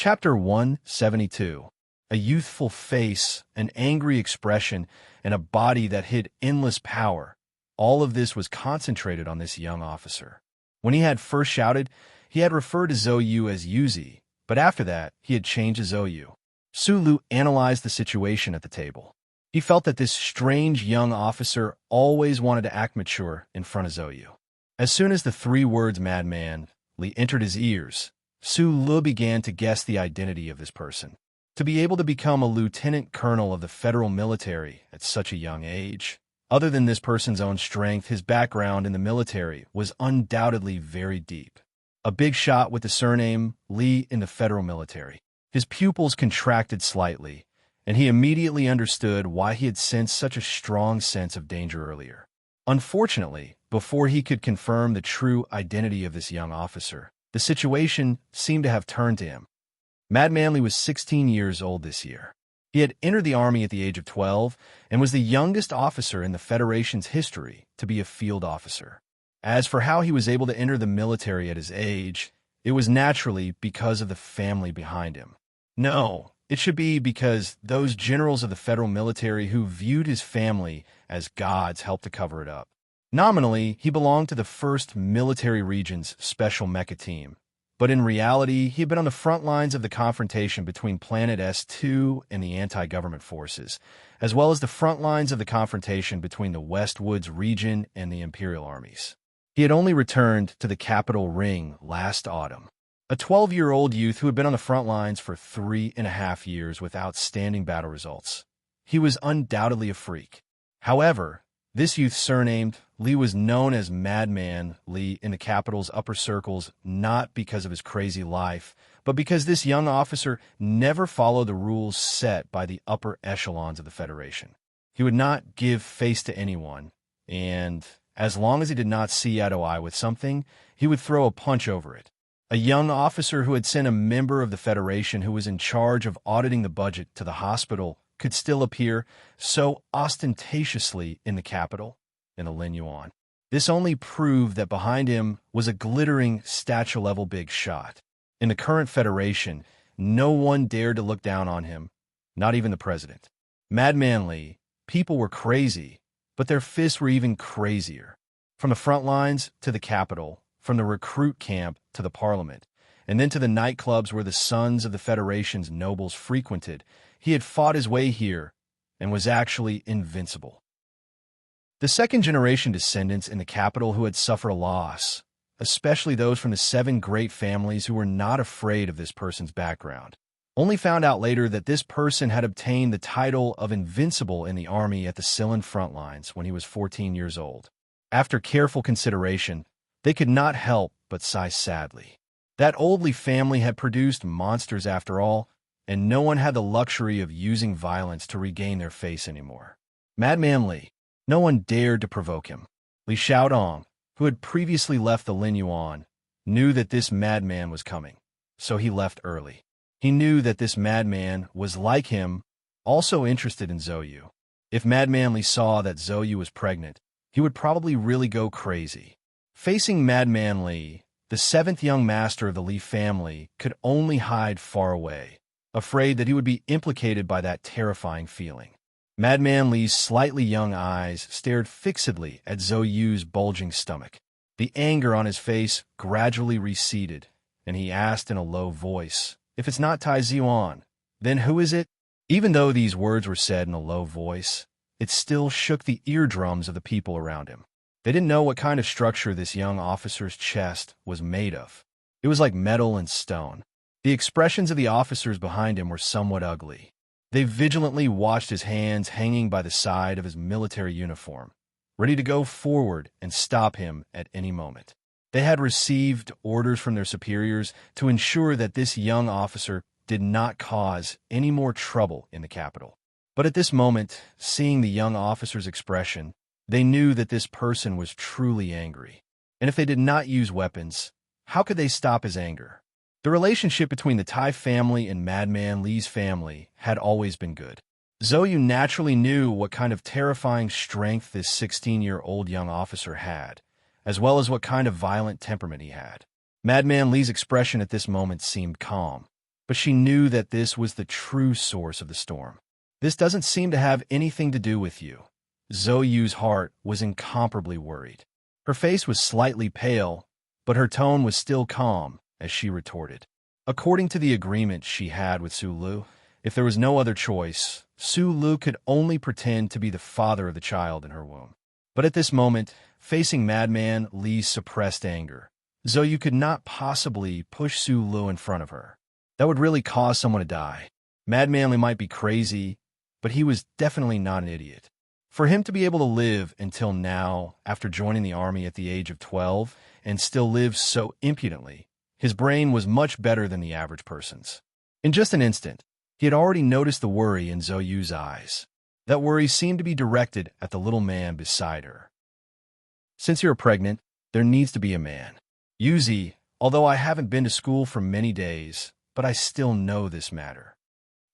Chapter 172. A youthful face, an angry expression, and a body that hid endless power. All of this was concentrated on this young officer. When he had first shouted, he had referred to Zhou Yu as Yuzi, but after that, he had changed to Zhou Yu. Su Lu analyzed the situation at the table. He felt that this strange young officer always wanted to act mature in front of Zhou Yu. As soon as the three words madman Li entered his ears, Su Lu began to guess the identity of this person. To be able to become a lieutenant colonel of the federal military at such a young age, other than this person's own strength, his background in the military was undoubtedly very deep. A big shot with the surname Li in the federal military. His pupils contracted slightly, and he immediately understood why he had sensed such a strong sense of danger earlier. Unfortunately, before he could confirm the true identity of this young officer, the situation seemed to have turned to him. Madman Li was 16 years old this year. He had entered the army at the age of 12 and was the youngest officer in the Federation's history to be a field officer. As for how he was able to enter the military at his age, it was naturally because of the family behind him. No, it should be because those generals of the federal military who viewed his family as gods helped to cover it up. Nominally, he belonged to the 1st Military Region's Special Mecha Team, but in reality, he had been on the front lines of the confrontation between Planet S2 and the anti-government forces, as well as the front lines of the confrontation between the Westwoods region and the Imperial armies. He had only returned to the capital ring last autumn. A 12-year-old youth who had been on the front lines for 3.5 years with outstanding battle results. He was undoubtedly a freak. However, this youth surnamed Li was known as Madman Li in the capital's upper circles not because of his crazy life, but because this young officer never followed the rules set by the upper echelons of the Federation. He would not give face to anyone, and as long as he did not see eye to eye with something, he would throw a punch over it. A young officer who had sent a member of the Federation who was in charge of auditing the budget to the hospital could still appear so ostentatiously in the capital, in the Lin Yuan. This only proved that behind him was a glittering statue-level big shot. In the current Federation, no one dared to look down on him, not even the president. Madman Li, people were crazy, but their fists were even crazier. From the front lines to the capital, from the recruit camp to the parliament, and then to the nightclubs where the sons of the Federation's nobles frequented, he had fought his way here and was actually invincible. The second-generation descendants in the capital who had suffered a loss, especially those from the 7 great families who were not afraid of this person's background, only found out later that this person had obtained the title of invincible in the army at the Sillin front lines when he was 14 years old. After careful consideration, they could not help but sigh sadly. That old Li family had produced monsters after all, and no one had the luxury of using violence to regain their face anymore. Madman Li, no one dared to provoke him. Li Xiaodong, who had previously left the Lin Yuan, knew that this madman was coming, so he left early. He knew that this madman was, like him, also interested in Zhou Yu. If Madman Li saw that Zhou Yu was pregnant, he would probably really go crazy. Facing Madman Li, the 7th young master of the Li family could only hide far away, afraid that he would be implicated by that terrifying feeling. Madman Li's slightly young eyes stared fixedly at Zhou Yu's bulging stomach. The anger on his face gradually receded, and he asked in a low voice, "If it's not Tai Ziyuan, then who is it?" Even though these words were said in a low voice, it still shook the eardrums of the people around him. They didn't know what kind of structure this young officer's chest was made of. It was like metal and stone. The expressions of the officers behind him were somewhat ugly. They vigilantly watched his hands hanging by the side of his military uniform, ready to go forward and stop him at any moment. They had received orders from their superiors to ensure that this young officer did not cause any more trouble in the capital. But at this moment, seeing the young officer's expression, they knew that this person was truly angry. And if they did not use weapons, how could they stop his anger? The relationship between the Tai family and Madman Li's family had always been good. Zhou Yu naturally knew what kind of terrifying strength this 16-year-old young officer had, as well as what kind of violent temperament he had. Madman Li's expression at this moment seemed calm. but she knew that this was the true source of the storm. "This doesn't seem to have anything to do with you." Zhou Yu's heart was incomparably worried. Her face was slightly pale, but her tone was still calm as she retorted. According to the agreement she had with Su Lu, if there was no other choice, Su Lu could only pretend to be the father of the child in her womb. But at this moment, facing Madman Li's suppressed anger, Zhou Yu could not possibly push Su Lu in front of her. That would really cause someone to die. Madman Li might be crazy, but he was definitely not an idiot. For him to be able to live until now, after joining the army at the age of 12, and still live so impudently, his brain was much better than the average person's. In just an instant, he had already noticed the worry in Zhou Yu's eyes. That worry seemed to be directed at the little man beside her. "Since you're pregnant, there needs to be a man. Yuzi, although I haven't been to school for many days, but I still know this matter."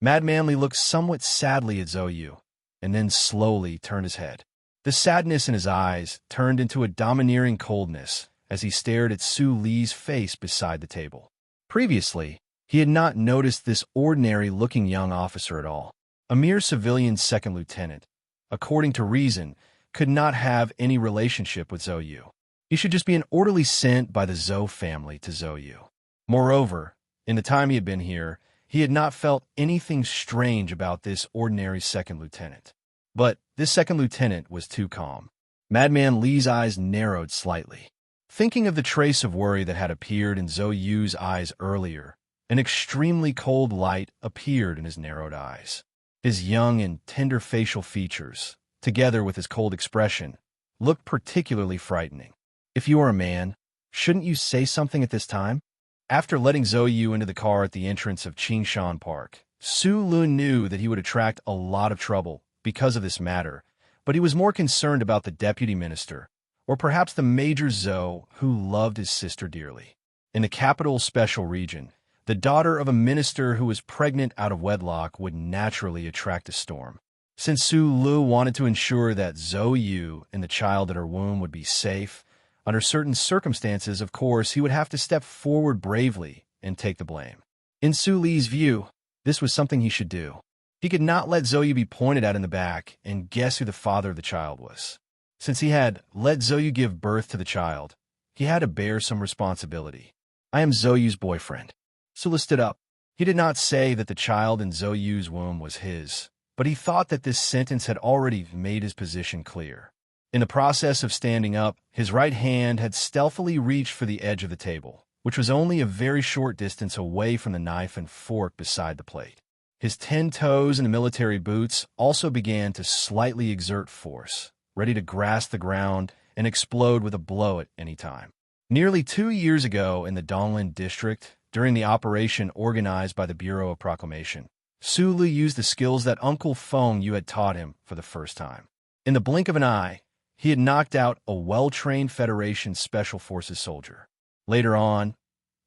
Madman Li looked somewhat sadly at Zhou Yu, and then slowly turned his head. The sadness in his eyes turned into a domineering coldness as he stared at Su Li's face beside the table. Previously, he had not noticed this ordinary-looking young officer at all. A mere civilian second lieutenant, according to reason, could not have any relationship with Zhou Yu. He should just be an orderly sent by the Zhou family to Zhou Yu. Moreover, in the time he had been here, he had not felt anything strange about this ordinary second lieutenant. But this second lieutenant was too calm. Madman Li's eyes narrowed slightly. Thinking of the trace of worry that had appeared in Zhou Yu's eyes earlier, an extremely cold light appeared in his narrowed eyes. His young and tender facial features, together with his cold expression, looked particularly frightening. "If you are a man, shouldn't you say something at this time?" After letting Zhou Yu into the car at the entrance of Qingshan Park, Su Lu knew that he would attract a lot of trouble because of this matter, but he was more concerned about the deputy minister, or perhaps the Major Zhou, who loved his sister dearly. In the capital's special region, the daughter of a minister who was pregnant out of wedlock would naturally attract a storm. Since Su Lu wanted to ensure that Zhou Yu and the child at her womb would be safe, under certain circumstances, of course, he would have to step forward bravely and take the blame. In Su Li's view, this was something he should do. He could not let Zhou Yu be pointed at in the back and guess who the father of the child was. Since he had let Zhou Yu give birth to the child, he had to bear some responsibility. "I am Zhou Yu's boyfriend." Su Lu stood up. He did not say that the child in Zhou Yu's womb was his, but he thought that this sentence had already made his position clear. In the process of standing up, his right hand had stealthily reached for the edge of the table, which was only a very short distance away from the knife and fork beside the plate. His 10 toes in the military boots also began to slightly exert force, ready to grasp the ground and explode with a blow at any time. Nearly 2 years ago in the Donglin district, during the operation organized by the Bureau of Proclamation, Su Lu used the skills that Uncle Feng Yu had taught him for the first time. In the blink of an eye, he had knocked out a well-trained Federation Special Forces soldier. Later on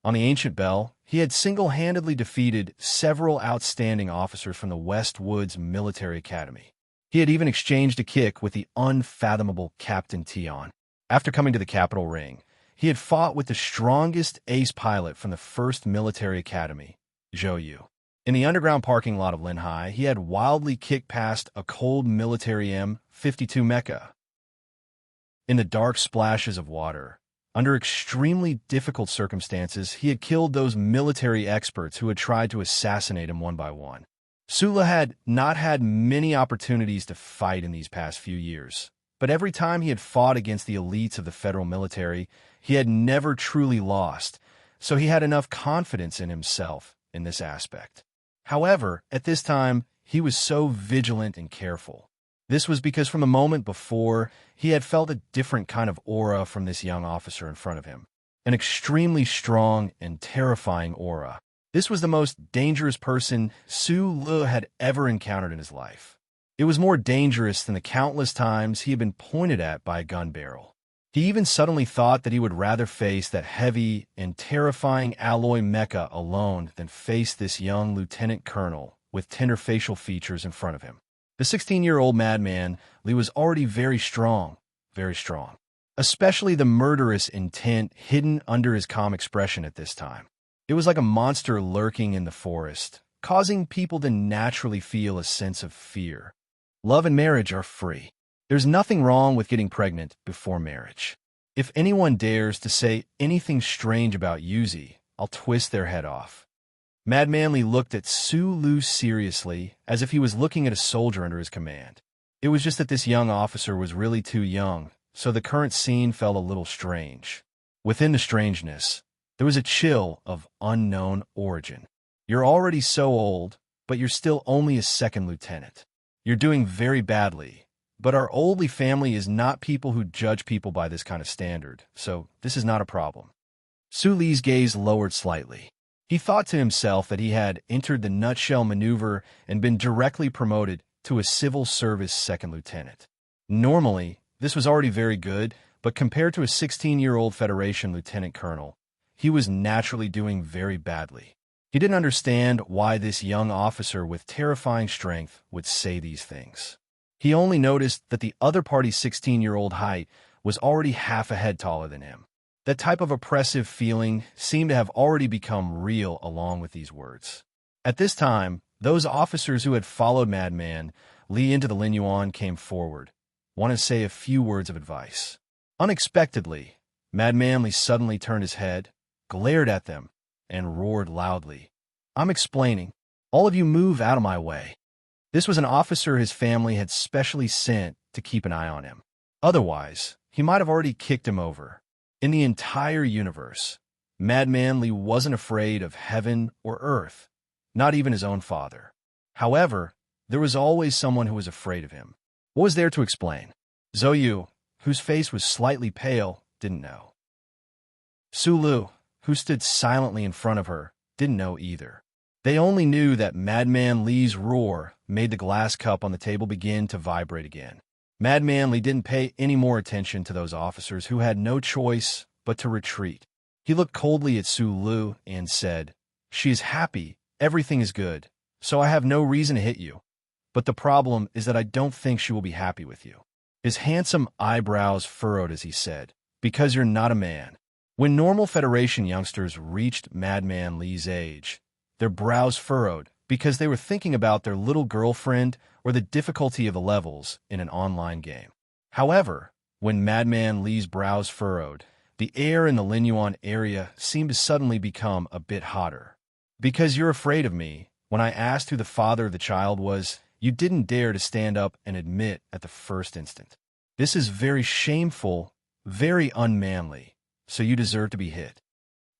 the Ancient Bell, he had single-handedly defeated several outstanding officers from the West Woods Military Academy. He had even exchanged a kick with the unfathomable Captain Tian. After coming to the Capital Ring, he had fought with the strongest ace pilot from the 1st Military Academy, Zhou Yu. In the underground parking lot of Linhai, he had wildly kicked past a cold military M-52 mecha. In the dark splashes of water, under extremely difficult circumstances, he had killed those military experts who had tried to assassinate him one by one. Su Lu had not had many opportunities to fight in these past few years, but every time he had fought against the elites of the federal military, he had never truly lost, so he had enough confidence in himself in this aspect. However, at this time, he was so vigilant and careful. This was because from the moment before, he had felt a different kind of aura from this young officer in front of him. An extremely strong and terrifying aura. This was the most dangerous person Su Lu had ever encountered in his life. It was more dangerous than the countless times he had been pointed at by a gun barrel. He even suddenly thought that he would rather face that heavy and terrifying alloy mecha alone than face this young lieutenant colonel with tender facial features in front of him. The 16-year-old madman, Li, was already very strong, especially the murderous intent hidden under his calm expression at this time. It was like a monster lurking in the forest, causing people to naturally feel a sense of fear. Love and marriage are free. There's nothing wrong with getting pregnant before marriage. If anyone dares to say anything strange about Yuzi, I'll twist their head off. Mad Manly looked at Su Lu seriously, as if he was looking at a soldier under his command. It was just that this young officer was really too young, so the current scene felt a little strange. Within the strangeness, there was a chill of unknown origin. You're already so old, but you're still only a second lieutenant. You're doing very badly, but our Oldley family is not people who judge people by this kind of standard, so this is not a problem. Su Li's gaze lowered slightly. He thought to himself that he had entered the nutshell maneuver and been directly promoted to a civil service second lieutenant. Normally, this was already very good, but compared to a 16-year-old Federation lieutenant colonel, he was naturally doing very badly. He didn't understand why this young officer with terrifying strength would say these things. He only noticed that the other party's 16-year-old height was already half a head taller than him. That type of oppressive feeling seemed to have already become real along with these words. At this time, those officers who had followed Madman Li into the Lin Yuan came forward, wanted to say a few words of advice. Unexpectedly, Madman Li suddenly turned his head, glared at them, and roared loudly. "I'm explaining. All of you move out of my way." This was an officer his family had specially sent to keep an eye on him. Otherwise, he might have already kicked him over. In the entire universe, Madman Li wasn't afraid of heaven or earth, not even his own father. However, there was always someone who was afraid of him. What was there to explain? Zhou Yu, whose face was slightly pale, didn't know. Su Lu, who stood silently in front of her, didn't know either. They only knew that Madman Li's roar made the glass cup on the table begin to vibrate again. Madman Li didn't pay any more attention to those officers who had no choice but to retreat. He looked coldly at Su Lu and said, "She is happy, everything is good, so I have no reason to hit you. But the problem is that I don't think she will be happy with you." His handsome eyebrows furrowed as he said, "Because you're not a man." When normal Federation youngsters reached Madman Li's age, their brows furrowed because they were thinking about their little girlfriend or the difficulty of the levels in an online game. However, when Madman Li's brows furrowed, the air in the Lin Yuan area seemed to suddenly become a bit hotter. "Because you're afraid of me, when I asked who the father of the child was, you didn't dare to stand up and admit at the first instant. This is very shameful, very unmanly, so you deserve to be hit.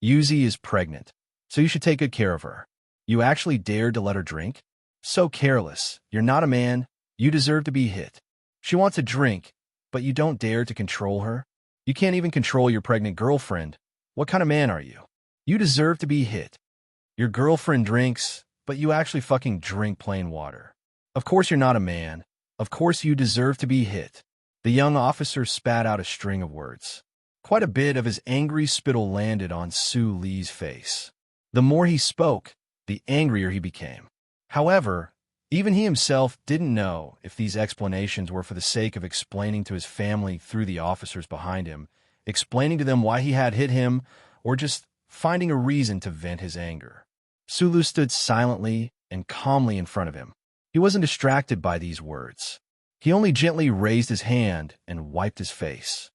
Yuzi is pregnant, so you should take good care of her. You actually dared to let her drink? So careless. You're not a man. You deserve to be hit. She wants a drink, but you don't dare to control her? You can't even control your pregnant girlfriend. What kind of man are you? You deserve to be hit. Your girlfriend drinks, but you actually fucking drink plain water. Of course you're not a man. Of course you deserve to be hit." The young officer spat out a string of words. Quite a bit of his angry spittle landed on Su Li's face. The more he spoke, the angrier he became. However, even he himself didn't know if these explanations were for the sake of explaining to his family through the officers behind him, explaining to them why he had hit him, or just finding a reason to vent his anger. Su Lu stood silently and calmly in front of him. He wasn't distracted by these words. He only gently raised his hand and wiped his face.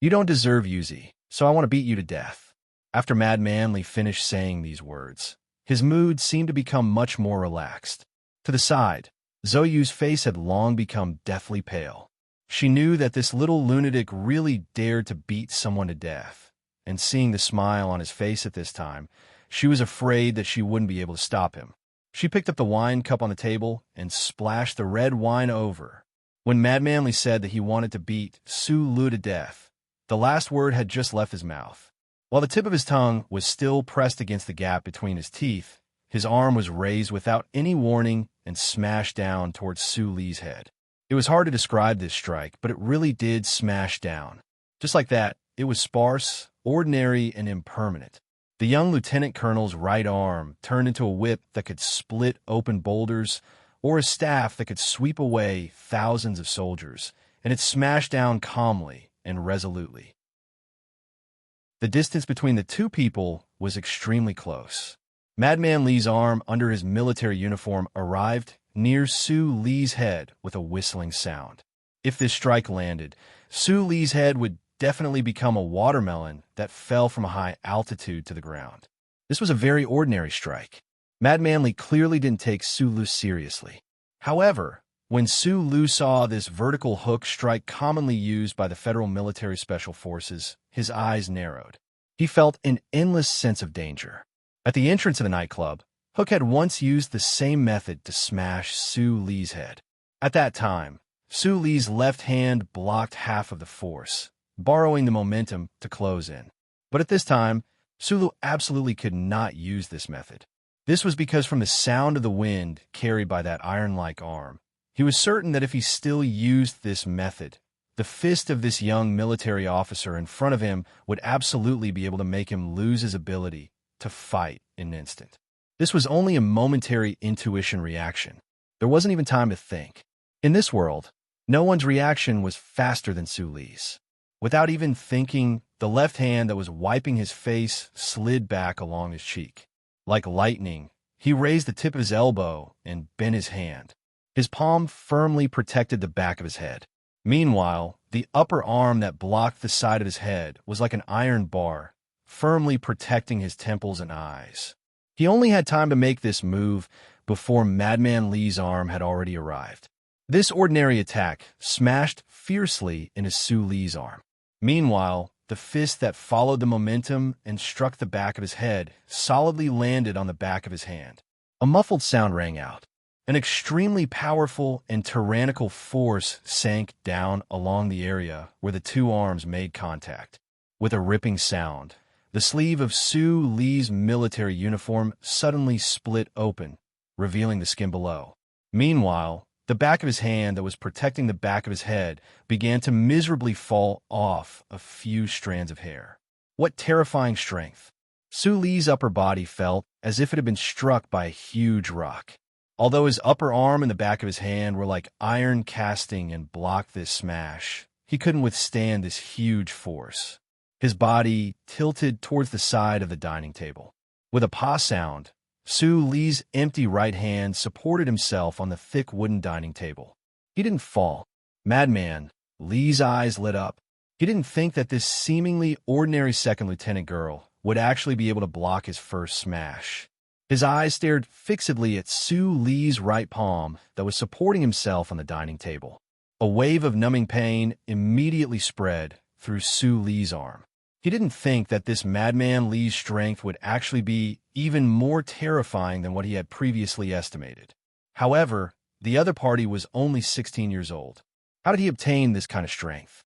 "You don't deserve Yuzi, so I want to beat you to death." After Madman Li finished saying these words, his mood seemed to become much more relaxed. To the side, Zhou Yu's face had long become deathly pale. She knew that this little lunatic really dared to beat someone to death, and seeing the smile on his face at this time, she was afraid that she wouldn't be able to stop him. She picked up the wine cup on the table and splashed the red wine over. When Madman Li said that he wanted to beat Su Lu to death, the last word had just left his mouth. While the tip of his tongue was still pressed against the gap between his teeth, his arm was raised without any warning and smashed down towards Su Li's head. It was hard to describe this strike, but it really did smash down. Just like that, it was sparse, ordinary, and impermanent. The young lieutenant colonel's right arm turned into a whip that could split open boulders, or a staff that could sweep away thousands of soldiers, and it smashed down calmly and resolutely. The distance between the two people was extremely close. Madman Lee's arm under his military uniform arrived near Su Lee's head with a whistling sound. If this strike landed, Su Lee's head would definitely become a watermelon that fell from a high altitude to the ground. This was a very ordinary strike. Madman Lee clearly didn't take Su Lu seriously. However, when Su Lu saw this vertical hook strike commonly used by the Federal Military Special Forces, his eyes narrowed. He felt an endless sense of danger. At the entrance of the nightclub, Hook had once used the same method to smash Su Lee's head. At that time, Su Lee's left hand blocked half of the force, borrowing the momentum to close in. But at this time, Su Lu absolutely could not use this method. This was because from the sound of the wind carried by that iron-like arm, he was certain that if he still used this method, the fist of this young military officer in front of him would absolutely be able to make him lose his ability to fight in an instant. This was only a momentary intuition reaction. There wasn't even time to think. In this world, no one's reaction was faster than Su Lee's. Without even thinking, the left hand that was wiping his face slid back along his cheek. Like lightning, he raised the tip of his elbow and bent his hand. His palm firmly protected the back of his head. Meanwhile, the upper arm that blocked the side of his head was like an iron bar, firmly protecting his temples and eyes. He only had time to make this move before Madman Lee's arm had already arrived. This ordinary attack smashed fiercely into Su Lee's arm. Meanwhile, the fist that followed the momentum and struck the back of his head solidly landed on the back of his hand. A muffled sound rang out. An extremely powerful and tyrannical force sank down along the area where the two arms made contact. With a ripping sound, the sleeve of Su Lee's military uniform suddenly split open, revealing the skin below. Meanwhile, the back of his hand that was protecting the back of his head began to miserably fall off a few strands of hair. What terrifying strength! Su Lee's upper body felt as if it had been struck by a huge rock. Although his upper arm and the back of his hand were like iron casting and blocked this smash, he couldn't withstand this huge force. His body tilted towards the side of the dining table. With a pah sound, Su Lee's empty right hand supported himself on the thick wooden dining table. He didn't fall. Madman Lee's eyes lit up. He didn't think that this seemingly ordinary second lieutenant girl would actually be able to block his first smash. His eyes stared fixedly at Su Lee's right palm that was supporting himself on the dining table. A wave of numbing pain immediately spread through Su Lee's arm. He didn't think that this Madman Lee's strength would actually be even more terrifying than what he had previously estimated. However, the other party was only 16 years old. How did he obtain this kind of strength?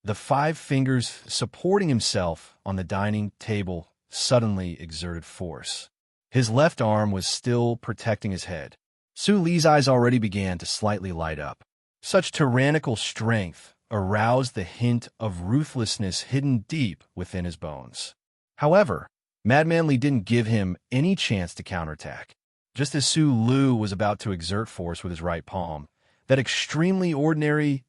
The 5 fingers supporting himself on the dining table suddenly exerted force. His left arm was still protecting his head. Su Lee's eyes already began to slightly light up. Such tyrannical strength aroused the hint of ruthlessness hidden deep within his bones. However, Madman Lee didn't give him any chance to counterattack. Just as Su Lu was about to exert force with his right palm, that extremely ordinary,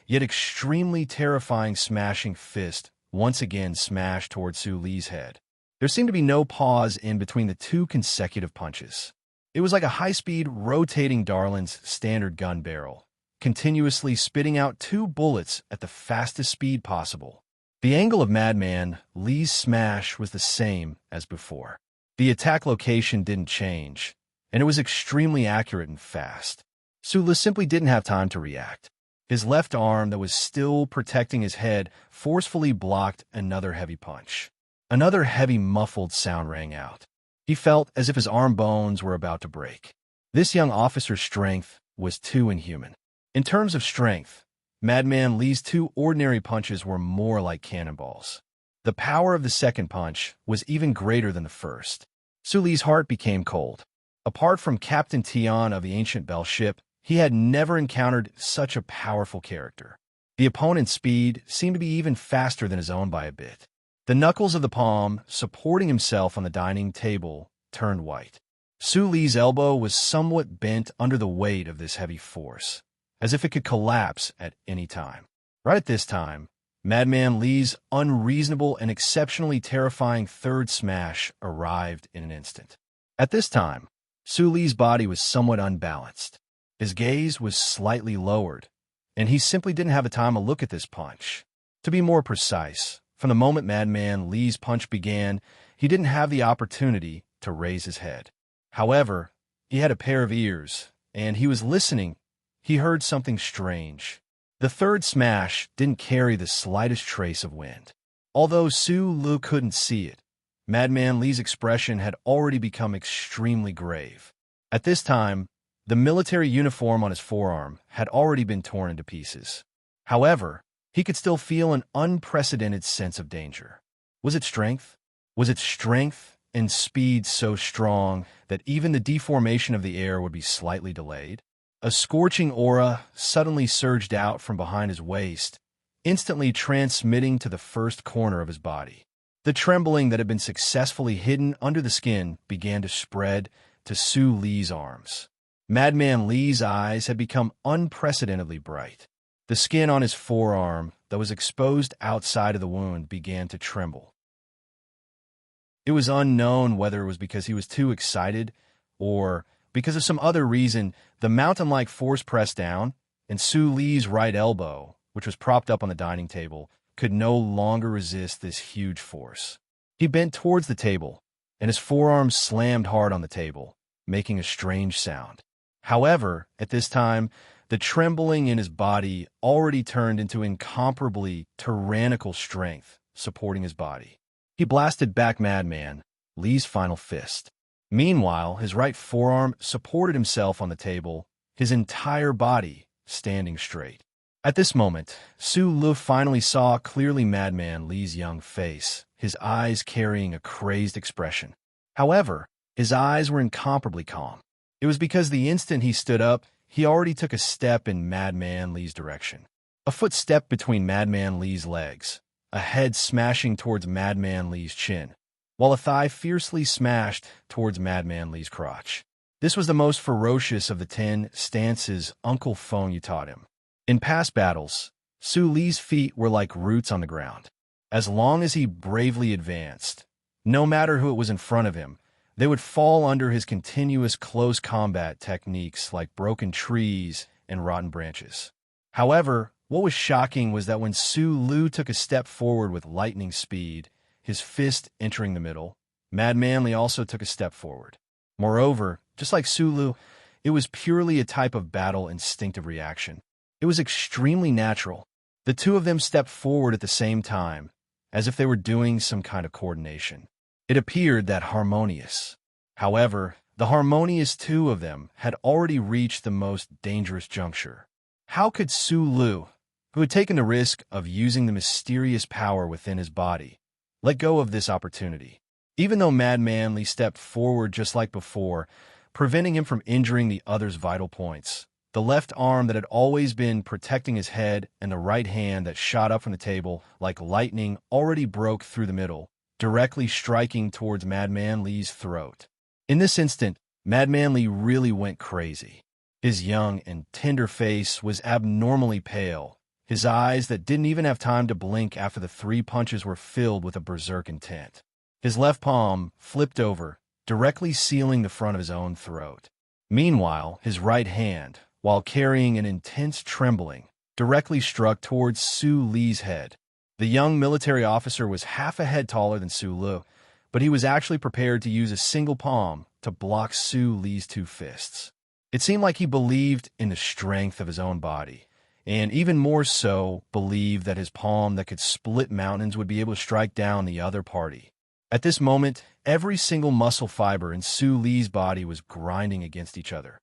yet extremely terrifying smashing fist once again smashed toward Su Lee's head. There seemed to be no pause in between the 2 consecutive punches. It was like a high-speed, rotating Darlin's standard gun barrel, continuously spitting out 2 bullets at the fastest speed possible. The angle of Madman Lee's smash was the same as before. The attack location didn't change, and it was extremely accurate and fast. Su Lu simply didn't have time to react. His left arm that was still protecting his head forcefully blocked another heavy punch. Another heavy muffled sound rang out. He felt as if his arm bones were about to break. This young officer's strength was too inhuman. In terms of strength, Madman Lee's 2 ordinary punches were more like cannonballs. The power of the second punch was even greater than the first. Su Lee's heart became cold. Apart from Captain Tian of the Ancient Bell ship, he had never encountered such a powerful character. The opponent's speed seemed to be even faster than his own by a bit. The knuckles of the palm, supporting himself on the dining table, turned white. Su Lee's elbow was somewhat bent under the weight of this heavy force, as if it could collapse at any time. Right at this time, Madman Li's unreasonable and exceptionally terrifying third smash arrived in an instant. At this time, Su Li's body was somewhat unbalanced. His gaze was slightly lowered, and he simply didn't have the time to look at this punch. To be more precise, from the moment Madman Li's punch began, he didn't have the opportunity to raise his head. However, he had a pair of ears, and he was listening. He heard something strange. The third smash didn't carry the slightest trace of wind. Although Su Lu couldn't see it, Madman Li's expression had already become extremely grave. At this time, the military uniform on his forearm had already been torn into pieces. However, he could still feel an unprecedented sense of danger. Was it strength? Was it strength and speed so strong that even the deformation of the air would be slightly delayed? A scorching aura suddenly surged out from behind his waist, instantly transmitting to the first corner of his body. The trembling that had been successfully hidden under the skin began to spread to Su Li's arms. Madman Li's eyes had become unprecedentedly bright. The skin on his forearm that was exposed outside of the wound began to tremble. It was unknown whether it was because he was too excited or because of some other reason. The mountain-like force pressed down, and Su Li's right elbow, which was propped up on the dining table, could no longer resist this huge force. He bent towards the table, and his forearms slammed hard on the table, making a strange sound. However, at this time, the trembling in his body already turned into incomparably tyrannical strength supporting his body. He blasted back Madman Li's final fist. Meanwhile, his right forearm supported himself on the table, his entire body standing straight. At this moment, Su Lu finally saw clearly Madman Li's young face, his eyes carrying a crazed expression. However, his eyes were incomparably calm. It was because the instant he stood up, he already took a step in Madman Li's direction. A foot stepped between Madman Li's legs, a head smashing towards Madman Li's chin, while a thigh fiercely smashed towards Madman Li's crotch. This was the most ferocious of the 10 stances Uncle Feng Yu taught him. In past battles, Su Li's feet were like roots on the ground. As long as he bravely advanced, no matter who it was in front of him, they would fall under his continuous close combat techniques like broken trees and rotten branches. However, what was shocking was that when Su Lu took a step forward with lightning speed, his fist entering the middle, Madman Li also took a step forward. Moreover, just like Su Lu, it was purely a type of battle instinctive reaction. It was extremely natural. The two of them stepped forward at the same time, as if they were doing some kind of coordination. It appeared that harmonious. However, the harmonious two of them had already reached the most dangerous juncture. How could Su Lu, who had taken the risk of using the mysterious power within his body, let go of this opportunity? Even though Madman Li stepped forward just like before, preventing him from injuring the other's vital points, the left arm that had always been protecting his head and the right hand that shot up from the table like lightning already broke through the middle, directly striking towards Madman Li's throat. In this instant, Madman Li really went crazy. His young and tender face was abnormally pale. His eyes that didn't even have time to blink after the 3 punches were filled with a berserk intent. His left palm flipped over, directly sealing the front of his own throat. Meanwhile, his right hand, while carrying an intense trembling, directly struck towards Su Li's head. The young military officer was half a head taller than Su Lu, but he was actually prepared to use a single palm to block Su Li's 2 fists. It seemed like he believed in the strength of his own body, and even more so believed that his palm that could split mountains would be able to strike down the other party. At this moment, every single muscle fiber in Su Li's body was grinding against each other.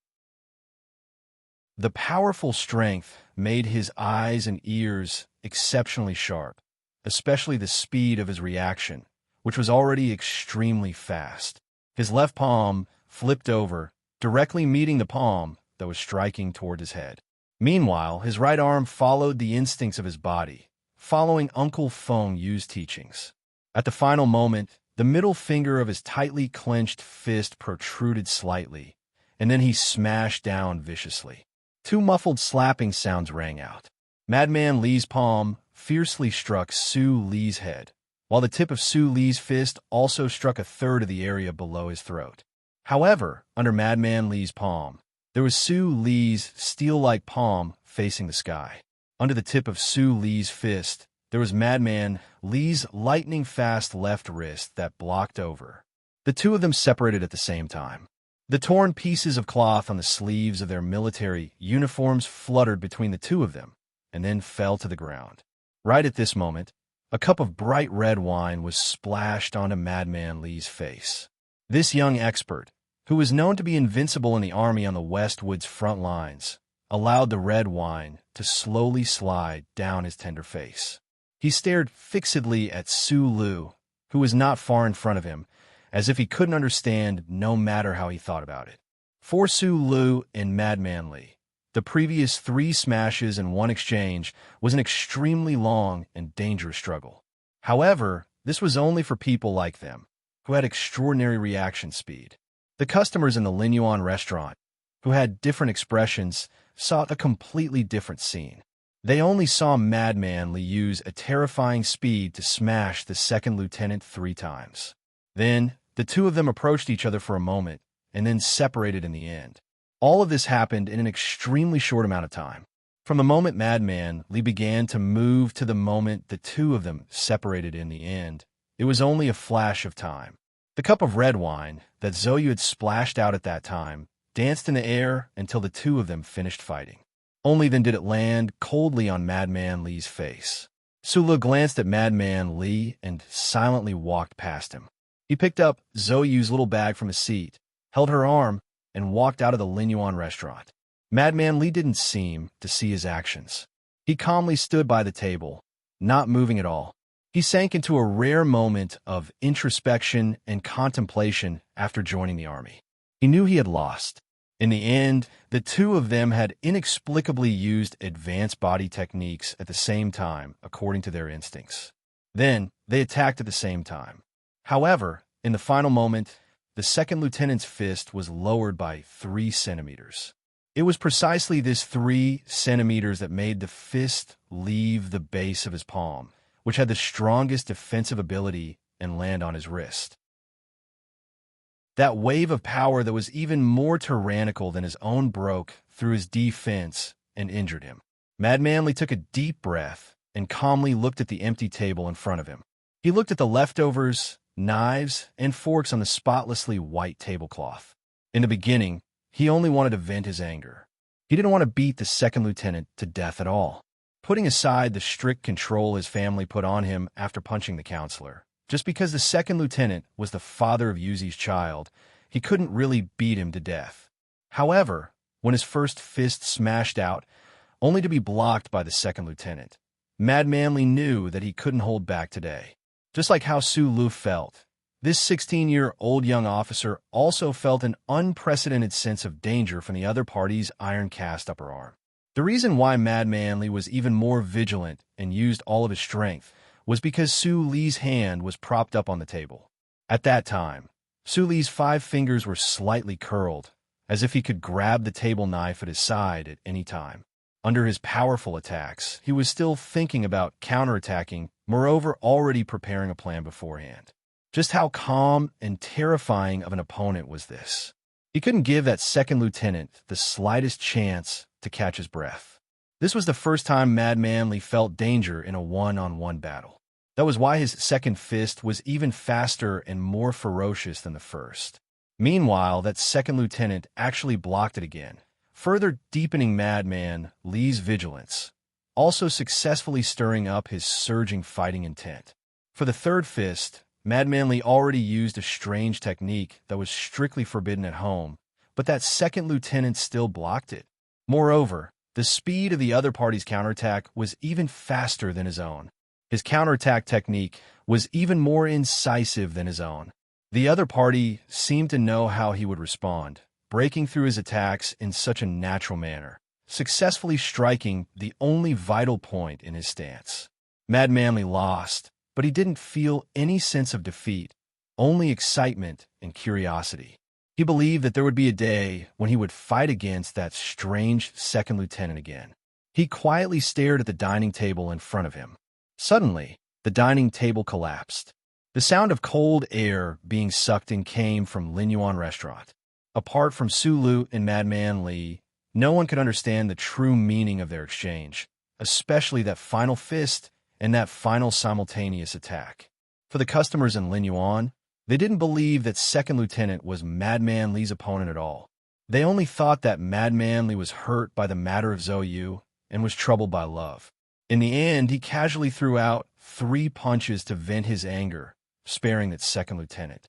The powerful strength made his eyes and ears exceptionally sharp, especially the speed of his reaction, which was already extremely fast. His left palm flipped over, directly meeting the palm that was striking toward his head. Meanwhile, his right arm followed the instincts of his body, following Uncle Feng Yu's teachings. At the final moment, the middle finger of his tightly clenched fist protruded slightly, and then he smashed down viciously. 2 muffled slapping sounds rang out. Madman Li's palm fiercely struck Su Li's head, while the tip of Su Li's fist also struck a third of the area below his throat. However, under Madman Li's palm, there was Su Li's steel-like palm facing the sky. Under the tip of Su Li's fist, there was Madman Li's lightning-fast left wrist that blocked over. The two of them separated at the same time. The torn pieces of cloth on the sleeves of their military uniforms fluttered between the two of them and then fell to the ground. Right at this moment, a cup of bright red wine was splashed onto Madman Li's face. This young expert, who was known to be invincible in the army on the Westwood's front lines, allowed the red wine to slowly slide down his tender face. He stared fixedly at Su Lu, who was not far in front of him, as if he couldn't understand no matter how he thought about it. For Su Lu and Madman Li, the previous 3 smashes and 1 exchange was an extremely long and dangerous struggle. However, this was only for people like them, who had extraordinary reaction speed. The customers in the Linyuan restaurant, who had different expressions, saw a completely different scene. They only saw Madman Li use a terrifying speed to smash the second lieutenant 3 times. Then, the two of them approached each other for a moment, and then separated in the end. All of this happened in an extremely short amount of time. From the moment Madman Li began to move to the moment the two of them separated in the end, it was only a flash of time. The cup of red wine that Zhou had splashed out at that time danced in the air until the two of them finished fighting. Only then did it land coldly on Madman Li's face. Su Lu glanced at Madman Li and silently walked past him. He picked up Zhou little bag from his seat, held her arm, and walked out of the Linyuan restaurant. Madman Li didn't seem to see his actions. He calmly stood by the table, not moving at all. He sank into a rare moment of introspection and contemplation after joining the army. He knew he had lost. In the end, the two of them had inexplicably used advanced body techniques at the same time, according to their instincts. Then, they attacked at the same time. However, in the final moment, the second lieutenant's fist was lowered by 3 centimeters. It was precisely this 3 centimeters that made the fist leave the base of his palm, which had the strongest defensive ability, and land on his wrist. That wave of power that was even more tyrannical than his own broke through his defense and injured him. Madman Li took a deep breath and calmly looked at the empty table in front of him. He looked at the leftovers, knives, and forks on the spotlessly white tablecloth. In the beginning, he only wanted to vent his anger. He didn't want to beat the second lieutenant to death at all. Putting aside the strict control his family put on him after punching the counselor, just because the second lieutenant was the father of Yuzi's child, he couldn't really beat him to death. However, when his first fist smashed out, only to be blocked by the second lieutenant, Madman Li knew that he couldn't hold back today. Just like how Su Lu felt, this 16-year-old young officer also felt an unprecedented sense of danger from the other party's iron-cast upper arm. The reason why Madman Li was even more vigilant and used all of his strength was because Su Li's hand was propped up on the table. At that time, Su Li's 5 fingers were slightly curled, as if he could grab the table knife at his side at any time. Under his powerful attacks, he was still thinking about counterattacking, moreover already preparing a plan beforehand. Just how calm and terrifying of an opponent was this? He couldn't give that second lieutenant the slightest chance to catch his breath. This was the first time Madman Li felt danger in a one-on-one battle. That was why his second fist was even faster and more ferocious than the first. Meanwhile, that second lieutenant actually blocked it again, further deepening Madman Li's vigilance, also successfully stirring up his surging fighting intent. For the third fist, Madman Li already used a strange technique that was strictly forbidden at home, but that second lieutenant still blocked it. Moreover, the speed of the other party's counterattack was even faster than his own. His counterattack technique was even more incisive than his own. The other party seemed to know how he would respond, breaking through his attacks in such a natural manner, successfully striking the only vital point in his stance. Madman Li lost, but he didn't feel any sense of defeat, only excitement and curiosity. He believed that there would be a day when he would fight against that strange second lieutenant again. He quietly stared at the dining table in front of him. Suddenly, the dining table collapsed. The sound of cold air being sucked in came from Lin Yuan restaurant. Apart from Su Lu and Madman Li, no one could understand the true meaning of their exchange, especially that final fist and that final simultaneous attack. For the customers in Lin Yuan, they didn't believe that Second Lieutenant was Madman Li's opponent at all. They only thought that Madman Li was hurt by the matter of Zhou Yu and was troubled by love. In the end, he casually threw out 3 punches to vent his anger, sparing that Second Lieutenant.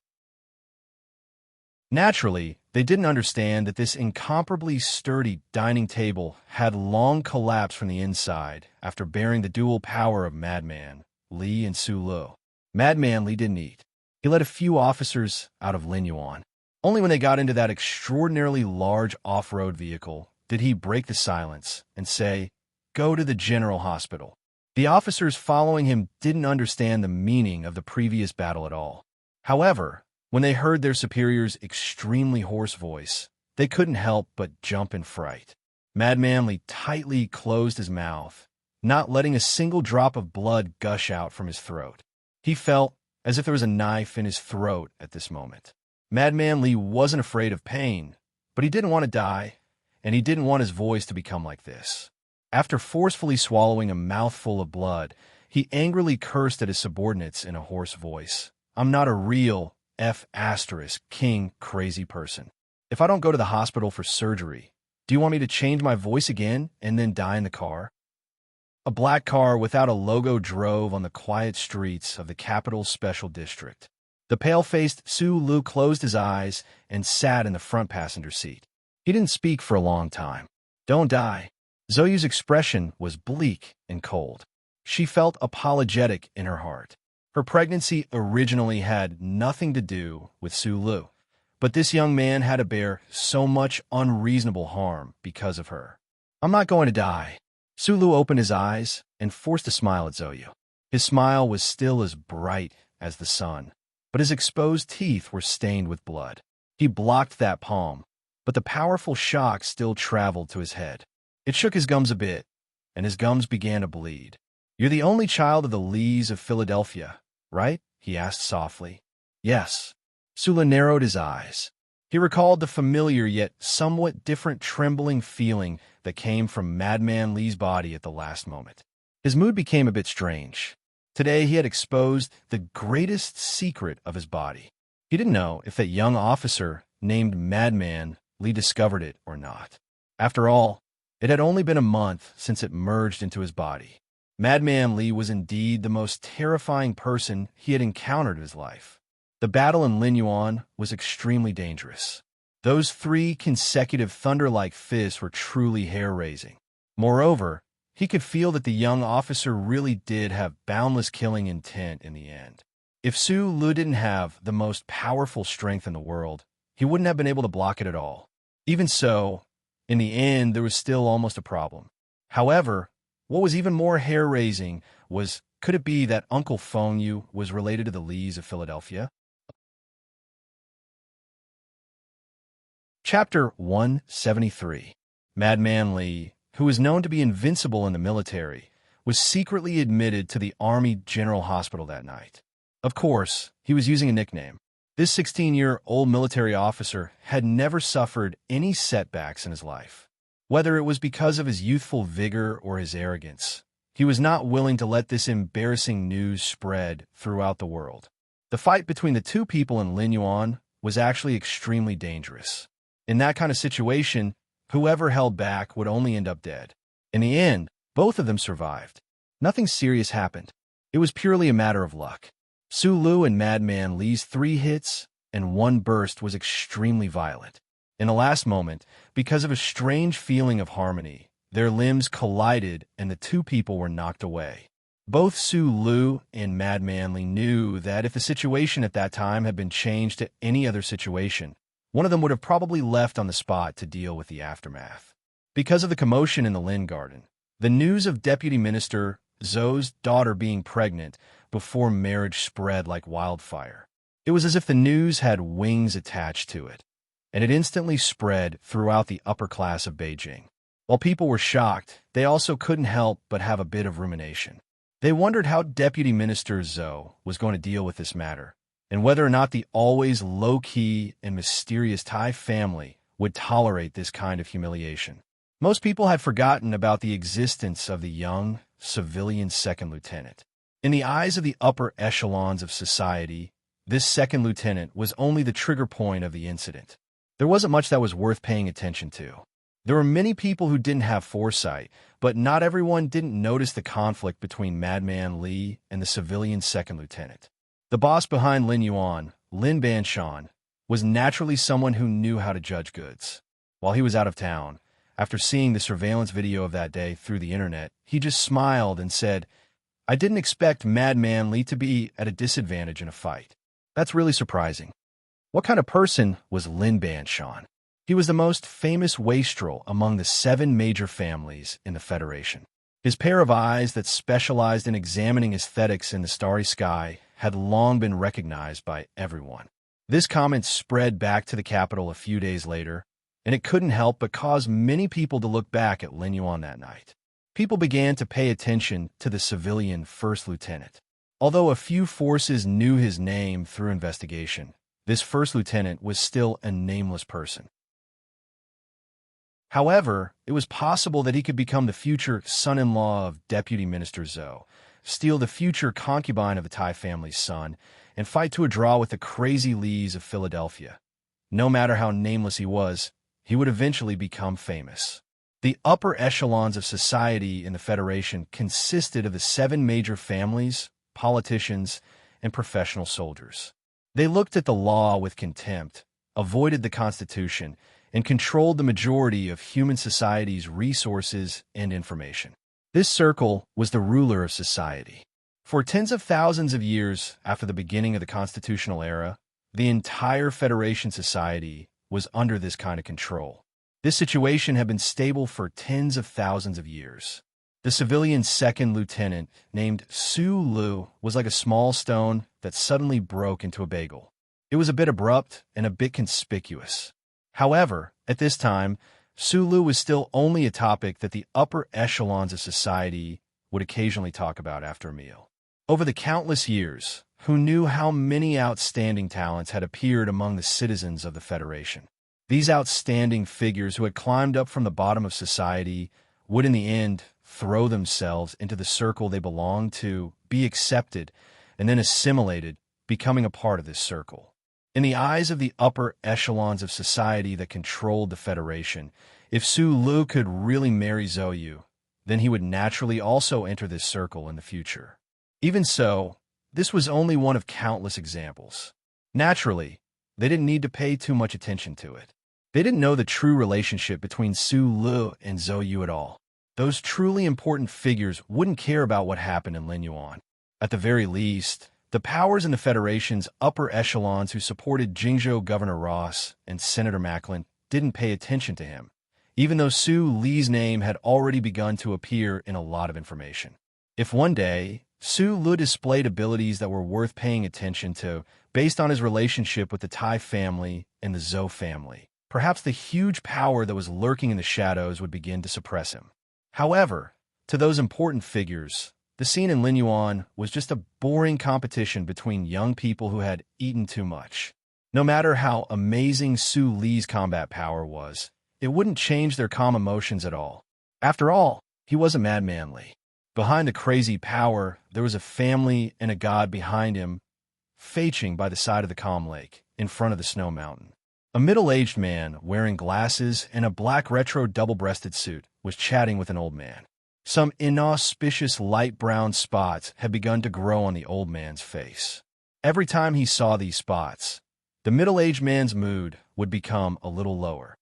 Naturally, they didn't understand that this incomparably sturdy dining table had long collapsed from the inside after bearing the dual power of Madman Li and Su Lu. Madman Li didn't eat. He led a few officers out of Lin Yuan. Only when they got into that extraordinarily large off-road vehicle did he break the silence and say, "Go to the general hospital." The officers following him didn't understand the meaning of the previous battle at all. However, when they heard their superior's extremely hoarse voice, they couldn't help but jump in fright. Madman Li tightly closed his mouth, not letting a single drop of blood gush out from his throat. He felt as if there was a knife in his throat at this moment. Madman Li wasn't afraid of pain, but he didn't want to die, and he didn't want his voice to become like this. After forcefully swallowing a mouthful of blood, he angrily cursed at his subordinates in a hoarse voice. "I'm not a real king crazy person. If I don't go to the hospital for surgery, do you want me to change my voice again and then die in the car?" A black car without a logo drove on the quiet streets of the capital's special district. The pale-faced Su Lu closed his eyes and sat in the front passenger seat. He didn't speak for a long time. "Don't die." Zhou Yu's expression was bleak and cold. She felt apologetic in her heart. Her pregnancy originally had nothing to do with Su Lu, but this young man had to bear so much unreasonable harm because of her. "I'm not going to die." Su Lu opened his eyes and forced a smile at Zhou Yu. His smile was still as bright as the sun, but his exposed teeth were stained with blood. He blocked that palm, but the powerful shock still traveled to his head. It shook his gums a bit, and his gums began to bleed. "You're the only child of the Lees of Philadelphia, right?" he asked softly. "Yes." Su Lu narrowed his eyes. He recalled the familiar yet somewhat different trembling feeling that came from Madman Li's body at the last moment. His mood became a bit strange. Today he had exposed the greatest secret of his body. He didn't know if that young officer named Madman Li discovered it or not. After all, it had only been a month since it merged into his body. Madman Li was indeed the most terrifying person he had encountered in his life. The battle in Lin Yuan was extremely dangerous. Those 3 consecutive thunder-like fists were truly hair-raising. Moreover, he could feel that the young officer really did have boundless killing intent in the end. If Su Lu didn't have the most powerful strength in the world, he wouldn't have been able to block it at all. Even so, in the end, there was still almost a problem. However, what was even more hair-raising was, could it be that Uncle Feng Yu was related to the Lees of Philadelphia? Chapter 173. Madman Li, who was known to be invincible in the military, was secretly admitted to the Army General Hospital that night. Of course, he was using a nickname. This 16-year-old military officer had never suffered any setbacks in his life. Whether it was because of his youthful vigor or his arrogance, he was not willing to let this embarrassing news spread throughout the world. The fight between the 2 people in Lin Yuan was actually extremely dangerous. In that kind of situation, whoever held back would only end up dead. In the end, both of them survived. Nothing serious happened. It was purely a matter of luck. Su Lu and Madman Li's 3 hits and 1 burst was extremely violent. In the last moment, because of a strange feeling of harmony, their limbs collided and the 2 people were knocked away. Both Su Lu and Madman Li knew that if the situation at that time had been changed to any other situation, one of them would have probably left on the spot to deal with the aftermath. Because of the commotion in the Lin Garden, the news of Deputy Minister Zhou's daughter being pregnant before marriage spread like wildfire. It was as if the news had wings attached to it, and it instantly spread throughout the upper class of Beijing. While people were shocked, they also couldn't help but have a bit of rumination. They wondered how Deputy Minister Zoe was going to deal with this matter, and whether or not the always low-key and mysterious Thai family would tolerate this kind of humiliation. Most people had forgotten about the existence of the young, civilian second lieutenant. In the eyes of the upper echelons of society, this second lieutenant was only the trigger point of the incident. There wasn't much that was worth paying attention to. There were many people who didn't have foresight, but not everyone didn't notice the conflict between Madman Lee and the civilian second lieutenant. The boss behind Lin Yuan, Lin Banshan, was naturally someone who knew how to judge goods. While he was out of town, after seeing the surveillance video of that day through the internet, he just smiled and said, "I didn't expect Madman Lee to be at a disadvantage in a fight. That's really surprising." What kind of person was Lin Banshan? He was the most famous wastrel among the 7 major families in the Federation. His pair of eyes that specialized in examining aesthetics in the starry sky had long been recognized by everyone. This comment spread back to the capital a few days later, and it couldn't help but cause many people to look back at Lin Yuan that night. People began to pay attention to the civilian first lieutenant. Although a few forces knew his name through investigation, this first lieutenant was still a nameless person. However, it was possible that he could become the future son-in-law of Deputy Minister Zoe, steal the future concubine of the Thai family's son, and fight to a draw with the crazy Lees of Philadelphia. No matter how nameless he would eventually become famous. The upper echelons of society in the Federation consisted of the 7 major families, politicians, and professional soldiers. They looked at the law with contempt, avoided the Constitution, and controlled the majority of human society's resources and information. This circle was the ruler of society. For tens of thousands of years after the beginning of the constitutional era, the entire Federation society was under this kind of control. This situation had been stable for tens of thousands of years. The civilian second lieutenant, named Su Lu, was like a small stone that suddenly broke into a bagel. It was a bit abrupt and a bit conspicuous. However, at this time, Su Lu was still only a topic that the upper echelons of society would occasionally talk about after a meal. Over the countless years, who knew how many outstanding talents had appeared among the citizens of the Federation? These outstanding figures who had climbed up from the bottom of society would in the end throw themselves into the circle they belonged to, be accepted, and then assimilated, becoming a part of this circle. In the eyes of the upper echelons of society that controlled the Federation, if Su Lu could really marry Zhou Yu, then he would naturally also enter this circle in the future. Even so, this was only one of countless examples. Naturally, they didn't need to pay too much attention to it. They didn't know the true relationship between Su Lu and Zhou Yu at all. Those truly important figures wouldn't care about what happened in Lin Yuan. At the very least, the powers in the Federation's upper echelons who supported Jingzhou Governor Ross and Senator Macklin didn't pay attention to him, even though Su Li's name had already begun to appear in a lot of information. If one day, Su Lu displayed abilities that were worth paying attention to based on his relationship with the Tai family and the Zhou family, perhaps the huge power that was lurking in the shadows would begin to suppress him. However, to those important figures, the scene in Lin Yuan was just a boring competition between young people who had eaten too much. No matter how amazing Su Li's combat power was, it wouldn't change their calm emotions at all. After all, he wasn't Madman Lee. Behind the crazy power, there was a family and a god behind him, feiching by the side of the calm lake, in front of the snow mountain. A middle-aged man wearing glasses and a black retro double-breasted suit was chatting with an old man. Some inauspicious light brown spots had begun to grow on the old man's face. Every time he saw these spots, the middle-aged man's mood would become a little lower.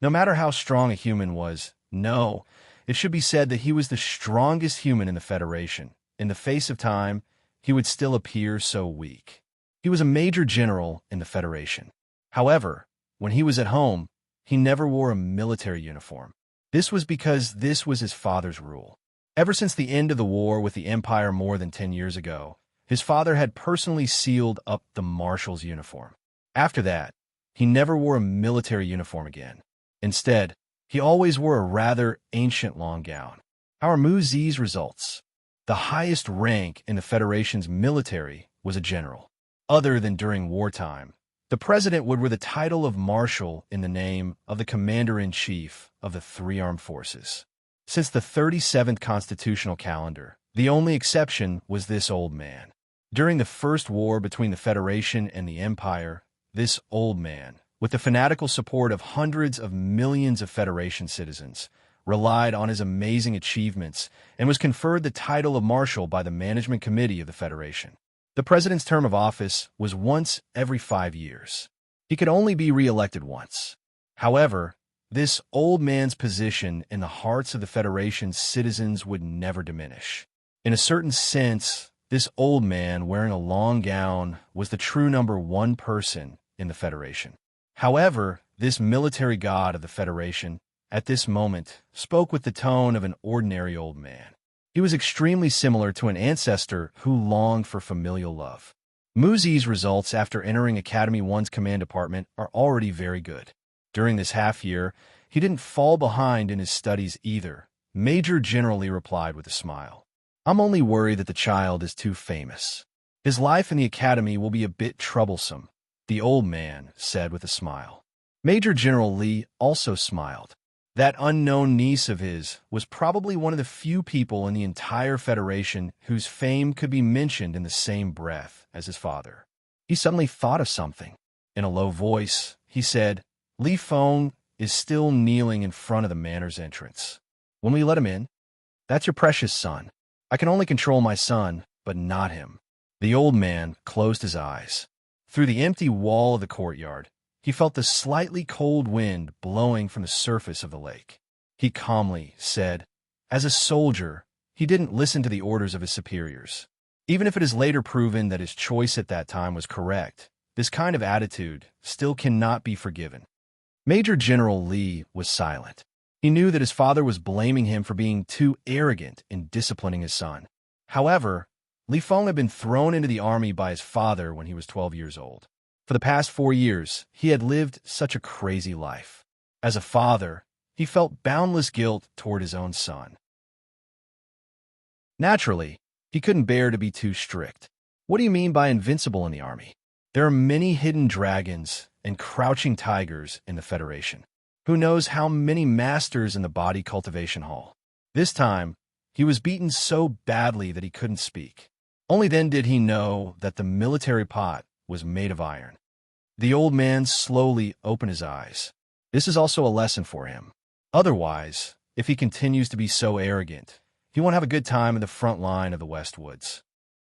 No matter how strong a human was, no, it should be said that he was the strongest human in the Federation. In the face of time, he would still appear so weak. He was a major general in the Federation. However, when he was at home, he never wore a military uniform. This was because this was his father's rule. Ever since the end of the war with the Empire more than 10 years ago, his father had personally sealed up the marshal's uniform. After that, he never wore a military uniform again. Instead, he always wore a rather ancient long gown. Our Mu-Z's results. The highest rank in the Federation's military was a general. Other than during wartime, the president would wear the title of marshal in the name of the commander-in-chief of the three armed forces. Since the 37th constitutional calendar, the only exception was this old man. During the first war between the Federation and the Empire, this old man, with the fanatical support of hundreds of millions of Federation citizens, relied on his amazing achievements and was conferred the title of marshal by the management committee of the Federation. The president's term of office was once every 5 years. He could only be re-elected once. However, this old man's position in the hearts of the Federation's citizens would never diminish. In a certain sense, this old man wearing a long gown was the true number one person in the Federation. However, this military god of the Federation, at this moment, spoke with the tone of an ordinary old man. He was extremely similar to an ancestor who longed for familial love. Mu-Z's results after entering Academy 1's command department are already very good. During this half year, he didn't fall behind in his studies either. Major General Lee replied with a smile. I'm only worried that the child is too famous. His life in the academy will be a bit troublesome, the old man said with a smile. Major General Lee also smiled. That unknown niece of his was probably one of the few people in the entire Federation whose fame could be mentioned in the same breath as his father. He suddenly thought of something. In a low voice, he said, Li Feng is still kneeling in front of the manor's entrance. When we let him in? That's your precious son. I can only control my son, but not him. The old man closed his eyes. Through the empty wall of the courtyard, he felt the slightly cold wind blowing from the surface of the lake. He calmly said, as a soldier, he didn't listen to the orders of his superiors. Even if it is later proven that his choice at that time was correct, this kind of attitude still cannot be forgiven. Major General Lee was silent. He knew that his father was blaming him for being too arrogant in disciplining his son. However, Li Feng had been thrown into the army by his father when he was 12 years old. For the past 4 years, he had lived such a crazy life. As a father, he felt boundless guilt toward his own son. Naturally, he couldn't bear to be too strict. What do you mean by invincible in the army? There are many hidden dragons and crouching tigers in the Federation. Who knows how many masters in the body cultivation hall? This time, he was beaten so badly that he couldn't speak. Only then did he know that the military pot was made of iron. The old man slowly opened his eyes. This is also a lesson for him. Otherwise, if he continues to be so arrogant, he won't have a good time in the front line of the West Woods.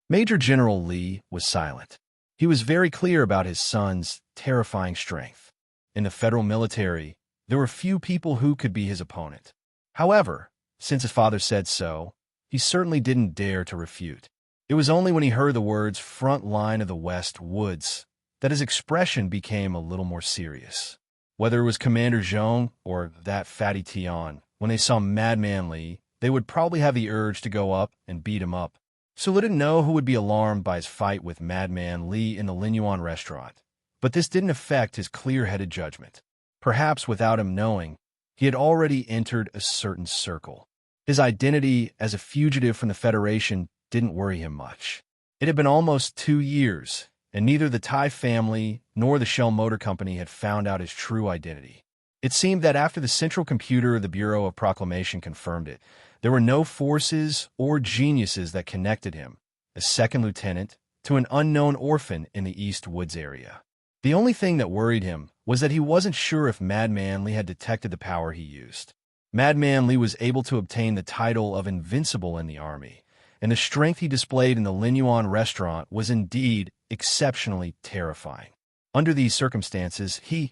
Major General Lee was silent. He was very clear about his son's terrifying strength. In the federal military, there were few people who could be his opponent. However, since his father said so, he certainly didn't dare to refute. It was only when he heard the words front line of the West Woods that his expression became a little more serious. Whether it was Commander Zhong or that fatty Tian, when they saw Madman Lee, they would probably have the urge to go up and beat him up. Sulu didn't know who would be alarmed by his fight with Madman Lee in the Linyuan restaurant, but this didn't affect his clear-headed judgment. Perhaps without him knowing, he had already entered a certain circle. His identity as a fugitive from the Federation didn't worry him much. It had been almost 2 years, and neither the Tai family nor the Shell Motor Company had found out his true identity. It seemed that after the central computer of the Bureau of Proclamation confirmed it, there were no forces or geniuses that connected him, a second lieutenant, to an unknown orphan in the East Woods area. The only thing that worried him was that he wasn't sure if Madman Lee had detected the power he used. Madman Lee was able to obtain the title of Invincible in the Army, and the strength he displayed in the Linyuan restaurant was indeed exceptionally terrifying. Under these circumstances, he,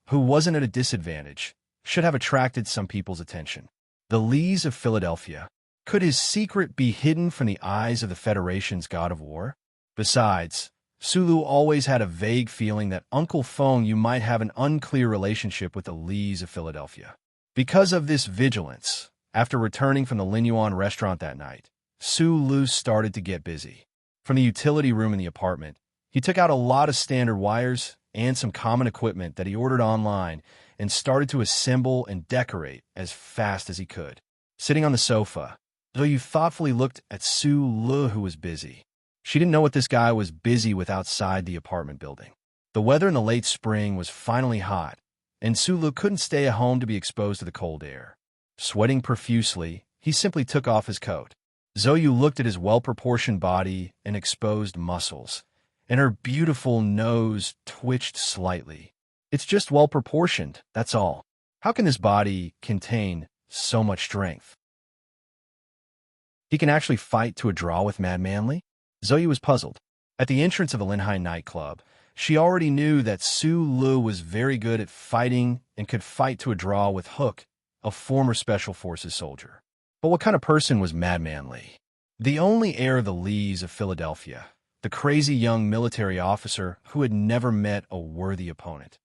who wasn't at a disadvantage, should have attracted some people's attention. The Lees of Philadelphia. Could his secret be hidden from the eyes of the Federation's god of war? Besides, Sulu always had a vague feeling that Uncle Feng you might have an unclear relationship with the Lees of Philadelphia. Because of this vigilance, after returning from the Linyuan restaurant that night, Sulu started to get busy. From the utility room in the apartment, he took out a lot of standard wires and some common equipment that he ordered online and started to assemble and decorate as fast as he could. Sitting on the sofa, Zoe thoughtfully looked at Su Lu, who was busy. She didn't know what this guy was busy with outside the apartment building. The weather in the late spring was finally hot, and Su Lu couldn't stay at home to be exposed to the cold air. Sweating profusely, he simply took off his coat. Zoe looked at his well-proportioned body and exposed muscles, and her beautiful nose twitched slightly. It's just well-proportioned, that's all. How can this body contain so much strength? He can actually fight to a draw with Mad Manly? Zoe was puzzled. At the entrance of the Linhai nightclub, she already knew that Su Lu was very good at fighting and could fight to a draw with Hook, a former Special Forces soldier. But what kind of person was Mad Manly? The only heir of the Lees of Philadelphia, the crazy young military officer who had never met a worthy opponent.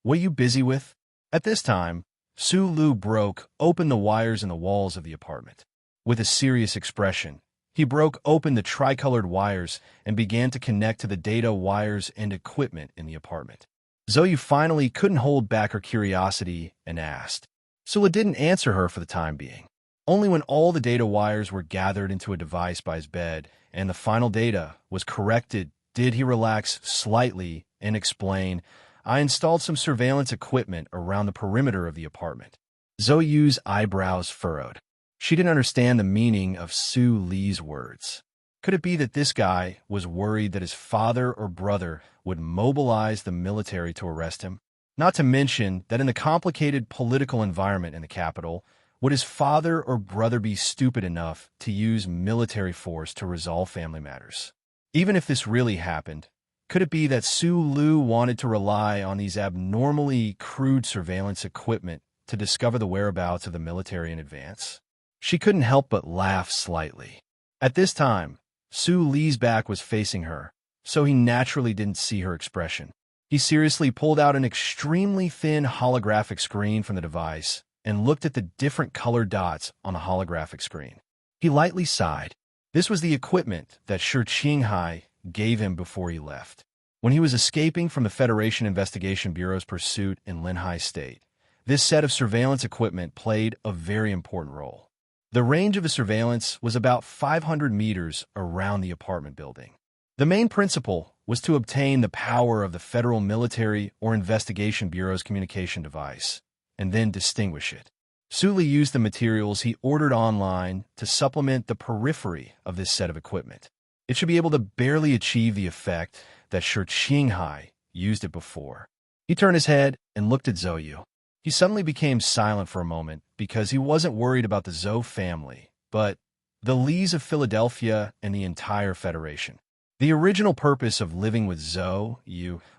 What are you busy with? At this time, Su Lu broke open the wires in the walls of the apartment. With a serious expression, he broke open the tricolored wires and began to connect to the data wires and equipment in the apartment. Zoe finally couldn't hold back her curiosity and asked. Sula didn't answer her for the time being. Only when all the data wires were gathered into a device by his bed and the final data was corrected did he relax slightly and explain, I installed some surveillance equipment around the perimeter of the apartment. Zoe's eyebrows furrowed. She didn't understand the meaning of Su Lee's words. Could it be that this guy was worried that his father or brother would mobilize the military to arrest him? Not to mention that in the complicated political environment in the capital, would his father or brother be stupid enough to use military force to resolve family matters? Even if this really happened, could it be that Su Lu wanted to rely on these abnormally crude surveillance equipment to discover the whereabouts of the military in advance? She couldn't help but laugh slightly. At this time, Su Lee's back was facing her, so he naturally didn't see her expression. He seriously pulled out an extremely thin holographic screen from the device and looked at the different colored dots on the holographic screen. He lightly sighed. This was the equipment that Shi Qinghai gave him before he left. When he was escaping from the Federation Investigation Bureau's pursuit in Linhai State, this set of surveillance equipment played a very important role. The range of his surveillance was about 500 meters around the apartment building. The main principle was to obtain the power of the Federal Military or Investigation Bureau's communication device, and then distinguish it. Suli used the materials he ordered online to supplement the periphery of this set of equipment. It should be able to barely achieve the effect that Shi Qinghai used it before. He turned his head and looked at Zhou. He suddenly became silent for a moment because he wasn't worried about the Zhou family, but the Lees of Philadelphia and the entire Federation. The original purpose of living with Zhou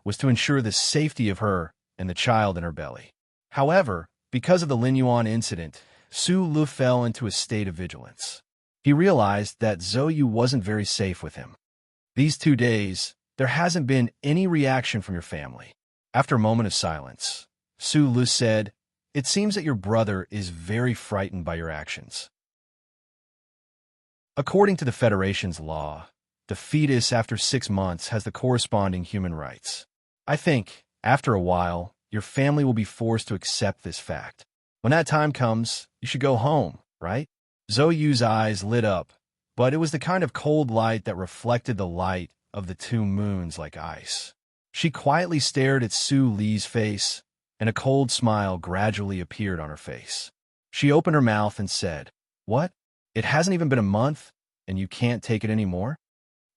was to ensure the safety of her and the child in her belly. However, because of the Lin Yuan incident, Su Lu fell into a state of vigilance. He realized that Zhou wasn't very safe with him. These 2 days, there hasn't been any reaction from your family. After a moment of silence, Su Lu said, It seems that your brother is very frightened by your actions. According to the Federation's law, the fetus after 6 months has the corresponding human rights. I think, after a while, your family will be forced to accept this fact. When that time comes, you should go home, right? Zhou's eyes lit up, but it was the kind of cold light that reflected the light of the 2 moons like ice. She quietly stared at Su Lee's face, and a cold smile gradually appeared on her face. She opened her mouth and said, What? It hasn't even been a month, and you can't take it anymore?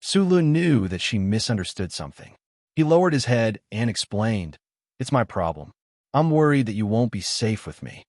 Su Lu knew that she misunderstood something. He lowered his head and explained, It's my problem. I'm worried that you won't be safe with me.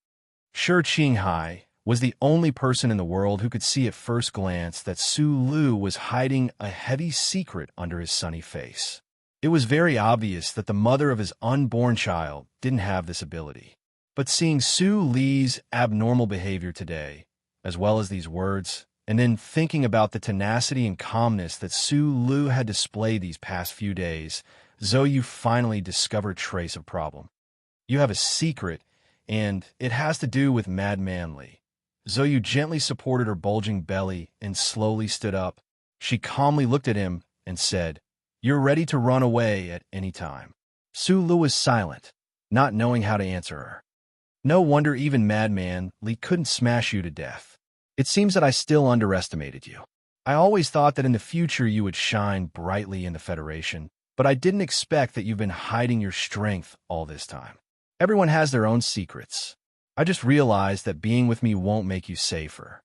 Shi Qinghai was the only person in the world who could see at first glance that Su Lu was hiding a heavy secret under his sunny face. It was very obvious that the mother of his unborn child didn't have this ability. But seeing Su Lee's abnormal behavior today, as well as these words, and then thinking about the tenacity and calmness that Su Lu had displayed these past few days, Zhou finally discovered trace of problem. You have a secret, and it has to do with Mad Manly. Zhou gently supported her bulging belly and slowly stood up. She calmly looked at him and said, You're ready to run away at any time. Su Lu was silent, not knowing how to answer her. No wonder even Madman Li couldn't smash you to death. It seems that I still underestimated you. I always thought that in the future you would shine brightly in the Federation, but I didn't expect that you've been hiding your strength all this time. Everyone has their own secrets. I just realized that being with me won't make you safer.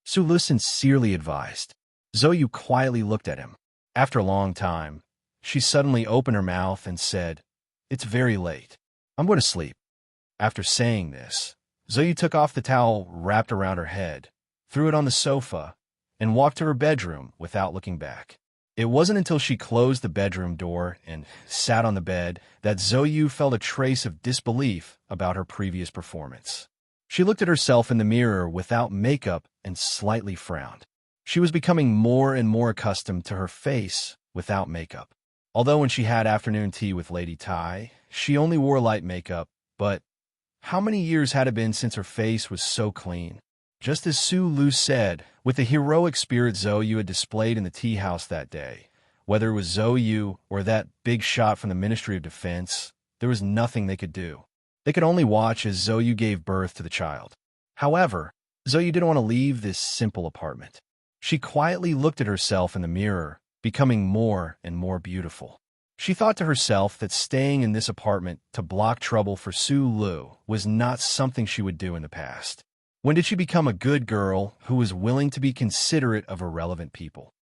Sulu sincerely advised. Zoyu quietly looked at him. After a long time, she suddenly opened her mouth and said, "It's very late. I'm going to sleep." After saying this, Zoyu took off the towel wrapped around her head, threw it on the sofa, and walked to her bedroom without looking back. It wasn't until she closed the bedroom door and sat on the bed that Zoyu felt a trace of disbelief about her previous performance. She looked at herself in the mirror without makeup and slightly frowned. She was becoming more and more accustomed to her face without makeup. Although when she had afternoon tea with Lady Tai, she only wore light makeup, but how many years had it been since her face was so clean? Just as Su Lu said, with the heroic spirit Zoyu had displayed in the tea house that day, whether it was Zoyu or that big shot from the Ministry of Defense, there was nothing they could do. They could only watch as Zoyu gave birth to the child. However, Zoyu didn't want to leave this simple apartment. She quietly looked at herself in the mirror, becoming more and more beautiful. She thought to herself that staying in this apartment to block trouble for Su Lu was not something she would do in the past. When did she become a good girl who was willing to be considerate of irrelevant people?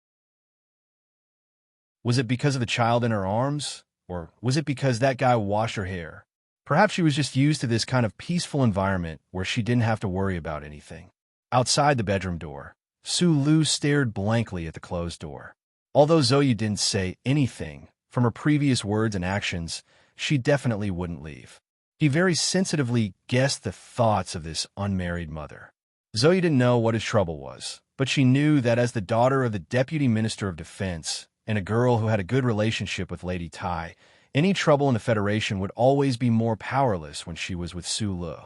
Was it because of the child in her arms? Or was it because that guy washed her hair? Perhaps she was just used to this kind of peaceful environment where she didn't have to worry about anything. Outside the bedroom door, Su Lu stared blankly at the closed door. Although Zoyu didn't say anything, from her previous words and actions, she definitely wouldn't leave. He very sensitively guessed the thoughts of this unmarried mother. Zoyu didn't know what his trouble was, but she knew that as the daughter of the Deputy Minister of Defense and a girl who had a good relationship with Lady Tai, any trouble in the Federation would always be more powerless when she was with Su Lu.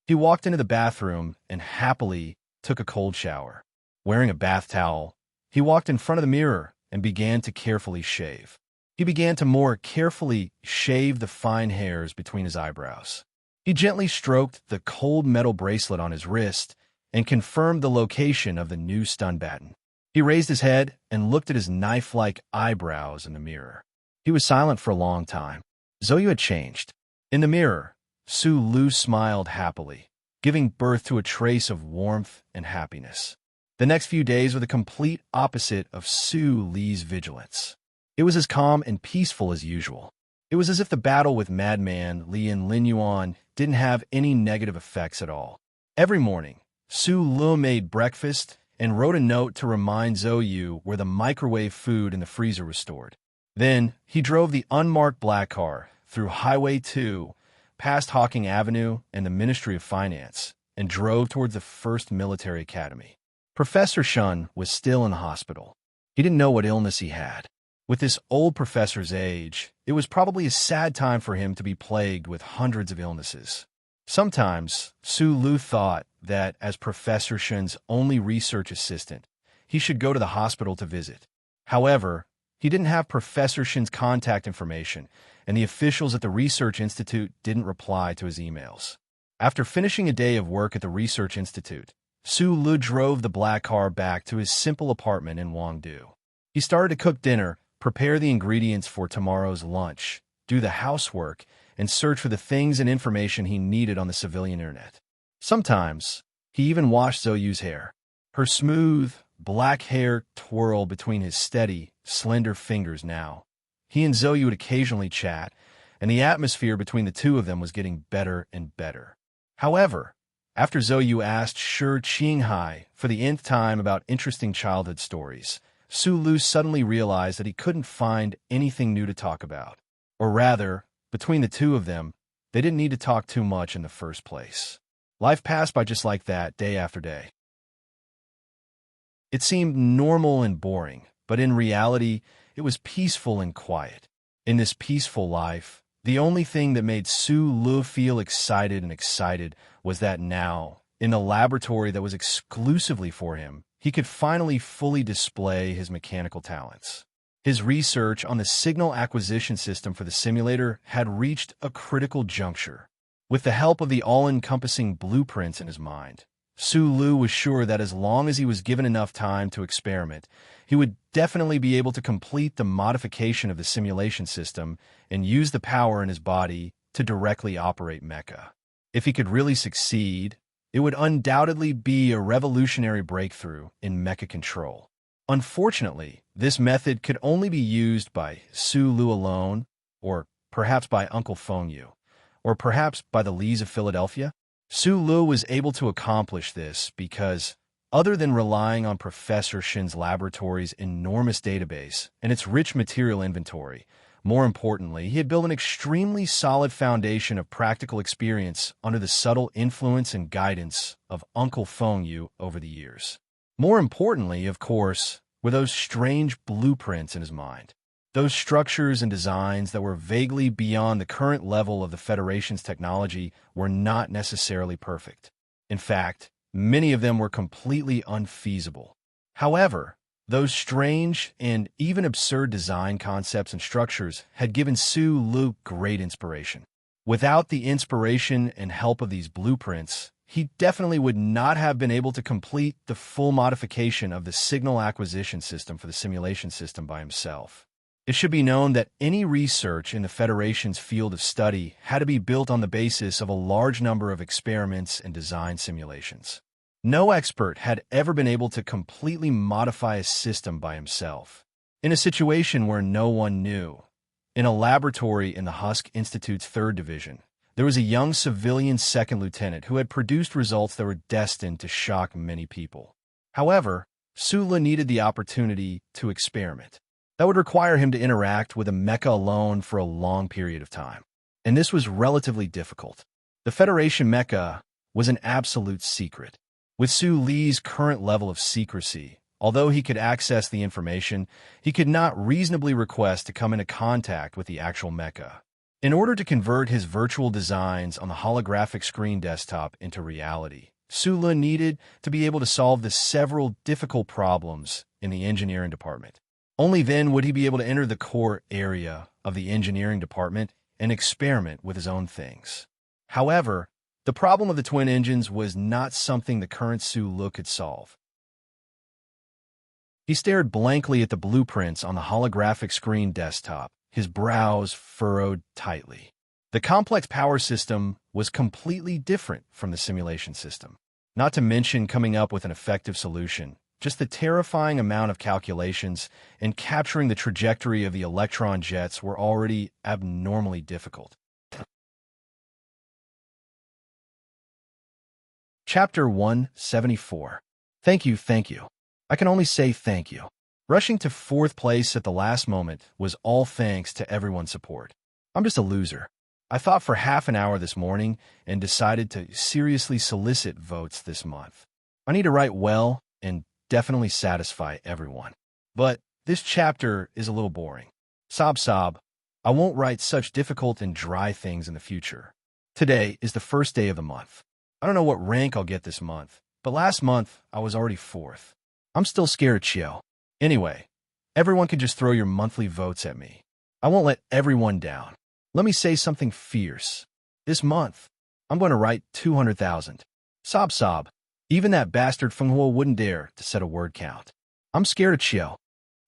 He walked into the bathroom and happily took a cold shower. Wearing a bath towel, he walked in front of the mirror and began to carefully shave. He began to more carefully shave the fine hairs between his eyebrows. He gently stroked the cold metal bracelet on his wrist and confirmed the location of the new stun baton. He raised his head and looked at his knife-like eyebrows in the mirror. He was silent for a long time. Zoyu had changed. In the mirror, Su Lu smiled happily, giving birth to a trace of warmth and happiness. The next few days were the complete opposite of Su Li's vigilance. It was as calm and peaceful as usual. It was as if the battle with Madman Li and Lin Yuan didn't have any negative effects at all. Every morning, Su Lu made breakfast and wrote a note to remind Zoyu where the microwave food in the freezer was stored. Then, he drove the unmarked black car through Highway 2, past Hawking Avenue and the Ministry of Finance, and drove towards the First Military Academy. Professor Shun was still in the hospital. He didn't know what illness he had. With this old professor's age, it was probably a sad time for him to be plagued with hundreds of illnesses. Sometimes, Su Lu thought that as Professor Shun's only research assistant, he should go to the hospital to visit. However, he didn't have Professor Shun's contact information, and the officials at the Research Institute didn't reply to his emails. After finishing a day of work at the Research Institute, Su Lu drove the black car back to his simple apartment in Wangdu. He started to cook dinner, prepare the ingredients for tomorrow's lunch, do the housework, and search for the things and information he needed on the civilian internet. Sometimes, he even washed Zoyu's hair. Her smooth, black hair twirled between his steady, slender fingers now. He and Zoyu would occasionally chat, and the atmosphere between the two of them was getting better and better. However, after Zoyu asked Shi Qinghai for the nth time about interesting childhood stories, Su Lu suddenly realized that he couldn't find anything new to talk about. Or rather, between the two of them, they didn't need to talk too much in the first place. Life passed by just like that, day after day. It seemed normal and boring, but in reality, it was peaceful and quiet. In this peaceful life, the only thing that made Su Lu feel excited was that now, in the laboratory that was exclusively for him, he could finally fully display his mechanical talents. His research on the signal acquisition system for the simulator had reached a critical juncture. With the help of the all-encompassing blueprints in his mind, Sulu was sure that as long as he was given enough time to experiment, he would definitely be able to complete the modification of the simulation system and use the power in his body to directly operate mecha. If he could really succeed, it would undoubtedly be a revolutionary breakthrough in mecha control. Unfortunately, this method could only be used by Sulu alone, or perhaps by Uncle Fengyu, or perhaps by the Lees of Philadelphia. Sulu was able to accomplish this because, other than relying on Professor Shin's laboratory's enormous database and its rich material inventory, more importantly, he had built an extremely solid foundation of practical experience under the subtle influence and guidance of Uncle Fengyu over the years. More importantly, of course, were those strange blueprints in his mind. Those structures and designs that were vaguely beyond the current level of the Federation's technology were not necessarily perfect. In fact, many of them were completely unfeasible. However, those strange and even absurd design concepts and structures had given Sulu great inspiration. Without the inspiration and help of these blueprints, he definitely would not have been able to complete the full modification of the signal acquisition system for the simulation system by himself. It should be known that any research in the Federation's field of study had to be built on the basis of a large number of experiments and design simulations. No expert had ever been able to completely modify a system by himself. In a situation where no one knew, in a laboratory in the Husk Institute's 3rd Division, there was a young civilian second lieutenant who had produced results that were destined to shock many people. However, Sulu needed the opportunity to experiment. That would require him to interact with a mecha alone for a long period of time. And this was relatively difficult. The Federation mecha was an absolute secret. With Su Li's current level of secrecy, although he could access the information, he could not reasonably request to come into contact with the actual mecha. In order to convert his virtual designs on the holographic screen desktop into reality, Sulu needed to be able to solve the several difficult problems in the engineering department. Only then would he be able to enter the core area of the engineering department and experiment with his own things. However, the problem of the twin engines was not something the current Sulu could solve. He stared blankly at the blueprints on the holographic screen desktop, his brows furrowed tightly. The complex power system was completely different from the simulation system. Not to mention coming up with an effective solution. Just the terrifying amount of calculations and capturing the trajectory of the electron jets were already abnormally difficult. Chapter 174. Thank you. I can only say thank you. Rushing to 4th place at the last moment was all thanks to everyone's support. I'm just a loser. I thought for half an hour this morning and decided to seriously solicit votes this month. I need to write well and definitely satisfy everyone. But this chapter is a little boring. Sob. I won't write such difficult and dry things in the future. Today is the first day of the month. I don't know what rank I'll get this month, but last month I was already 4th. I'm still scared, Chio. Anyway, everyone can just throw your monthly votes at me. I won't let everyone down. Let me say something fierce. This month, I'm going to write 200,000. Sob. Even that bastard Fenghuo wouldn't dare to set a word count. I'm scared of Chiao.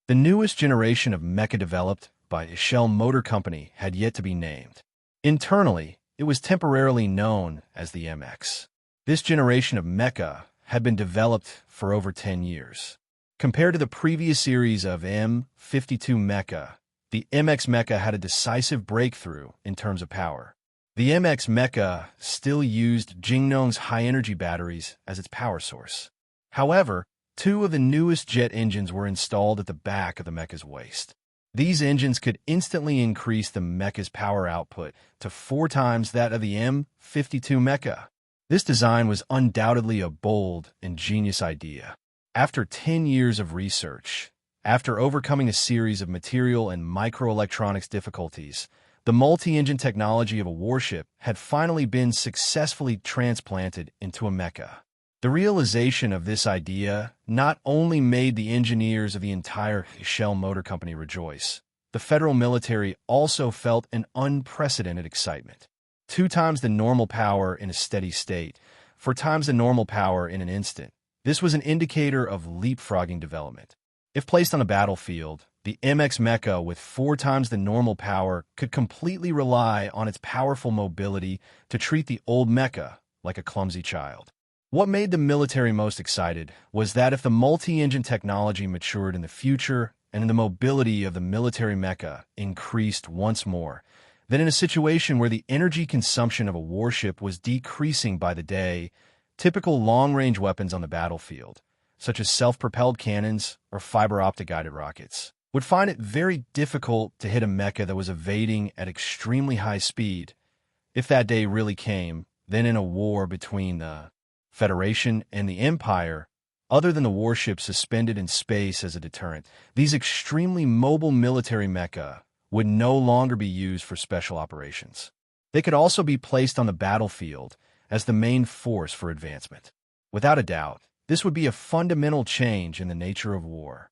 The newest generation of mecha developed by Ishel Motor Company had yet to be named. Internally, it was temporarily known as the MX. This generation of mecha had been developed for over 10 years. Compared to the previous series of M52 mecha, the MX mecha had a decisive breakthrough in terms of power. The MX mecha still used Jingnong's high-energy batteries as its power source. However, 2 of the newest jet engines were installed at the back of the mecha's waist. These engines could instantly increase the mecha's power output to 4 times that of the M52 mecha. This design was undoubtedly a bold and genius idea. After 10 years of research, after overcoming a series of material and microelectronics difficulties, the multi-engine technology of a warship had finally been successfully transplanted into a mecha. The realization of this idea not only made the engineers of the entire Ishel Motor Company rejoice, the federal military also felt an unprecedented excitement. 2 times the normal power in a steady state, 4 times the normal power in an instant. This was an indicator of leapfrogging development. If placed on a battlefield, the MX mecha with 4 times the normal power could completely rely on its powerful mobility to treat the old mecha like a clumsy child. What made the military most excited was that if the multi-engine technology matured in the future and the mobility of the military mecha increased once more, then in a situation where the energy consumption of a warship was decreasing by the day, typical long-range weapons on the battlefield, such as self-propelled cannons or fiber-optic guided rockets, would find it very difficult to hit a mecha that was evading at extremely high speed. If that day really came, then in a war between the Federation and the Empire, other than the warships suspended in space as a deterrent, these extremely mobile military mecha would no longer be used for special operations. They could also be placed on the battlefield as the main force for advancement. Without a doubt, this would be a fundamental change in the nature of war.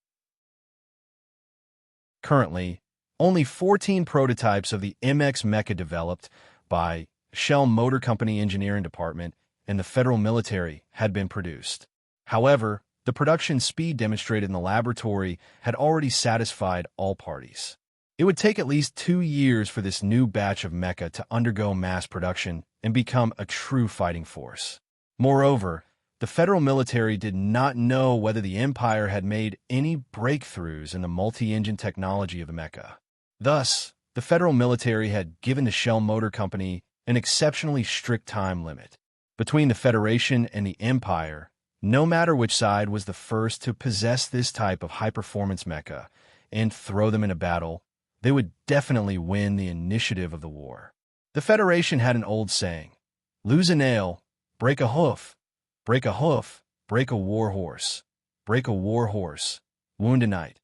Currently, only 14 prototypes of the MX mecha developed by Shell Motor Company Engineering Department and the federal military had been produced. However, the production speed demonstrated in the laboratory had already satisfied all parties. It would take at least 2 years for this new batch of mecha to undergo mass production and become a true fighting force. Moreover, the federal military did not know whether the Empire had made any breakthroughs in the multi-engine technology of the mecha. Thus, the federal military had given the Shell Motor Company an exceptionally strict time limit. Between the Federation and the Empire, no matter which side was the first to possess this type of high-performance mecha and throw them in a battle, they would definitely win the initiative of the war. The Federation had an old saying, "Lose a nail, break a hoof, break a hoof, break a war horse, break a war horse, wound a knight,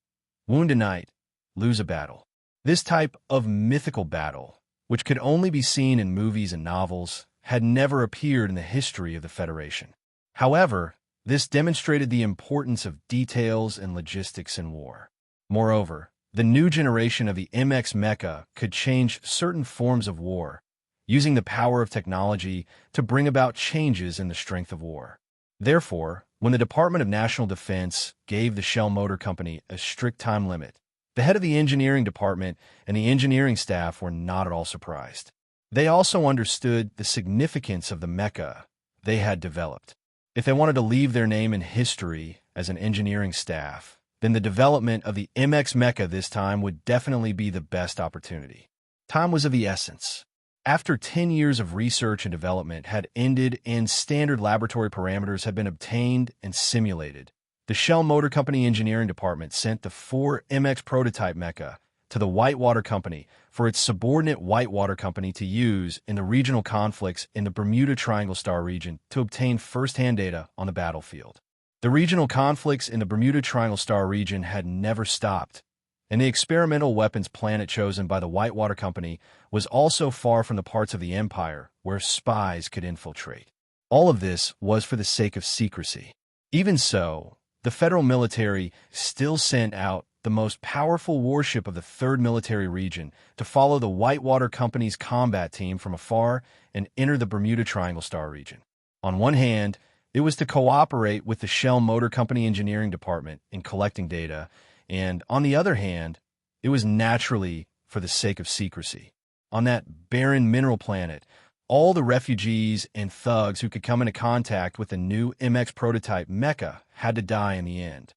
lose a battle." This type of mythical battle, which could only be seen in movies and novels, had never appeared in the history of the Federation. However, this demonstrated the importance of details and logistics in war. Moreover, the new generation of the MX mecha could change certain forms of war, using the power of technology to bring about changes in the strength of war. Therefore, when the Department of National Defense gave the Shell Motor Company a strict time limit, the head of the engineering department and the engineering staff were not at all surprised. They also understood the significance of the mecha they had developed. If they wanted to leave their name in history as an engineering staff, then the development of the MX mecha this time would definitely be the best opportunity. Time was of the essence. After 10 years of research and development had ended and standard laboratory parameters had been obtained and simulated, the Shell Motor Company Engineering Department sent the 4 MX prototype mecha to the Whitewater Company for its subordinate Whitewater Company to use in the regional conflicts in the Bermuda Triangle Star region to obtain first-hand data on the battlefield. The regional conflicts in the Bermuda Triangle Star region had never stopped, and the experimental weapons planet chosen by the Whitewater Company was also far from the parts of the Empire where spies could infiltrate. All of this was for the sake of secrecy. Even so, the federal military still sent out the most powerful warship of the 3rd Military Region to follow the Whitewater Company's combat team from afar and enter the Bermuda Triangle Star region. On one hand, it was to cooperate with the Shell Motor Company Engineering Department in collecting data, and on the other hand, it was naturally for the sake of secrecy. On that barren mineral planet, all the refugees and thugs who could come into contact with the new MX prototype mecha had to die in the end.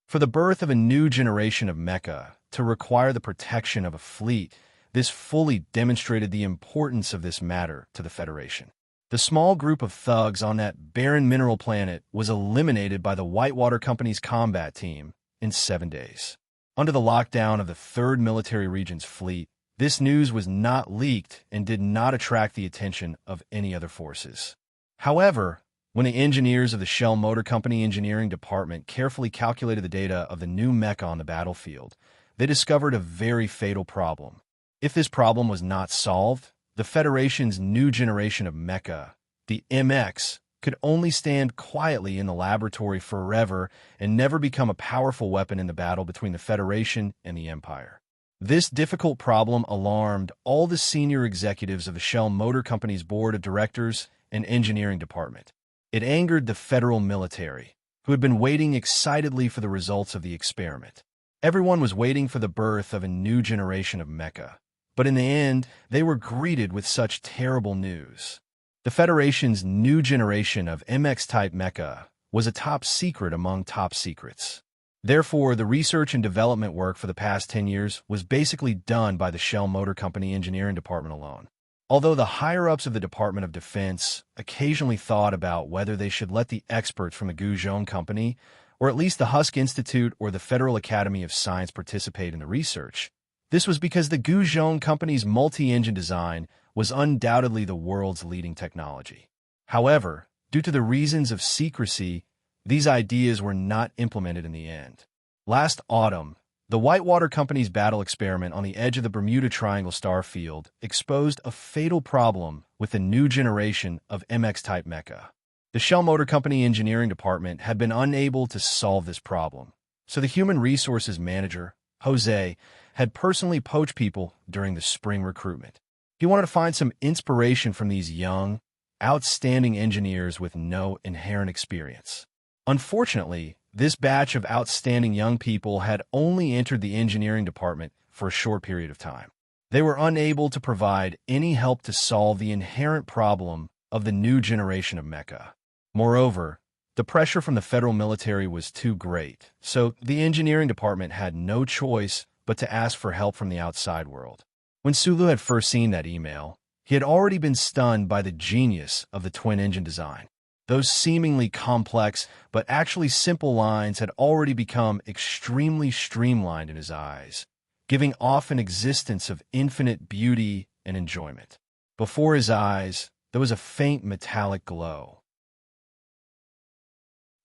For the birth of a new generation of mecha to require the protection of a fleet, this fully demonstrated the importance of this matter to the Federation. The small group of thugs on that barren mineral planet was eliminated by the Whitewater Company's combat team in 7 days. Under the lockdown of the 3rd Military Region's fleet, this news was not leaked and did not attract the attention of any other forces. However, when the engineers of the Shell Motor Company Engineering Department carefully calculated the data of the new mecha on the battlefield, they discovered a very fatal problem. If this problem was not solved, the Federation's new generation of mecha, the MX, could only stand quietly in the laboratory forever and never become a powerful weapon in the battle between the Federation and the Empire. This difficult problem alarmed all the senior executives of the Shell Motor Company's board of directors and engineering department. It angered the federal military, who had been waiting excitedly for the results of the experiment. Everyone was waiting for the birth of a new generation of mecha. But in the end, they were greeted with such terrible news. The Federation's new generation of MX-type mecha was a top secret among top secrets. Therefore, the research and development work for the past 10 years was basically done by the Shell Motor Company engineering department alone. Although the higher-ups of the Department of Defense occasionally thought about whether they should let the experts from the Guzhou Company, or at least the Husk Institute or the Federal Academy of Science participate in the research, this was because the Guzhou Company's multi-engine design was undoubtedly the world's leading technology. However, due to the reasons of secrecy, these ideas were not implemented in the end. Last autumn, the Whitewater Company's battle experiment on the edge of the Bermuda Triangle star field exposed a fatal problem with the new generation of MX-type mecha. The Shell Motor Company engineering department had been unable to solve this problem, so the human resources manager, Jose, had personally poached people during the spring recruitment. He wanted to find some inspiration from these young, outstanding engineers with no inherent experience. Unfortunately, this batch of outstanding young people had only entered the engineering department for a short period of time. They were unable to provide any help to solve the inherent problem of the new generation of mecha. Moreover, the pressure from the federal military was too great, so the engineering department had no choice but to ask for help from the outside world. When Sulu had first seen that email, he had already been stunned by the genius of the twin-engine design. Those seemingly complex but actually simple lines had already become extremely streamlined in his eyes, giving off an existence of infinite beauty and enjoyment. Before his eyes, there was a faint metallic glow.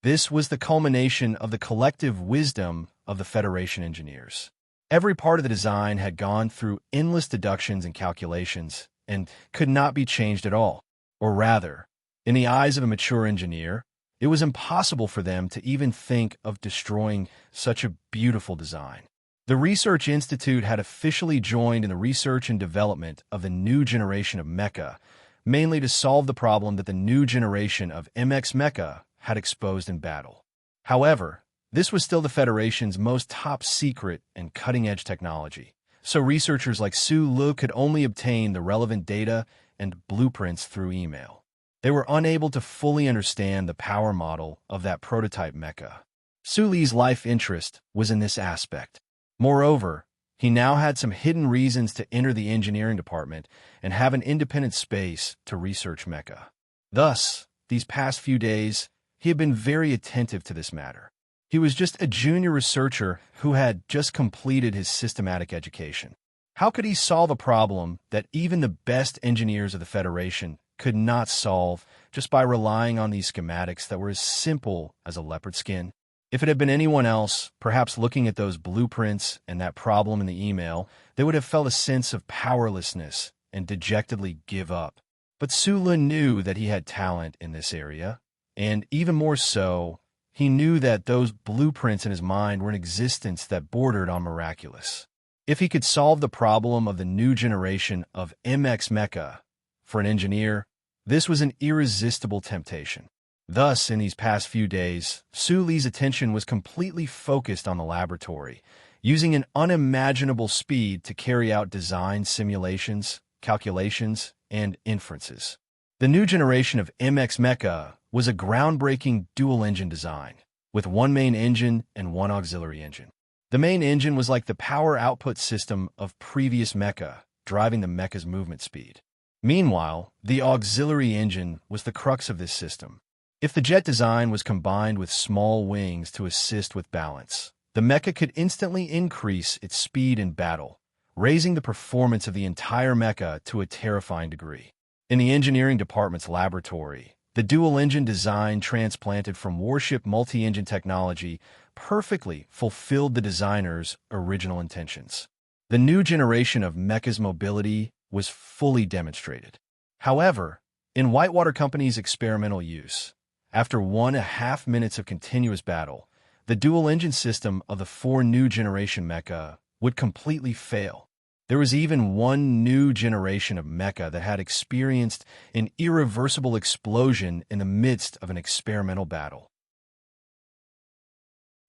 This was the culmination of the collective wisdom of the Federation engineers. Every part of the design had gone through endless deductions and calculations and could not be changed at all. Or rather, in the eyes of a mature engineer, it was impossible for them to even think of destroying such a beautiful design. The Research Institute had officially joined in the research and development of the new generation of mecha, mainly to solve the problem that the new generation of MX mecha had exposed in battle. However, this was still the Federation's most top secret and cutting-edge technology, so researchers like Su Lu could only obtain the relevant data and blueprints through email. They were unable to fully understand the power model of that prototype mecha. Su Li's life interest was in this aspect. Moreover, he now had some hidden reasons to enter the engineering department and have an independent space to research mecha. Thus, these past few days, he had been very attentive to this matter. He was just a junior researcher who had just completed his systematic education. How could he solve a problem that even the best engineers of the Federation could not solve just by relying on these schematics that were as simple as a leopard skin? If it had been anyone else, perhaps looking at those blueprints and that problem in the email, they would have felt a sense of powerlessness and dejectedly give up. But Su Lin knew that he had talent in this area, and even more so, he knew that those blueprints in his mind were an existence that bordered on miraculous. If he could solve the problem of the new generation of MX mecha, for an engineer, this was an irresistible temptation. Thus, in these past few days, Su Li's attention was completely focused on the laboratory, using an unimaginable speed to carry out design simulations, calculations, and inferences. The new generation of MX mecha was a groundbreaking dual-engine design, with one main engine and one auxiliary engine. The main engine was like the power output system of previous mecha, driving the mecha's movement speed. Meanwhile, the auxiliary engine was the crux of this system. If the jet design was combined with small wings to assist with balance, the mecha could instantly increase its speed in battle, raising the performance of the entire mecha to a terrifying degree. In the engineering department's laboratory, the dual-engine design transplanted from warship multi-engine technology perfectly fulfilled the designer's original intentions. The new generation of mecha's mobility was fully demonstrated. However, in Whitewater Company's experimental use, after 1.5 minutes of continuous battle, the dual-engine system of the 4 new generation mecha would completely fail. There was even one new generation of mecha that had experienced an irreversible explosion in the midst of an experimental battle.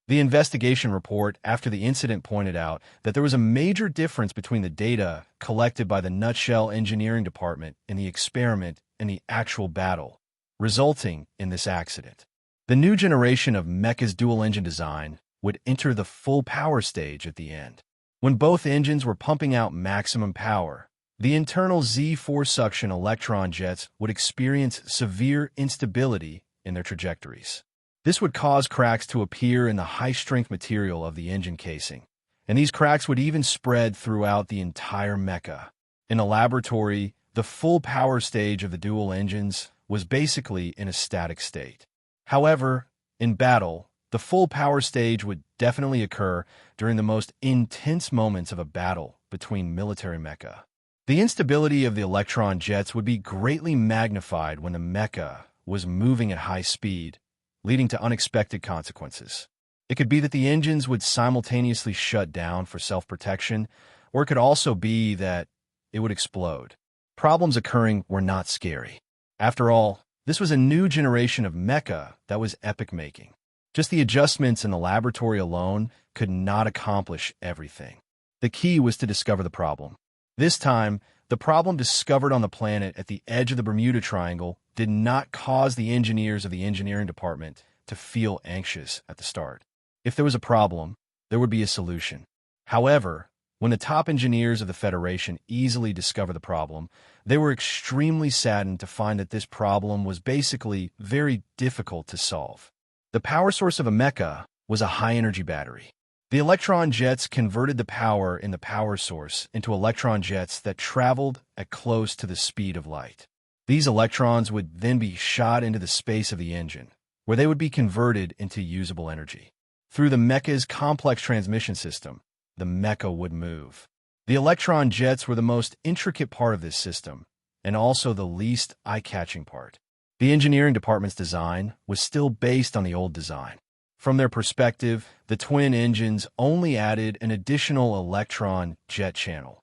The investigation report after the incident pointed out that there was a major difference between the data collected by the Nutshell Engineering Department in the experiment and the actual battle, resulting in this accident. The new generation of mecha's dual-engine design would enter the full power stage at the end. When both engines were pumping out maximum power, the internal Z4 suction electron jets would experience severe instability in their trajectories. This would cause cracks to appear in the high-strength material of the engine casing, and these cracks would even spread throughout the entire mecha. In a laboratory, the full power stage of the dual engines was basically in a static state. However, in battle, the full power stage would definitely occur during the most intense moments of a battle between military mecha. The instability of the electron jets would be greatly magnified when the mecha was moving at high speed, leading to unexpected consequences. It could be that the engines would simultaneously shut down for self-protection, or it could also be that it would explode. Problems occurring were not scary. After all, this was a new generation of mecha that was epic-making. Just the adjustments in the laboratory alone could not accomplish everything. The key was to discover the problem. This time, the problem discovered on the planet at the edge of the Bermuda Triangle did not cause the engineers of the engineering department to feel anxious at the start. If there was a problem, there would be a solution. However, when the top engineers of the Federation easily discovered the problem, they were extremely saddened to find that this problem was basically very difficult to solve. The power source of a mecha was a high-energy battery. The electron jets converted the power in the power source into electron jets that traveled at close to the speed of light. These electrons would then be shot into the space of the engine, where they would be converted into usable energy. Through the mecha's complex transmission system, the mecha would move. The electron jets were the most intricate part of this system, and also the least eye-catching part. The engineering department's design was still based on the old design. From their perspective, the twin engines only added an additional electron jet channel.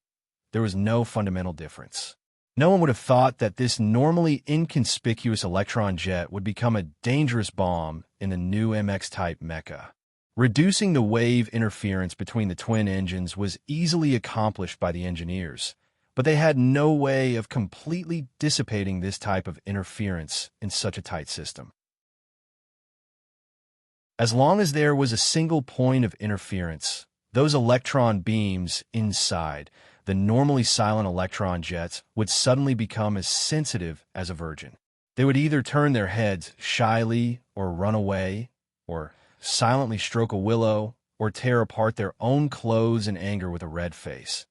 There was no fundamental difference. No one would have thought that this normally inconspicuous electron jet would become a dangerous bomb in the new MX-type mecha. Reducing the wave interference between the twin engines was easily accomplished by the engineers, but they had no way of completely dissipating this type of interference in such a tight system. As long as there was a single point of interference, those electron beams inside the normally silent electron jets would suddenly become as sensitive as a virgin. They would either turn their heads shyly or run away, or silently stroke a willow, or tear apart their own clothes in anger with a red face.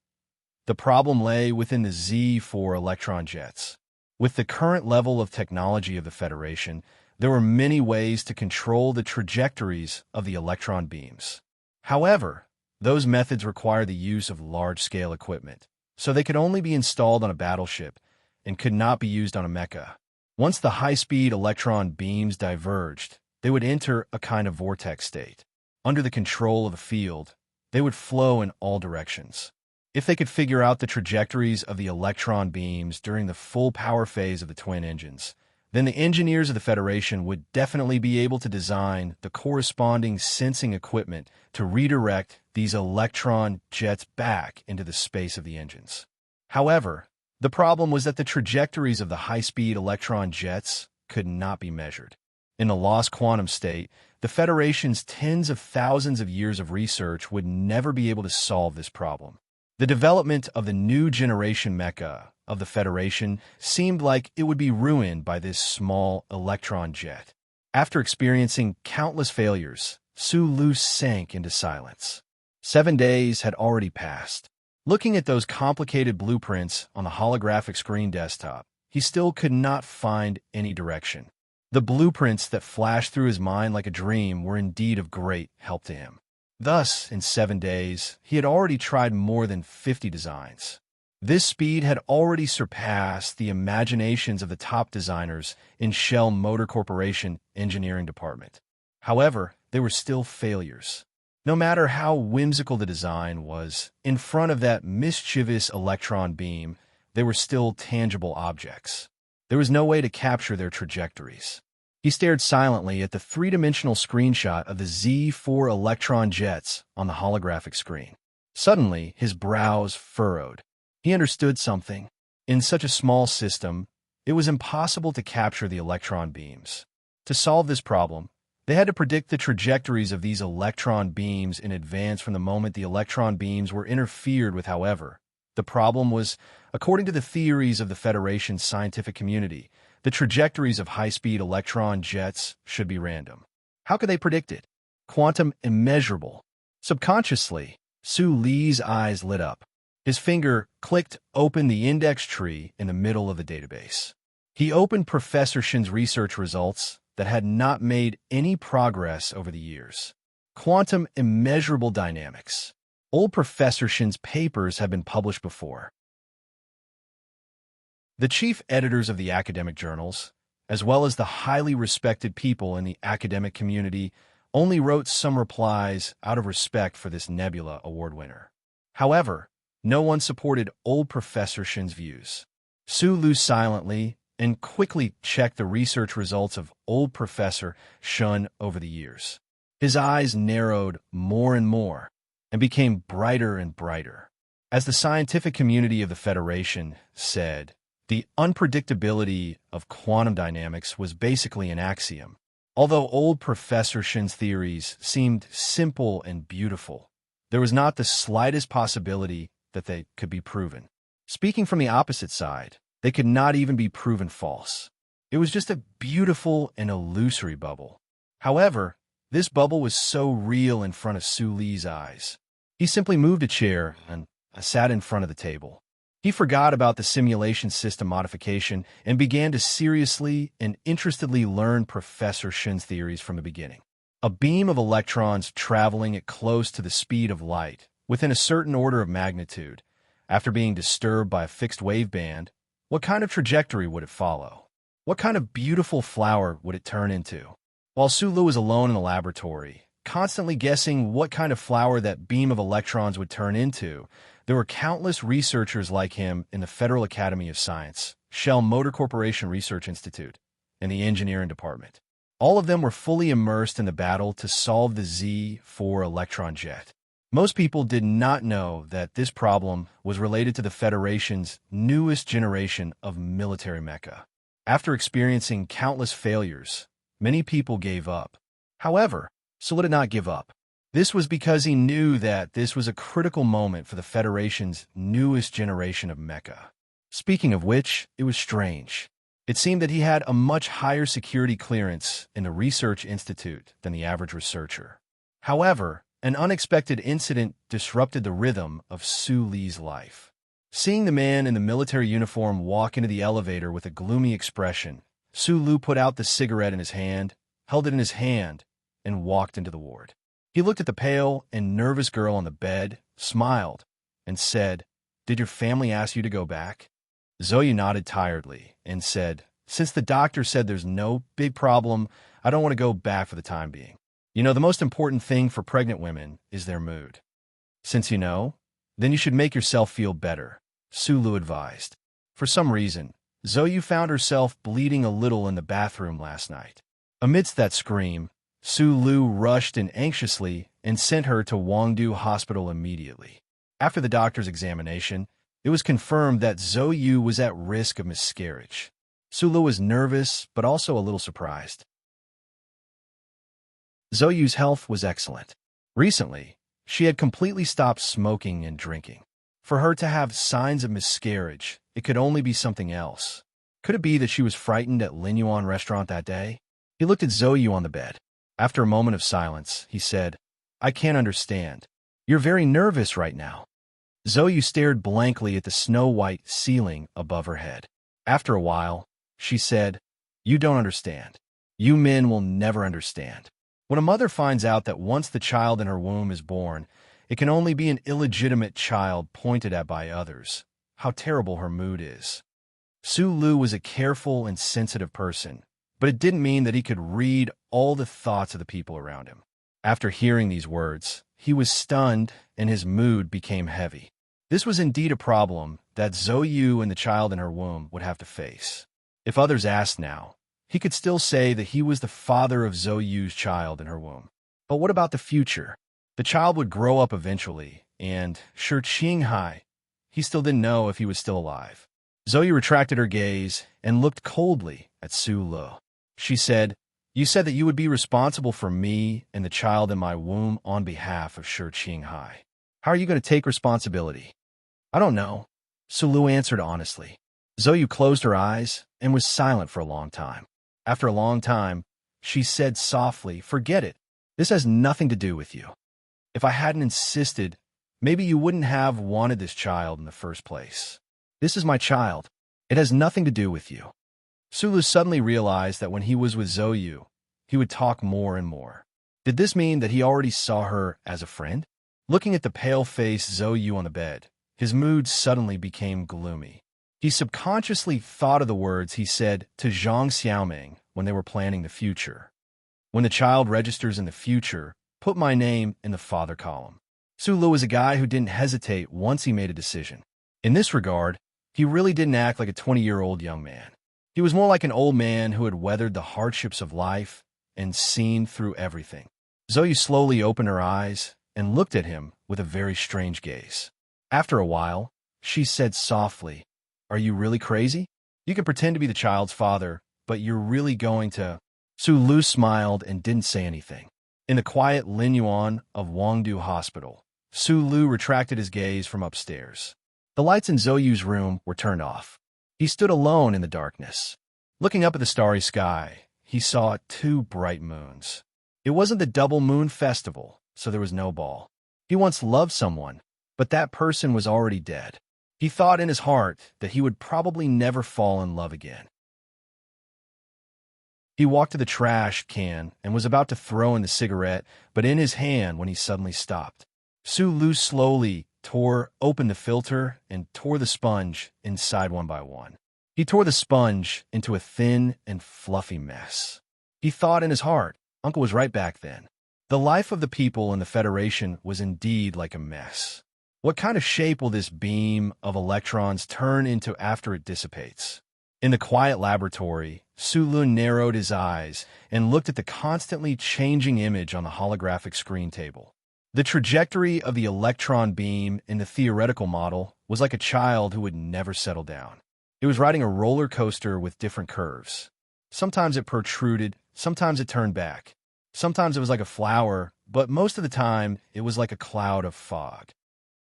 The problem lay within the Z4 electron jets. With the current level of technology of the Federation, there were many ways to control the trajectories of the electron beams. However, those methods require the use of large-scale equipment, so they could only be installed on a battleship and could not be used on a mecha. Once the high-speed electron beams diverged, they would enter a kind of vortex state. Under the control of the field, they would flow in all directions. If they could figure out the trajectories of the electron beams during the full power phase of the twin engines, then the engineers of the Federation would definitely be able to design the corresponding sensing equipment to redirect these electron jets back into the space of the engines. However, the problem was that the trajectories of the high-speed electron jets could not be measured. In the lost quantum state, the Federation's tens of thousands of years of research would never be able to solve this problem. The development of the new generation mecha of the Federation seemed like it would be ruined by this small electron jet. After experiencing countless failures, Su Lu sank into silence. 7 days had already passed. Looking at those complicated blueprints on the holographic screen desktop, he still could not find any direction. The blueprints that flashed through his mind like a dream were indeed of great help to him. Thus, in 7 days, he had already tried more than 50 designs. This speed had already surpassed the imaginations of the top designers in Shell Motor Corporation Engineering Department. However, they were still failures. No matter how whimsical the design was, in front of that mischievous electron beam, they were still tangible objects. There was no way to capture their trajectories. He stared silently at the three-dimensional screenshot of the Z4 electron jets on the holographic screen. Suddenly, his brows furrowed. He understood something. In such a small system, it was impossible to capture the electron beams. To solve this problem, they had to predict the trajectories of these electron beams in advance from the moment the electron beams were interfered with. However, the problem was, according to the theories of the Federation's scientific community, the trajectories of high-speed electron jets should be random. How could they predict it? Quantum immeasurable. Subconsciously, Su Li's eyes lit up. His finger clicked open the index tree in the middle of the database. He opened Professor Shin's research results that had not made any progress over the years. Quantum immeasurable dynamics. Old Professor Shin's papers have been published before. The chief editors of the academic journals, as well as the highly respected people in the academic community, only wrote some replies out of respect for this Nebula Award winner. However, no one supported old Professor Shin's views. Su Lu silently and quickly checked the research results of old Professor Shin over the years. His eyes narrowed more and more and became brighter and brighter. As the scientific community of the Federation said, the unpredictability of quantum dynamics was basically an axiom. Although old Professor Shin's theories seemed simple and beautiful, there was not the slightest possibility that they could be proven. Speaking from the opposite side, they could not even be proven false. It was just a beautiful and illusory bubble. However, this bubble was so real in front of Su Li's eyes. He simply moved a chair and sat in front of the table. He forgot about the simulation system modification and began to seriously and interestedly learn Professor Shin's theories from the beginning. A beam of electrons traveling at close to the speed of light, within a certain order of magnitude, after being disturbed by a fixed wave band, what kind of trajectory would it follow? What kind of beautiful flower would it turn into? While Su Lu was alone in the laboratory, constantly guessing what kind of flower that beam of electrons would turn into, there were countless researchers like him in the Federal Academy of Science, Shell Motor Corporation Research Institute, and the engineering department. All of them were fully immersed in the battle to solve the Z4 electron jet. Most people did not know that this problem was related to the Federation's newest generation of military mecha. After experiencing countless failures, many people gave up. However, Su did not give up. This was because he knew that this was a critical moment for the Federation's newest generation of mecha. Speaking of which, it was strange. It seemed that he had a much higher security clearance in the research institute than the average researcher. However, an unexpected incident disrupted the rhythm of Su Li's life. Seeing the man in the military uniform walk into the elevator with a gloomy expression, Su Lu put out the cigarette in his hand, held it in his hand, and walked into the ward. He looked at the pale and nervous girl on the bed, smiled, and said, "Did your family ask you to go back?" Zoe nodded tiredly and said, "Since the doctor said there's no big problem, I don't want to go back for the time being. You know, the most important thing for pregnant women is their mood. Since you know, then you should make yourself feel better," Su Lu advised. For some reason, Zoe found herself bleeding a little in the bathroom last night. Amidst that scream, Su Lu rushed in anxiously and sent her to Wangdu Hospital immediately. After the doctor's examination, it was confirmed that Zoe Yu was at risk of miscarriage. Su Lu was nervous, but also a little surprised. Zoe Yu's health was excellent. Recently, she had completely stopped smoking and drinking. For her to have signs of miscarriage, it could only be something else. Could it be that she was frightened at Lin Yuan restaurant that day? He looked at Zoe Yu on the bed. After a moment of silence, he said, "I can't understand. You're very nervous right now." Zoe Yu stared blankly at the snow-white ceiling above her head. After a while, she said, "You don't understand. You men will never understand. When a mother finds out that once the child in her womb is born, it can only be an illegitimate child pointed at by others, how terrible her mood is." Su Lu was a careful and sensitive person, but it didn't mean that he could read all the thoughts of the people around him. After hearing these words, he was stunned and his mood became heavy. This was indeed a problem that Zhou and the child in her womb would have to face. If others asked now, he could still say that he was the father of Zhou's child in her womb. But what about the future? The child would grow up eventually, and Shi Qinghai, he still didn't know if he was still alive. Zhou retracted her gaze and looked coldly at Su Lu. She said, "You said that you would be responsible for me and the child in my womb on behalf of Shi Qinghai. How are you going to take responsibility?" "I don't know," Su Lu answered honestly. Zhou closed her eyes and was silent for a long time. After a long time, she said softly, "Forget it. This has nothing to do with you. If I hadn't insisted, maybe you wouldn't have wanted this child in the first place. This is my child. It has nothing to do with you." Sulu suddenly realized that when he was with Zhou, he would talk more and more. Did this mean that he already saw her as a friend? Looking at the pale-faced Zhou on the bed, his mood suddenly became gloomy. He subconsciously thought of the words he said to Zhang Xiaoming when they were planning the future. "When the child registers in the future, put my name in the father column." Sulu was a guy who didn't hesitate once he made a decision. In this regard, he really didn't act like a 20-year-old young man. He was more like an old man who had weathered the hardships of life and seen through everything. Zhou slowly opened her eyes and looked at him with a very strange gaze. After a while, she said softly, "Are you really crazy? You can pretend to be the child's father, but you're really going to—" Su Lu smiled and didn't say anything. In the quiet Linyuan of Wangdu Hospital, Su Lu retracted his gaze from upstairs. The lights in Zhou's room were turned off. He stood alone in the darkness. Looking up at the starry sky, he saw 2 bright moons. It wasn't the double moon festival, so there was no ball. He once loved someone, but that person was already dead. He thought in his heart that he would probably never fall in love again. He walked to the trash can and was about to throw in the cigarette, but in his hand when he suddenly stopped. Su Lu slowly tore open the filter and tore the sponge inside one by one. He tore the sponge into a thin and fluffy mess. He thought in his heart, Uncle was right back then. The life of the people in the Federation was indeed like a mess. What kind of shape will this beam of electrons turn into after it dissipates? In the quiet laboratory, Su Lun narrowed his eyes and looked at the constantly changing image on the holographic screen table. The trajectory of the electron beam in the theoretical model was like a child who would never settle down. It was riding a roller coaster with different curves. Sometimes it protruded, sometimes it turned back. Sometimes it was like a flower, but most of the time it was like a cloud of fog.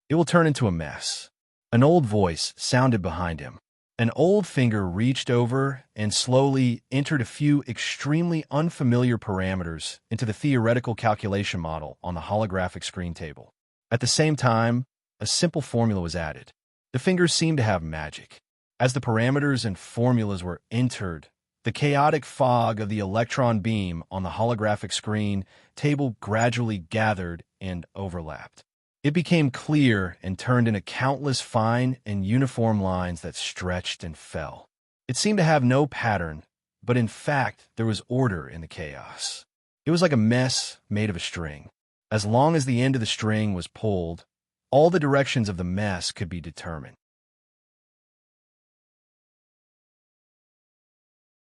It will turn into a mess. An old voice sounded behind him. An old finger reached over and slowly entered a few extremely unfamiliar parameters into the theoretical calculation model on the holographic screen table. At the same time, a simple formula was added. The fingers seemed to have magic. As the parameters and formulas were entered, the chaotic fog of the electron beam on the holographic screen table gradually gathered and overlapped. It became clear and turned into countless fine and uniform lines that stretched and fell. It seemed to have no pattern, but in fact, there was order in the chaos. It was like a mess made of a string. As long as the end of the string was pulled, all the directions of the mess could be determined.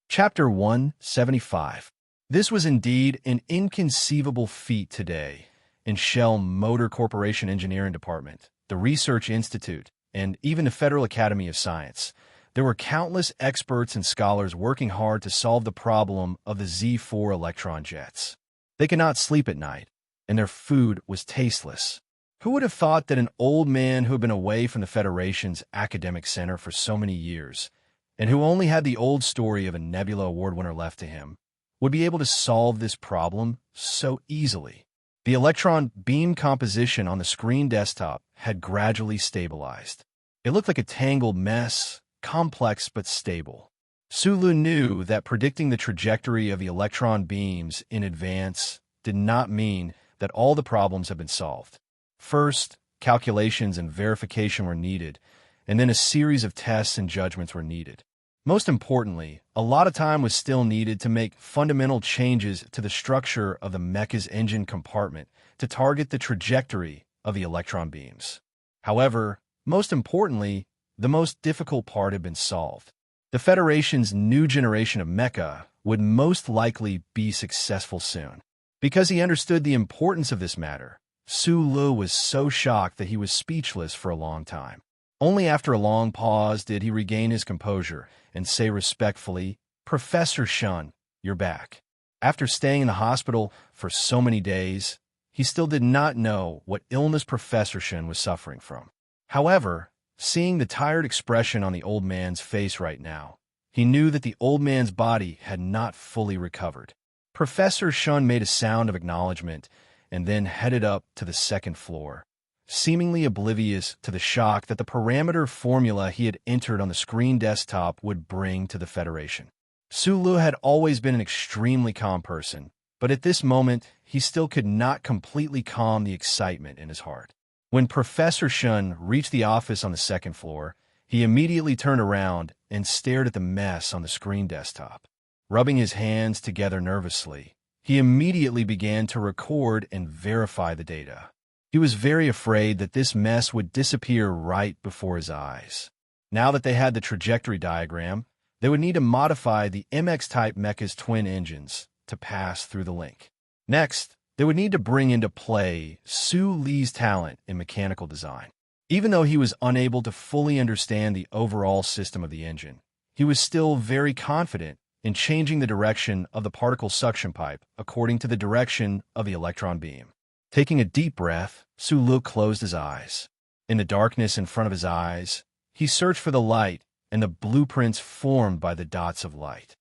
Chapter 175. This was indeed an inconceivable feat today. In Shell Motor Corporation Engineering Department, the Research Institute, and even the Federal Academy of Science, there were countless experts and scholars working hard to solve the problem of the Z4 electron jets. They could not sleep at night, and their food was tasteless. Who would have thought that an old man who had been away from the Federation's academic center for so many years, and who only had the old story of a Nebula Award winner left to him, would be able to solve this problem so easily? The electron beam composition on the screen desktop had gradually stabilized. It looked like a tangled mess, complex but stable. Sulu knew that predicting the trajectory of the electron beams in advance did not mean that all the problems had been solved. First, calculations and verification were needed, and then a series of tests and judgments were needed. Most importantly, a lot of time was still needed to make fundamental changes to the structure of the mecha's engine compartment to target the trajectory of the electron beams. However, most importantly, the most difficult part had been solved. The Federation's new generation of mecha would most likely be successful soon. Because he understood the importance of this matter, Su Lu was so shocked that he was speechless for a long time. Only after a long pause did he regain his composure and say respectfully, "Professor Shun, you're back." After staying in the hospital for so many days, he still did not know what illness Professor Shun was suffering from. However, seeing the tired expression on the old man's face right now, he knew that the old man's body had not fully recovered. Professor Shun made a sound of acknowledgement and then headed up to the second floor, seemingly oblivious to the shock that the parameter formula he had entered on the screen desktop would bring to the Federation. Su Lu had always been an extremely calm person, but at this moment, he still could not completely calm the excitement in his heart. When Professor Shun reached the office on the second floor, he immediately turned around and stared at the mess on the screen desktop. Rubbing his hands together nervously, he immediately began to record and verify the data. He was very afraid that this mess would disappear right before his eyes. Now that they had the trajectory diagram, they would need to modify the MX-type mecha's twin engines to pass through the link. Next, they would need to bring into play Su Li's talent in mechanical design. Even though he was unable to fully understand the overall system of the engine, he was still very confident in changing the direction of the particle suction pipe according to the direction of the electron beam. Taking a deep breath, Su Lu closed his eyes. In the darkness in front of his eyes, he searched for the light and the blueprints formed by the dots of light.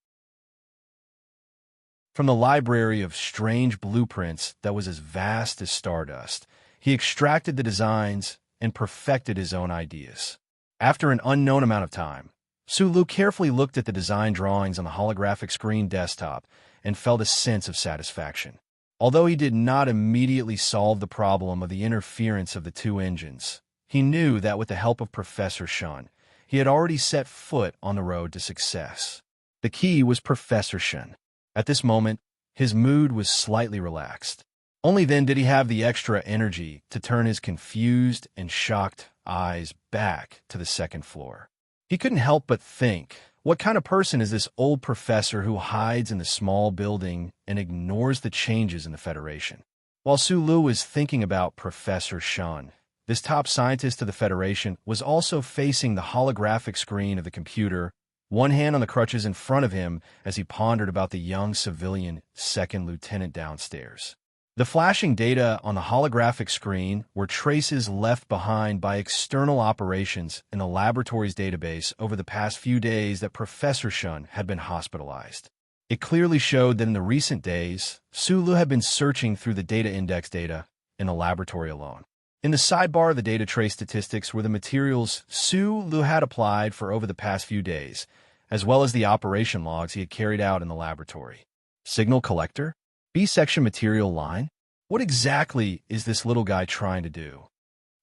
From the library of strange blueprints that was as vast as stardust, he extracted the designs and perfected his own ideas. After an unknown amount of time, Su Lu carefully looked at the design drawings on the holographic screen desktop and felt a sense of satisfaction. Although he did not immediately solve the problem of the interference of the two engines, he knew that with the help of Professor Shun, he had already set foot on the road to success. The key was Professor Shun. At this moment, his mood was slightly relaxed. Only then did he have the extra energy to turn his confused and shocked eyes back to the second floor. He couldn't help but think, what kind of person is this old professor who hides in the small building and ignores the changes in the Federation? While Su Lu was thinking about Professor Shun, this top scientist of the Federation was also facing the holographic screen of the computer, one hand on the crutches in front of him as he pondered about the young civilian second lieutenant downstairs. The flashing data on the holographic screen were traces left behind by external operations in the laboratory's database over the past few days that Professor Shun had been hospitalized. It clearly showed that in the recent days, Su Lu had been searching through the data index data in the laboratory alone. In the sidebar of the data trace statistics were the materials Su Lu had applied for over the past few days, as well as the operation logs he had carried out in the laboratory. Signal collector? B-section material line? What exactly is this little guy trying to do?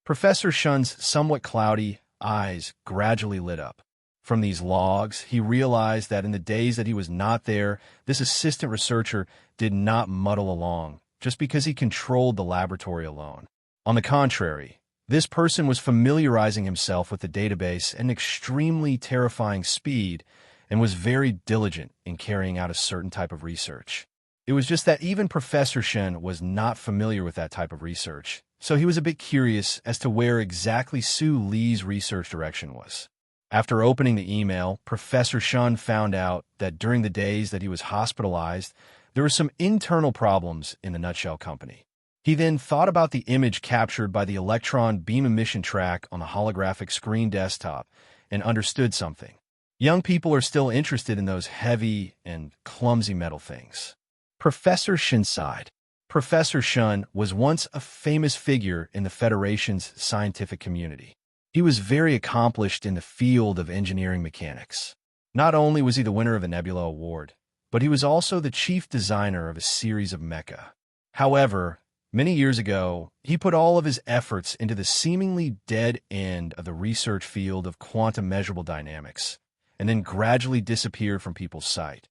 Professor Shun's somewhat cloudy eyes gradually lit up. From these logs, he realized that in the days that he was not there, this assistant researcher did not muddle along just because he controlled the laboratory alone. On the contrary, this person was familiarizing himself with the database at an extremely terrifying speed and was very diligent in carrying out a certain type of research. It was just that even Professor Shen was not familiar with that type of research, so he was a bit curious as to where exactly Su Li's research direction was. After opening the email, Professor Shen found out that during the days that he was hospitalized, there were some internal problems in the Nutshell Company. He then thought about the image captured by the electron beam emission track on the holographic screen desktop and understood something. Young people are still interested in those heavy and clumsy metal things. Professor Shen sighed. Professor Shun was once a famous figure in the Federation's scientific community. He was very accomplished in the field of engineering mechanics. Not only was he the winner of a Nebula Award, but he was also the chief designer of a series of mecha. However, many years ago, he put all of his efforts into the seemingly dead end of the research field of quantum measurable dynamics, and then gradually disappeared from people's sight.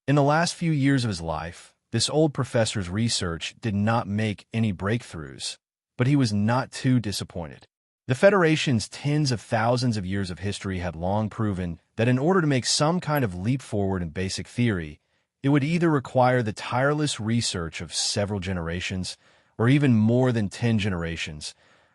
In the last few years of his life, this old professor's research did not make any breakthroughs, but he was not too disappointed. The Federation's tens of thousands of years of history had long proven that in order to make some kind of leap forward in basic theory, it would either require the tireless research of several generations, or even more than 10 generations,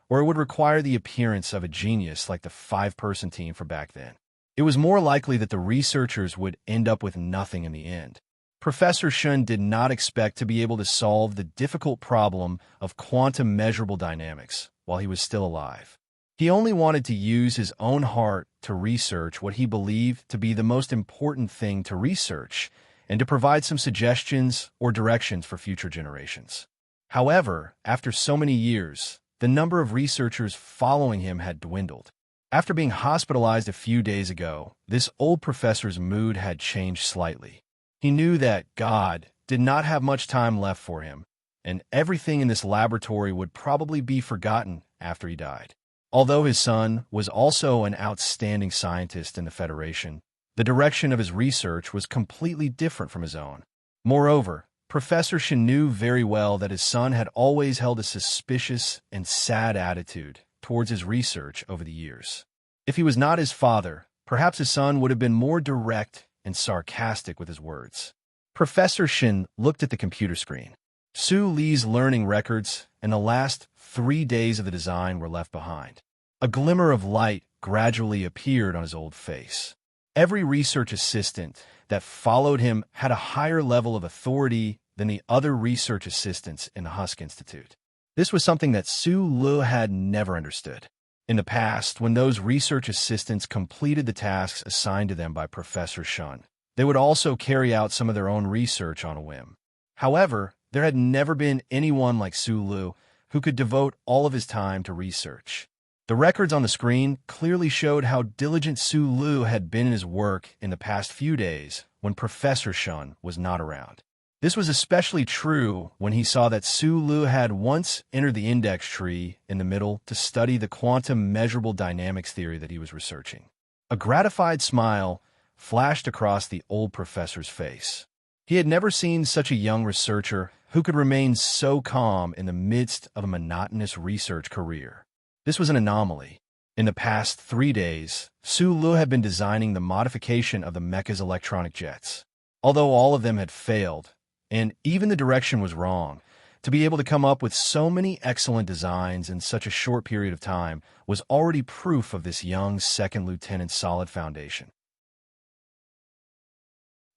or it would require the appearance of a genius like the five-person team from back then. It was more likely that the researchers would end up with nothing in the end. Professor Shun did not expect to be able to solve the difficult problem of quantum measurable dynamics while he was still alive. He only wanted to use his own heart to research what he believed to be the most important thing to research and to provide some suggestions or directions for future generations. However, after so many years, the number of researchers following him had dwindled. After being hospitalized a few days ago, this old professor's mood had changed slightly. He knew that God did not have much time left for him, and everything in this laboratory would probably be forgotten after he died. Although his son was also an outstanding scientist in the Federation, the direction of his research was completely different from his own. Moreover, Professor Shin knew very well that his son had always held a suspicious and sad attitude towards his research over the years. If he was not his father, perhaps his son would have been more direct and sarcastic with his words. Professor Shin looked at the computer screen. Su Li's learning records and the last 3 days of the design were left behind. A glimmer of light gradually appeared on his old face. Every research assistant that followed him had a higher level of authority than the other research assistants in the Husk Institute. This was something that Su Lu had never understood. In the past, when those research assistants completed the tasks assigned to them by Professor Shun, they would also carry out some of their own research on a whim. However, there had never been anyone like Su Lu who could devote all of his time to research. The records on the screen clearly showed how diligent Su Lu had been in his work in the past few days when Professor Shun was not around. This was especially true when he saw that Su Lu had once entered the index tree in the middle to study the quantum measurable dynamics theory that he was researching. A gratified smile flashed across the old professor's face. He had never seen such a young researcher who could remain so calm in the midst of a monotonous research career. This was an anomaly. In the past 3 days, Su Lu had been designing the modification of the mecha's electronic jets. Although all of them had failed, and even the direction was wrong, to be able to come up with so many excellent designs in such a short period of time was already proof of this young second lieutenant's solid foundation.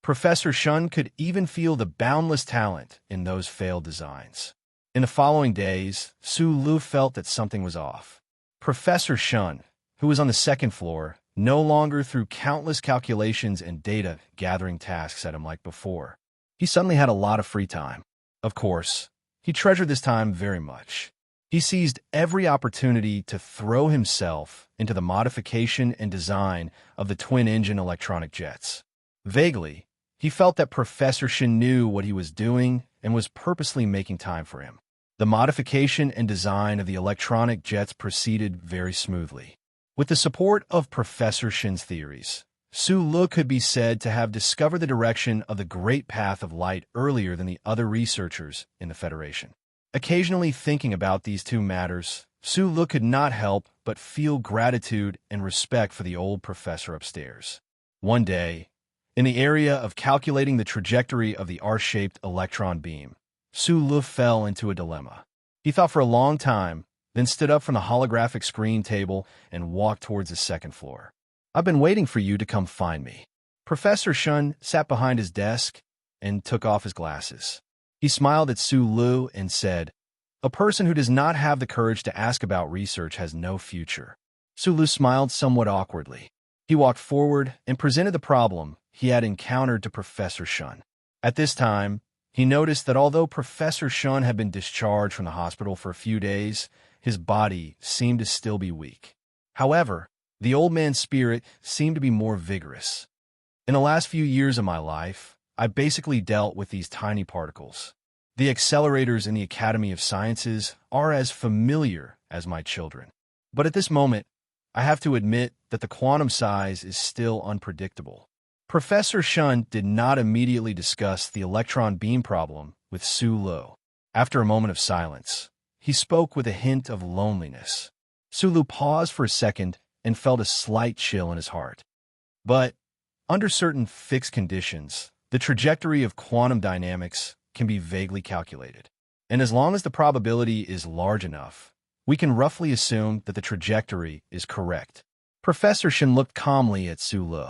Professor Shun could even feel the boundless talent in those failed designs. In the following days, Su Lu felt that something was off. Professor Shun, who was on the second floor, no longer threw countless calculations and data gathering tasks at him like before. He suddenly had a lot of free time. Of course, he treasured this time very much. He seized every opportunity to throw himself into the modification and design of the twin-engine electronic jets. Vaguely, he felt that Professor Shin knew what he was doing and was purposely making time for him. The modification and design of the electronic jets proceeded very smoothly. With the support of Professor Shin's theories, Su Lu could be said to have discovered the direction of the great path of light earlier than the other researchers in the Federation. Occasionally thinking about these two matters, Su Lu could not help but feel gratitude and respect for the old professor upstairs. One day, in the area of calculating the trajectory of the R-shaped electron beam, Su Lu fell into a dilemma. He thought for a long time, then stood up from the holographic screen table and walked towards the second floor. "I've been waiting for you to come find me." Professor Shun sat behind his desk and took off his glasses. He smiled at Su Lu and said, "A person who does not have the courage to ask about research has no future." Su Lu smiled somewhat awkwardly. He walked forward and presented the problem he had encountered to Professor Shun. At this time, he noticed that although Professor Shun had been discharged from the hospital for a few days, his body seemed to still be weak. However, the old man's spirit seemed to be more vigorous. "In the last few years of my life, I basically dealt with these tiny particles. The accelerators in the Academy of Sciences are as familiar as my children. But at this moment, I have to admit that the quantum size is still unpredictable. Professor Shun did not immediately discuss the electron beam problem with Su Lu. After a moment of silence, he spoke with a hint of loneliness. Su Lu paused for a second and felt a slight chill in his heart. But, under certain fixed conditions, the trajectory of quantum dynamics can be vaguely calculated. And as long as the probability is large enough, we can roughly assume that the trajectory is correct. Professor Shin looked calmly at Su Lu.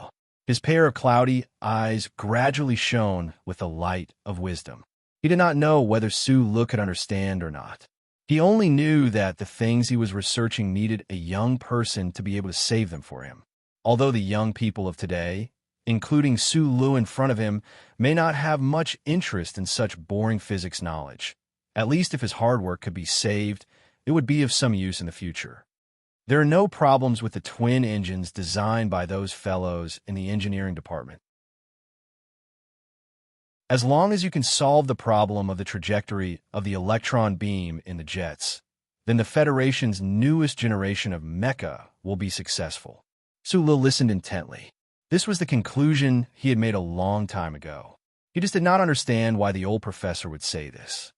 His pair of cloudy eyes gradually shone with the light of wisdom. He did not know whether Su Lu could understand or not. He only knew that the things he was researching needed a young person to be able to save them for him. Although the young people of today, including Su Lu in front of him, may not have much interest in such boring physics knowledge, at least if his hard work could be saved, it would be of some use in the future. There are no problems with the twin engines designed by those fellows in the engineering department. As long as you can solve the problem of the trajectory of the electron beam in the jets, then the Federation's newest generation of mecha will be successful. Su Lu listened intently. This was the conclusion he had made a long time ago. He just did not understand why the old professor would say this.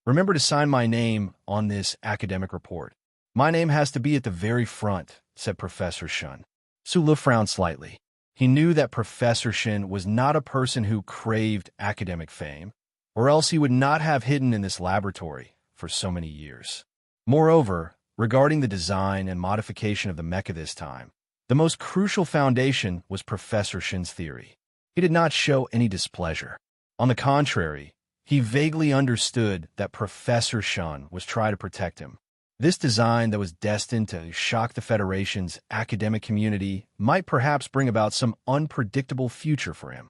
Remember to sign my name on this academic report. My name has to be at the very front, said Professor Shun. Su Lu frowned slightly. He knew that Professor Shin was not a person who craved academic fame, or else he would not have hidden in this laboratory for so many years. Moreover, regarding the design and modification of the mecha this time, the most crucial foundation was Professor Shin's theory. He did not show any displeasure. On the contrary, he vaguely understood that Professor Shun was trying to protect him. This design that was destined to shock the Federation's academic community might perhaps bring about some unpredictable future for him.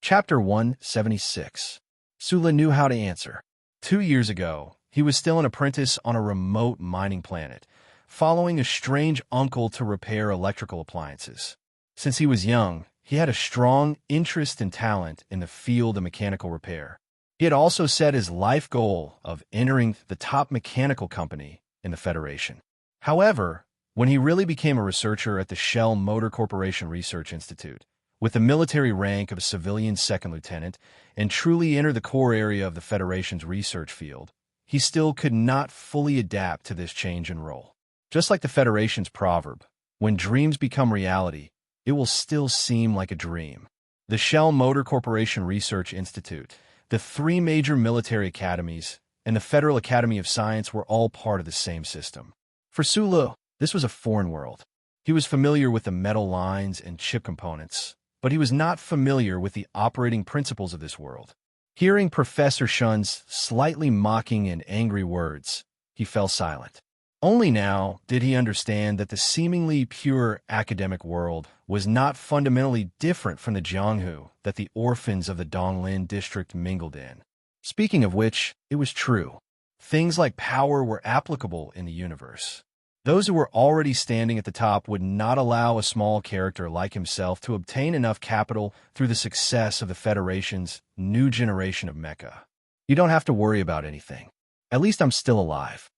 Chapter 176. Su Lu knew how to answer. 2 years ago, he was still an apprentice on a remote mining planet, following a strange uncle to repair electrical appliances. Since he was young, he had a strong interest and talent in the field of mechanical repair. He had also set his life goal of entering the top mechanical company in the Federation. However, when he really became a researcher at the Shell Motor Corporation Research Institute, with the military rank of a civilian second lieutenant, and truly entered the core area of the Federation's research field, he still could not fully adapt to this change in role. Just like the Federation's proverb, when dreams become reality, it will still seem like a dream. The Shell Motor Corporation Research Institute, the 3 major military academies, and the Federal Academy of Science were all part of the same system. For Su Lu, this was a foreign world. He was familiar with the metal lines and chip components, but he was not familiar with the operating principles of this world. Hearing Professor Shun's slightly mocking and angry words, he fell silent. Only now did he understand that the seemingly pure academic world was not fundamentally different from the Jianghu that the orphans of the Donglin district mingled in. Speaking of which, it was true. Things like power were applicable in the universe. Those who were already standing at the top would not allow a small character like himself to obtain enough capital through the success of the Federation's new generation of mecha. You don't have to worry about anything. At least I'm still alive.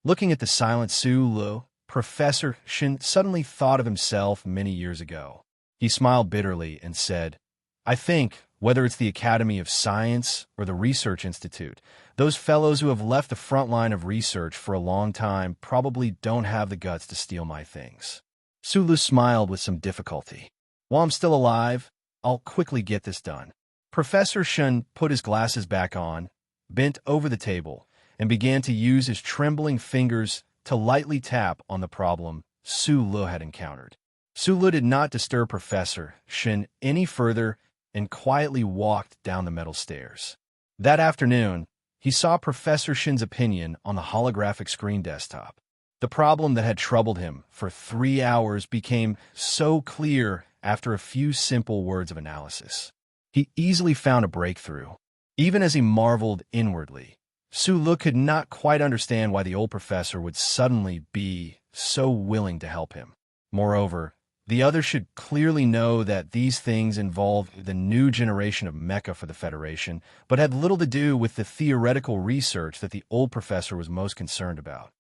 Looking at the silent Su Lu, Professor Shin suddenly thought of himself many years ago. He smiled bitterly and said, I think, whether it's the Academy of Science or the Research Institute, those fellows who have left the front line of research for a long time probably don't have the guts to steal my things. Su Lu smiled with some difficulty. While I'm still alive, I'll quickly get this done. Professor Shin put his glasses back on, bent over the table, and began to use his trembling fingers to lightly tap on the problem Su Lu had encountered. Su Lu did not disturb Professor Shin any further and quietly walked down the metal stairs. That afternoon, he saw Professor Shin's opinion on the holographic screen desktop. The problem that had troubled him for 3 hours became so clear after a few simple words of analysis. He easily found a breakthrough. Even as he marveled inwardly, Su Lu could not quite understand why the old professor would suddenly be so willing to help him. Moreover, The other should clearly know that these things involved the new generation of mecha for the Federation, but had little to do with the theoretical research that the old professor was most concerned about.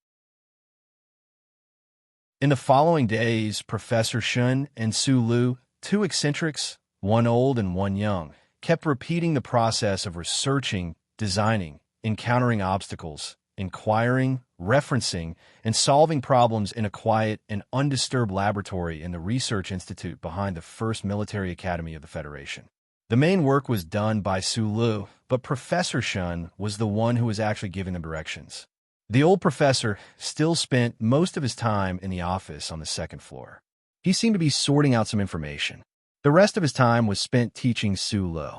In the following days, Professor Shun and Su Lu, two eccentrics, one old and one young, kept repeating the process of researching, designing, encountering obstacles, inquiring, referencing, and solving problems in a quiet and undisturbed laboratory in the Research Institute behind the first military academy of the Federation. The main work was done by Su Lu, but Professor Shun was the one who was actually giving them directions. The old professor still spent most of his time in the office on the second floor. He seemed to be sorting out some information. The rest of his time was spent teaching Su Lu.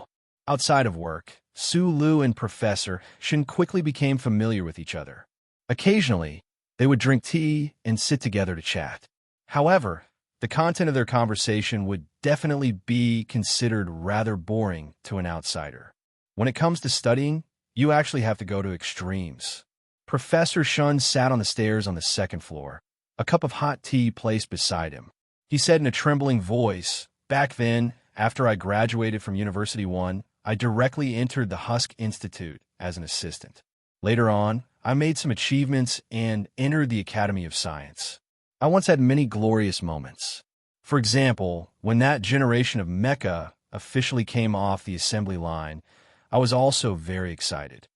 Outside of work, Su Lu and Professor Shun quickly became familiar with each other. Occasionally, they would drink tea and sit together to chat. However, the content of their conversation would definitely be considered rather boring to an outsider. When it comes to studying, you actually have to go to extremes. Professor Shun sat on the stairs on the second floor, a cup of hot tea placed beside him. He said in a trembling voice, "Back then, after I graduated from University 1, I directly entered the Husk Institute as an assistant. Later on, I made some achievements and entered the Academy of Science. I once had many glorious moments. For example, when that generation of mecha officially came off the assembly line, I was also very excited.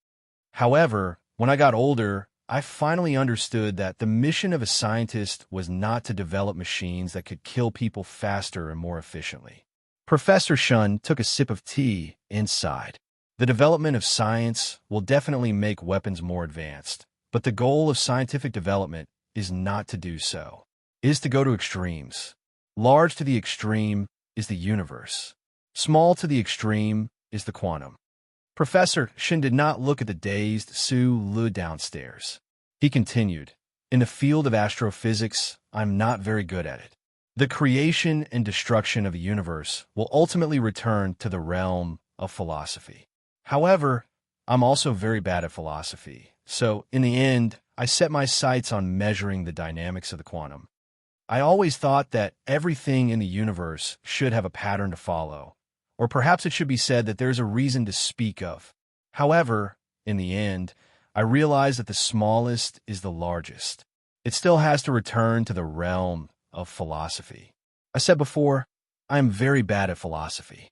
However, when I got older, I finally understood that the mission of a scientist was not to develop machines that could kill people faster and more efficiently." Professor Shun took a sip of tea and sighed. The development of science will definitely make weapons more advanced, but the goal of scientific development is not to do so. It is to go to extremes. Large to the extreme is the universe. Small to the extreme is the quantum. Professor Shun did not look at the dazed Su Lu downstairs. He continued, "In the field of astrophysics, I'm not very good at it. The creation and destruction of a universe will ultimately return to the realm of philosophy. However, I'm also very bad at philosophy, so in the end, I set my sights on measuring the dynamics of the quantum. I always thought that everything in the universe should have a pattern to follow, or perhaps it should be said that there's a reason to speak of. However, in the end, I realized that the smallest is the largest. It still has to return to the realm of philosophy. I said before, I am very bad at philosophy."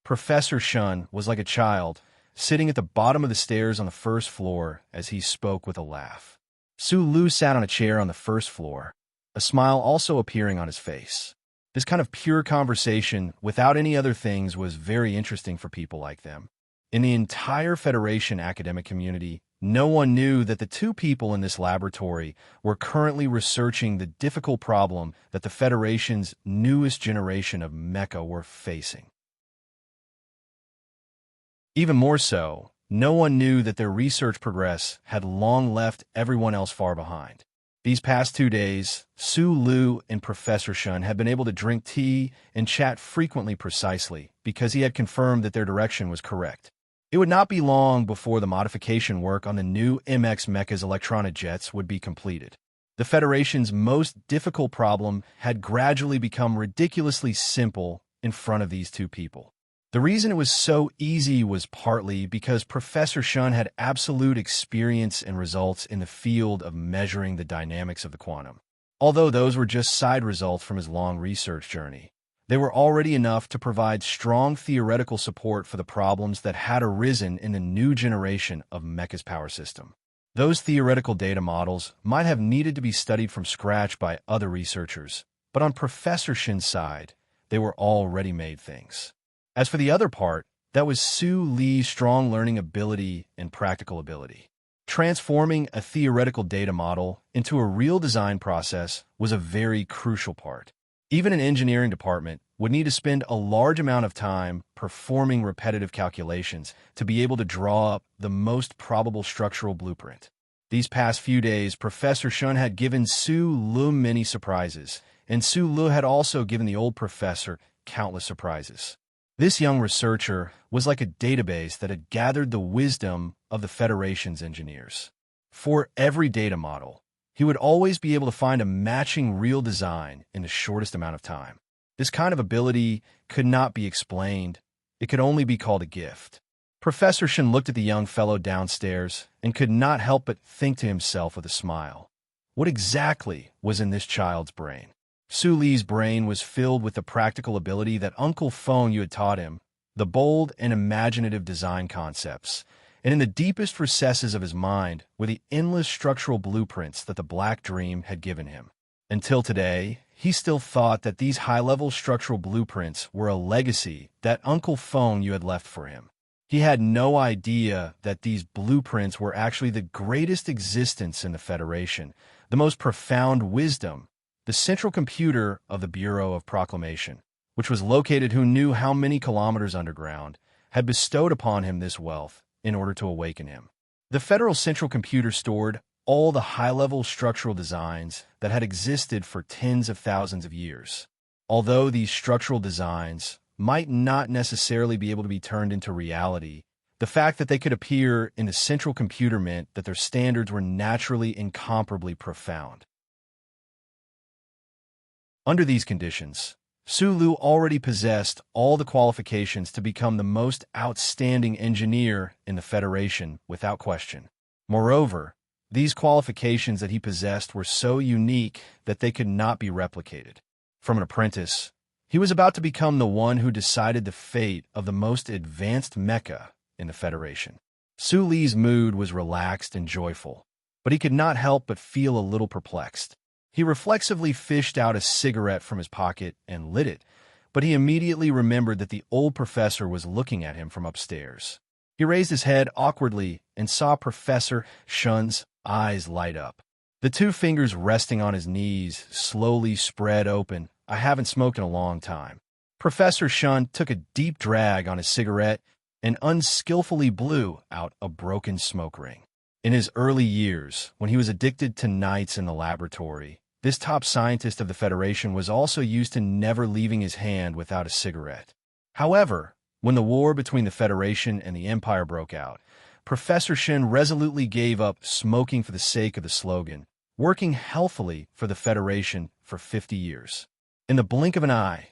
Professor Shun was like a child, sitting at the bottom of the stairs on the first floor as he spoke with a laugh. Su Lu sat on a chair on the first floor, a smile also appearing on his face. This kind of pure conversation, without any other things, was very interesting for people like them. In the entire Federation academic community, no one knew that the two people in this laboratory were currently researching the difficult problem that the Federation's newest generation of mecha were facing. Even more so, no one knew that their research progress had long left everyone else far behind. These past 2 days, Su Lu and Professor Shun had been able to drink tea and chat frequently precisely because he had confirmed that their direction was correct. It would not be long before the modification work on the new MX Mecha's electronic jets would be completed. The Federation's most difficult problem had gradually become ridiculously simple in front of these two people. The reason it was so easy was partly because Professor Shun had absolute experience and results in the field of measuring the dynamics of the quantum. Although those were just side results from his long research journey, they were already enough to provide strong theoretical support for the problems that had arisen in the new generation of Mecha's power system. Those theoretical data models might have needed to be studied from scratch by other researchers, but on Professor Shun's side, they were all ready-made things. As for the other part, that was Su Li's strong learning ability and practical ability. Transforming a theoretical data model into a real design process was a very crucial part. Even an engineering department would need to spend a large amount of time performing repetitive calculations to be able to draw up the most probable structural blueprint. These past few days, Professor Shun had given Su Lu many surprises, and Su Lu had also given the old professor countless surprises. This young researcher was like a database that had gathered the wisdom of the Federation's engineers. For every data model, he would always be able to find a matching real design in the shortest amount of time. This kind of ability could not be explained. It could only be called a gift. Professor Shen looked at the young fellow downstairs and could not help but think to himself with a smile. What exactly was in this child's brain? Su Li's brain was filled with the practical ability that Uncle Feng Yu had taught him, the bold and imaginative design concepts, and in the deepest recesses of his mind were the endless structural blueprints that the Black Dream had given him. Until today, he still thought that these high-level structural blueprints were a legacy that Uncle Feng Yu had left for him. He had no idea that these blueprints were actually the greatest existence in the Federation, the most profound wisdom, the central computer of the Bureau of Proclamation, which was located who knew how many kilometers underground, had bestowed upon him this wealth in order to awaken him. The Federal Central Computer stored all the high-level structural designs that had existed for tens of thousands of years. Although these structural designs might not necessarily be able to be turned into reality, the fact that they could appear in the central computer meant that their standards were naturally incomparably profound. Under these conditions, Su Lu already possessed all the qualifications to become the most outstanding engineer in the Federation without question. Moreover, these qualifications that he possessed were so unique that they could not be replicated. From an apprentice, he was about to become the one who decided the fate of the most advanced mecha in the Federation. Su Li's mood was relaxed and joyful, but he could not help but feel a little perplexed. He reflexively fished out a cigarette from his pocket and lit it, but he immediately remembered that the old professor was looking at him from upstairs. He raised his head awkwardly and saw Professor Shen's eyes light up. The two fingers resting on his knees slowly spread open. I haven't smoked in a long time. Professor Shen took a deep drag on his cigarette and unskillfully blew out a broken smoke ring. In his early years, when he was addicted to nights in the laboratory, this top scientist of the Federation was also used to never leaving his hand without a cigarette. However, when the war between the Federation and the Empire broke out, Professor Shen resolutely gave up smoking for the sake of the slogan, working healthily for the Federation for 50 years. In the blink of an eye,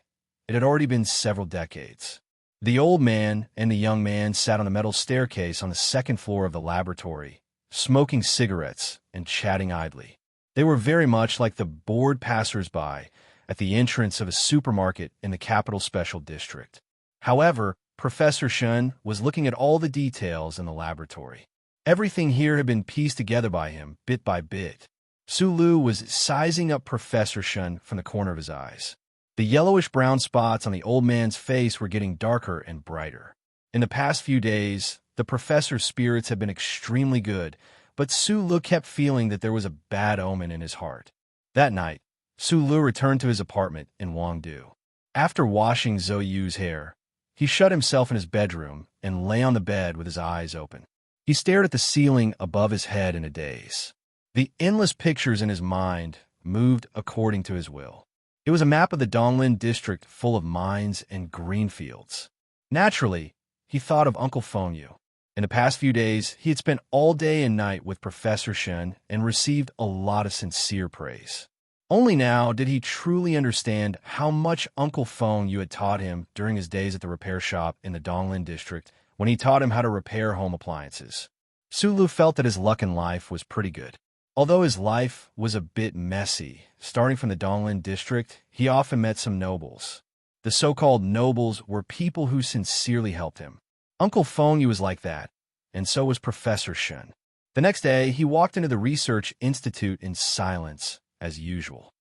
it had already been several decades. The old man and the young man sat on the metal staircase on the second floor of the laboratory, smoking cigarettes and chatting idly. They were very much like the bored passers-by at the entrance of a supermarket in the Capital Special District. However, Professor Shen was looking at all the details in the laboratory. Everything here had been pieced together by him, bit by bit. Su Lu was sizing up Professor Shen from the corner of his eyes. The yellowish-brown spots on the old man's face were getting darker and brighter. In the past few days, the professor's spirits had been extremely good, but Su Lu kept feeling that there was a bad omen in his heart. That night, Su Lu returned to his apartment in Wangdu. After washing Zhou Yu's hair, he shut himself in his bedroom and lay on the bed with his eyes open. He stared at the ceiling above his head in a daze. The endless pictures in his mind moved according to his will. It was a map of the Donglin district full of mines and green fields. Naturally, he thought of Uncle Feng Yu. In the past few days, he had spent all day and night with Professor Shen and received a lot of sincere praise. Only now did he truly understand how much Uncle Feng Yu had taught him during his days at the repair shop in the Donglin district when he taught him how to repair home appliances. Su Lu felt that his luck in life was pretty good. Although his life was a bit messy, starting from the Donglin district, he often met some nobles. The so-called nobles were people who sincerely helped him. Uncle Feng Yu was like that, and so was Professor Shen. The next day, he walked into the Research Institute in silence, as usual.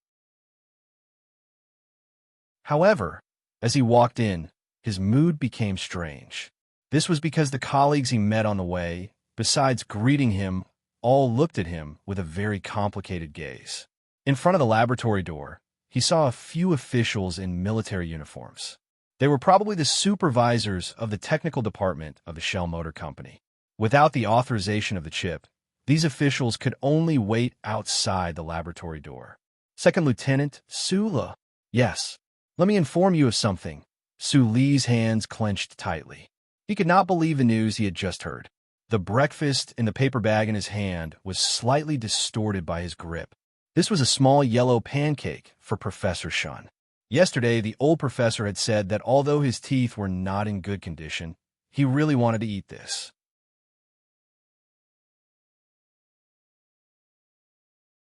However, as he walked in, his mood became strange. This was because the colleagues he met on the way, besides greeting him, all looked at him with a very complicated gaze. In front of the laboratory door, he saw a few officials in military uniforms. They were probably the supervisors of the technical department of the Shell Motor Company. Without the authorization of the chip, these officials could only wait outside the laboratory door. Second Lieutenant Su Li. Yes. Let me inform you of something. Su Li's hands clenched tightly. He could not believe the news he had just heard. The breakfast in the paper bag in his hand was slightly distorted by his grip. This was a small yellow pancake for Professor Shun. Yesterday, the old professor had said that although his teeth were not in good condition, he really wanted to eat this.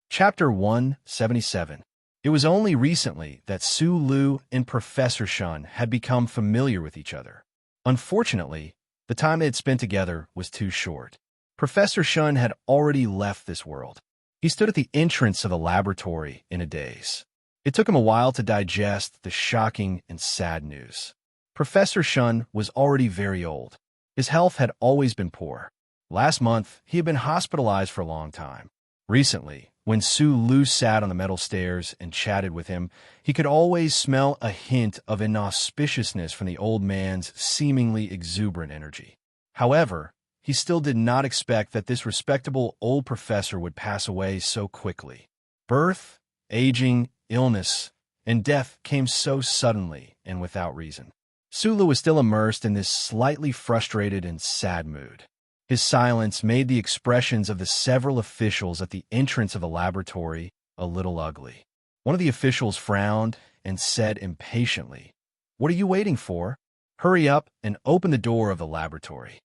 Chapter 177. It was only recently that Su Lu and Professor Shun had become familiar with each other. Unfortunately, the time they had spent together was too short. Professor Shun had already left this world. He stood at the entrance of the laboratory in a daze. It took him a while to digest the shocking and sad news. Professor Shun was already very old. His health had always been poor. Last month, he had been hospitalized for a long time. Recently, when Su Lu sat on the metal stairs and chatted with him, he could always smell a hint of inauspiciousness from the old man's seemingly exuberant energy. However, he still did not expect that this respectable old professor would pass away so quickly. Birth, aging, illness, and death came so suddenly and without reason. Su Lu was still immersed in this slightly frustrated and sad mood. His silence made the expressions of the several officials at the entrance of the laboratory a little ugly. One of the officials frowned and said impatiently, "What are you waiting for? Hurry up and open the door of the laboratory."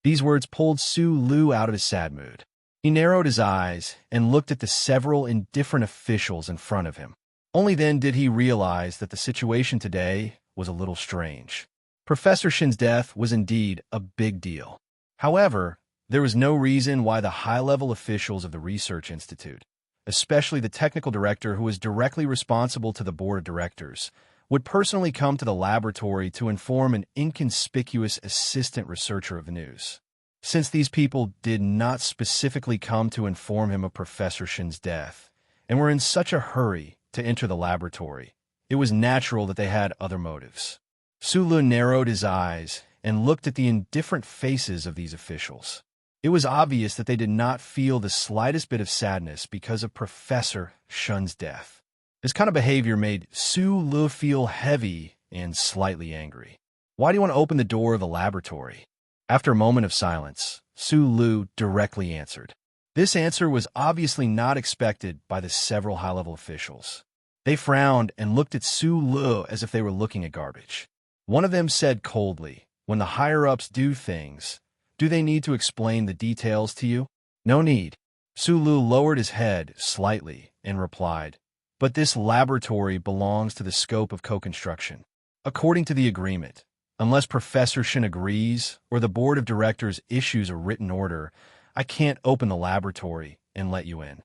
These words pulled Su Lu out of his sad mood. He narrowed his eyes and looked at the several indifferent officials in front of him. Only then did he realize that the situation today was a little strange. Professor Shin's death was indeed a big deal. However, there was no reason why the high-level officials of the Research Institute, especially the technical director who was directly responsible to the board of directors, would personally come to the laboratory to inform an inconspicuous assistant researcher of the news. Since these people did not specifically come to inform him of Professor Shin's death, and were in such a hurry to enter the laboratory, it was natural that they had other motives. Su Lu narrowed his eyes and looked at the indifferent faces of these officials. It was obvious that they did not feel the slightest bit of sadness because of Professor Shun's death. This kind of behavior made Su Lu feel heavy and slightly angry. "Why do you want to open the door of the laboratory?" After a moment of silence, Su Lu directly answered. This answer was obviously not expected by the several high-level officials. They frowned and looked at Su Lu as if they were looking at garbage. One of them said coldly, "When the higher-ups do things, do they need to explain the details to you?" "No need." Su Lu lowered his head slightly and replied, "But this laboratory belongs to the scope of co-construction. According to the agreement, unless Professor Shin agrees or the board of directors issues a written order, I can't open the laboratory and let you in.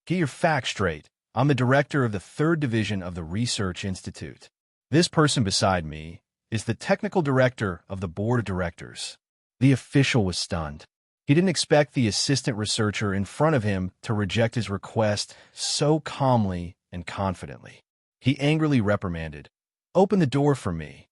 Get your facts straight. I'm the director of the 3rd Division of the Research Institute. This person beside me is the technical director of the board of directors." The official was stunned. He didn't expect the assistant researcher in front of him to reject his request so calmly and confidently. He angrily reprimanded, "Open the door for me."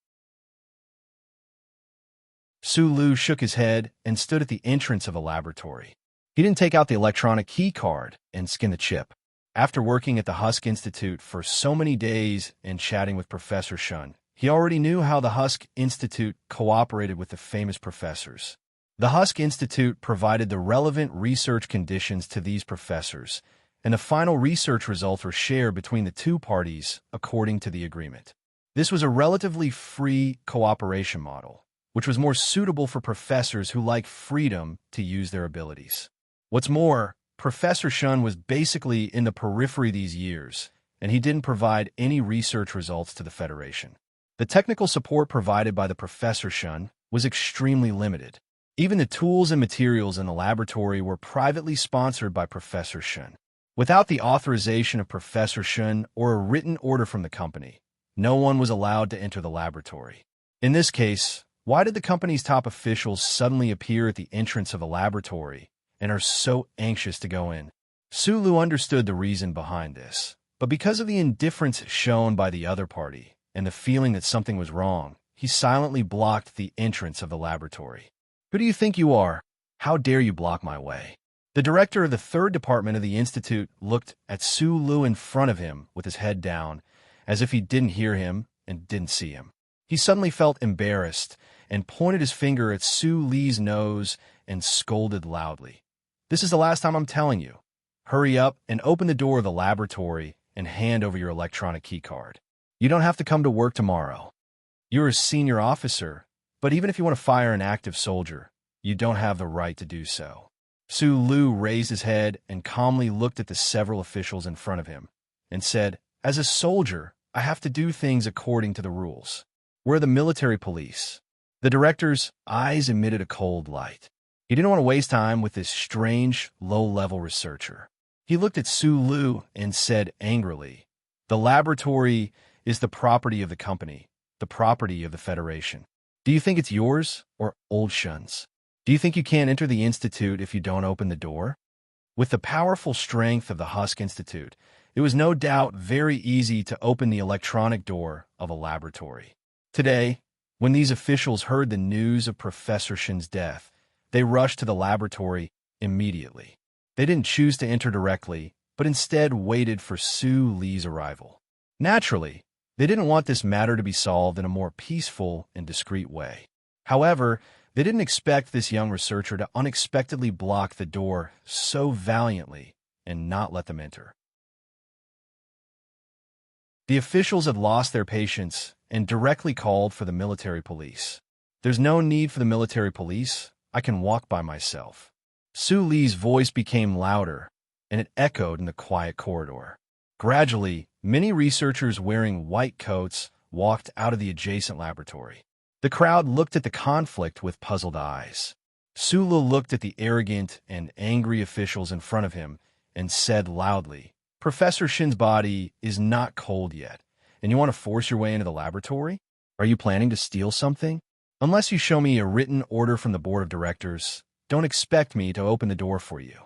Su Lu shook his head and stood at the entrance of a laboratory. He didn't take out the electronic key card and skin the chip. After working at the Husk Institute for so many days and chatting with Professor Shun, he already knew how the Husk Institute cooperated with the famous professors. The Husk Institute provided the relevant research conditions to these professors, and the final research results were shared between the two parties according to the agreement. This was a relatively free cooperation model, which was more suitable for professors who like freedom to use their abilities. What's more, Professor Shun was basically in the periphery these years, and he didn't provide any research results to the Federation. The technical support provided by the Professor Shun was extremely limited. Even the tools and materials in the laboratory were privately sponsored by Professor Shun. Without the authorization of Professor Shun or a written order from the company, no one was allowed to enter the laboratory. In this case, why did the company's top officials suddenly appear at the entrance of the laboratory and are so anxious to go in? Su Lu understood the reason behind this, but because of the indifference shown by the other party and the feeling that something was wrong, he silently blocked the entrance of the laboratory. "Who do you think you are? How dare you block my way?" The director of the 3rd Department of the Institute looked at Su Lu in front of him with his head down, as if he didn't hear him and didn't see him. He suddenly felt embarrassed and pointed his finger at Su Li's nose and scolded loudly. "This is the last time I'm telling you. Hurry up and open the door of the laboratory and hand over your electronic keycard. You don't have to come to work tomorrow. You're a senior officer, but even if you want to fire an active soldier, you don't have the right to do so." Su Lu raised his head and calmly looked at the several officials in front of him and said, "As a soldier, I have to do things according to the rules. We're the military police." The director's eyes emitted a cold light. He didn't want to waste time with this strange, low-level researcher. He looked at Su Lu and said angrily, "The laboratory is the property of the company, the property of the Federation. Do you think it's yours or Old Shun's? Do you think you can't enter the Institute if you don't open the door?" With the powerful strength of the Husk Institute, it was no doubt very easy to open the electronic door of a laboratory. Today, when these officials heard the news of Professor Shin's death, they rushed to the laboratory immediately. They didn't choose to enter directly, but instead waited for Su Li's arrival. Naturally, they didn't want this matter to be solved in a more peaceful and discreet way. However, they didn't expect this young researcher to unexpectedly block the door so valiantly and not let them enter. The officials had lost their patience and directly called for the military police. "There's no need for the military police. I can walk by myself." Su Li's voice became louder, and it echoed in the quiet corridor. Gradually, many researchers wearing white coats walked out of the adjacent laboratory. The crowd looked at the conflict with puzzled eyes. Su Li looked at the arrogant and angry officials in front of him and said loudly, "Professor Shin's body is not cold yet, and you want to force your way into the laboratory? Are you planning to steal something? Unless you show me a written order from the board of directors, don't expect me to open the door for you.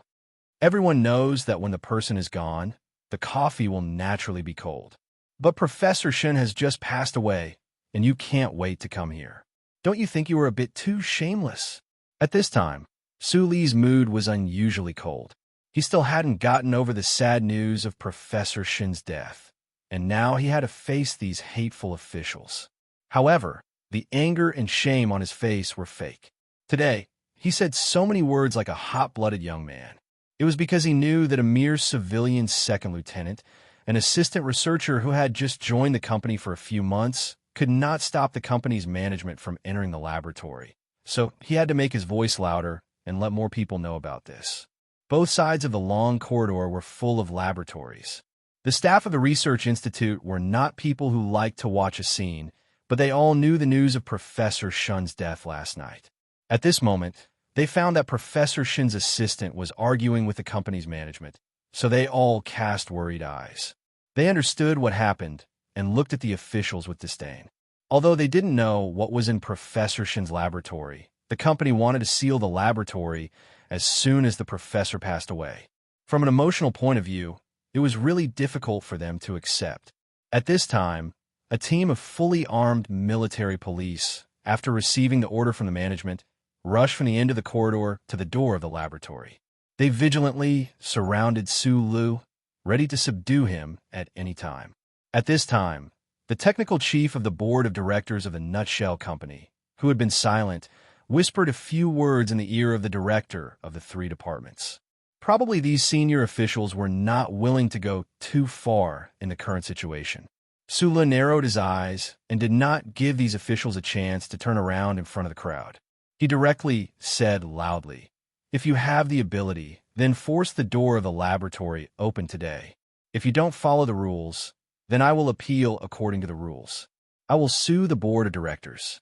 Everyone knows that when the person is gone, the coffee will naturally be cold. But Professor Shin has just passed away, and you can't wait to come here. Don't you think you were a bit too shameless?" At this time, Su Li's mood was unusually cold. He still hadn't gotten over the sad news of Professor Shin's death, and now he had to face these hateful officials. However, the anger and shame on his face were fake. Today, he said so many words like a hot-blooded young man. It was because he knew that a mere civilian second lieutenant, an assistant researcher who had just joined the company for a few months, could not stop the company's management from entering the laboratory. So he had to make his voice louder and let more people know about this. Both sides of the long corridor were full of laboratories. The staff of the Research Institute were not people who liked to watch a scene, but they all knew the news of Professor Shin's death last night. At this moment, they found that Professor Shin's assistant was arguing with the company's management, so they all cast worried eyes. They understood what happened and looked at the officials with disdain. Although they didn't know what was in Professor Shin's laboratory, the company wanted to seal the laboratory as soon as the professor passed away. From an emotional point of view, it was really difficult for them to accept. At this time, a team of fully armed military police, after receiving the order from the management, rushed from the end of the corridor to the door of the laboratory. They vigilantly surrounded Su Lu, ready to subdue him at any time. At this time, the technical chief of the board of directors of the Nutshell Company, who had been silent, whispered a few words in the ear of the director of the three departments. Probably these senior officials were not willing to go too far in the current situation. Su Lu narrowed his eyes and did not give these officials a chance to turn around in front of the crowd. He directly said loudly, "If you have the ability, then force the door of the laboratory open today. If you don't follow the rules, then I will appeal according to the rules. I will sue the board of directors.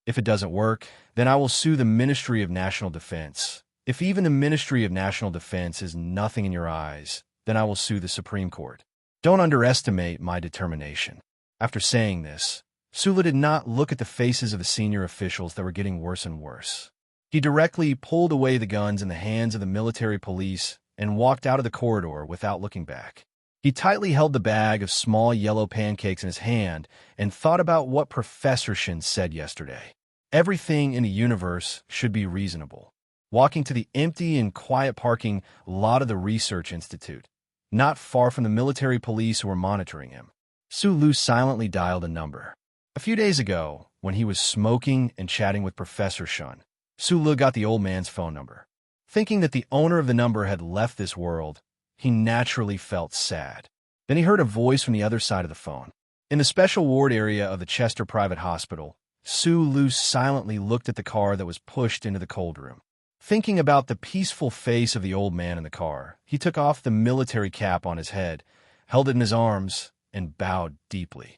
If it doesn't work, then I will sue the Ministry of National Defense. If even the Ministry of National Defense is nothing in your eyes, then I will sue the Supreme Court. Don't underestimate my determination." After saying this, Su Lu did not look at the faces of the senior officials that were getting worse and worse. He directly pulled away the guns in the hands of the military police and walked out of the corridor without looking back. He tightly held the bag of small yellow pancakes in his hand and thought about what Professor Shin said yesterday. Everything in the universe should be reasonable. Walking to the empty and quiet parking lot of the Research Institute, not far from the military police who were monitoring him, Su Lu silently dialed a number. A few days ago, when he was smoking and chatting with Professor Shun, Sulu got the old man's phone number. Thinking that the owner of the number had left this world, he naturally felt sad. Then he heard a voice from the other side of the phone. In the special ward area of the Chester Private Hospital, Sulu silently looked at the car that was pushed into the cold room. Thinking about the peaceful face of the old man in the car, he took off the military cap on his head, held it in his arms, and bowed deeply.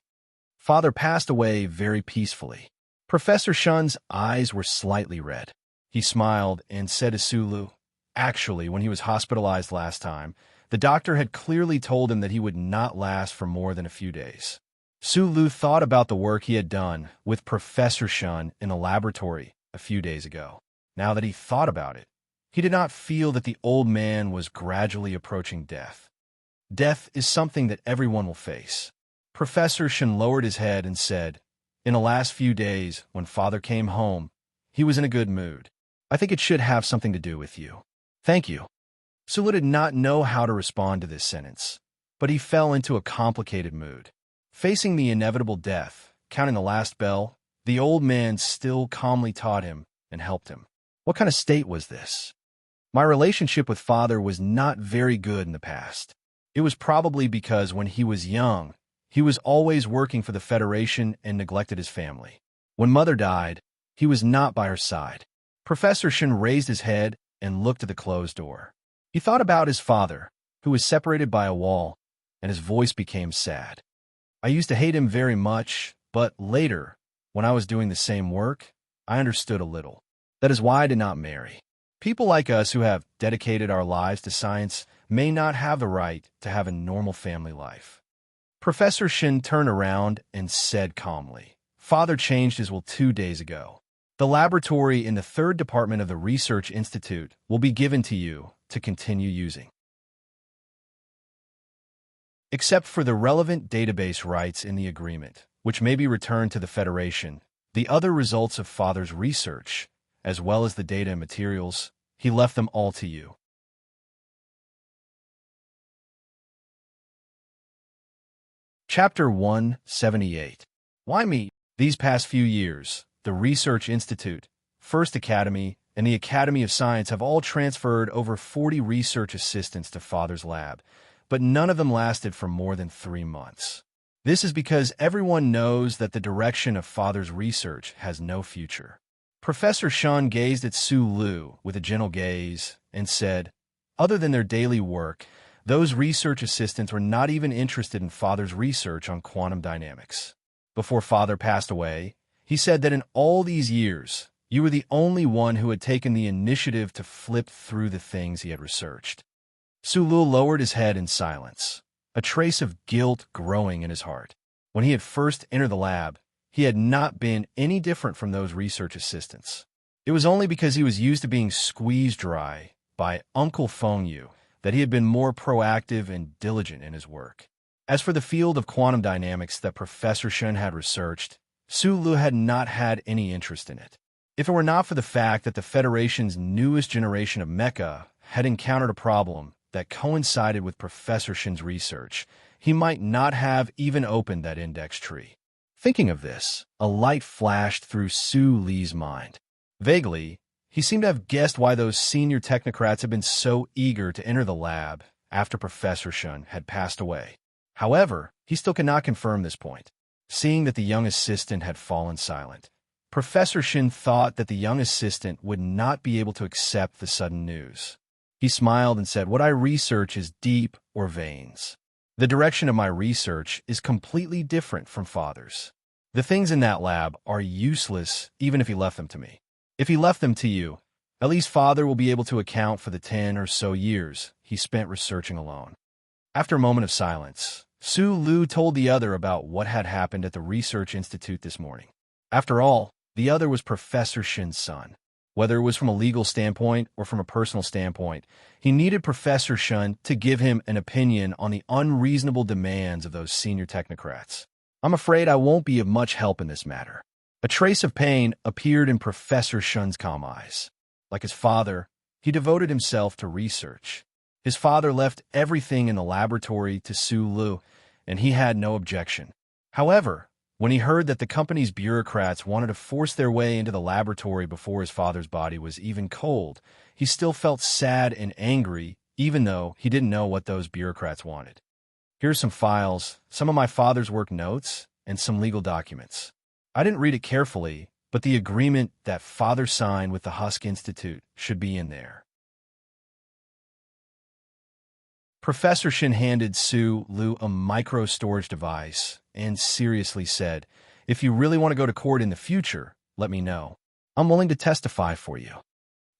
Father passed away very peacefully. Professor Shun's eyes were slightly red. He smiled and said to Sulu, actually, when he was hospitalized last time, the doctor had clearly told him that he would not last for more than a few days. Sulu thought about the work he had done with Professor Shun in the laboratory a few days ago. Now that he thought about it, he did not feel that the old man was gradually approaching death. Death is something that everyone will face. Professor Shun lowered his head and said, in the last few days, when Father came home, he was in a good mood. I think it should have something to do with you. Thank you. Sulu did not know how to respond to this sentence, but he fell into a complicated mood. Facing the inevitable death, counting the last bell, the old man still calmly taught him and helped him. What kind of state was this? My relationship with Father was not very good in the past. It was probably because when he was young, he was always working for the Federation and neglected his family. When Mother died, he was not by her side. Professor Shun raised his head and looked at the closed door. He thought about his father, who was separated by a wall, and his voice became sad. I used to hate him very much, but later, when I was doing the same work, I understood a little. That is why I did not marry. People like us who have dedicated our lives to science may not have the right to have a normal family life. Professor Shin turned around and said calmly, Father changed his will 2 days ago. The laboratory in the 3rd department of the Research Institute will be given to you to continue using. Except for the relevant database rights in the agreement, which may be returned to the Federation, the other results of Father's research, as well as the data and materials, he left them all to you. Chapter 178. Why me? These past few years, the Research Institute, First Academy, and the Academy of Science have all transferred over 40 research assistants to Father's lab, but none of them lasted for more than 3 months. This is because everyone knows that the direction of Father's research has no future. Professor Shun gazed at Su Lu with a gentle gaze and said, other than their daily work, those research assistants were not even interested in Father's research on quantum dynamics. Before Father passed away, he said that in all these years, you were the only one who had taken the initiative to flip through the things he had researched. Su Lu lowered his head in silence, a trace of guilt growing in his heart. When he had first entered the lab, he had not been any different from those research assistants. It was only because he was used to being squeezed dry by Uncle Feng Yu that he had been more proactive and diligent in his work. As for the field of quantum dynamics that Professor Shun had researched, Su Lu had not had any interest in it. If it were not for the fact that the Federation's newest generation of mecha had encountered a problem that coincided with Professor Shun's research, he might not have even opened that index tree. Thinking of this, a light flashed through Su Li's mind. Vaguely, he seemed to have guessed why those senior technocrats had been so eager to enter the lab after Professor Shun had passed away. However, he still could not confirm this point. Seeing that the young assistant had fallen silent, Professor Shun thought that the young assistant would not be able to accept the sudden news. He smiled and said, what I research is deep or veins. The direction of my research is completely different from Father's. The things in that lab are useless even if he left them to me. If he left them to you, at least Father will be able to account for the 10 or so years he spent researching alone. After a moment of silence, Su Lu told the other about what had happened at the Research Institute this morning. After all, the other was Professor Shin's son. Whether it was from a legal standpoint or from a personal standpoint, he needed Professor Shun to give him an opinion on the unreasonable demands of those senior technocrats. I'm afraid I won't be of much help in this matter. A trace of pain appeared in Professor Shun's calm eyes. Like his father, he devoted himself to research. His father left everything in the laboratory to Su Lu, and he had no objection. However, When he heard that the company's bureaucrats wanted to force their way into the laboratory before his father's body was even cold, he still felt sad and angry, even though he didn't know what those bureaucrats wanted. Here's some files, some of my father's work notes, and some legal documents. I didn't read it carefully, but the agreement that father signed with the Husk Institute should be in there. Professor Shin handed Su Lu a micro-storage device and seriously said, "If you really want to go to court in the future, let me know. I'm willing to testify for you."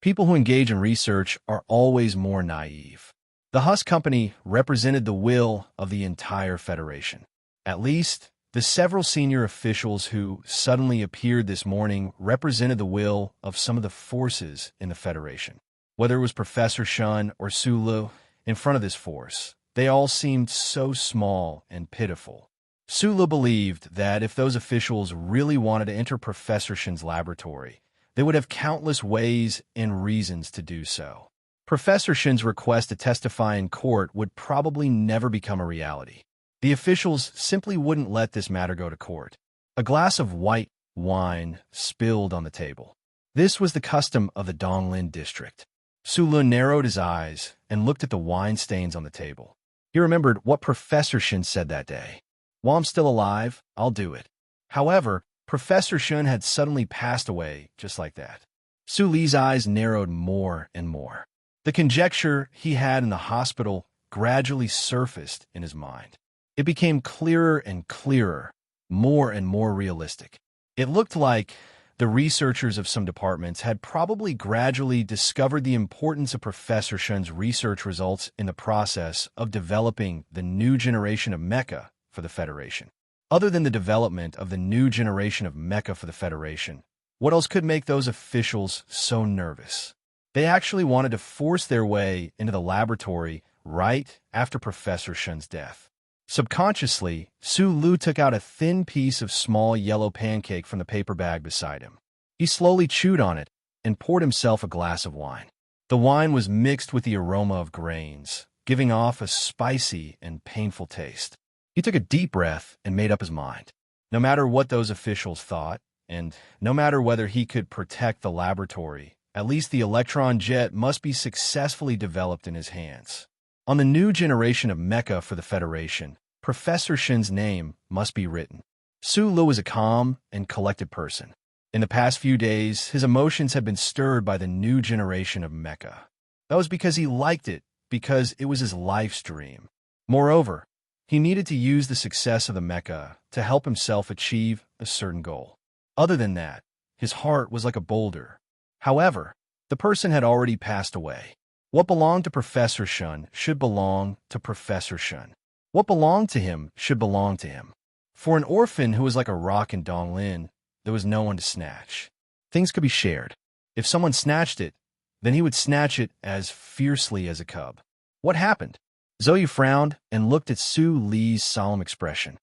People who engage in research are always more naive. The Husk Company represented the will of the entire Federation. At least, the several senior officials who suddenly appeared this morning represented the will of some of the forces in the Federation. Whether it was Professor Shun or Su Lu, in front of this force, they all seemed so small and pitiful. Su Lu believed that if those officials really wanted to enter Professor Shun's laboratory, they would have countless ways and reasons to do so. Professor Shun's request to testify in court would probably never become a reality. The officials simply wouldn't let this matter go to court. A glass of white wine spilled on the table. This was the custom of the Donglin district. Su Lu narrowed his eyes and looked at the wine stains on the table. He remembered what Professor Shun said that day. "While I'm still alive, I'll do it." However, Professor Shun had suddenly passed away just like that. Su Li's eyes narrowed more and more. The conjecture he had in the hospital gradually surfaced in his mind. It became clearer and clearer, more and more realistic. It looked like the researchers of some departments had probably gradually discovered the importance of Professor Shun's research results in the process of developing the new generation of mecha for the Federation. Other than the development of the new generation of mecha for the Federation, what else could make those officials so nervous? They actually wanted to force their way into the laboratory right after Professor Shun's death. Subconsciously, Su Lu took out a thin piece of small yellow pancake from the paper bag beside him. He slowly chewed on it and poured himself a glass of wine. The wine was mixed with the aroma of grains, giving off a spicy and painful taste. He took a deep breath and made up his mind. No matter what those officials thought, and no matter whether he could protect the laboratory, at least the electron jet must be successfully developed in his hands. On the new generation of mecha for the Federation, Professor Shin's name must be written. Su Lu was a calm and collected person. In the past few days, his emotions had been stirred by the new generation of mecha. That was because he liked it, because it was his life's dream. Moreover, he needed to use the success of the mecha to help himself achieve a certain goal. Other than that, his heart was like a boulder. However, the person had already passed away. What belonged to Professor Shun should belong to Professor Shun. What belonged to him should belong to him. For an orphan who was like a rock in Donglin, there was no one to snatch. Things could be shared. If someone snatched it, then he would snatch it as fiercely as a cub. What happened? Zoe frowned and looked at Su Li's solemn expression.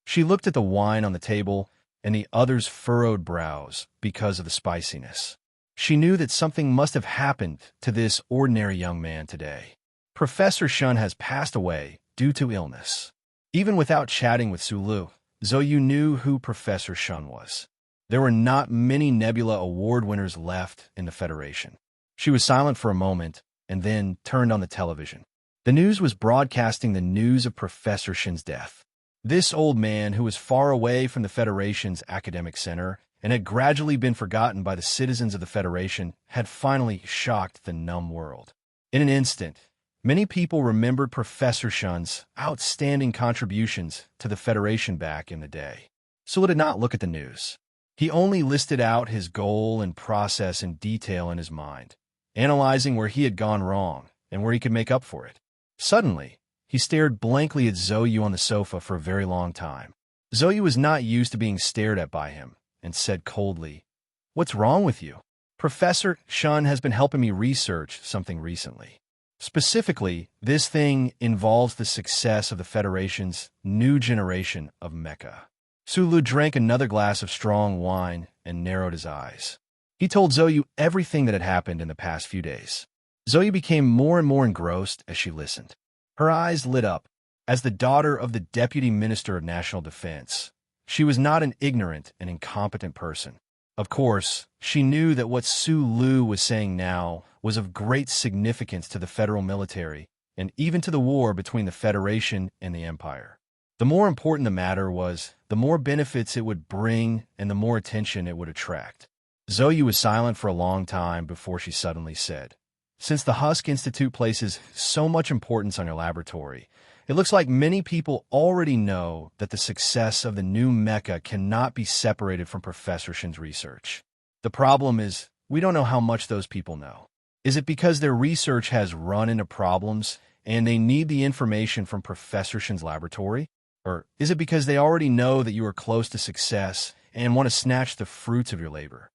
She looked at the wine on the table and the other's furrowed brows because of the spiciness. She knew that something must have happened to this ordinary young man today. Professor Shun has passed away due to illness. Even without chatting with Su Lu, Zoyu knew who Professor Shun was. There were not many Nebula Award winners left in the Federation. She was silent for a moment and then turned on the television. The news was broadcasting the news of Professor Shin's death. This old man, who was far away from the Federation's academic center and had gradually been forgotten by the citizens of the Federation, had finally shocked the numb world. In an instant, many people remembered Professor Shun's outstanding contributions to the Federation back in the day. Sula did not look at the news. He only listed out his goal and process in detail in his mind, analyzing where he had gone wrong and where he could make up for it. Suddenly, he stared blankly at Zoyu on the sofa for a very long time. Zoyu was not used to being stared at by him and said coldly, "What's wrong with you?" "Professor Shun has been helping me research something recently. Specifically, this thing involves the success of the Federation's new generation of mecha." Sulu drank another glass of strong wine and narrowed his eyes. He told Zoyu everything that had happened in the past few days. Zoyu became more and more engrossed as she listened. Her eyes lit up. As the daughter of the Deputy Minister of National Defense, she was not an ignorant and incompetent person. Of course, she knew that what Su Lu was saying now was of great significance to the federal military and even to the war between the Federation and the Empire. The more important the matter was, the more benefits it would bring and the more attention it would attract. Zoe was silent for a long time before she suddenly said, "Since the Husk Institute places so much importance on your laboratory, it looks like many people already know that the success of the new mecha cannot be separated from Professor Shin's research. The problem is, we don't know how much those people know. Is it because their research has run into problems and they need the information from Professor Shin's laboratory? Or is it because they already know that you are close to success and want to snatch the fruits of your labor?"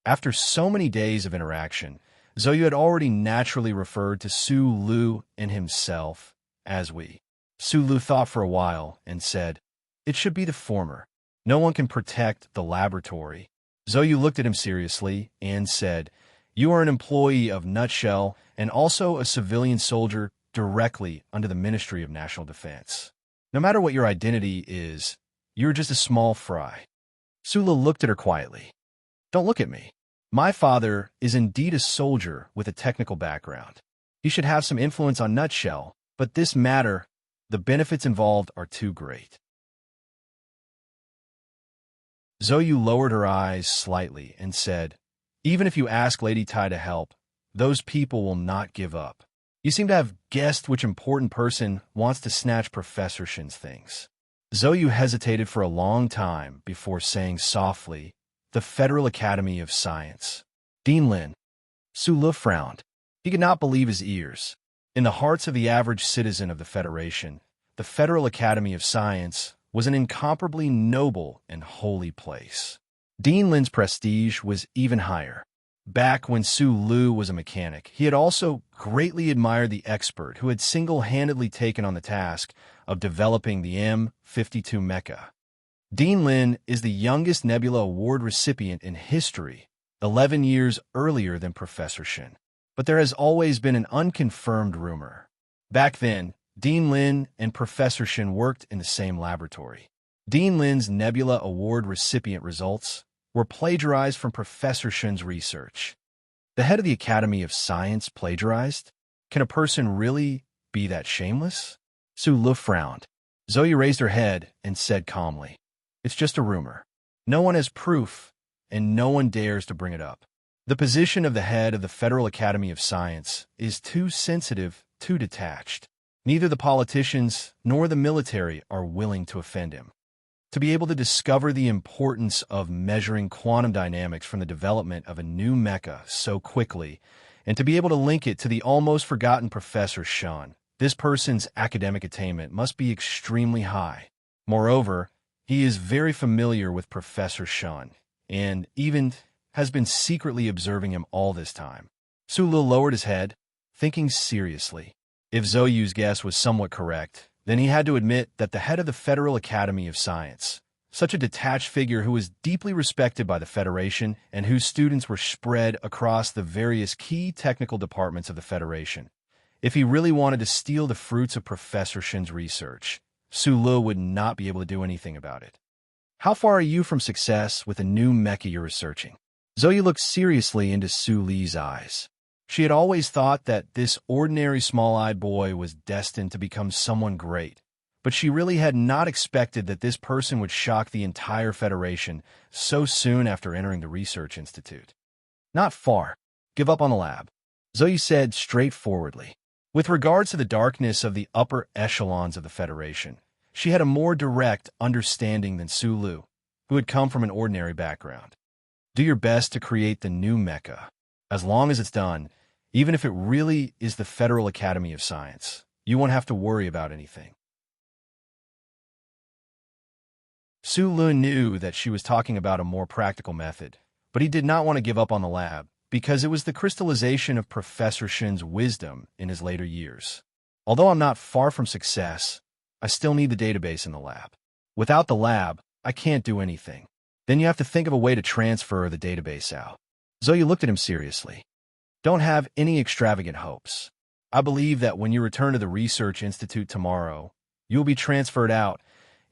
After so many days of interaction, Zoe had already naturally referred to Su Lu and himself as we. Su Lu thought for a while and said, "It should be the former. No one can protect the laboratory." Zoe looked at him seriously and said, "You are an employee of Nutshell and also a civilian soldier directly under the Ministry of National Defense. No matter what your identity is, you're just a small fry." Sula looked at her quietly. "Don't look at me. My father is indeed a soldier with a technical background. He should have some influence on Nutshell, but this matter, the benefits involved are too great." Zoe lowered her eyes slightly and said, "Even if you ask Lady Tai to help, those people will not give up. You seem to have guessed which important person wants to snatch Professor Shin's things." Zoe hesitated for a long time before saying softly, "The Federal Academy of Science." "Dean Lin." Su Lu frowned. He could not believe his ears. In the hearts of the average citizen of the Federation, the Federal Academy of Science was an incomparably noble and holy place. Dean Lin's prestige was even higher. Back when Su Lu was a mechanic, he had also greatly admired the expert who had single-handedly taken on the task of developing the M52 mecha. Dean Lin is the youngest Nebula Award recipient in history, 11 years earlier than Professor Shin. But there has always been an unconfirmed rumor. Back then, Dean Lin and Professor Shin worked in the same laboratory. Dean Lin's Nebula Award recipient results were plagiarized from Professor Shin's research. The head of the Academy of Science plagiarized? Can a person really be that shameless? Su Lu frowned. Zoe raised her head and said calmly, "It's just a rumor. No one has proof, and no one dares to bring it up. The position of the head of the Federal Academy of Science is too sensitive, too detached. Neither the politicians nor the military are willing to offend him. To be able to discover the importance of measuring quantum dynamics from the development of a new mecha so quickly, and to be able to link it to the almost forgotten Professor Shin, this person's academic attainment must be extremely high. Moreover, he is very familiar with Professor Shin, and even has been secretly observing him all this time." Su Lu lowered his head, thinking seriously. If Zhou Yu's guess was somewhat correct, then he had to admit that the head of the Federal Academy of Science, such a detached figure who was deeply respected by the Federation and whose students were spread across the various key technical departments of the Federation, if he really wanted to steal the fruits of Professor Shin's research, Su Lu would not be able to do anything about it. "How far are you from success with the new mecha you're researching?" Zoe looked seriously into Su Li's eyes. She had always thought that this ordinary small-eyed boy was destined to become someone great, but she really had not expected that this person would shock the entire Federation so soon after entering the Research Institute. "Not far. Give up on the lab," Zoe said straightforwardly. With regards to the darkness of the upper echelons of the Federation, she had a more direct understanding than Su Lu, who had come from an ordinary background. "Do your best to create the new mecha. As long as it's done, even if it really is the Federal Academy of Science, you won't have to worry about anything." Su Lu knew that she was talking about a more practical method, but he did not want to give up on the lab, because it was the crystallization of Professor Shin's wisdom in his later years. "Although I'm not far from success, I still need the database in the lab. Without the lab, I can't do anything. Then you have to think of a way to transfer the database out." Zoe looked at him seriously. "Don't have any extravagant hopes. I believe that when you return to the Research Institute tomorrow, You'll be transferred out,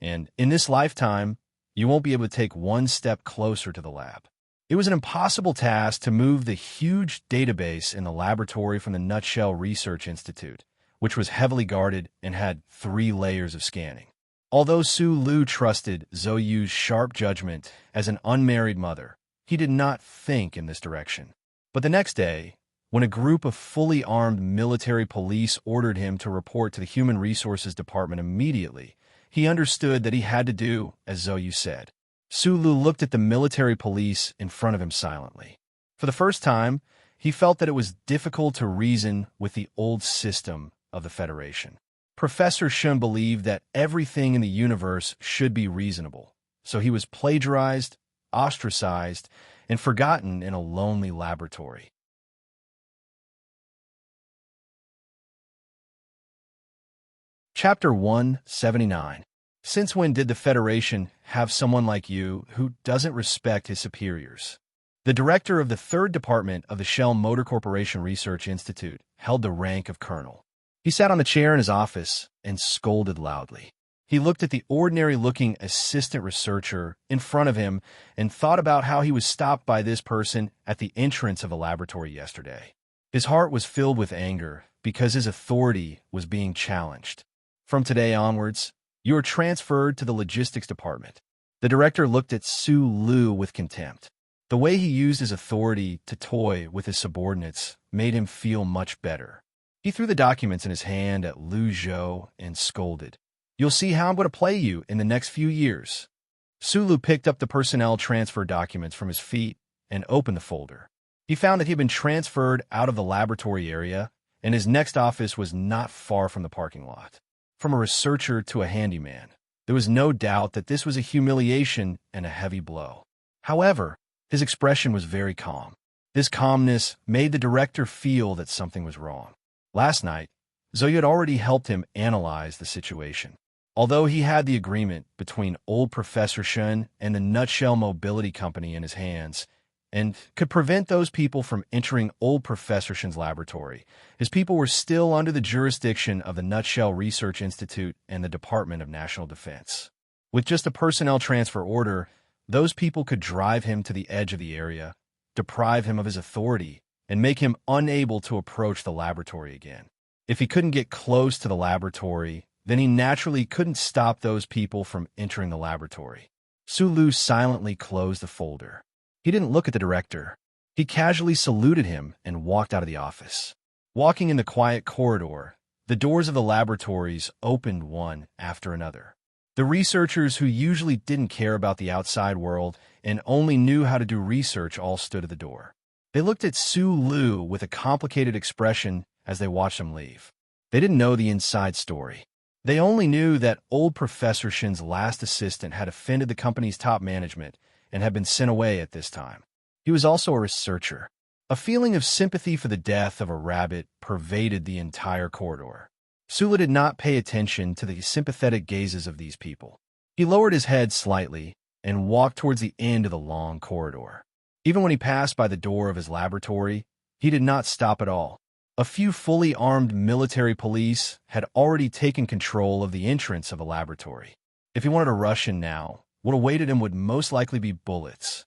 and in this lifetime, you won't be able to take one step closer to the lab. It was an impossible task to move the huge database in the laboratory from the Nutshell Research Institute, which was heavily guarded and had 3 layers of scanning. Although Su Lu trusted Zhou Yu's sharp judgment as an unmarried mother, he did not think in this direction. But the next day, when a group of fully armed military police ordered him to report to the Human Resources Department immediately, he understood that he had to do as Zhou Yu said. Su Lu looked at the military police in front of him silently. For the first time, he felt that it was difficult to reason with the old system of the Federation. Professor Shun believed that everything in the universe should be reasonable, so he was plagiarized, ostracized, and forgotten in a lonely laboratory. Chapter 179. Since when did the Federation have someone like you who doesn't respect his superiors? The director of the 3rd Department of the Shell Motor Corporation Research Institute held the rank of colonel. He sat on the chair in his office and scolded loudly. He looked at the ordinary-looking assistant researcher in front of him and thought about how he was stopped by this person at the entrance of a laboratory yesterday. His heart was filled with anger because his authority was being challenged. From today onwards, you are transferred to the logistics department. The director looked at Su Lu with contempt. The way he used his authority to toy with his subordinates made him feel much better. He threw the documents in his hand at Lu Zhou and scolded. You'll see how I'm going to play you in the next few years. Su Lu picked up the personnel transfer documents from his feet and opened the folder. He found that he had been transferred out of the laboratory area, and his next office was not far from the parking lot. From a researcher to a handyman, there was no doubt that this was a humiliation and a heavy blow. However, his expression was very calm. This calmness made the director feel that something was wrong. Last night, Zhou Yu had already helped him analyze the situation. Although he had the agreement between old Professor Shun and the Nutshell Mobility Company in his hands, and could prevent those people from entering old Professor Shun's laboratory, his people were still under the jurisdiction of the Nutshell Research Institute and the Department of National Defense. With just a personnel transfer order, those people could drive him to the edge of the area, deprive him of his authority, and make him unable to approach the laboratory again. If he couldn't get close to the laboratory, then he naturally couldn't stop those people from entering the laboratory. Su Lu silently closed the folder. He didn't look at the director. He casually saluted him and walked out of the office. Walking in the quiet corridor, the doors of the laboratories opened one after another. The researchers who usually didn't care about the outside world and only knew how to do research all stood at the door. They looked at Su Lu with a complicated expression as they watched him leave. They didn't know the inside story. They only knew that old Professor Shin's last assistant had offended the company's top management and had been sent away at this time. He was also a researcher. A feeling of sympathy for the death of a rabbit pervaded the entire corridor. Su Lu did not pay attention to the sympathetic gazes of these people. He lowered his head slightly and walked towards the end of the long corridor. Even when he passed by the door of his laboratory, he did not stop at all. A few fully armed military police had already taken control of the entrance of the laboratory. If he wanted to rush in now, what awaited him would most likely be bullets.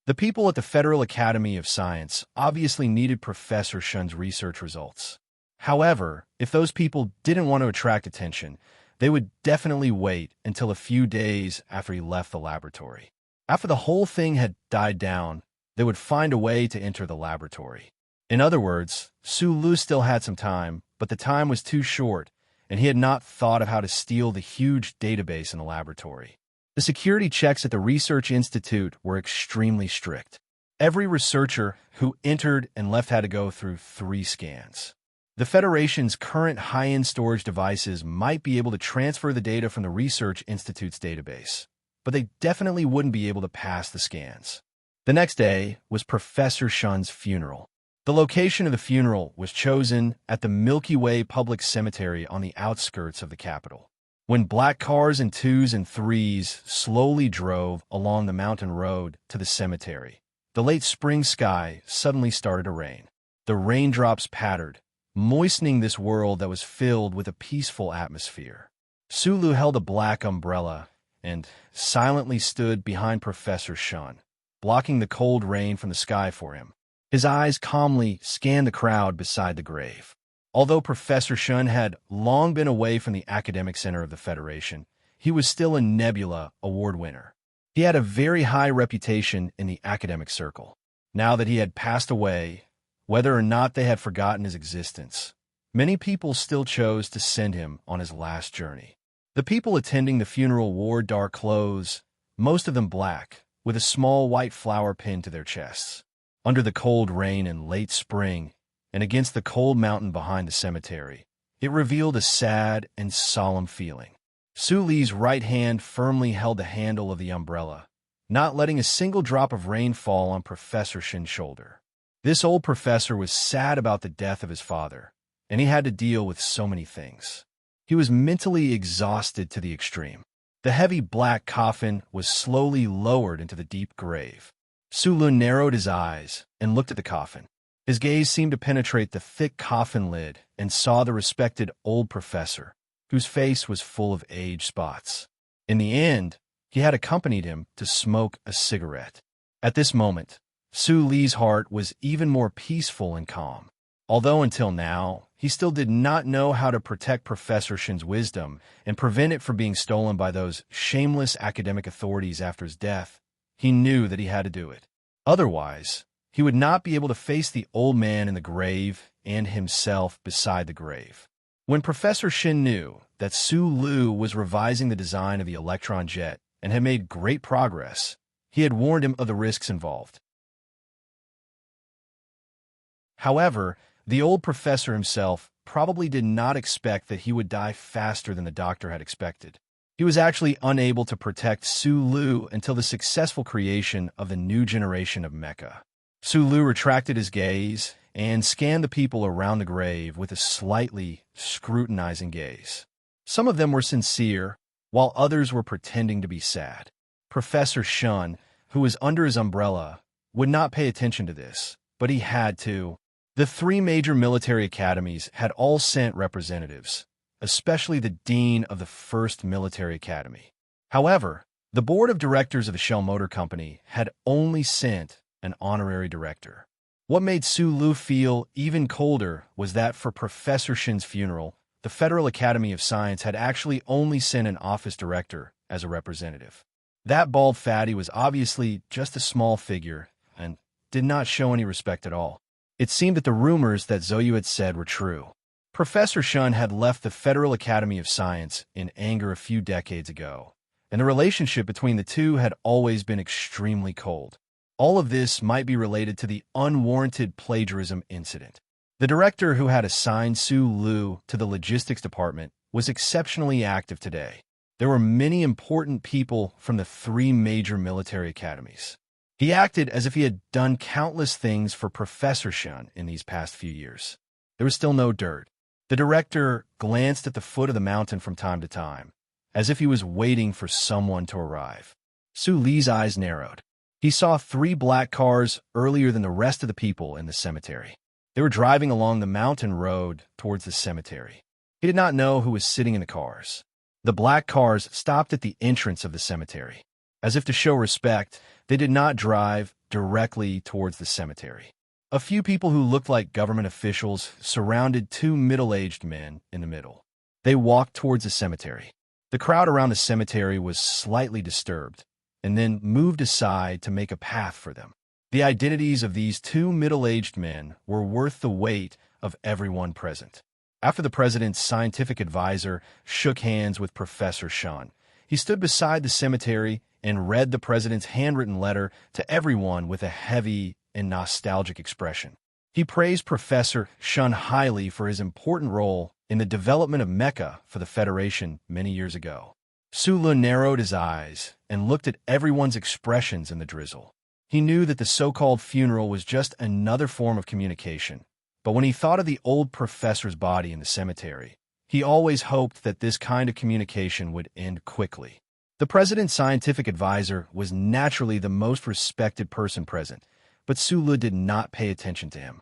The people at the Federal Academy of Science obviously needed Professor Shun's research results. However, if those people didn't want to attract attention, they would definitely wait until a few days after he left the laboratory. After the whole thing had died down, they would find a way to enter the laboratory. In other words, Su Lu still had some time, but the time was too short, and he had not thought of how to steal the huge database in the laboratory. The security checks at the Research Institute were extremely strict. Every researcher who entered and left had to go through 3 scans. The Federation's current high-end storage devices might be able to transfer the data from the Research Institute's database, but they definitely wouldn't be able to pass the scans. The next day was Professor Shun's funeral. The location of the funeral was chosen at the Milky Way Public Cemetery on the outskirts of the capital. When black cars in 2s and 3s slowly drove along the mountain road to the cemetery, the late spring sky suddenly started to rain. The raindrops pattered, moistening this world that was filled with a peaceful atmosphere. Sulu held a black umbrella and silently stood behind Professor Shun, blocking the cold rain from the sky for him. His eyes calmly scanned the crowd beside the grave. Although Professor Shun had long been away from the academic center of the Federation, he was still a Nebula Award winner. He had a very high reputation in the academic circle. Now that he had passed away, whether or not they had forgotten his existence, many people still chose to send him on his last journey. The people attending the funeral wore dark clothes, most of them black, with a small white flower pinned to their chests. Under the cold rain in late spring, and against the cold mountain behind the cemetery, it revealed a sad and solemn feeling. Su Li's right hand firmly held the handle of the umbrella, not letting a single drop of rain fall on Professor Shin's shoulder. This old professor was sad about the death of his father, and he had to deal with so many things. He was mentally exhausted to the extreme. The heavy black coffin was slowly lowered into the deep grave. Sulu narrowed his eyes and looked at the coffin. His gaze seemed to penetrate the thick coffin lid and saw the respected old professor, whose face was full of age spots. In the end, he had accompanied him to smoke a cigarette. At this moment, Su Li's heart was even more peaceful and calm. Although until now, he still did not know how to protect Professor Shin's wisdom and prevent it from being stolen by those shameless academic authorities after his death, he knew that he had to do it. Otherwise, he would not be able to face the old man in the grave and himself beside the grave. When Professor Shin knew that Su Lu was revising the design of the electron jet and had made great progress, he had warned him of the risks involved. However, the old professor himself probably did not expect that he would die faster than the doctor had expected. He was actually unable to protect Su Lu until the successful creation of the new generation of mecha. Su Lu retracted his gaze and scanned the people around the grave with a slightly scrutinizing gaze. Some of them were sincere, while others were pretending to be sad. Professor Shun, who was under his umbrella, would not pay attention to this, but he had to. The three major military academies had all sent representatives, especially the dean of the First Military Academy. However, the board of directors of the Shell Motor Company had only sent an honorary director. What made Su Lu feel even colder was that for Professor Shin's funeral, the Federal Academy of Science had actually only sent an office director as a representative. That bald fatty was obviously just a small figure and did not show any respect at all. It seemed that the rumors that Zoyu had said were true. Professor Shun had left the Federal Academy of Science in anger a few decades ago, and the relationship between the two had always been extremely cold. All of this might be related to the unwarranted plagiarism incident. The director who had assigned Su Lu to the logistics department was exceptionally active today. There were many important people from the three major military academies. He acted as if he had done countless things for Professor Shun in these past few years. There was still no dirt. The director glanced at the foot of the mountain from time to time, as if he was waiting for someone to arrive. Su Li's eyes narrowed. He saw 3 black cars earlier than the rest of the people in the cemetery. They were driving along the mountain road towards the cemetery. He did not know who was sitting in the cars. The black cars stopped at the entrance of the cemetery. As if to show respect, they did not drive directly towards the cemetery. A few people who looked like government officials surrounded 2 middle-aged men in the middle. They walked towards the cemetery. The crowd around the cemetery was slightly disturbed, and then moved aside to make a path for them. The identities of these 2 middle-aged men were worth the weight of everyone present. After the president's scientific advisor shook hands with Professor Shun, he stood beside the cemetery and read the president's handwritten letter to everyone with a heavy and nostalgic expression. He praised Professor Shun highly for his important role in the development of mecha for the Federation many years ago. Su Lu narrowed his eyes and looked at everyone's expressions in the drizzle. He knew that the so-called funeral was just another form of communication, but when he thought of the old professor's body in the cemetery, he always hoped that this kind of communication would end quickly. The president's scientific advisor was naturally the most respected person present, but Su Lu did not pay attention to him.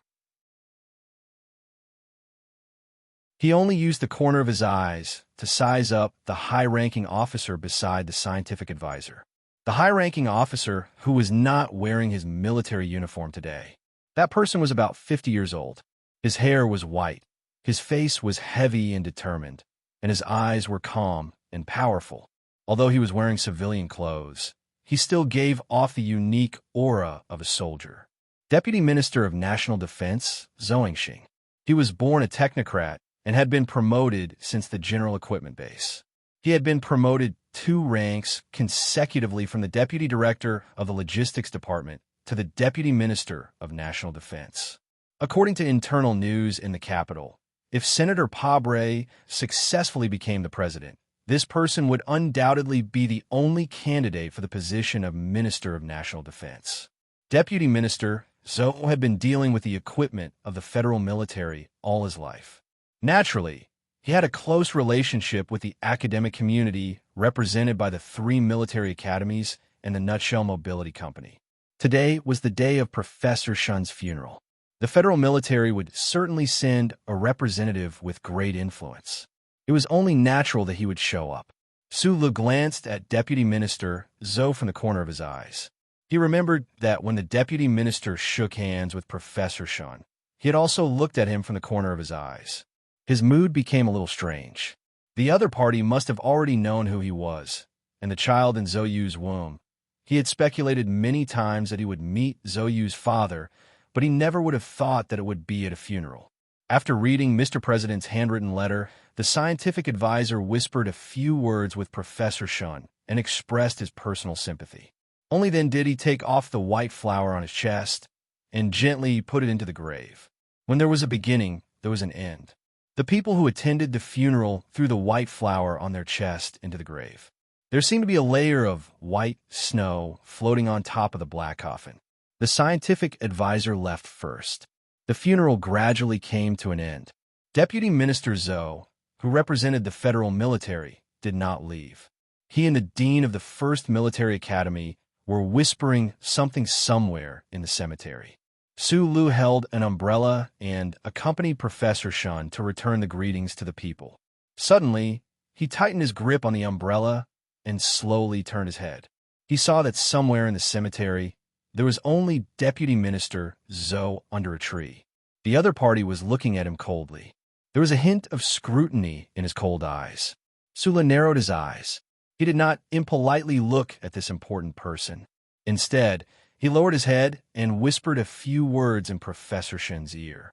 He only used the corner of his eyes to size up the high-ranking officer beside the scientific advisor. The high-ranking officer who was not wearing his military uniform today. That person was about 50 years old. His hair was white, his face was heavy and determined, and his eyes were calm and powerful. Although he was wearing civilian clothes, he still gave off the unique aura of a soldier. Deputy Minister of National Defense, Zhou Yingxing. He was born a technocrat and had been promoted since the General Equipment Base. He had been promoted 2 ranks consecutively from the Deputy Director of the Logistics Department to the Deputy Minister of National Defense. According to internal news in the capital, if Senator Pabre successfully became the president, this person would undoubtedly be the only candidate for the position of Minister of National Defense. Deputy Minister Zhou had been dealing with the equipment of the federal military all his life. Naturally, he had a close relationship with the academic community represented by the 3 military academies and the Nutshell Mobility Company. Today was the day of Professor Shun's funeral. The federal military would certainly send a representative with great influence. It was only natural that he would show up. Su Lu glanced at Deputy Minister Zhou from the corner of his eyes. He remembered that when the Deputy Minister shook hands with Professor Shun, he had also looked at him from the corner of his eyes. His mood became a little strange. The other party must have already known who he was, and the child in Zhou Yu's womb. He had speculated many times that he would meet Zhou Yu's father, but he never would have thought that it would be at a funeral. After reading Mr. President's handwritten letter, the scientific advisor whispered a few words with Professor Shun and expressed his personal sympathy. Only then did he take off the white flower on his chest and gently put it into the grave. When there was a beginning, there was an end. The people who attended the funeral threw the white flower on their chest into the grave. There seemed to be a layer of white snow floating on top of the black coffin. The scientific advisor left first. The funeral gradually came to an end. Deputy Minister Zhou, who represented the federal military, did not leave. He and the dean of the 1st Military Academy were whispering something somewhere in the cemetery. Su Lu held an umbrella and accompanied Professor Shun to return the greetings to the people. Suddenly, he tightened his grip on the umbrella and slowly turned his head. He saw that somewhere in the cemetery, there was only Deputy Minister Zhou under a tree. The other party was looking at him coldly. There was a hint of scrutiny in his cold eyes. Su Lu narrowed his eyes. He did not impolitely look at this important person. Instead, he lowered his head and whispered a few words in Professor Shen's ear.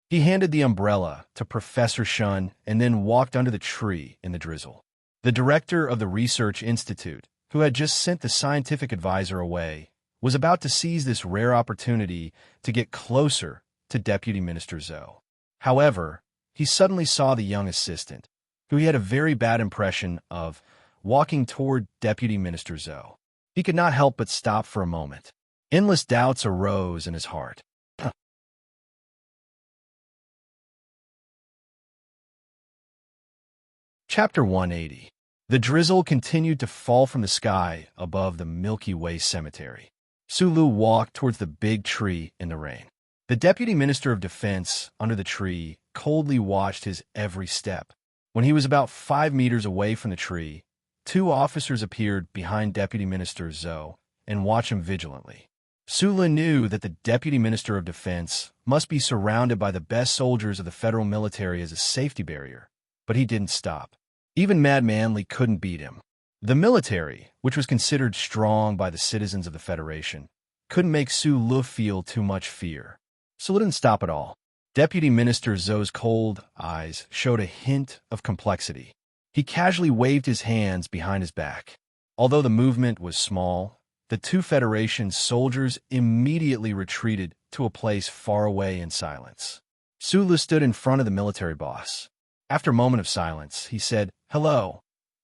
He handed the umbrella to Professor Shun and then walked under the tree in the drizzle. The director of the Research Institute, who had just sent the scientific advisor away, was about to seize this rare opportunity to get closer to Deputy Minister Zhou. However, he suddenly saw the young assistant, who he had a very bad impression of, walking toward Deputy Minister Zhou. He could not help but stop for a moment. Endless doubts arose in his heart. Chapter 180. The drizzle continued to fall from the sky above the Milky Way cemetery. Su Lu walked towards the big tree in the rain. The Deputy Minister of Defense, under the tree, coldly watched his every step. When he was about 5 meters away from the tree, 2 officers appeared behind Deputy Minister Zhou and watched him vigilantly. Su Lu knew that the Deputy Minister of Defense must be surrounded by the best soldiers of the federal military as a safety barrier, but he didn't stop. Even Mad Manly couldn't beat him. The military, which was considered strong by the citizens of the Federation, couldn't make Su Lu feel too much fear. Su Lu didn't stop at all. Deputy Minister Zhou's cold eyes showed a hint of complexity. He casually waved his hands behind his back. Although the movement was small, the 2 Federation soldiers immediately retreated to a place far away in silence. Su Lu stood in front of the military boss. After a moment of silence, he said, "Hello,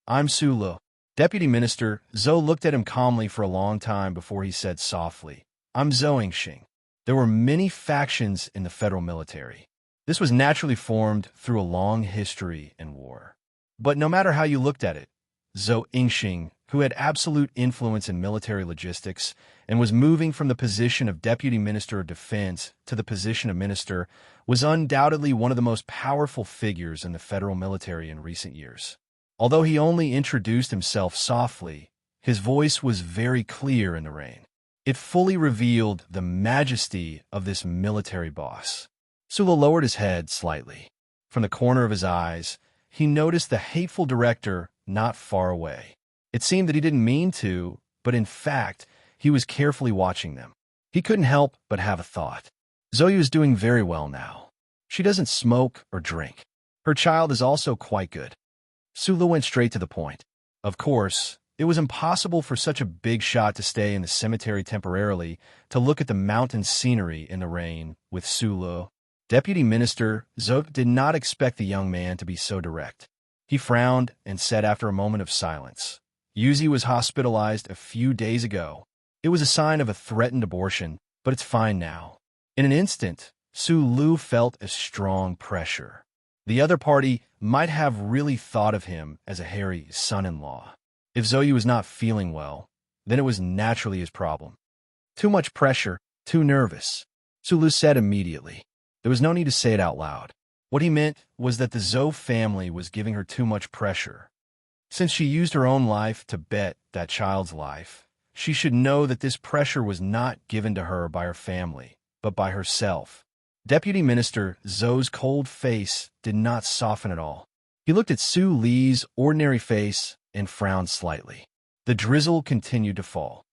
I'm Su Lu." Deputy Minister Zhou looked at him calmly for a long time before he said softly, "I'm Zhou Yingxing." There were many factions in the federal military. This was naturally formed through a long history and war. But no matter how you looked at it, Zhou Yingxing who had absolute influence in military logistics and was moving from the position of Deputy Minister of Defense to the position of Minister, was undoubtedly one of the most powerful figures in the federal military in recent years. Although he only introduced himself softly, his voice was very clear in the rain. It fully revealed the majesty of this military boss. Sula lowered his head slightly. From the corner of his eyes, he noticed the hateful director not far away. It seemed that he didn't mean to, but in fact, he was carefully watching them. He couldn't help but have a thought. Zoe is doing very well now. She doesn't smoke or drink. Her child is also quite good. Sula went straight to the point. Of course, it was impossible for such a big shot to stay in the cemetery temporarily to look at the mountain scenery in the rain with Sula. Deputy Minister Zoe did not expect the young man to be so direct. He frowned and said after a moment of silence, Yuzi was hospitalized a few days ago. It was a sign of a threatened abortion, but it's fine now. In an instant, Sulu felt a strong pressure. The other party might have really thought of him as a hairy son-in-law. If Zoe was not feeling well, then it was naturally his problem. Too much pressure, too nervous, Sulu said immediately. There was no need to say it out loud. What he meant was that the Zoe family was giving her too much pressure. Since she used her own life to bet that child's life, she should know that this pressure was not given to her by her family, but by herself. Deputy Minister Zoe's cold face did not soften at all. He looked at Sue Lee's ordinary face and frowned slightly. The drizzle continued to fall.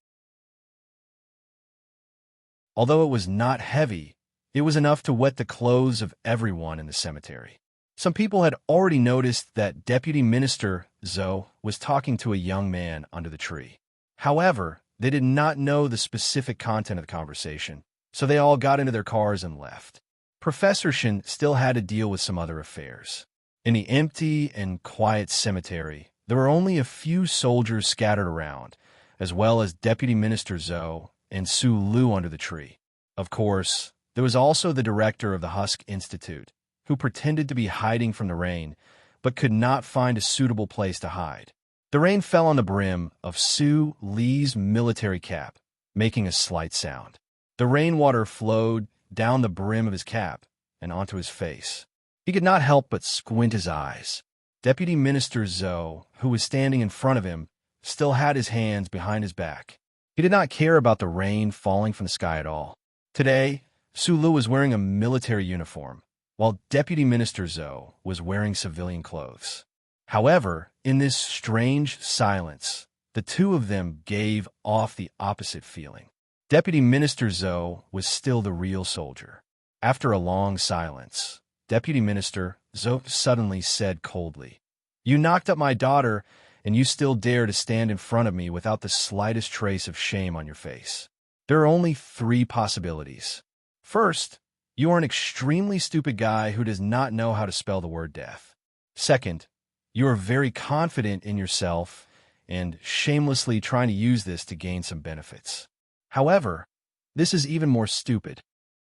Although it was not heavy, it was enough to wet the clothes of everyone in the cemetery. Some people had already noticed that Deputy Minister Zoe was talking to a young man under the tree. However, they did not know the specific content of the conversation, so they all got into their cars and left. Professor Shin still had to deal with some other affairs. In the empty and quiet cemetery, there were only a few soldiers scattered around, as well as Deputy Minister Zoe and Su Lu under the tree. Of course, there was also the director of the Husk Institute, who pretended to be hiding from the rain, but could not find a suitable place to hide. The rain fell on the brim of Su Lee's military cap, making a slight sound. The rainwater flowed down the brim of his cap and onto his face. He could not help but squint his eyes. Deputy Minister Zoe, who was standing in front of him, still had his hands behind his back. He did not care about the rain falling from the sky at all. Today, Sulu was wearing a military uniform, while Deputy Minister Zoe was wearing civilian clothes. However, in this strange silence, the two of them gave off the opposite feeling. Deputy Minister Zoe was still the real soldier. After a long silence, Deputy Minister Zoe suddenly said coldly, "You knocked up my daughter, and you still dare to stand in front of me without the slightest trace of shame on your face. There are only three possibilities. First, you are an extremely stupid guy who does not know how to spell the word death. Second, you are very confident in yourself and shamelessly trying to use this to gain some benefits. However, this is even more stupid."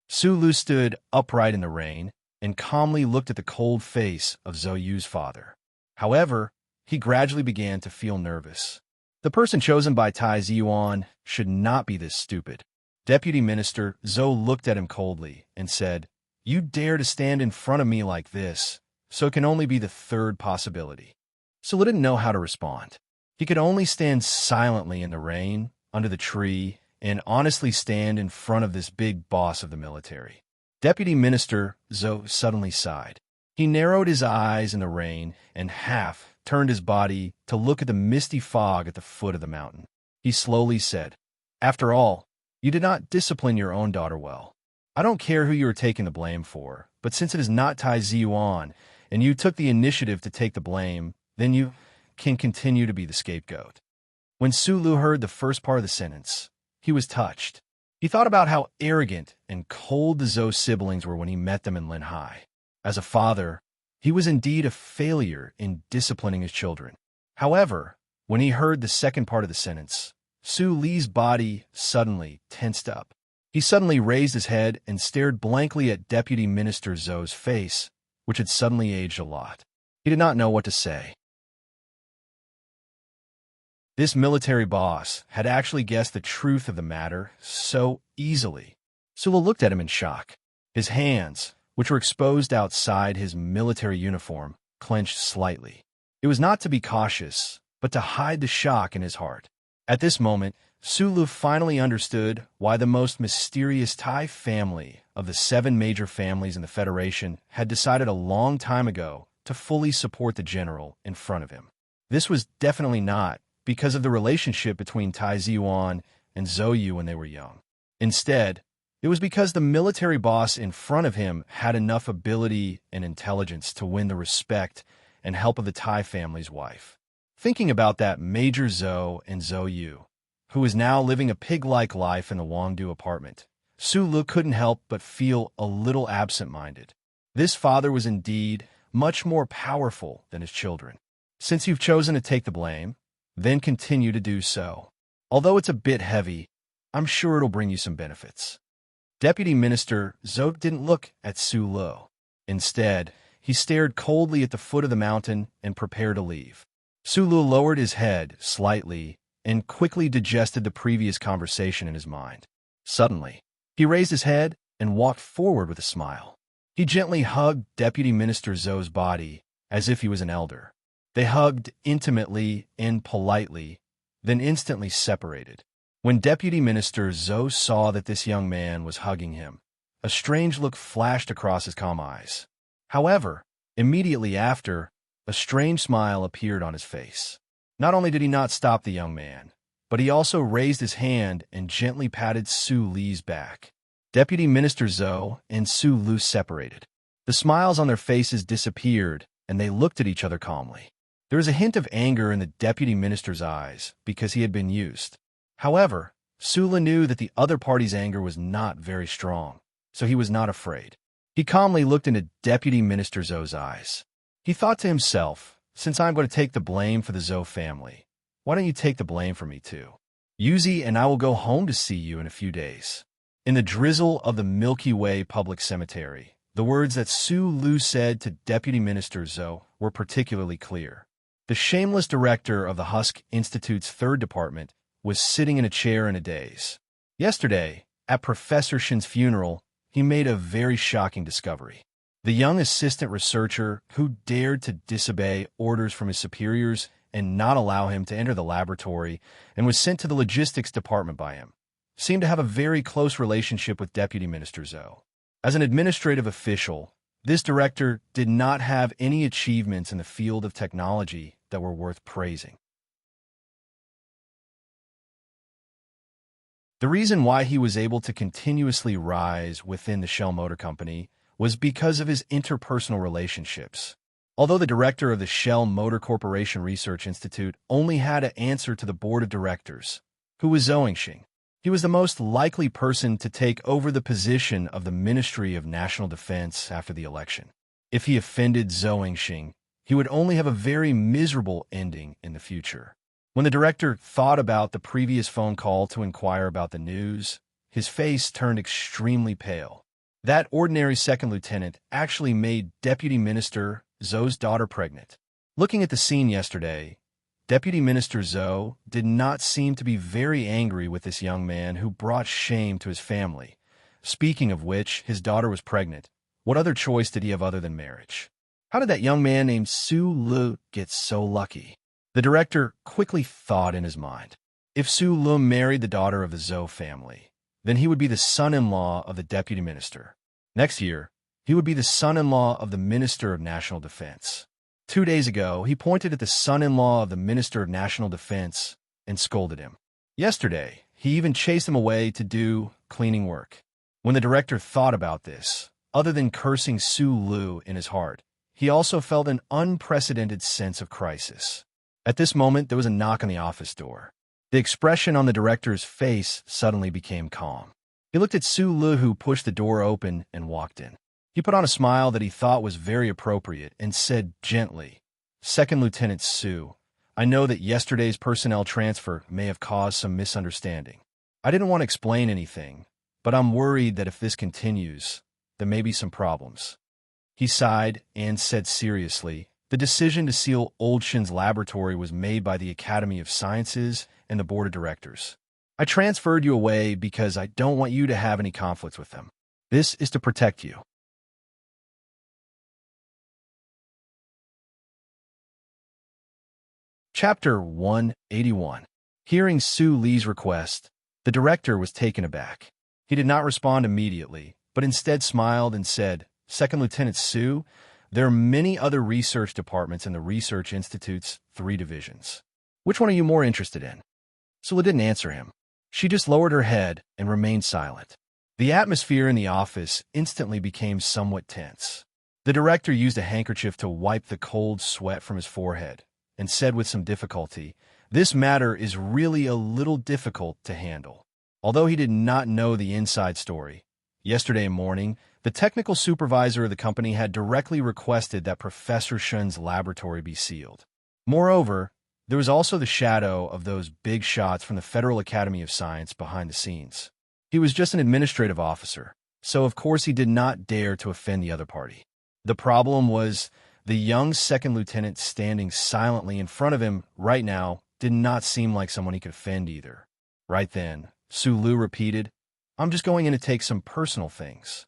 Sulu stood upright in the rain and calmly looked at the cold face of Zoyu's father. However, he gradually began to feel nervous. The person chosen by Tai Ziyuan should not be this stupid. Deputy Minister Zoe looked at him coldly and said, "You dare to stand in front of me like this, so it can only be the third possibility." Sulu didn't know how to respond. He could only stand silently in the rain, under the tree, and honestly stand in front of this big boss of the military. Deputy Minister Zoe suddenly sighed. He narrowed his eyes in the rain and half turned his body to look at the misty fog at the foot of the mountain. He slowly said, "After all, you did not discipline your own daughter well. I don't care who you are taking the blame for, but since it is not Tai Ziyuan and you took the initiative to take the blame, then you can continue to be the scapegoat." When Sulu heard the first part of the sentence, he was touched. He thought about how arrogant and cold the Zoe siblings were when he met them in Linhai. As a father, he was indeed a failure in disciplining his children. However, when he heard the second part of the sentence, Su Lee's body suddenly tensed up. He suddenly raised his head and stared blankly at Deputy Minister Zoe's face, which had suddenly aged a lot. He did not know what to say. This military boss had actually guessed the truth of the matter so easily. Sula looked at him in shock. His hands, which were exposed outside his military uniform, clenched slightly. It was not to be cautious, but to hide the shock in his heart. At this moment, Sulu finally understood why the most mysterious Thai family of the 7 major families in the Federation had decided a long time ago to fully support the general in front of him. This was definitely not because of the relationship between Tai Ziyuan and Zhou Yu when they were young. Instead, it was because the military boss in front of him had enough ability and intelligence to win the respect and help of the Tai family's wife. Thinking about that, Major Zhou and Zhou Yu, who was now living a pig-like life in the Wangdu apartment, Sulu couldn't help but feel a little absent-minded. This father was indeed much more powerful than his children. Since you've chosen to take the blame, then continue to do so. Although it's a bit heavy, I'm sure it'll bring you some benefits. Deputy Minister Zhou didn't look at Sulu. Instead, he stared coldly at the foot of the mountain and prepared to leave. Sulu lowered his head slightly and quickly digested the previous conversation in his mind. Suddenly, he raised his head and walked forward with a smile. He gently hugged Deputy Minister Zhou's body as if he was an elder. They hugged intimately and politely, then instantly separated. When Deputy Minister Zhou saw that this young man was hugging him, a strange look flashed across his calm eyes. However, immediately after, a strange smile appeared on his face. Not only did he not stop the young man, but he also raised his hand and gently patted Su Li's back. Deputy Minister Zhou and Su Lu separated. The smiles on their faces disappeared, and they looked at each other calmly. There was a hint of anger in the deputy minister's eyes because he had been used. However, Sula knew that the other party's anger was not very strong, so he was not afraid. He calmly looked into Deputy Minister Zhou's eyes. He thought to himself, since I'm going to take the blame for the Zhou family, why don't you take the blame for me too? Yuzi and I will go home to see you in a few days. In the drizzle of the Milky Way public cemetery, the words that Su Lu said to Deputy Minister Zhou were particularly clear. The shameless director of the Husk Institute's 3rd department was sitting in a chair in a daze. Yesterday, at Professor Shin's funeral, he made a very shocking discovery. The young assistant researcher who dared to disobey orders from his superiors and not allow him to enter the laboratory and was sent to the logistics department by him, seemed to have a very close relationship with Deputy Minister Zhou. As an administrative official, this director did not have any achievements in the field of technology that were worth praising. The reason why he was able to continuously rise within the Shell Motor Company was because of his interpersonal relationships. Although the director of the Shell Motor Corporation Research Institute only had to answer to the board of directors, who was Zhou Yingxing, he was the most likely person to take over the position of the Ministry of National Defense after the election. If he offended Zhou Yingxing, he would only have a very miserable ending in the future. When the director thought about the previous phone call to inquire about the news, his face turned extremely pale. That ordinary second lieutenant actually made Deputy Minister Zhou's daughter pregnant. Looking at the scene yesterday, Deputy Minister Zhou did not seem to be very angry with this young man who brought shame to his family. Speaking of which, his daughter was pregnant. What other choice did he have other than marriage? How did that young man named Su Lu get so lucky? The director quickly thought in his mind. If Su Lu married the daughter of the Zhou family, then he would be the son-in-law of the deputy minister. Next year, he would be the son-in-law of the Minister of National Defense. 2 days ago, he pointed at the son-in-law of the Minister of National Defense and scolded him. Yesterday, he even chased him away to do cleaning work. When the director thought about this, other than cursing Su Lu in his heart, he also felt an unprecedented sense of crisis. At this moment, there was a knock on the office door. The expression on the director's face suddenly became calm. He looked at Su Lu, who pushed the door open and walked in. He put on a smile that he thought was very appropriate and said gently, "Second Lieutenant Su, I know that yesterday's personnel transfer may have caused some misunderstanding. I didn't want to explain anything, but I'm worried that if this continues, there may be some problems." He sighed and said seriously, The decision to seal Old Shin's laboratory was made by the Academy of Sciences and the Board of Directors. I transferred you away because I don't want you to have any conflicts with them. This is to protect you. Chapter 181. Hearing Su Li's request, the director was taken aback. He did not respond immediately, but instead smiled and said, "Second Lieutenant Su, there are many other research departments in the Research Institute's 3 divisions. Which one are you more interested in?" Sula didn't answer him. She just lowered her head and remained silent. The atmosphere in the office instantly became somewhat tense. The director used a handkerchief to wipe the cold sweat from his forehead and said with some difficulty, "This matter is really a little difficult to handle." Although he did not know the inside story, yesterday morning, the technical supervisor of the company had directly requested that Professor Shun's laboratory be sealed. Moreover, there was also the shadow of those big shots from the Federal Academy of Science behind the scenes. He was just an administrative officer, so of course he did not dare to offend the other party. The problem was the young second lieutenant standing silently in front of him right now did not seem like someone he could offend either. Right then, Su Lu repeated, "I'm just going in to take some personal things."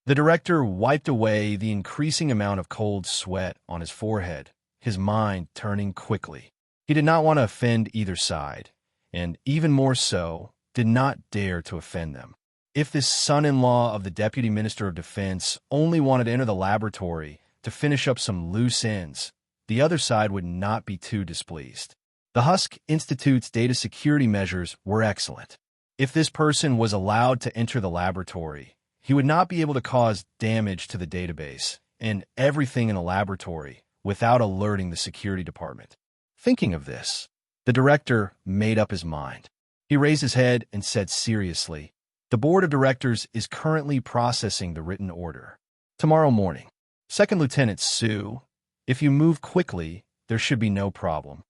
The director wiped away the increasing amount of cold sweat on his forehead, his mind turning quickly. He did not want to offend either side, and even more so, did not dare to offend them. If this son-in-law of the Deputy Minister of Defense only wanted to enter the laboratory to finish up some loose ends, the other side would not be too displeased. The Husk Institute's data security measures were excellent. If this person was allowed to enter the laboratory, he would not be able to cause damage to the database and everything in the laboratory without alerting the security department. Thinking of this, the director made up his mind. He raised his head and said seriously, "The board of directors is currently processing the written order. Tomorrow morning. Second Lieutenant Su, if you move quickly, there should be no problem."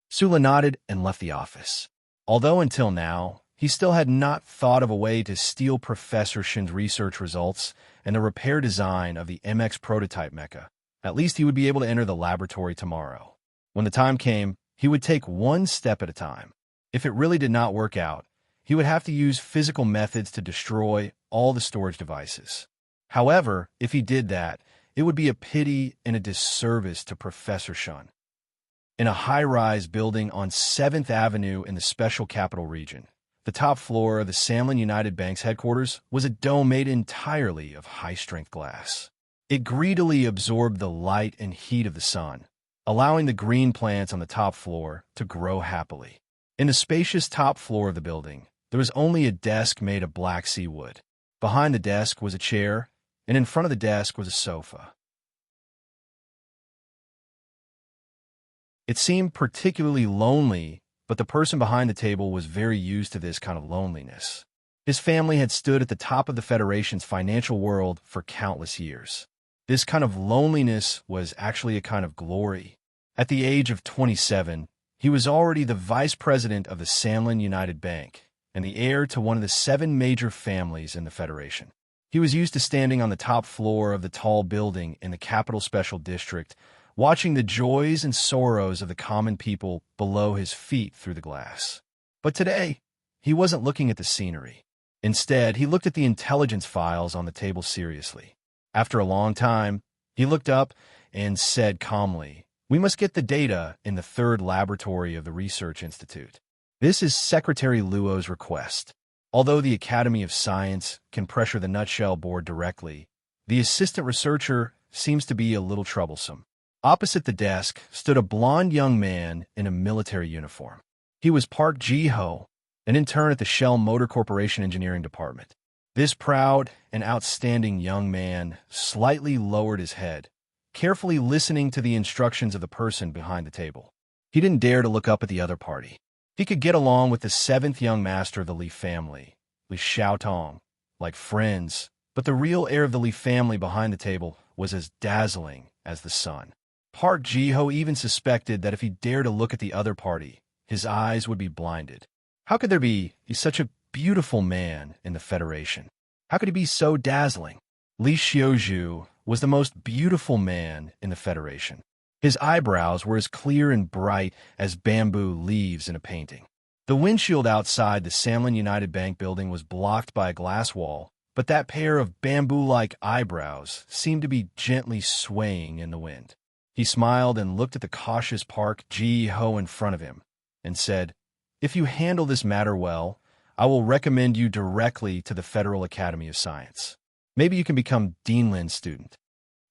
Sula nodded and left the office. Although until now, he still had not thought of a way to steal Professor Shin's research results and the repair design of the MX prototype mecha, at least he would be able to enter the laboratory tomorrow. When the time came, he would take one step at a time. If it really did not work out, he would have to use physical methods to destroy all the storage devices. However, if he did that, it would be a pity and a disservice to Professor Shun. In a high-rise building on 7th Avenue in the Special Capital Region, the top floor of the Samlin United Bank's headquarters was a dome made entirely of high-strength glass. It greedily absorbed the light and heat of the sun, allowing the green plants on the top floor to grow happily. In the spacious top floor of the building, there was only a desk made of black sea wood. Behind the desk was a chair, and in front of the desk was a sofa. It seemed particularly lonely, but the person behind the table was very used to this kind of loneliness. His family had stood at the top of the Federation's financial world for countless years. This kind of loneliness was actually a kind of glory. At the age of 27, he was already the vice president of the Samlin United Bank and the heir to one of the 7 major families in the Federation. He was used to standing on the top floor of the tall building in the Capital Special District, watching the joys and sorrows of the common people below his feet through the glass. But today, he wasn't looking at the scenery. Instead, he looked at the intelligence files on the table seriously. After a long time, he looked up and said calmly, "We must get the data in the 3rd laboratory of the Research Institute. This is Secretary Luo's request." Although the Academy of Science can pressure the Nutshell Board directly, the assistant researcher seems to be a little troublesome. Opposite the desk stood a blond young man in a military uniform. He was Park Ji-ho, an intern at the Shell Motor Corporation Engineering Department. This proud and outstanding young man slightly lowered his head, carefully listening to the instructions of the person behind the table. He didn't dare to look up at the other party. He could get along with the 7th young master of the Li family, Li Xiaotong, like friends, but the real heir of the Li family behind the table was as dazzling as the sun. Park Ji-ho even suspected that if he dared to look at the other party, his eyes would be blinded. How could there be such a beautiful man in the Federation? How could he be so dazzling? Li Xiaozhu was the most beautiful man in the Federation. His eyebrows were as clear and bright as bamboo leaves in a painting. The windshield outside the Samlin United Bank building was blocked by a glass wall, but that pair of bamboo-like eyebrows seemed to be gently swaying in the wind. He smiled and looked at the cautious Park Ji-ho in front of him and said, "If you handle this matter well, I will recommend you directly to the Federal Academy of Science. Maybe you can become Dean Lin's student."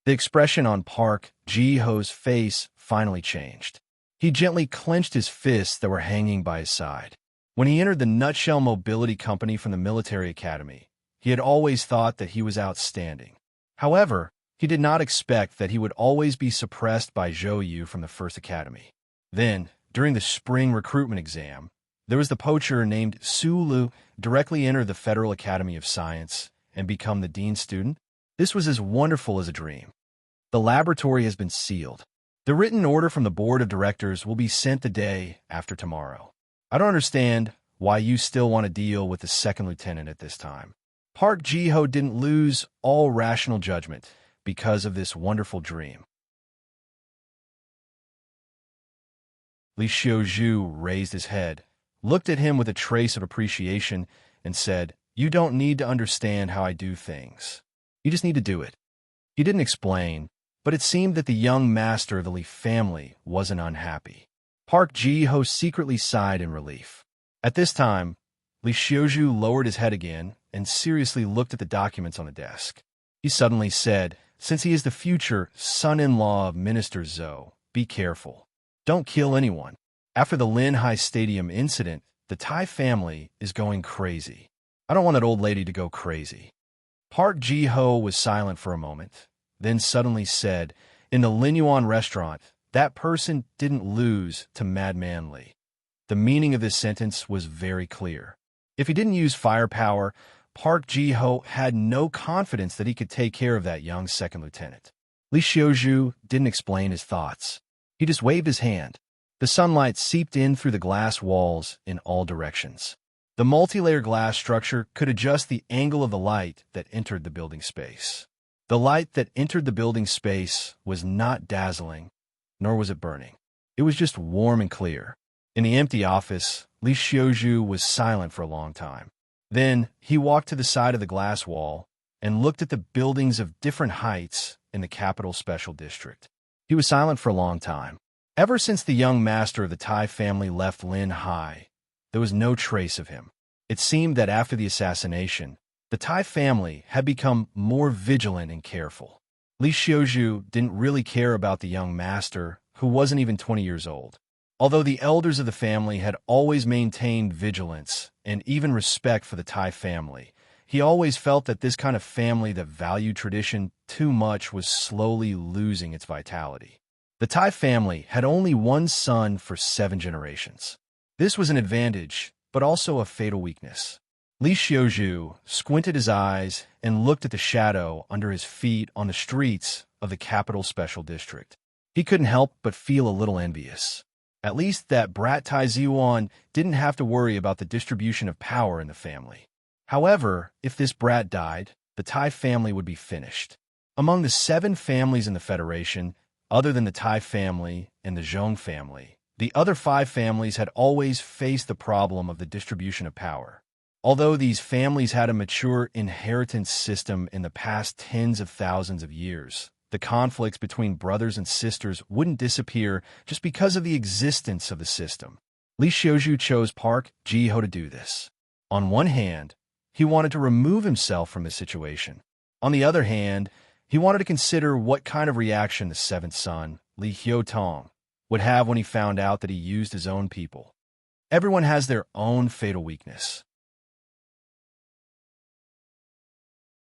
The expression on Park Ji-ho's face finally changed. He gently clenched his fists that were hanging by his side. When he entered the Nutshell Mobility Company from the military academy, he had always thought that he was outstanding. However, he did not expect that he would always be suppressed by Zhou Yu from the first academy. Then, during the spring recruitment exam, there was the poacher named Su Lu directly enter the Federal Academy of Science and become the dean's student. This was as wonderful as a dream. The laboratory has been sealed. The written order from the board of directors will be sent the day after tomorrow. I don't understand why you still want to deal with the second lieutenant at this time. Park Ji-ho didn't lose all rational judgment because of this wonderful dream. Li Xiuzhu raised his head, looked at him with a trace of appreciation, and said, "You don't need to understand how I do things. You just need to do it." He didn't explain, but it seemed that the young master of the Li family wasn't unhappy. Park Ji-ho secretly sighed in relief. At this time, Li Xiuzhu lowered his head again and seriously looked at the documents on the desk. He suddenly said, "Since he is the future son-in-law of Minister Zhou, be careful. Don't kill anyone. After the Lin High Stadium incident, the Tai family is going crazy. I don't want that old lady to go crazy." Park Ji-ho was silent for a moment, then suddenly said, "In the Linyuan restaurant, that person didn't lose to Madman Li." The meaning of this sentence was very clear. If he didn't use firepower, Park Ji-ho had no confidence that he could take care of that young second lieutenant. Li Xiuzhu didn't explain his thoughts. He just waved his hand. The sunlight seeped in through the glass walls in all directions. The multi-layer glass structure could adjust the angle of the light that entered the building space. The light that entered the building space was not dazzling, nor was it burning. It was just warm and clear. In the empty office, Li Xiuzhu was silent for a long time. Then he walked to the side of the glass wall and looked at the buildings of different heights in the Capital Special District. He was silent for a long time. Ever since the young master of the Tai family left Lin High, there was no trace of him. It seemed that after the assassination, the Tai family had become more vigilant and careful. Li Xiuzhu didn't really care about the young master, who wasn't even 20 years old. Although the elders of the family had always maintained vigilance and even respect for the Tai family, he always felt that this kind of family that valued tradition too much was slowly losing its vitality. The Tai family had only one son for 7 generations. This was an advantage, but also a fatal weakness. Li Xiuzhu squinted his eyes and looked at the shadow under his feet on the streets of the Capital Special District. He couldn't help but feel a little envious. At least that brat Tai Ziwan didn't have to worry about the distribution of power in the family. However, if this brat died, the Tai family would be finished. Among the 7 families in the Federation, other than the Tai family and the Zhong family, the other 5 families had always faced the problem of the distribution of power. Although these families had a mature inheritance system in the past tens of thousands of years, the conflicts between brothers and sisters wouldn't disappear just because of the existence of the system. Li Xiuzhu chose Park Ji-ho to do this. On one hand, he wanted to remove himself from this situation. On the other hand, he wanted to consider what kind of reaction the 7th son, Li Hyotong, would have when he found out that he used his own people. Everyone has their own fatal weakness.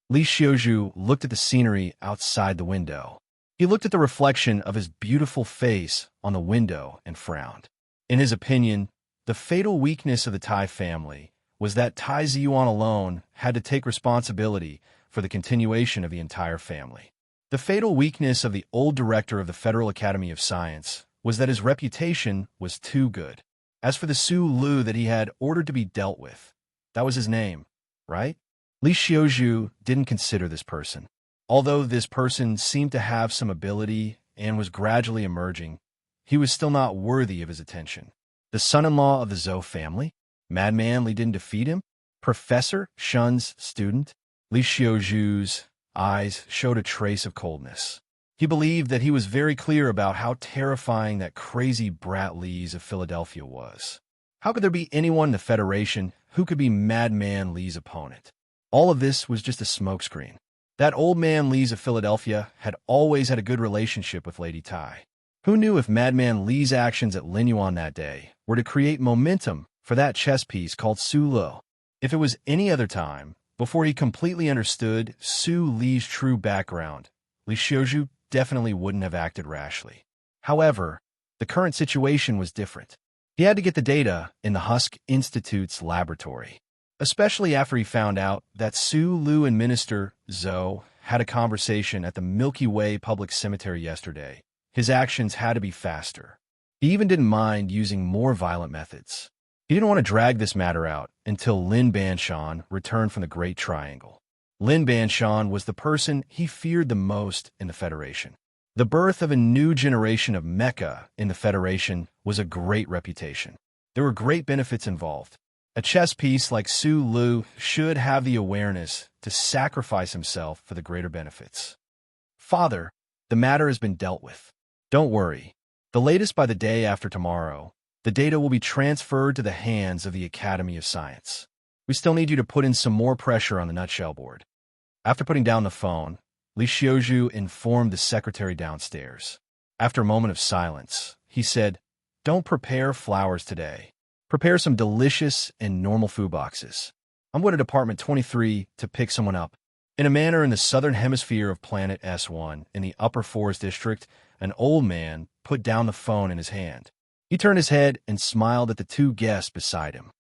Li Xiuzhu looked at the scenery outside the window. He looked at the reflection of his beautiful face on the window and frowned. In his opinion, the fatal weakness of the Tai family was that Tai Ziyuan alone had to take responsibility for the continuation of the entire family. The fatal weakness of the old director of the Federal Academy of Science was that his reputation was too good. As for the Su Lu that he had ordered to be dealt with, that was his name, right? Li Xiuzhu didn't consider this person. Although this person seemed to have some ability and was gradually emerging, he was still not worthy of his attention. The son-in-law of the Zhou family? Madman Li didn't defeat him? Professor shuns student? Li Xiaozhu's eyes showed a trace of coldness. He believed that he was very clear about how terrifying that crazy brat Li's of Philadelphia was. How could there be anyone in the Federation who could be Madman Li's opponent? All of this was just a smokescreen. That old man Li's of Philadelphia had always had a good relationship with Lady Tai. Who knew if Madman Li's actions at Linyuan that day were to create momentum for that chess piece called Su Lo? If it was any other time, before he completely understood Su Li's true background, Li Xiaozhu definitely wouldn't have acted rashly. However, the current situation was different. He had to get the data in the Husk Institute's laboratory, especially after he found out that Su Lu and Minister Zhou had a conversation at the Milky Way Public Cemetery yesterday. His actions had to be faster. He even didn't mind using more violent methods. He didn't want to drag this matter out until Lin Banshan returned from the Great Triangle. Lin Banshan was the person he feared the most in the Federation. The birth of a new generation of mecha in the Federation was a great reputation. There were great benefits involved. A chess piece like Su Lu should have the awareness to sacrifice himself for the greater benefits. Father, the matter has been dealt with. Don't worry. The latest by the day after tomorrow, the data will be transferred to the hands of the Academy of Science. We still need you to put in some more pressure on the nutshell board. After putting down the phone, Li Xiaozhu informed the secretary downstairs. After a moment of silence, he said, "Don't prepare flowers today. Prepare some delicious and normal food boxes. I'm going to Department 23 to pick someone up." In a manor in the southern hemisphere of Planet S1, in the Upper Forest District, an old man put down the phone in his hand. He turned his head and smiled at the two guests beside him.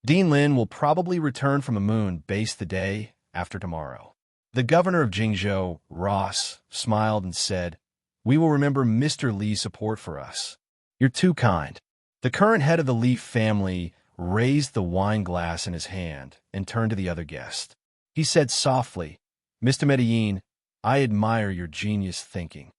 Dean Lin will probably return from a moon base the day after tomorrow. The governor of Jingzhou, Ross, smiled and said, "We will remember Mr. Li's support for us. You're too kind." The current head of the Li family raised the wine glass in his hand and turned to the other guest. He said softly, "Mr. Medellin, I admire your genius thinking.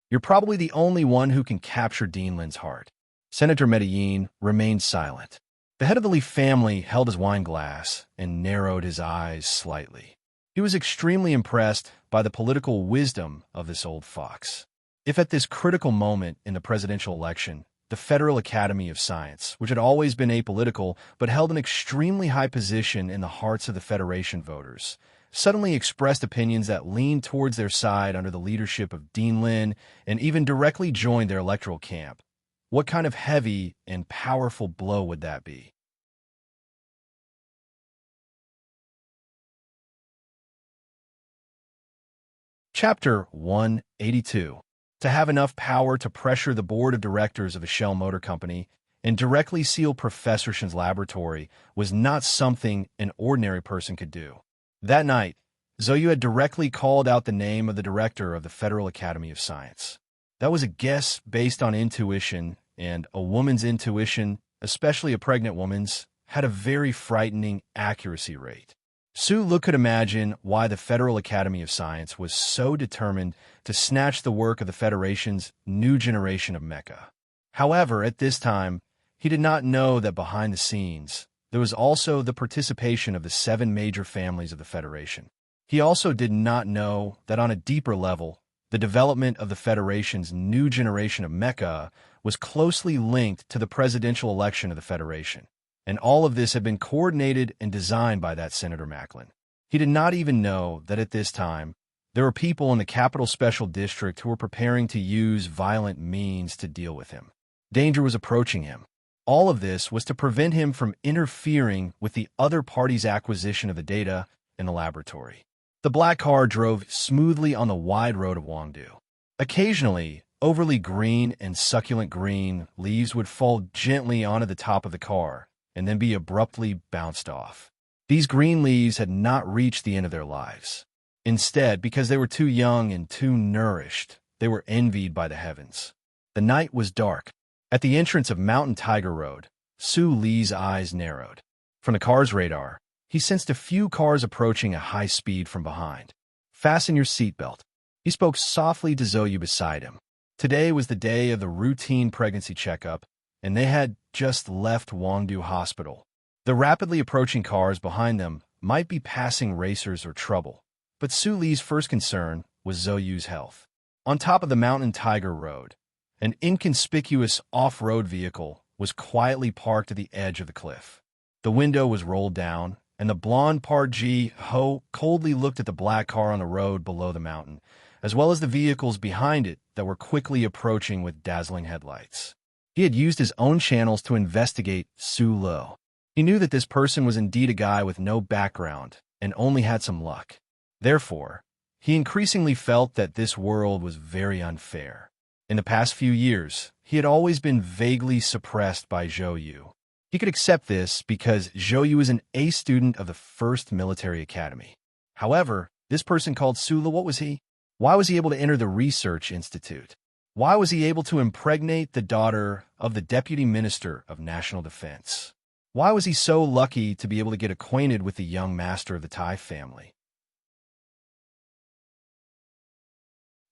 You're probably the only one who can capture Dean Lin's heart." Senator Medellin remained silent. The head of the Li family held his wine glass and narrowed his eyes slightly. He was extremely impressed by the political wisdom of this old fox. If at this critical moment in the presidential election, the Federal Academy of Science, which had always been apolitical but held an extremely high position in the hearts of the Federation voters, suddenly expressed opinions that leaned towards their side under the leadership of Dean Lin and even directly joined their electoral camp, what kind of heavy and powerful blow would that be? Chapter 182. To have enough power to pressure the board of directors of a Shell Motor Company and directly seal Professor Shen's laboratory was not something an ordinary person could do. That night, Zhou had directly called out the name of the director of the Federal Academy of Science. That was a guess based on intuition, and a woman's intuition, especially a pregnant woman's, had a very frightening accuracy rate. Su Lu could imagine why the Federal Academy of Science was so determined to snatch the work of the Federation's new generation of mecha. However, at this time, he did not know that behind the scenes, there was also the participation of the 7 major families of the Federation. He also did not know that on a deeper level, the development of the Federation's new generation of mecha was closely linked to the presidential election of the Federation. And all of this had been coordinated and designed by that Senator Macklin. He did not even know that at this time, there were people in the Capital Special District who were preparing to use violent means to deal with him. Danger was approaching him. All of this was to prevent him from interfering with the other party's acquisition of the data in the laboratory. The black car drove smoothly on the wide road of Wangdu. Occasionally, overly green and succulent green leaves would fall gently onto the top of the car and then be abruptly bounced off. These green leaves had not reached the end of their lives. Instead, because they were too young and too nourished, they were envied by the heavens. The night was dark. At the entrance of Mountain Tiger Road, Su Li's eyes narrowed. From the car's radar, he sensed a few cars approaching at high speed from behind. Fasten your seatbelt. He spoke softly to Zhou Yu beside him. Today was the day of the routine pregnancy checkup, and they had just left Wangdu Hospital. The rapidly approaching cars behind them might be passing racers or trouble, but Su Li's first concern was Zhou Yu's health. On top of the Mountain Tiger Road, an inconspicuous off-road vehicle was quietly parked at the edge of the cliff. The window was rolled down, and the blonde Park Ji-ho coldly looked at the black car on the road below the mountain, as well as the vehicles behind it that were quickly approaching with dazzling headlights. He had used his own channels to investigate Su Lo. He knew that this person was indeed a guy with no background and only had some luck. Therefore, he increasingly felt that this world was very unfair. In the past few years, he had always been vaguely suppressed by Zhou Yu. He could accept this because Zhou Yu was an A student of the 1st Military Academy. However, this person called Su Lo, what was he? Why was he able to enter the Research Institute? Why was he able to impregnate the daughter of the Deputy Minister of National Defense? Why was he so lucky to be able to get acquainted with the young master of the Tai family?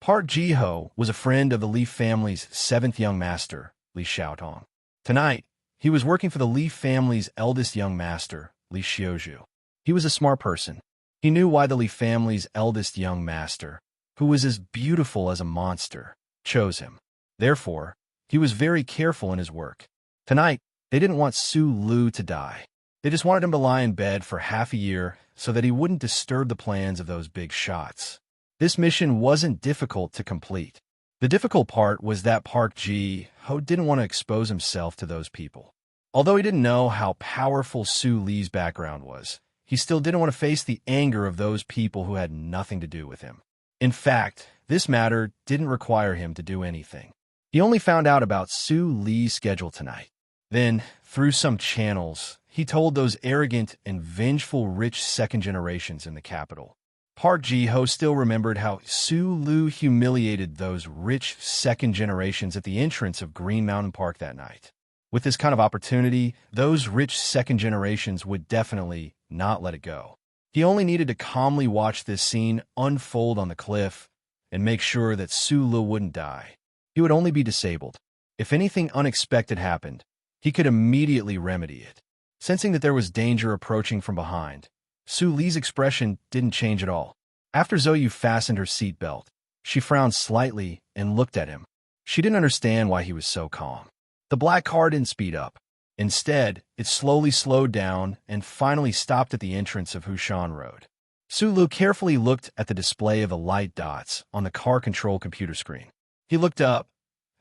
Park Ji-ho was a friend of the Li family's 7th young master, Li Xiaotong. Tonight, he was working for the Li family's eldest young master, Li Xiaozhu. He was a smart person. He knew why the Li family's eldest young master, who was as beautiful as a monster, chose him. Therefore, he was very careful in his work. Tonight, they didn't want Su Lu to die. They just wanted him to lie in bed for half a year so that he wouldn't disturb the plans of those big shots. This mission wasn't difficult to complete. The difficult part was that Park Ji-ho didn't want to expose himself to those people. Although he didn't know how powerful Su Li's background was, he still didn't want to face the anger of those people who had nothing to do with him. In fact, this matter didn't require him to do anything. He only found out about Su Li's schedule tonight. Then, through some channels, he told those arrogant and vengeful rich second generations in the capital. Park Ji-ho still remembered how Su Lu humiliated those rich second generations at the entrance of Green Mountain Park that night. With this kind of opportunity, those rich second generations would definitely not let it go. He only needed to calmly watch this scene unfold on the cliff and make sure that Su Lu wouldn't die. He would only be disabled. If anything unexpected happened, he could immediately remedy it. Sensing that there was danger approaching from behind, Su Li's expression didn't change at all. After Zhou Yu fastened her seatbelt, she frowned slightly and looked at him. She didn't understand why he was so calm. The black car didn't speed up. Instead, it slowly slowed down and finally stopped at the entrance of Hushan Road. Su Lu carefully looked at the display of the light dots on the car control computer screen. He looked up,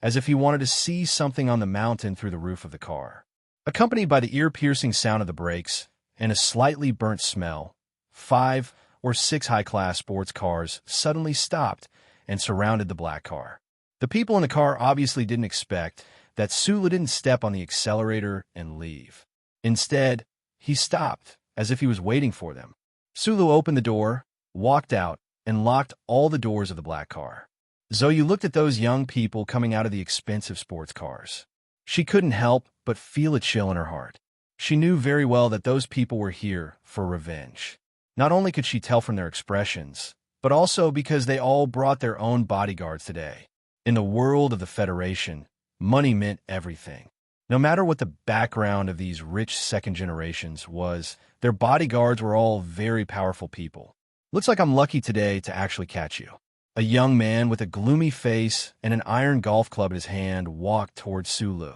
as if he wanted to see something on the mountain through the roof of the car. Accompanied by the ear-piercing sound of the brakes and a slightly burnt smell, 5 or 6 high-class sports cars suddenly stopped and surrounded the black car. The people in the car obviously didn't expect that Su Lu didn't step on the accelerator and leave. Instead, he stopped, as if he was waiting for them. Su Lu opened the door, walked out, and locked all the doors of the black car. Zhou Yu looked at those young people coming out of the expensive sports cars. She couldn't help but feel a chill in her heart. She knew very well that those people were here for revenge. Not only could she tell from their expressions, but also because they all brought their own bodyguards today. In the world of the Federation, money meant everything. No matter what the background of these rich second generations was, their bodyguards were all very powerful people. Looks like I'm lucky today to actually catch you. A young man with a gloomy face and an iron golf club in his hand walked towards Su Lu.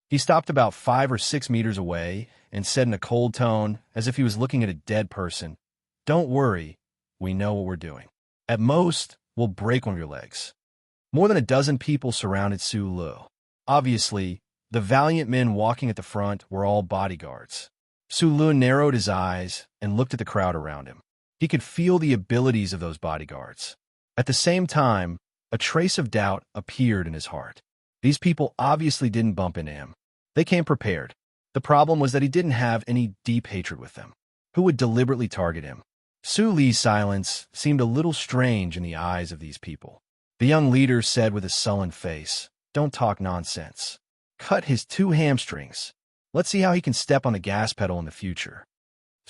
He stopped about 5 or 6 meters away and said in a cold tone, as if he was looking at a dead person, "Don't worry, we know what we're doing. At most, we'll break one of your legs." More than a dozen people surrounded Su Lu. Obviously, the valiant men walking at the front were all bodyguards. Su Lu narrowed his eyes and looked at the crowd around him. He could feel the abilities of those bodyguards. At the same time, a trace of doubt appeared in his heart. These people obviously didn't bump into him. They came prepared. The problem was that he didn't have any deep hatred with them. Who would deliberately target him? Su Li's silence seemed a little strange in the eyes of these people. The young leader said with a sullen face, "Don't talk nonsense. Cut his 2 hamstrings. Let's see how he can step on the gas pedal in the future."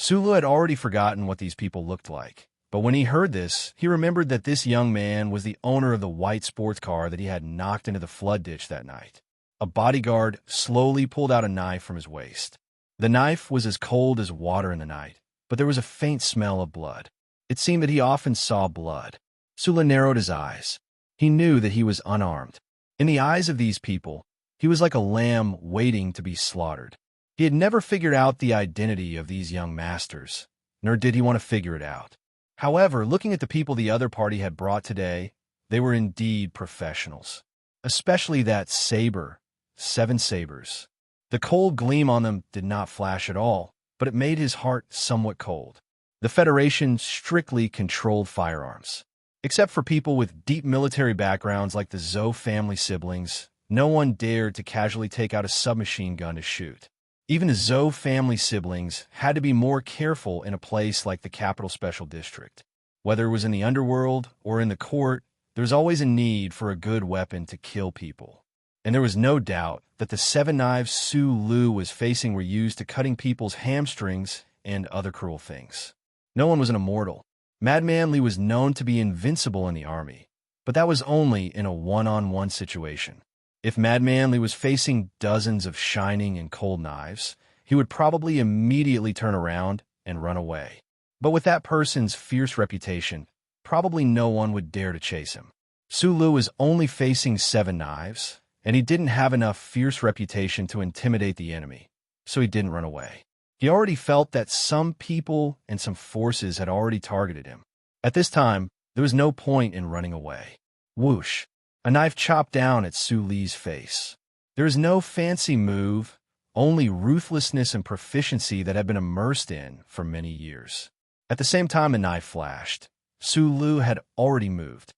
Sulu had already forgotten what these people looked like. But when he heard this, he remembered that this young man was the owner of the white sports car that he had knocked into the flood ditch that night. A bodyguard slowly pulled out a knife from his waist. The knife was as cold as water in the night, but there was a faint smell of blood. It seemed that he often saw blood. Sulu narrowed his eyes. He knew that he was unarmed. In the eyes of these people, he was like a lamb waiting to be slaughtered. He had never figured out the identity of these young masters, nor did he want to figure it out. However, looking at the people the other party had brought today, they were indeed professionals. Especially that saber, 7 sabers. The cold gleam on them did not flash at all, but it made his heart somewhat cold. The Federation strictly controlled firearms. Except for people with deep military backgrounds like the Zhou family siblings, no one dared to casually take out a submachine gun to shoot. Even the Zhou family siblings had to be more careful in a place like the Capital Special District. Whether it was in the underworld or in the court, there was always a need for a good weapon to kill people. And there was no doubt that the 7 knives Sulu was facing were used to cutting people's hamstrings and other cruel things. No one was an immortal. Madman Li was known to be invincible in the army, but that was only in a one-on-one situation. If Madman Li was facing dozens of shining and cold knives, he would probably immediately turn around and run away. But with that person's fierce reputation, probably no one would dare to chase him. Sulu was only facing 7 knives, and he didn't have enough fierce reputation to intimidate the enemy, so he didn't run away. He already felt that some people and some forces had already targeted him. At this time, there was no point in running away. Whoosh! A knife chopped down at Suli's face. There is no fancy move, only ruthlessness and proficiency that had been immersed in for many years. At the same time the knife flashed, Sulu had already moved.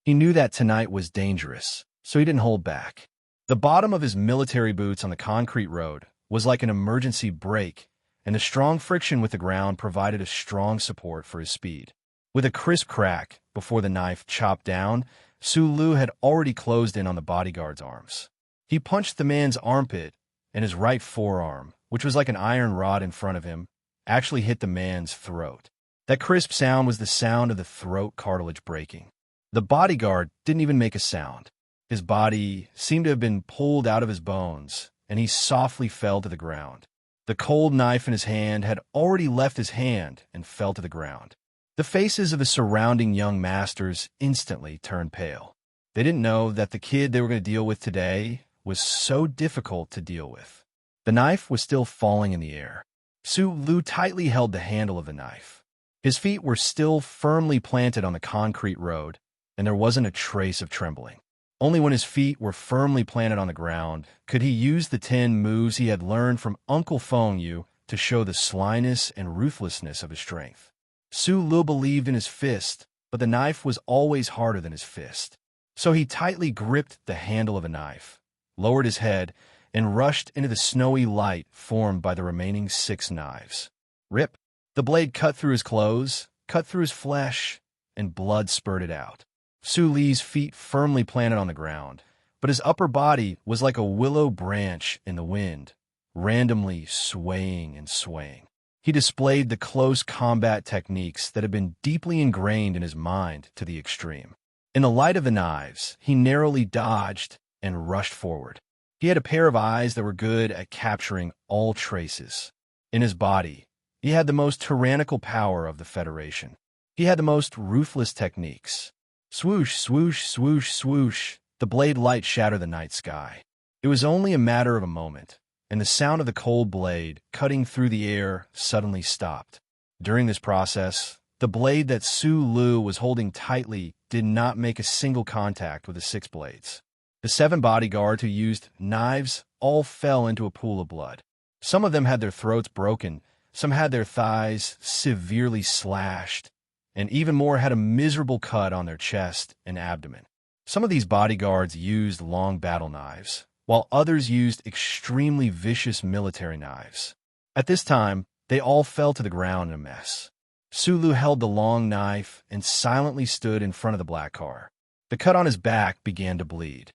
He knew that tonight was dangerous, so he didn't hold back. The bottom of his military boots on the concrete road was like an emergency brake, and the strong friction with the ground provided a strong support for his speed. With a crisp crack, before the knife chopped down, Sulu had already closed in on the bodyguard's arms. He punched the man's armpit, and his right forearm, which was like an iron rod in front of him, actually hit the man's throat. That crisp sound was the sound of the throat cartilage breaking. The bodyguard didn't even make a sound. His body seemed to have been pulled out of his bones, and he softly fell to the ground. The cold knife in his hand had already left his hand and fell to the ground. The faces of the surrounding young masters instantly turned pale. They didn't know that the kid they were going to deal with today was so difficult to deal with. The knife was still falling in the air. Sulu tightly held the handle of the knife. His feet were still firmly planted on the concrete road, and there wasn't a trace of trembling. Only when his feet were firmly planted on the ground could he use the 10 moves he had learned from Uncle Feng Yu to show the slyness and ruthlessness of his strength. Sulu believed in his fist, but the knife was always harder than his fist. So he tightly gripped the handle of the knife, lowered his head, and rushed into the snowy light formed by the remaining 6 knives. Rip! The blade cut through his clothes, cut through his flesh, and blood spurted out. Suli's feet firmly planted on the ground, but his upper body was like a willow branch in the wind, randomly swaying and swaying. He displayed the close combat techniques that had been deeply ingrained in his mind to the extreme. In the light of the knives, he narrowly dodged and rushed forward. He had a pair of eyes that were good at capturing all traces. In his body, he had the most tyrannical power of the Federation. He had the most ruthless techniques. Swoosh, swoosh, swoosh, swoosh, the blade light shattered the night sky. It was only a matter of a moment, and the sound of the cold blade cutting through the air suddenly stopped. During this process, the blade that Sulu was holding tightly did not make a single contact with the 6 blades. The 7 bodyguards who used knives all fell into a pool of blood. Some of them had their throats broken, some had their thighs severely slashed, and even more had a miserable cut on their chest and abdomen. Some of these bodyguards used long battle knives, while others used extremely vicious military knives. At this time, they all fell to the ground in a mess. Sulu held the long knife and silently stood in front of the black car. The cut on his back began to bleed.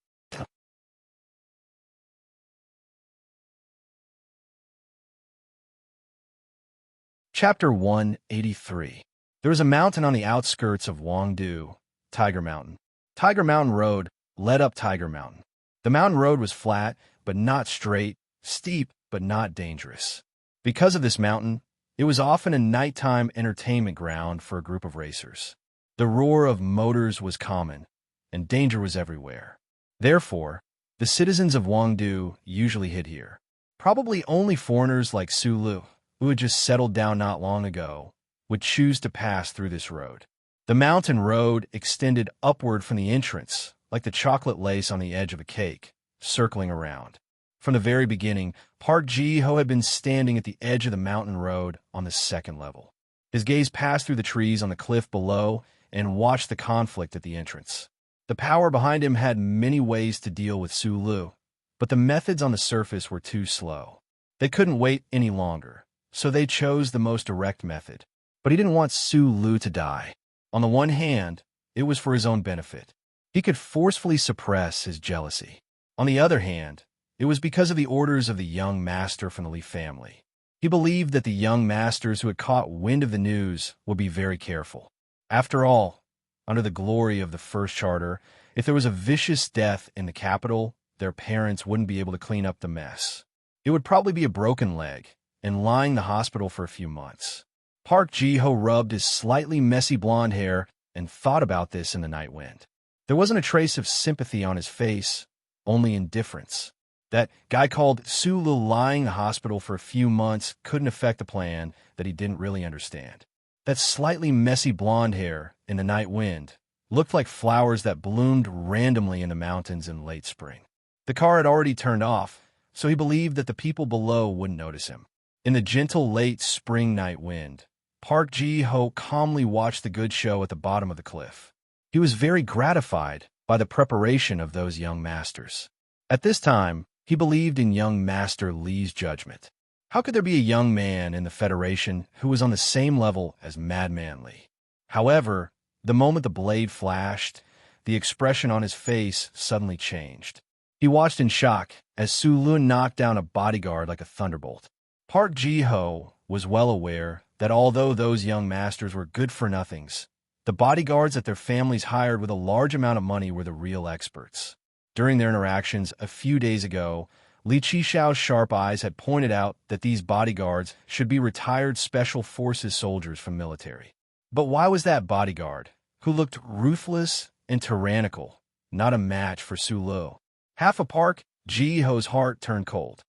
Chapter 183. There was a mountain on the outskirts of Wangdu, Tiger Mountain. Tiger Mountain Road led up Tiger Mountain. The mountain road was flat, but not straight, steep, but not dangerous. Because of this mountain, it was often a nighttime entertainment ground for a group of racers. The roar of motors was common, and danger was everywhere. Therefore, the citizens of Wangdu usually hid here. Probably only foreigners like Sulu, who had just settled down not long ago, would choose to pass through this road. The mountain road extended upward from the entrance, like the chocolate lace on the edge of a cake, circling around. From the very beginning, Park Ji-ho had been standing at the edge of the mountain road on the second level. His gaze passed through the trees on the cliff below and watched the conflict at the entrance. The power behind him had many ways to deal with Sulu, but the methods on the surface were too slow. They couldn't wait any longer, so they chose the most direct method. But he didn't want Sulu to die. On the one hand, it was for his own benefit. He could forcefully suppress his jealousy. On the other hand, it was because of the orders of the young master from the Lee family. He believed that the young masters who had caught wind of the news would be very careful. After all, under the glory of the first charter, if there was a vicious death in the capital, their parents wouldn't be able to clean up the mess. It would probably be a broken leg and lying in the hospital for a few months. Park Ji-ho rubbed his slightly messy blonde hair and thought about this in the night wind. There wasn't a trace of sympathy on his face, only indifference. That guy called Sulu lying in the hospital for a few months couldn't affect a plan that he didn't really understand. That slightly messy blonde hair in the night wind looked like flowers that bloomed randomly in the mountains in late spring. The car had already turned off, so he believed that the people below wouldn't notice him. In the gentle late spring night wind, Park Ji-ho calmly watched the good show at the bottom of the cliff. He was very gratified by the preparation of those young masters. At this time, he believed in young Master Lee's judgment. How could there be a young man in the Federation who was on the same level as Madman Lee? However, the moment the blade flashed, the expression on his face suddenly changed. He watched in shock as Sulu knocked down a bodyguard like a thunderbolt. Park Ji-ho was well aware that although those young masters were good-for-nothings, the bodyguards that their families hired with a large amount of money were the real experts. During their interactions a few days ago, Li Qishao's sharp eyes had pointed out that these bodyguards should be retired Special Forces soldiers from military. But why was that bodyguard, who looked ruthless and tyrannical, not a match for Sulu? Half a Park Ji-ho's heart turned cold.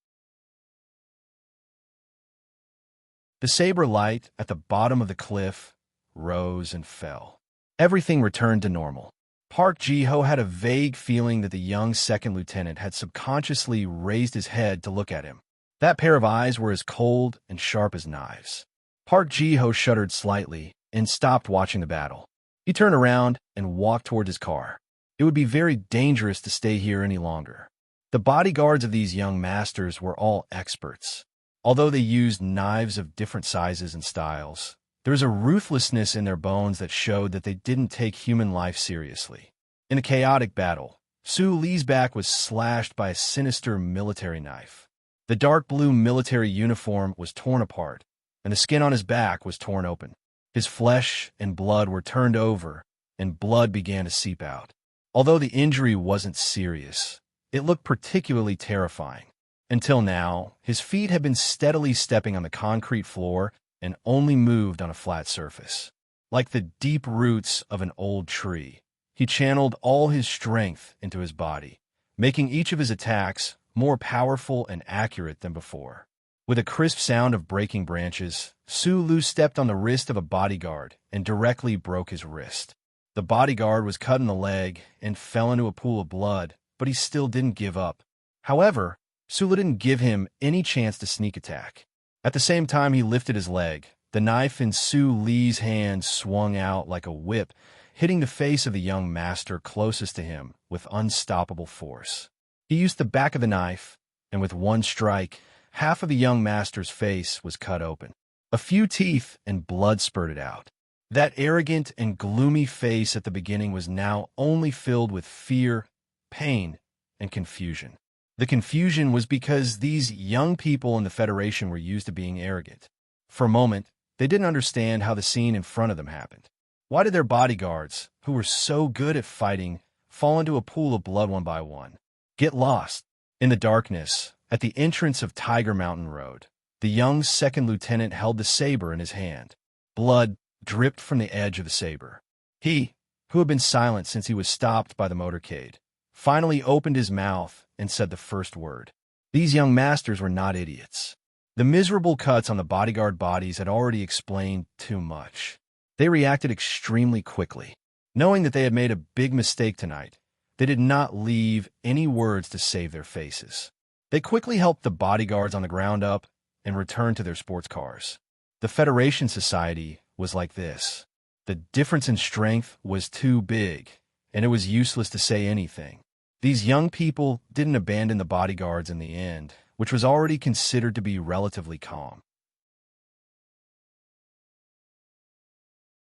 The saber light at the bottom of the cliff rose and fell. Everything returned to normal. Park Ji-ho had a vague feeling that the young second lieutenant had subconsciously raised his head to look at him. That pair of eyes were as cold and sharp as knives. Park Ji-ho shuddered slightly and stopped watching the battle. He turned around and walked toward his car. It would be very dangerous to stay here any longer. The bodyguards of these young masters were all experts. Although they used knives of different sizes and styles, there was a ruthlessness in their bones that showed that they didn't take human life seriously. In a chaotic battle, Su Li's back was slashed by a sinister military knife. The dark blue military uniform was torn apart, and the skin on his back was torn open. His flesh and blood were turned over, and blood began to seep out. Although the injury wasn't serious, it looked particularly terrifying. Until now, his feet had been steadily stepping on the concrete floor and only moved on a flat surface. Like the deep roots of an old tree, he channeled all his strength into his body, making each of his attacks more powerful and accurate than before. With a crisp sound of breaking branches, Su Lu stepped on the wrist of a bodyguard and directly broke his wrist. The bodyguard was cut in the leg and fell into a pool of blood, but he still didn't give up. However, Sulu didn't give him any chance to sneak attack. At the same time he lifted his leg, the knife in Su Li's hand swung out like a whip, hitting the face of the young master closest to him with unstoppable force. He used the back of the knife, and with one strike, half of the young master's face was cut open. A few teeth and blood spurted out. That arrogant and gloomy face at the beginning was now only filled with fear, pain, and confusion. The confusion was because these young people in the Federation were used to being arrogant. For a moment, They didn't understand how the scene in front of them happened. Why did their bodyguards, who were so good at fighting, fall into a pool of blood one by one? Get lost. In the darkness, at the entrance of Tiger Mountain Road, the young second lieutenant held the saber in his hand. Blood dripped from the edge of the saber. He, who had been silent since he was stopped by the motorcade, finally opened his mouth and said the first word. These young masters were not idiots. The miserable cuts on the bodyguard bodies had already explained too much. They reacted extremely quickly. Knowing that they had made a big mistake tonight, they did not leave any words to save their faces. They quickly helped the bodyguards on the ground up and returned to their sports cars. The Federation Society was like this. The difference in strength was too big, and it was useless to say anything. These young people didn't abandon the bodyguards in the end, which was already considered to be relatively calm.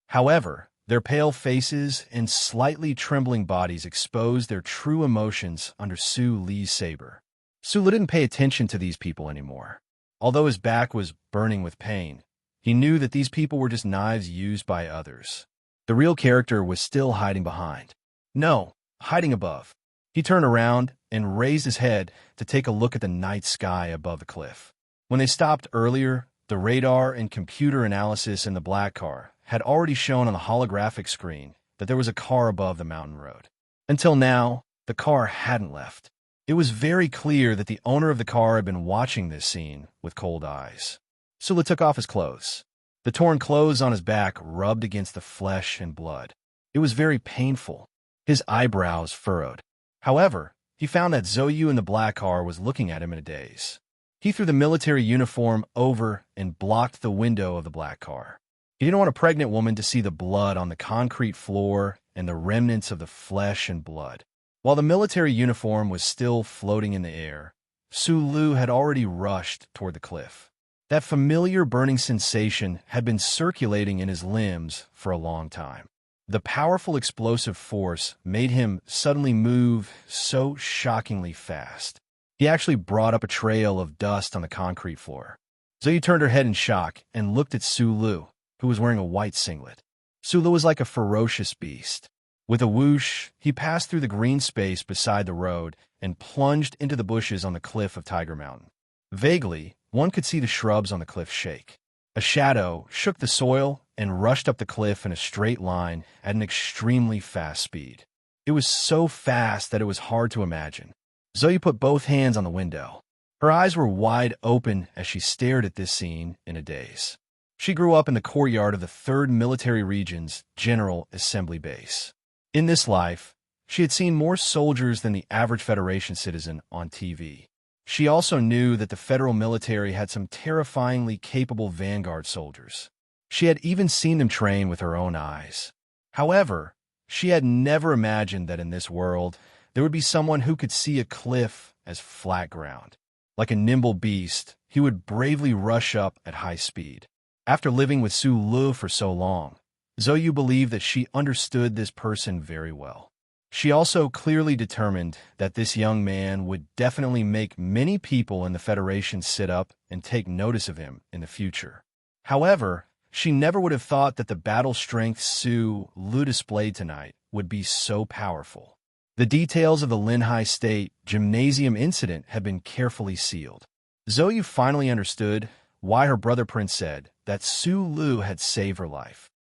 However, their pale faces and slightly trembling bodies exposed their true emotions under Su Li's saber. Su Li didn't pay attention to these people anymore. Although his back was burning with pain, he knew that these people were just knives used by others. The real character was still hiding behind. No, hiding above. He turned around and raised his head to take a look at the night sky above the cliff. When they stopped earlier, the radar and computer analysis in the black car had already shown on the holographic screen that there was a car above the mountain road. Until now, the car hadn't left. It was very clear that the owner of the car had been watching this scene with cold eyes. Su Li took off his clothes. The torn clothes on his back rubbed against the flesh and blood. It was very painful. His eyebrows furrowed. However, he found that Zhou in the black car was looking at him in a daze. He threw the military uniform over and blocked the window of the black car. He didn't want a pregnant woman to see the blood on the concrete floor and the remnants of the flesh and blood. While the military uniform was still floating in the air, Su Lu had already rushed toward the cliff. That familiar burning sensation had been circulating in his limbs for a long time. The powerful explosive force made him suddenly move so shockingly fast. He actually brought up a trail of dust on the concrete floor. Zoe turned her head in shock and looked at Su Lu, who was wearing a white singlet. Su Lu was like a ferocious beast. With a whoosh, he passed through the green space beside the road and plunged into the bushes on the cliff of Tiger Mountain. Vaguely, one could see the shrubs on the cliff shake. A shadow shook the soil and rushed up the cliff in a straight line at an extremely fast speed. It was so fast that it was hard to imagine. Zoe put both hands on the window. Her eyes were wide open as she stared at this scene in a daze. She grew up in the courtyard of the 3rd Military Region's General Assembly Base. In this life, she had seen more soldiers than the average Federation citizen on TV. She also knew that the federal military had some terrifyingly capable vanguard soldiers. She had even seen them train with her own eyes. However, she had never imagined that in this world, there would be someone who could see a cliff as flat ground. Like a nimble beast, he would bravely rush up at high speed. After living with Su Lu for so long, Zhou believed that she understood this person very well. She also clearly determined that this young man would definitely make many people in the Federation sit up and take notice of him in the future. However, she never would have thought that the battle strength Su Lu displayed tonight would be so powerful. The details of the Linhai State gymnasium incident had been carefully sealed. Zhou finally understood why her brother Prince said that Su Lu had saved her life.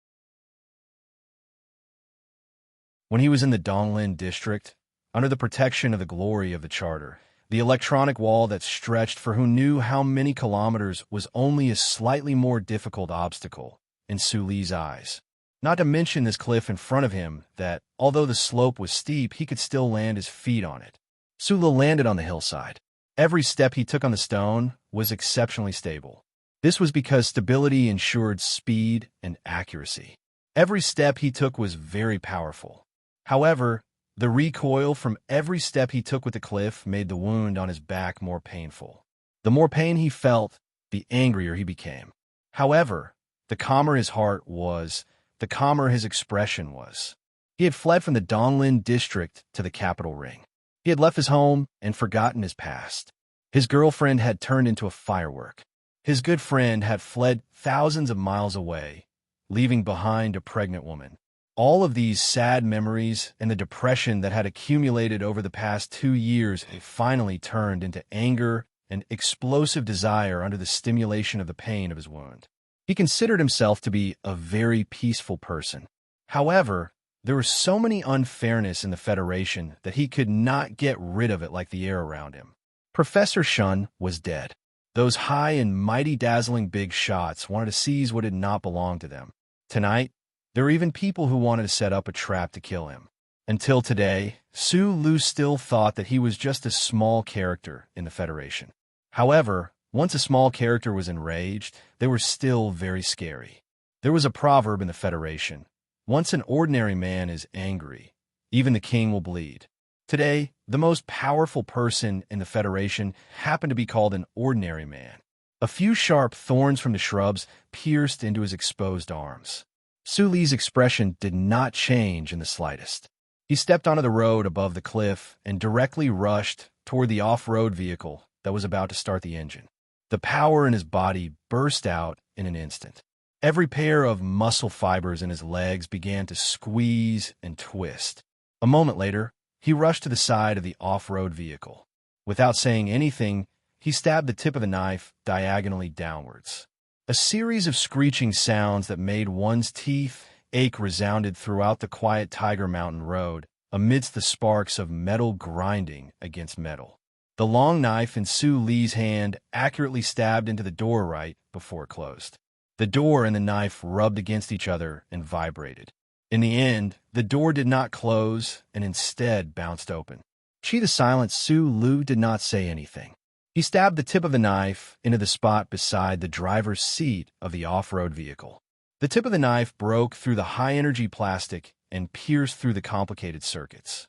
When he was in the Donglin district, under the protection of the glory of the Charter, the electronic wall that stretched for who knew how many kilometers was only a slightly more difficult obstacle in Su Li's eyes. Not to mention this cliff in front of him that, although the slope was steep, he could still land his feet on it. Su Li landed on the hillside. Every step he took on the stone was exceptionally stable. This was because stability ensured speed and accuracy. Every step he took was very powerful. However, the recoil from every step he took with the cliff made the wound on his back more painful. The more pain he felt, the angrier he became. However, the calmer his heart was, the calmer his expression was. He had fled from the Donglin district to the capital ring. He had left his home and forgotten his past. His girlfriend had turned into a firework. His good friend had fled thousands of miles away, leaving behind a pregnant woman. All of these sad memories and the depression that had accumulated over the past 2 years finally turned into anger and explosive desire under the stimulation of the pain of his wound. He considered himself to be a very peaceful person. However, there was so many unfairness in the Federation that he could not get rid of it like the air around him. Professor Shun was dead. Those high and mighty dazzling big shots wanted to seize what did not belong to them. Tonight, there were even people who wanted to set up a trap to kill him. Until today, Su Lu still thought that he was just a small character in the Federation. However, once a small character was enraged, they were still very scary. There was a proverb in the Federation: once an ordinary man is angry, even the king will bleed. Today, the most powerful person in the Federation happened to be called an ordinary man. A few sharp thorns from the shrubs pierced into his exposed arms. Su Li's expression did not change in the slightest. He stepped onto the road above the cliff and directly rushed toward the off-road vehicle that was about to start the engine. The power in his body burst out in an instant. Every pair of muscle fibers in his legs began to squeeze and twist. A moment later, he rushed to the side of the off-road vehicle. Without saying anything, he stabbed the tip of the knife diagonally downwards. A series of screeching sounds that made one's teeth ache resounded throughout the quiet Tiger Mountain road amidst the sparks of metal grinding against metal. The long knife in Su Li's hand accurately stabbed into the door right before it closed. The door and the knife rubbed against each other and vibrated. In the end, the door did not close and instead bounced open. She the silent Su Lu did not say anything. He stabbed the tip of the knife into the spot beside the driver's seat of the off-road vehicle. The tip of the knife broke through the high-energy plastic and pierced through the complicated circuits.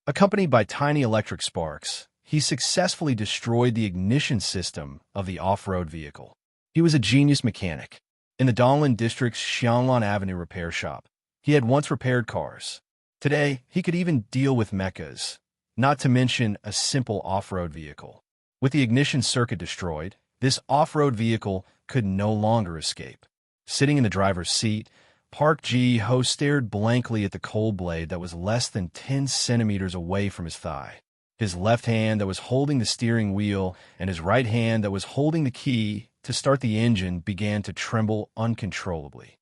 Accompanied by tiny electric sparks, he successfully destroyed the ignition system of the off-road vehicle. He was a genius mechanic. In the Donglan District's Xianglan Avenue repair shop, he had once repaired cars. Today, he could even deal with mechas, not to mention a simple off-road vehicle. With the ignition circuit destroyed, this off-road vehicle could no longer escape. Sitting in the driver's seat, Park Ji-ho stared blankly at the cold blade that was less than 10 centimeters away from his thigh. His left hand that was holding the steering wheel and his right hand that was holding the key to start the engine began to tremble uncontrollably.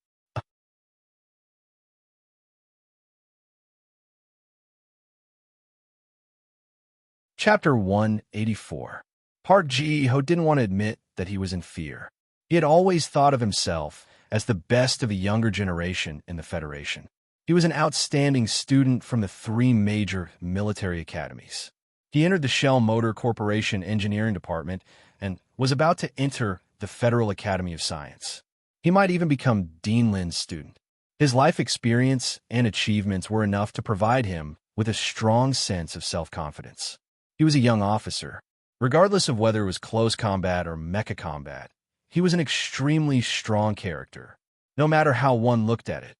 Chapter 184. Park Ji-ho didn't want to admit that he was in fear. He had always thought of himself as the best of the younger generation in the Federation. He was an outstanding student from the 3 major military academies. He entered the Shell Motor Corporation Engineering Department and was about to enter the Federal Academy of Science. He might even become Dean Lin's student. His life experience and achievements were enough to provide him with a strong sense of self-confidence. He was a young officer. Regardless of whether it was close combat or mecha combat, he was an extremely strong character, no matter how one looked at it.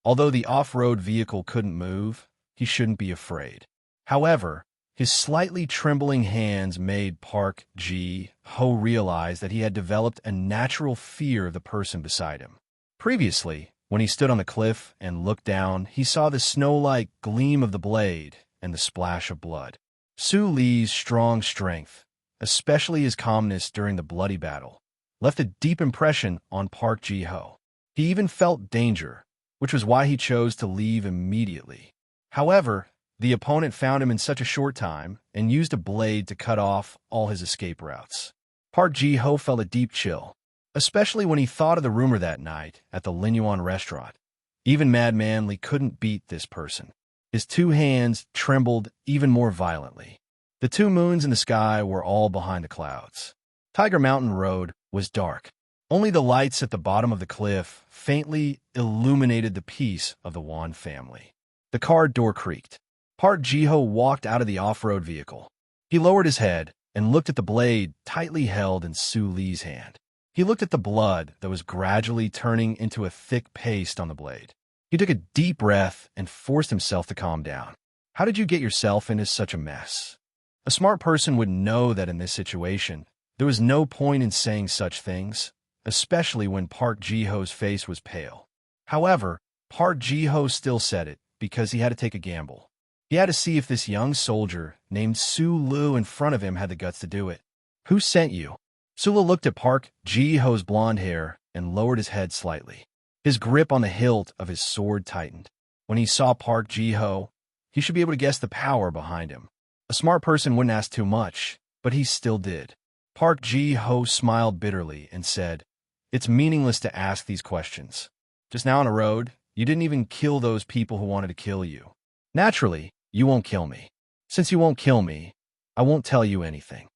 Although the off-road vehicle couldn't move, he shouldn't be afraid. However, his slightly trembling hands made Park Ji-ho realize that he had developed a natural fear of the person beside him. Previously, when he stood on the cliff and looked down, he saw the snow-like gleam of the blade and the splash of blood. Su Li's strong strength, especially his calmness during the bloody battle, left a deep impression on Park Ji-ho. He even felt danger, which was why he chose to leave immediately. However, the opponent found him in such a short time and used a blade to cut off all his escape routes. Park Ji-ho felt a deep chill, especially when he thought of the rumor that night at the Linyuan restaurant. Even Madman Li couldn't beat this person. His 2 hands trembled even more violently. The 2 moons in the sky were all behind the clouds. Tiger Mountain Road was dark. Only the lights at the bottom of the cliff faintly illuminated the peace of the Wan family. The car door creaked. Park Ji-ho walked out of the off-road vehicle. He lowered his head and looked at the blade tightly held in Su Li's hand. He looked at the blood that was gradually turning into a thick paste on the blade. He took a deep breath and forced himself to calm down. How did you get yourself into such a mess? A smart person would know that in this situation, there was no point in saying such things, especially when Park Ji-ho's face was pale. However, Park Ji-ho still said it because he had to take a gamble. He had to see if this young soldier named Su-lu in front of him had the guts to do it. "Who sent you?" Su-lu looked at Park Ji-ho's blonde hair and lowered his head slightly. His grip on the hilt of his sword tightened. When he saw Park Ji-ho, he should be able to guess the power behind him. A smart person wouldn't ask too much, but he still did. Park Ji-ho smiled bitterly and said, "It's meaningless to ask these questions. Just now on the road, you didn't even kill those people who wanted to kill you. Naturally, you won't kill me. Since you won't kill me, I won't tell you anything.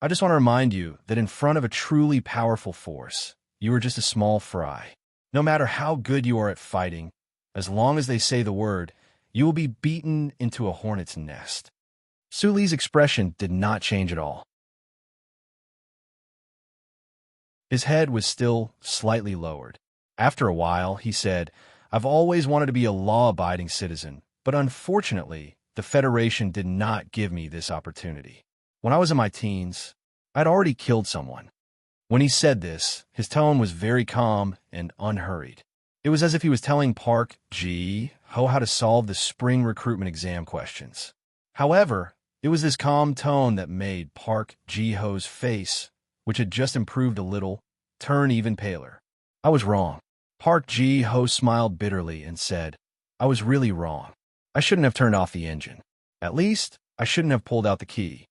I just want to remind you that in front of a truly powerful force, you are just a small fry. No matter how good you are at fighting, as long as they say the word, you will be beaten into a hornet's nest." Su-li's expression did not change at all. His head was still slightly lowered. After a while, he said, "I've always wanted to be a law-abiding citizen, but unfortunately, the Federation did not give me this opportunity. When I was in my teens, I'd already killed someone." When he said this, his tone was very calm and unhurried. It was as if he was telling Park Ji-ho how to solve the spring recruitment exam questions. However, it was this calm tone that made Park Ji-ho's face, which had just improved a little, turn even paler. "I was wrong." Park Ji-ho smiled bitterly and said, "I was really wrong. I shouldn't have turned off the engine. At least, I shouldn't have pulled out the key."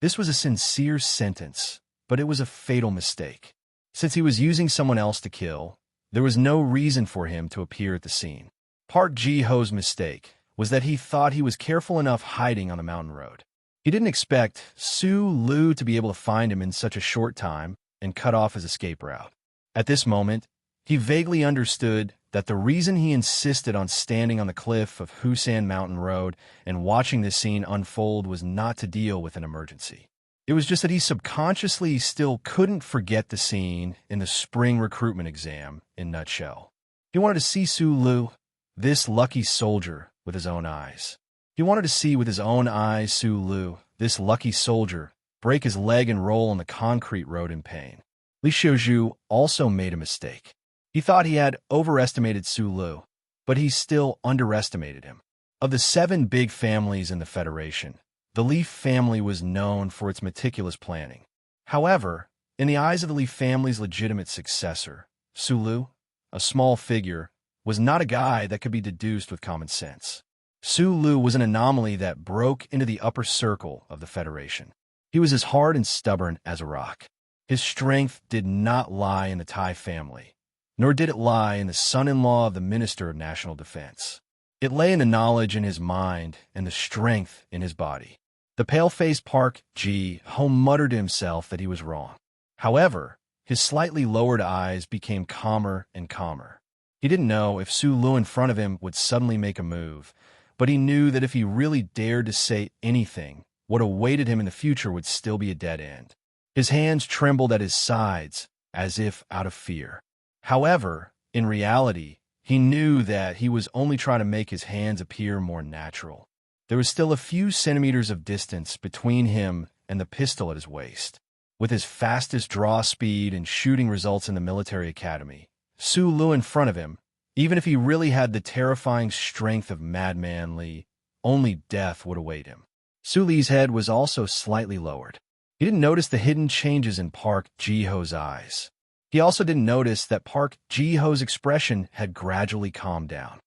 This was a sincere sentence, but it was a fatal mistake. Since he was using someone else to kill, there was no reason for him to appear at the scene. Park Ji-ho's mistake was that he thought he was careful enough hiding on the mountain road. He didn't expect Su-lu to be able to find him in such a short time and cut off his escape route. At this moment, he vaguely understood that the reason he insisted on standing on the cliff of Husan Mountain Road and watching this scene unfold was not to deal with an emergency. It was just that he subconsciously still couldn't forget the scene in the spring recruitment exam in nutshell. He wanted to see Su-lu, this lucky soldier, with his own eyes. He wanted to see with his own eyes Su-lu, this lucky soldier, break his leg and roll on the concrete road in pain. Li Xiuzhu also made a mistake. He thought he had overestimated Su-lu, but he still underestimated him. Of the 7 big families in the Federation, the Li family was known for its meticulous planning. However, in the eyes of the Li family's legitimate successor, Su-lu, a small figure, was not a guy that could be deduced with common sense. Su-lu was an anomaly that broke into the upper circle of the Federation. He was as hard and stubborn as a rock. His strength did not lie in the Tai family, nor did it lie in the son-in-law of the Minister of National Defense. It lay in the knowledge in his mind and the strength in his body. The pale-faced Park Ji-ho muttered to himself that he was wrong. However, his slightly lowered eyes became calmer and calmer. He didn't know if Su-lu in front of him would suddenly make a move, but he knew that if he really dared to say anything, what awaited him in the future would still be a dead end. His hands trembled at his sides, as if out of fear. However, in reality, he knew that he was only trying to make his hands appear more natural. There was still a few centimeters of distance between him and the pistol at his waist. With his fastest draw speed and shooting results in the military academy, Su-lu in front of him, even if he really had the terrifying strength of Madman Li, only death would await him. Su-li's head was also slightly lowered. He didn't notice the hidden changes in Park Ji-ho's eyes. He also didn't notice that Park Ji-ho's expression had gradually calmed down.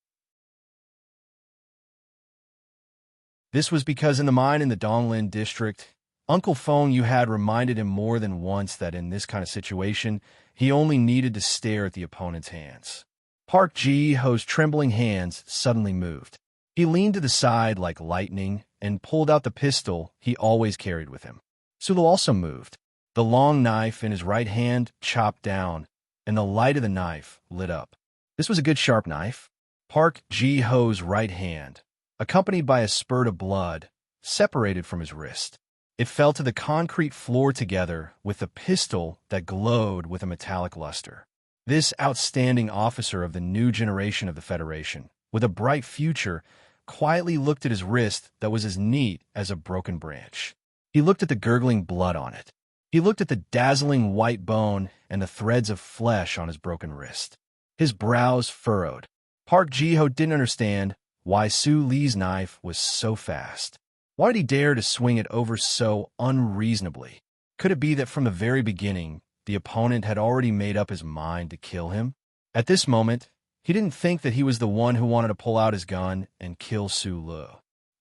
This was because in the mine in the Donglin district, Uncle Feng Yu had reminded him more than once that in this kind of situation, he only needed to stare at the opponent's hands. Park Ji-ho's trembling hands suddenly moved. He leaned to the side like lightning and pulled out the pistol he always carried with him. Su-lu also moved. The long knife in his right hand chopped down, and the light of the knife lit up. This was a good sharp knife. Park Ji-ho's right hand, accompanied by a spurt of blood, separated from his wrist. It fell to the concrete floor together with the pistol that glowed with a metallic luster. This outstanding officer of the new generation of the Federation, with a bright future, quietly looked at his wrist that was as neat as a broken branch. He looked at the gurgling blood on it. He looked at the dazzling white bone and the threads of flesh on his broken wrist. His brows furrowed. Park Ji-ho didn't understand why Su Lee's knife was so fast. Why did he dare to swing it over so unreasonably? Could it be that from the very beginning, the opponent had already made up his mind to kill him? At this moment, he didn't think that he was the one who wanted to pull out his gun and kill Su Lu.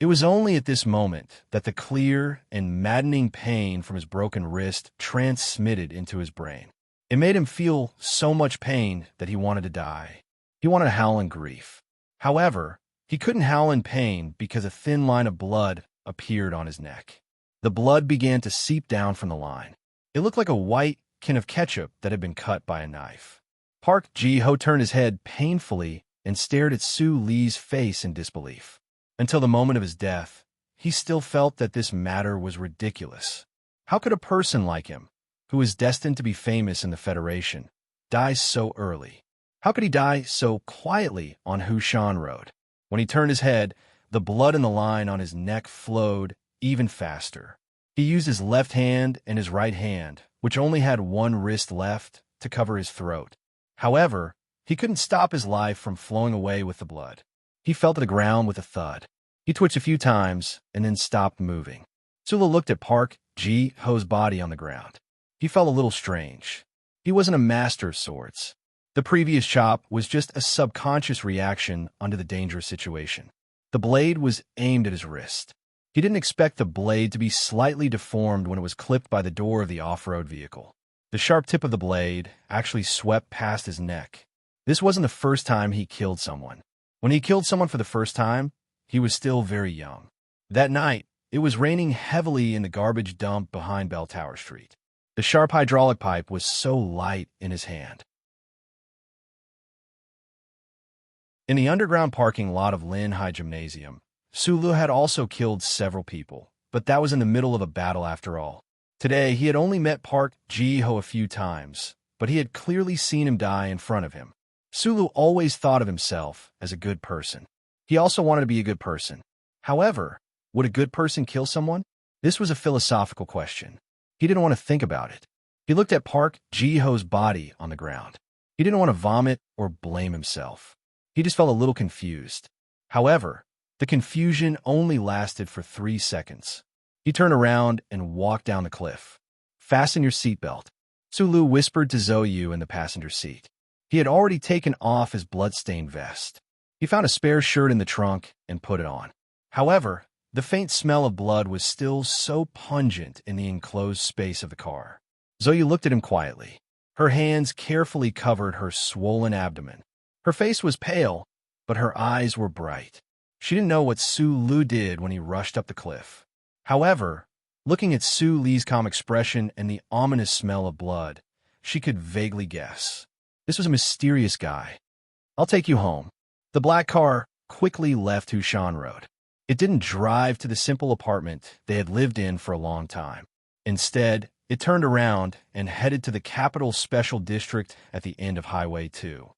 It was only at this moment that the clear and maddening pain from his broken wrist transmitted into his brain. It made him feel so much pain that he wanted to die. He wanted to howl in grief. However, he couldn't howl in pain because a thin line of blood appeared on his neck. The blood began to seep down from the line. It looked like a white can of ketchup that had been cut by a knife. Park Ji-ho turned his head painfully and stared at Su Lee's face in disbelief. Until the moment of his death, he still felt that this matter was ridiculous. How could a person like him, who was destined to be famous in the Federation, die so early? How could he die so quietly on Hushan Road? When he turned his head, the blood in the line on his neck flowed even faster. He used his left hand and his right hand, which only had one wrist left, to cover his throat. However, he couldn't stop his life from flowing away with the blood. He fell to the ground with a thud. He twitched a few times and then stopped moving. Sula looked at Park Ji-ho's body on the ground. He felt a little strange. He wasn't a master of swords. The previous chop was just a subconscious reaction under the dangerous situation. The blade was aimed at his wrist. He didn't expect the blade to be slightly deformed when it was clipped by the door of the off-road vehicle. The sharp tip of the blade actually swept past his neck. This wasn't the first time he killed someone. When he killed someone for the first time, he was still very young. That night, it was raining heavily in the garbage dump behind Bell Tower Street. The sharp hydraulic pipe was so light in his hand. In the underground parking lot of Lin High Gymnasium, Sulu had also killed several people, but that was in the middle of a battle after all. Today, he had only met Park Ji-ho a few times, but he had clearly seen him die in front of him. Sulu always thought of himself as a good person. He also wanted to be a good person. However, would a good person kill someone? This was a philosophical question. He didn't want to think about it. He looked at Park Ji-ho's body on the ground. He didn't want to vomit or blame himself. He just felt a little confused. However, the confusion only lasted for 3 seconds. He turned around and walked down the cliff. "Fasten your seatbelt," Sulu whispered to Zoyu in the passenger seat. He had already taken off his blood-stained vest. He found a spare shirt in the trunk and put it on. However, the faint smell of blood was still so pungent in the enclosed space of the car. Zoyu looked at him quietly. Her hands carefully covered her swollen abdomen. Her face was pale, but her eyes were bright. She didn't know what Su Lu did when he rushed up the cliff. However, looking at Su Lee's calm expression and the ominous smell of blood, she could vaguely guess. This was a mysterious guy. "I'll take you home." The black car quickly left Hushan Road. It didn't drive to the simple apartment they had lived in for a long time. Instead, it turned around and headed to the Capital Special District at the end of Highway 2.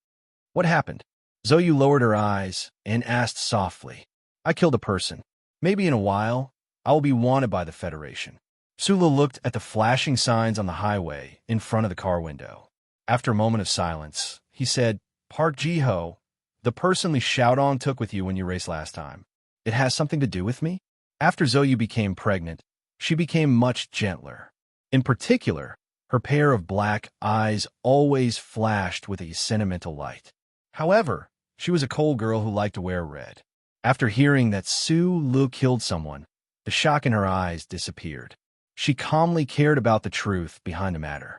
"What happened?" Zoyu lowered her eyes and asked softly. "I killed a person. Maybe in a while, I will be wanted by the Federation." Sula looked at the flashing signs on the highway in front of the car window. After a moment of silence, he said, "Park Ji-ho, the person Li Xiaodong took with you when you raced last time, it has something to do with me?" After Zoyu became pregnant, she became much gentler. In particular, her pair of black eyes always flashed with a sentimental light. However, she was a cold girl who liked to wear red. After hearing that Su Lu killed someone, the shock in her eyes disappeared. She calmly cared about the truth behind the matter.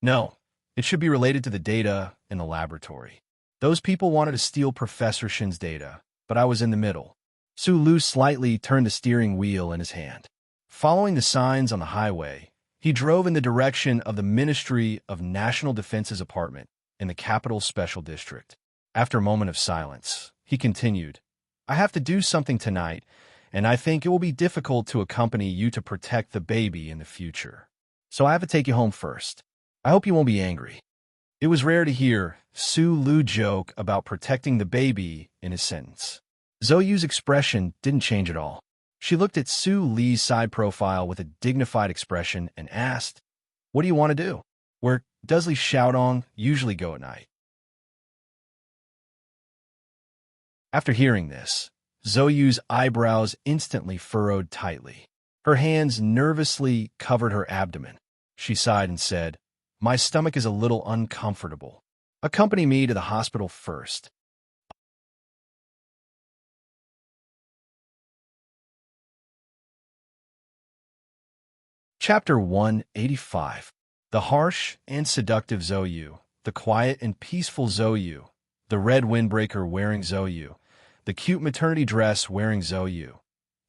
"No, it should be related to the data in the laboratory. Those people wanted to steal Professor Shin's data, but I was in the middle." Su Lu slightly turned the steering wheel in his hand. Following the signs on the highway, he drove in the direction of the Ministry of National Defense's apartment in the Capital Special District. After a moment of silence, he continued, "I have to do something tonight, and I think it will be difficult to accompany you to protect the baby in the future. So I have to take you home first. I hope you won't be angry." It was rare to hear Su Lu joke about protecting the baby in his sentence. Zoyu's expression didn't change at all. She looked at Su Li's side profile with a dignified expression and asked, "What do you want to do? Where does Li Xiaodong usually go at night?" After hearing this, Zhou Yu's eyebrows instantly furrowed tightly. Her hands nervously covered her abdomen. She sighed and said, "My stomach is a little uncomfortable. Accompany me to the hospital first." Chapter 185. The harsh and seductive Zhou Yu, the quiet and peaceful Zhou Yu, the red windbreaker wearing Zhou Yu, the cute maternity dress wearing Zhou Yu.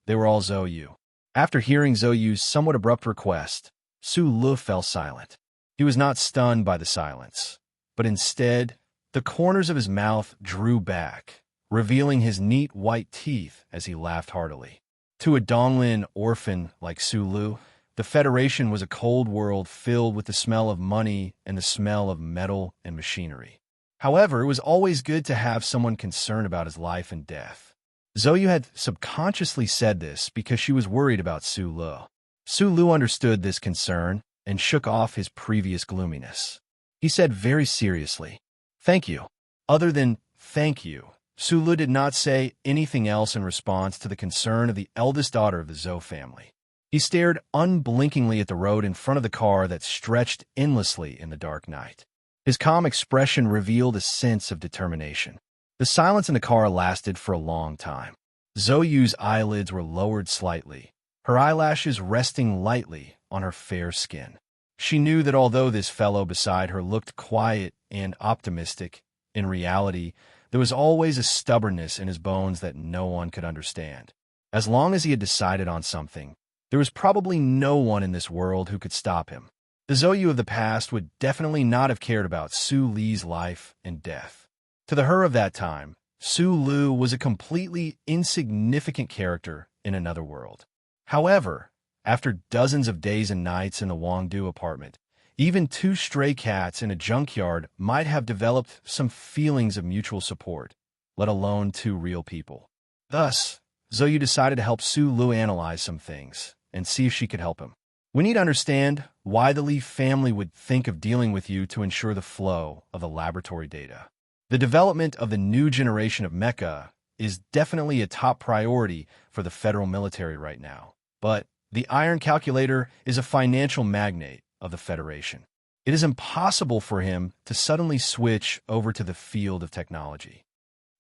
They were all Zhou Yu. After hearing Zhou Yu's somewhat abrupt request, Su Lu fell silent. He was not stunned by the silence, but instead, the corners of his mouth drew back, revealing his neat white teeth as he laughed heartily. To a Donglin orphan like Su Lu, the Federation was a cold world filled with the smell of money and the smell of metal and machinery. However, it was always good to have someone concerned about his life and death. Zhou Yu had subconsciously said this because she was worried about Su Lu. Su Lu understood this concern and shook off his previous gloominess. He said very seriously, "Thank you." Other than "thank you," Su Lu did not say anything else in response to the concern of the eldest daughter of the Zhou family. He stared unblinkingly at the road in front of the car that stretched endlessly in the dark night. His calm expression revealed a sense of determination. The silence in the car lasted for a long time. Zhou Yu's eyelids were lowered slightly, her eyelashes resting lightly on her fair skin. She knew that although this fellow beside her looked quiet and optimistic, in reality, there was always a stubbornness in his bones that no one could understand. As long as he had decided on something, there was probably no one in this world who could stop him. The Zhou Yu of the past would definitely not have cared about Su Li's life and death. To the her of that time, Su Lu was a completely insignificant character in another world. However, after dozens of days and nights in the Wangdu apartment, even two stray cats in a junkyard might have developed some feelings of mutual support, let alone two real people. Thus, Zhou Yu decided to help Su Lu analyze some things and see if she could help him. We need to understand why the Li family would think of dealing with you to ensure the flow of the laboratory data. The development of the new generation of mecha is definitely a top priority for the federal military right now. But the Iron Calculator is a financial magnate of the Federation. It is impossible for him to suddenly switch over to the field of technology.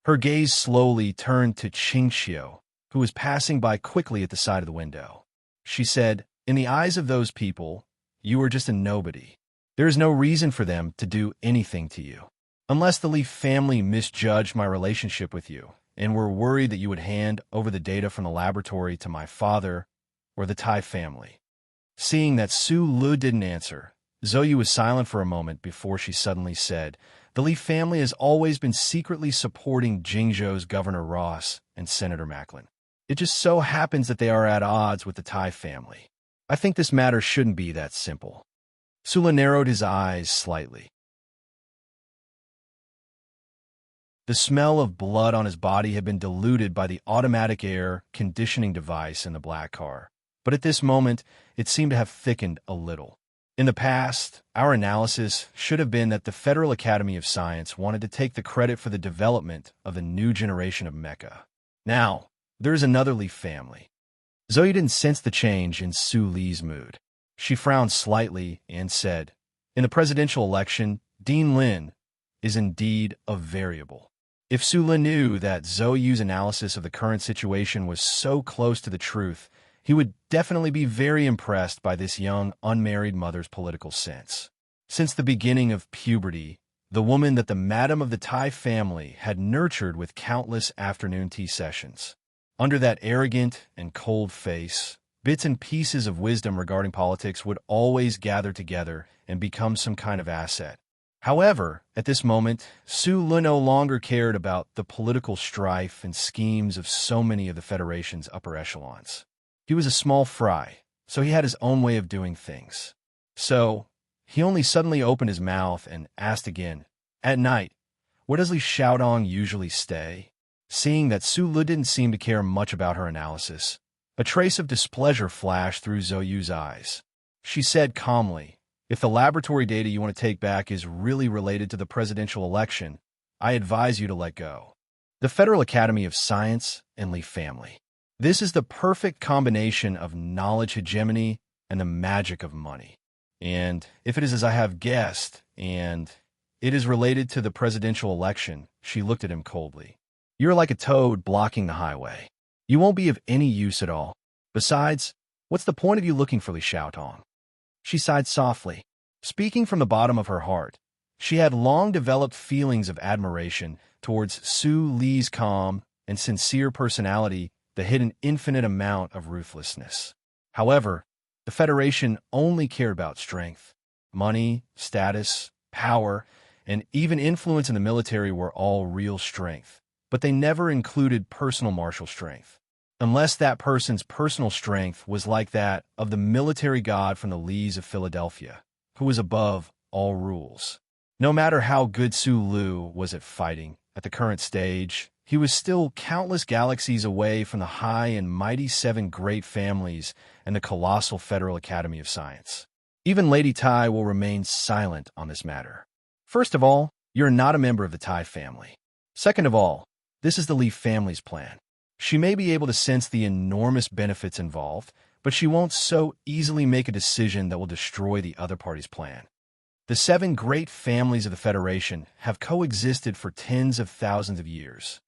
Her gaze slowly turned to Qingxiu, who was passing by quickly at the side of the window. She said, "In the eyes of those people, you are just a nobody. There is no reason for them to do anything to you. Unless the Li family misjudged my relationship with you and were worried that you would hand over the data from the laboratory to my father or the Tai family." Seeing that Su Lu didn't answer, Zhou Yu was silent for a moment before she suddenly said, "The Li family has always been secretly supporting Jingzhou's Governor Ross and Senator Macklin. It just so happens that they are at odds with the Tai family. I think this matter shouldn't be that simple." Su Lu narrowed his eyes slightly. The smell of blood on his body had been diluted by the automatic air conditioning device in the black car, but at this moment, it seemed to have thickened a little. In the past, our analysis should have been that the Federal Academy of Science wanted to take the credit for the development of the new generation of mecha. Now, there is another Li family. Zhou Yu didn't sense the change in Su Li's mood. She frowned slightly and said, "In the presidential election, Dean Lin is indeed a variable." If Su Li knew that Zhou Yu's analysis of the current situation was so close to the truth, he would definitely be very impressed by this young, unmarried mother's political sense. Since the beginning of puberty, the woman that the madam of the Tai family had nurtured with countless afternoon tea sessions. Under that arrogant and cold face, bits and pieces of wisdom regarding politics would always gather together and become some kind of asset. However, at this moment, Su Lu no longer cared about the political strife and schemes of so many of the Federation's upper echelons. He was a small fry, so he had his own way of doing things. So, he only suddenly opened his mouth and asked again, "At night, where does Li Xiaodong usually stay?" Seeing that Su Lu didn't seem to care much about her analysis, A trace of displeasure flashed through Zoyu's eyes. She said calmly, "If the laboratory data you want to take back is really related to the presidential election, I advise you to let go." The Federal Academy of Science and Lee family. This is the perfect combination of knowledge hegemony and the magic of money. And if it is as I have guessed, and it is related to the presidential election, she looked at him coldly. You're like a toad blocking the highway. You won't be of any use at all. Besides, what's the point of you looking for Li Xiaotong? She sighed softly. Speaking from the bottom of her heart, she had long developed feelings of admiration towards Su Li's calm and sincere personality that hid an infinite amount of ruthlessness. However, the Federation only cared about strength. Money, status, power, and even influence in the military were all real strength, but they never included personal martial strength. Unless that person's personal strength was like that of the military god from the Lees of Philadelphia, who was above all rules. No matter how good Su Lu was at fighting, at the current stage, he was still countless galaxies away from the high and mighty 7 great families and the colossal Federal Academy of Science. Even Lady Tai will remain silent on this matter. First of all, you're not a member of the Tai family. Second of all, this is the Lee family's plan. She may be able to sense the enormous benefits involved, but she won't so easily make a decision that will destroy the other party's plan. The 7 great families of the Federation have coexisted for tens of thousands of years.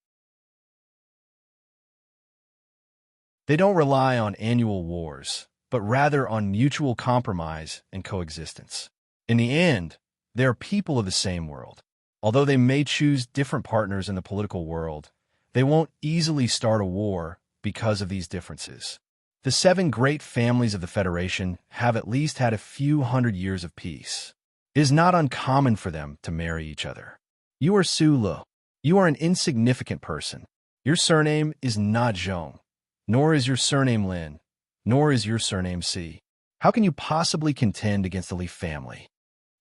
They don't rely on annual wars, but rather on mutual compromise and coexistence. In the end, they are people of the same world. Although they may choose different partners in the political world, they won't easily start a war because of these differences. The 7 great families of the Federation have at least had a few hundred years of peace. It is not uncommon for them to marry each other. You are Su Lu. You are an insignificant person. Your surname is not Zhong, nor is your surname Lin, nor is your surname Si. How can you possibly contend against the Li family?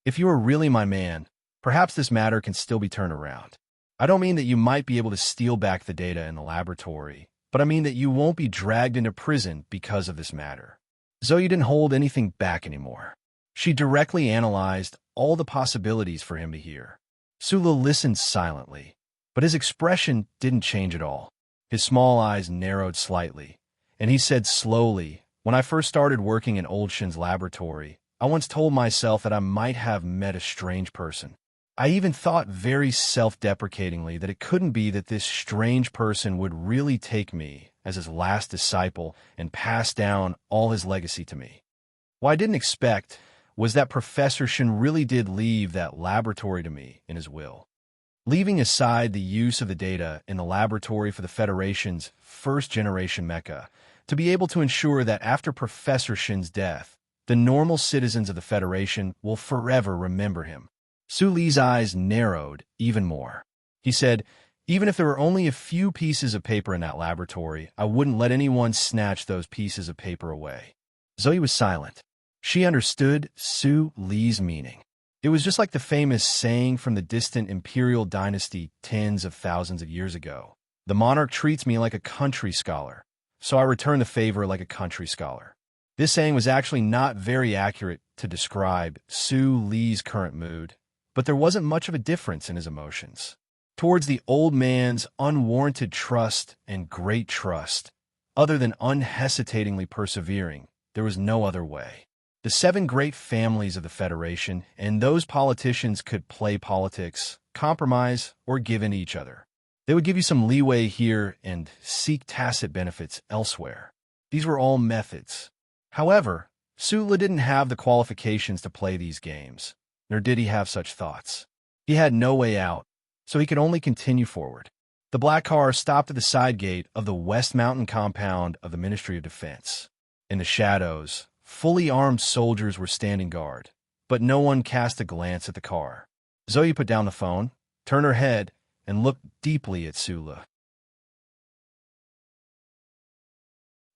If you are really my man, perhaps this matter can still be turned around. I don't mean that you might be able to steal back the data in the laboratory, but I mean that you won't be dragged into prison because of this matter. Zoe didn't hold anything back anymore. She directly analyzed all the possibilities for him to hear. Su Lu listened silently, but his expression didn't change at all. His small eyes narrowed slightly, and he said slowly, "When I first started working in Old Shin's laboratory, I once told myself that I might have met a strange person. I even thought very self-deprecatingly that it couldn't be that this strange person would really take me as his last disciple and pass down all his legacy to me. What I didn't expect was that Professor Shin really did leave that laboratory to me in his will. Leaving aside the use of the data in the laboratory for the Federation's first-generation mecha, to be able to ensure that after Professor Shin's death, the normal citizens of the Federation will forever remember him." Su Li's eyes narrowed even more. He said, "Even if there were only a few pieces of paper in that laboratory, I wouldn't let anyone snatch those pieces of paper away." Zoe was silent. She understood Su Li's meaning. It was just like the famous saying from the distant imperial dynasty tens of thousands of years ago. "The monarch treats me like a country scholar, so I return the favor like a country scholar." This saying was actually not very accurate to describe Su Li's current mood, but there wasn't much of a difference in his emotions. Towards the old man's unwarranted trust and great trust, other than unhesitatingly persevering, there was no other way. The 7 great families of the Federation and those politicians could play politics, compromise, or give in to each other. They would give you some leeway here and seek tacit benefits elsewhere. These were all methods. However, Su Lu didn't have the qualifications to play these games, nor did he have such thoughts. He had no way out, so he could only continue forward. The black car stopped at the side gate of the West Mountain compound of the Ministry of Defense. In the shadows, fully armed soldiers were standing guard, but no one cast a glance at the car. Zoe put down the phone, turned her head, and looked deeply at Su Lu.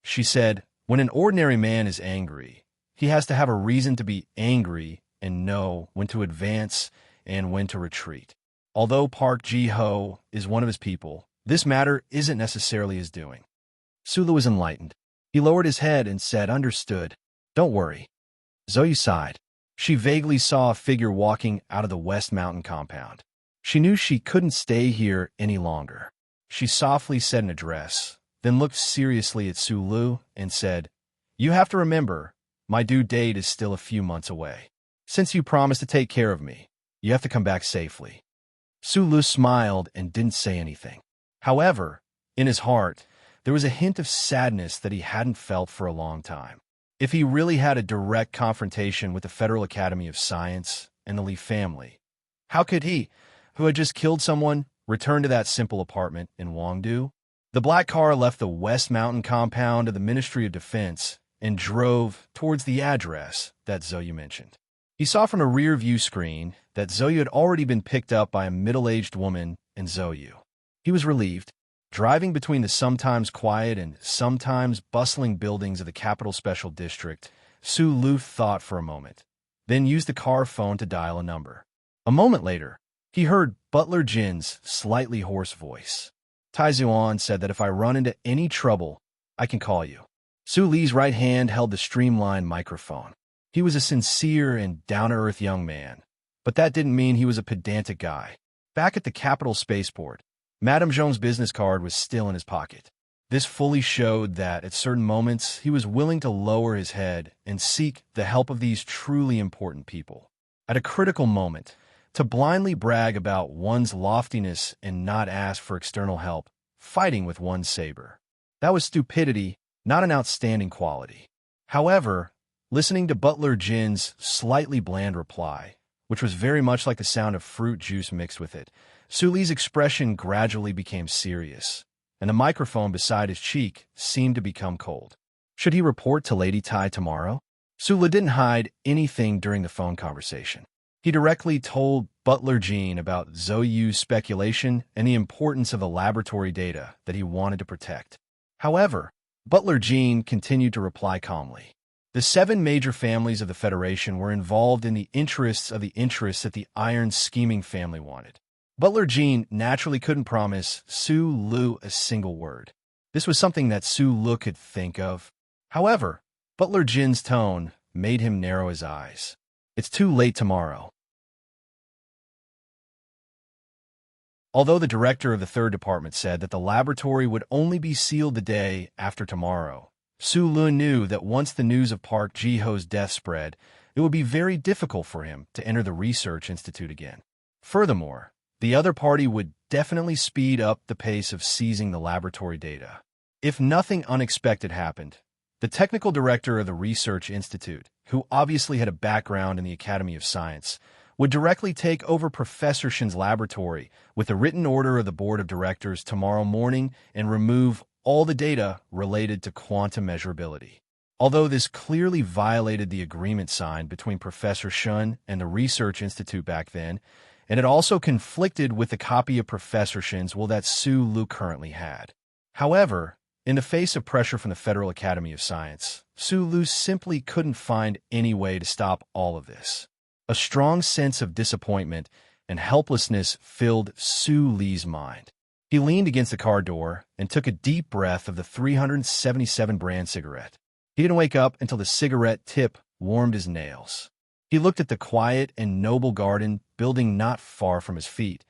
She said, "When an ordinary man is angry, he has to have a reason to be angry and know when to advance and when to retreat. Although Park Ji-ho is one of his people, this matter isn't necessarily his doing." Su Lu was enlightened. He lowered his head and said, "Understood. Don't worry." Zoe sighed. She vaguely saw a figure walking out of the West Mountain compound. She knew she couldn't stay here any longer. She softly said an address, then looked seriously at Sulu and said, "You have to remember, my due date is still a few months away. Since you promised to take care of me, you have to come back safely." Sulu smiled and didn't say anything. However, in his heart, there was a hint of sadness that he hadn't felt for a long time. If he really had a direct confrontation with the Federal Academy of Science and the Lee family, how could he, who had just killed someone, return to that simple apartment in Wangdu? The black car left the West Mountain compound of the Ministry of Defense and drove towards the address that Zoe mentioned. He saw from a rear-view screen that Zoe had already been picked up by a middle-aged woman and Zoe. He was relieved. Driving between the sometimes quiet and sometimes bustling buildings of the Capital Special District, Sulu thought for a moment, then used the car phone to dial a number. A moment later, he heard Butler Jin's slightly hoarse voice. "Taizuan said that if I run into any trouble, I can call you." Su Li's right hand held the streamlined microphone. He was a sincere and down-to-earth young man, but that didn't mean he was a pedantic guy. Back at the Capital Spaceport, Madame Zhong's business card was still in his pocket. This fully showed that, at certain moments, he was willing to lower his head and seek the help of these truly important people. At a critical moment, to blindly brag about one's loftiness and not ask for external help, fighting with one's saber. That was stupidity, not an outstanding quality. However, listening to Butler Jin's slightly bland reply, which was very much like the sound of fruit juice mixed with it, Suli's expression gradually became serious, and the microphone beside his cheek seemed to become cold. Should he report to Lady Tai tomorrow? Sula didn't hide anything during the phone conversation. He directly told Butler Jin about Zhou Yu's speculation and the importance of the laboratory data that he wanted to protect. However, Butler Jin continued to reply calmly. The 7 major families of the Federation were involved in the interests that the Iron Scheming family wanted. Butler Jin naturally couldn't promise Su Lu a single word. This was something that Su Lu could think of. However, Butler Jin's tone made him narrow his eyes. "It's too late tomorrow." Although the director of the 3rd Department said that the laboratory would only be sealed the day after tomorrow, Su Lu knew that once the news of Park Ji-ho's death spread, it would be very difficult for him to enter the research institute again. Furthermore, the other party would definitely speed up the pace of seizing the laboratory data. If nothing unexpected happened, the technical director of the research institute, who obviously had a background in the Academy of Science, would directly take over Professor Shin's laboratory with a written order of the board of directors tomorrow morning and remove all the data related to quantum measurability. Although this clearly violated the agreement signed between Professor Shun and the Research Institute back then, and it also conflicted with the copy of Professor Shin's will that Su Lu currently had. However, in the face of pressure from the Federal Academy of Science, Su Lu simply couldn't find any way to stop all of this. A strong sense of disappointment and helplessness filled Su Li's mind. He leaned against the car door and took a deep breath of the 377 brand cigarette. He didn't wake up until the cigarette tip warmed his nails. He looked at the quiet and noble garden building not far from his feet,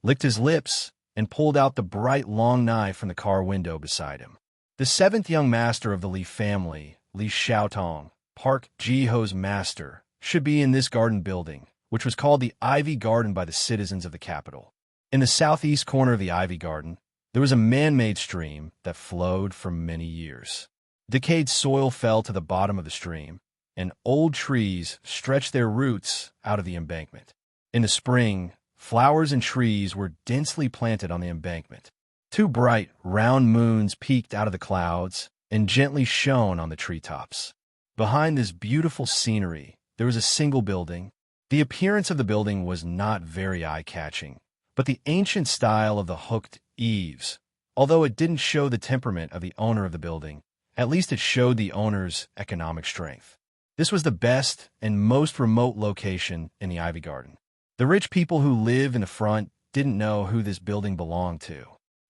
licked his lips, and pulled out the bright long knife from the car window beside him. The 7th young master of the Li family, Li Xiaotong, Park Ji-ho's master, should be in this garden building, which was called the Ivy Garden by the citizens of the capital. In the southeast corner of the Ivy Garden, there was a man-made stream that flowed for many years. Decayed soil fell to the bottom of the stream, and old trees stretched their roots out of the embankment. In the spring, flowers and trees were densely planted on the embankment. 2 bright, round moons peeked out of the clouds and gently shone on the treetops. Behind this beautiful scenery, there was a single building. The appearance of the building was not very eye-catching, but the ancient style of the hooked eaves, although it didn't show the temperament of the owner of the building, at least it showed the owner's economic strength. This was the best and most remote location in the Ivy Garden. The rich people who live in the front didn't know who this building belonged to.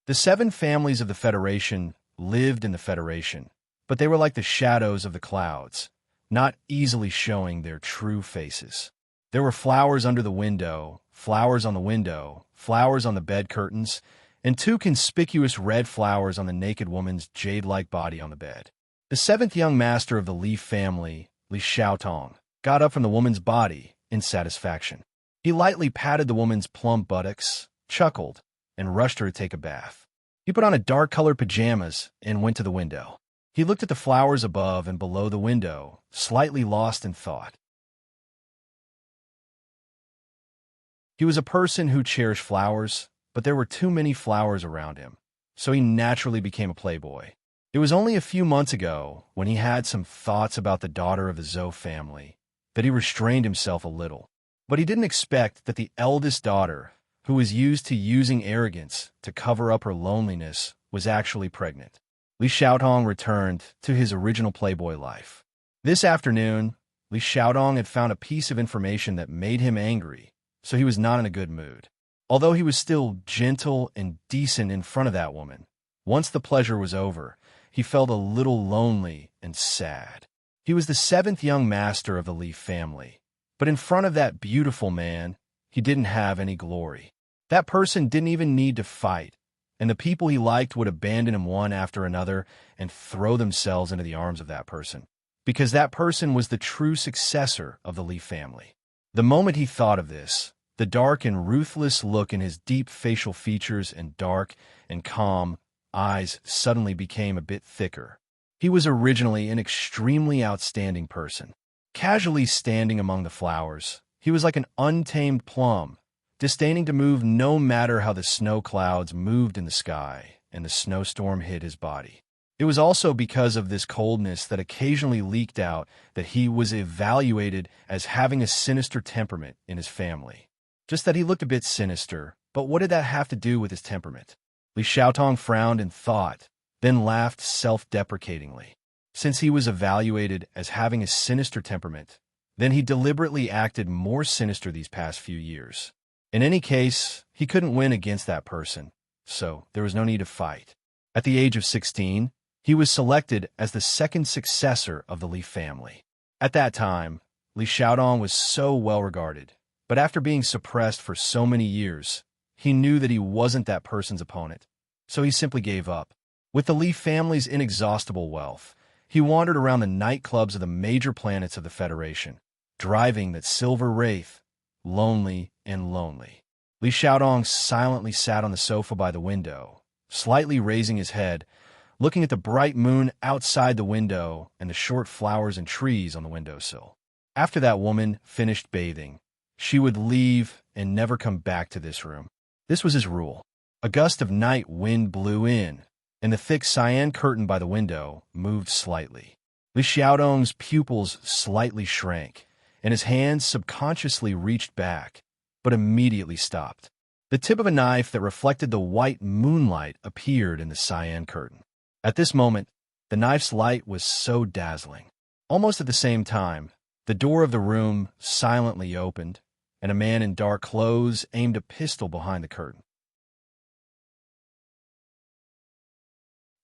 The 7 families of the Federation lived in the Federation, but they were like the shadows of the clouds, not easily showing their true faces. There were flowers under the window, flowers on the window, flowers on the bed curtains, and two conspicuous red flowers on the naked woman's jade-like body on the bed. The seventh young master of the Li family, Li Xiaotong, got up from the woman's body in satisfaction. He lightly patted the woman's plump buttocks, chuckled, and rushed her to take a bath. He put on a dark-colored pajamas and went to the window. He looked at the flowers above and below the window, slightly lost in thought. He was a person who cherished flowers, but there were too many flowers around him, so he naturally became a playboy. It was only a few months ago, when he had some thoughts about the daughter of the Zhou family, that he restrained himself a little. But he didn't expect that the eldest daughter, who was used to using arrogance to cover up her loneliness, was actually pregnant. Li Xiaotong returned to his original playboy life. This afternoon, Li Xiaotong had found a piece of information that made him angry, so he was not in a good mood. Although he was still gentle and decent in front of that woman, once the pleasure was over, he felt a little lonely and sad. He was the seventh young master of the Li family, but in front of that beautiful man, he didn't have any glory. That person didn't even need to fight, and the people he liked would abandon him one after another and throw themselves into the arms of that person, because that person was the true successor of the Li family. The moment he thought of this, the dark and ruthless look in his deep facial features and dark and calm eyes suddenly became a bit thicker. He was originally an extremely outstanding person. Casually standing among the flowers, he was like an untamed plum, disdaining to move no matter how the snow clouds moved in the sky and the snowstorm hit his body. It was also because of this coldness that occasionally leaked out that he was evaluated as having a sinister temperament in his family. Just that he looked a bit sinister, but what did that have to do with his temperament? Li Xiaotong frowned in thought, then laughed self-deprecatingly. Since he was evaluated as having a sinister temperament, then he deliberately acted more sinister these past few years. In any case, he couldn't win against that person, so there was no need to fight. At the age of 16, he was selected as the second successor of the Li family. At that time, Li Xiaotong was so well regarded, but after being suppressed for so many years, he knew that he wasn't that person's opponent, so he simply gave up. With the Li family's inexhaustible wealth, he wandered around the nightclubs of the major planets of the Federation, driving that silver wraith, lonely and lonely. Li Xiaotong silently sat on the sofa by the window, slightly raising his head, looking at the bright moon outside the window and the short flowers and trees on the windowsill. After that woman finished bathing, she would leave and never come back to this room. This was his rule. A gust of night wind blew in, and the thick cyan curtain by the window moved slightly. Li Xiaotong's pupils slightly shrank, and his hands subconsciously reached back, but immediately stopped. The tip of a knife that reflected the white moonlight appeared in the cyan curtain. At this moment, the knife's light was so dazzling. Almost at the same time, the door of the room silently opened, and a man in dark clothes aimed a pistol behind the curtain.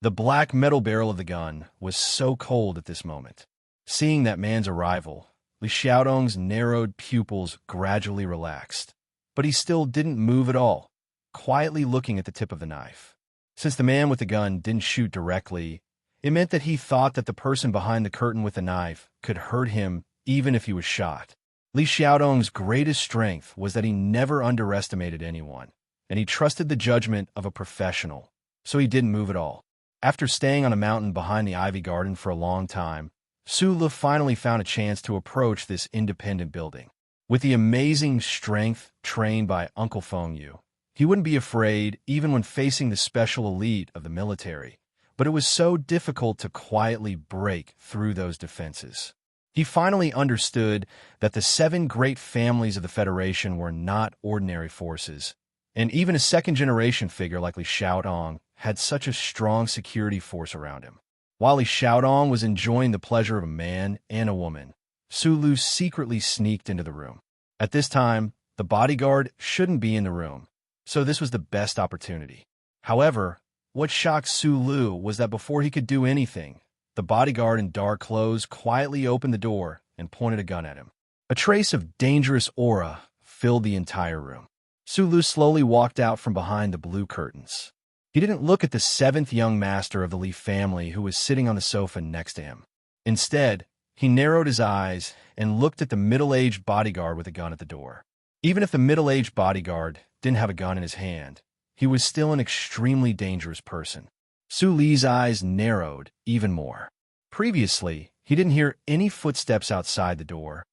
The black metal barrel of the gun was so cold at this moment. Seeing that man's arrival, Li Xiaotong's narrowed pupils gradually relaxed, but he still didn't move at all, quietly looking at the tip of the knife. Since the man with the gun didn't shoot directly, it meant that he thought that the person behind the curtain with the knife could hurt him even if he was shot. Li Xiaotong's greatest strength was that he never underestimated anyone, and he trusted the judgment of a professional, so he didn't move at all. After staying on a mountain behind the ivy garden for a long time, Su Le finally found a chance to approach this independent building. With the amazing strength trained by Uncle Feng Yu, he wouldn't be afraid even when facing the special elite of the military, but it was so difficult to quietly break through those defenses. He finally understood that the 7 great families of the Federation were not ordinary forces, and even a second-generation figure like Li Xiaotong had such a strong security force around him. While Li Xiaotong was enjoying the pleasure of a man and a woman, Su Lu secretly sneaked into the room. At this time, the bodyguard shouldn't be in the room, so this was the best opportunity. However, what shocked Su Lu was that before he could do anything, the bodyguard in dark clothes quietly opened the door and pointed a gun at him. A trace of dangerous aura filled the entire room. Sulu slowly walked out from behind the blue curtains. He didn't look at the seventh young master of the Lee family who was sitting on the sofa next to him. Instead, he narrowed his eyes and looked at the middle-aged bodyguard with a gun at the door. Even if the middle-aged bodyguard didn't have a gun in his hand, he was still an extremely dangerous person. Su Li's eyes narrowed even more. Previously, he didn't hear any footsteps outside the door,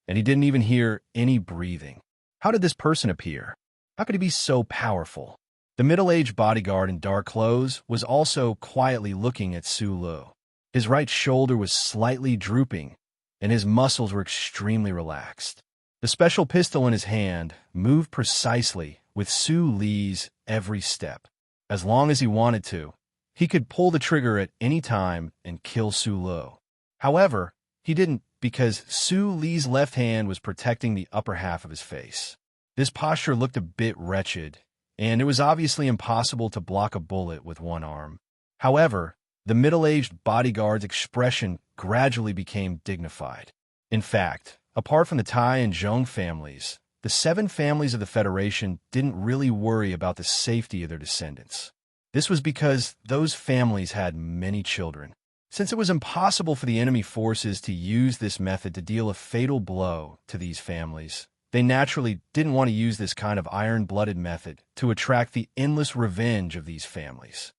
and he didn't even hear any breathing. How did this person appear? How could he be so powerful? The middle-aged bodyguard in dark clothes was also quietly looking at Su Lu. His right shoulder was slightly drooping, and his muscles were extremely relaxed. The special pistol in his hand moved precisely with Su Li's every step. As long as he wanted to, he could pull the trigger at any time and kill Su Lu. However, he didn't because Su Li's left hand was protecting the upper half of his face. This posture looked a bit wretched, and it was obviously impossible to block a bullet with one arm. However, the middle-aged bodyguard's expression gradually became dignified. In fact, apart from the Tai and Zhong families, the 7 families of the Federation didn't really worry about the safety of their descendants. This was because those families had many children. Since it was impossible for the enemy forces to use this method to deal a fatal blow to these families, they naturally didn't want to use this kind of iron-blooded method to attract the endless revenge of these families.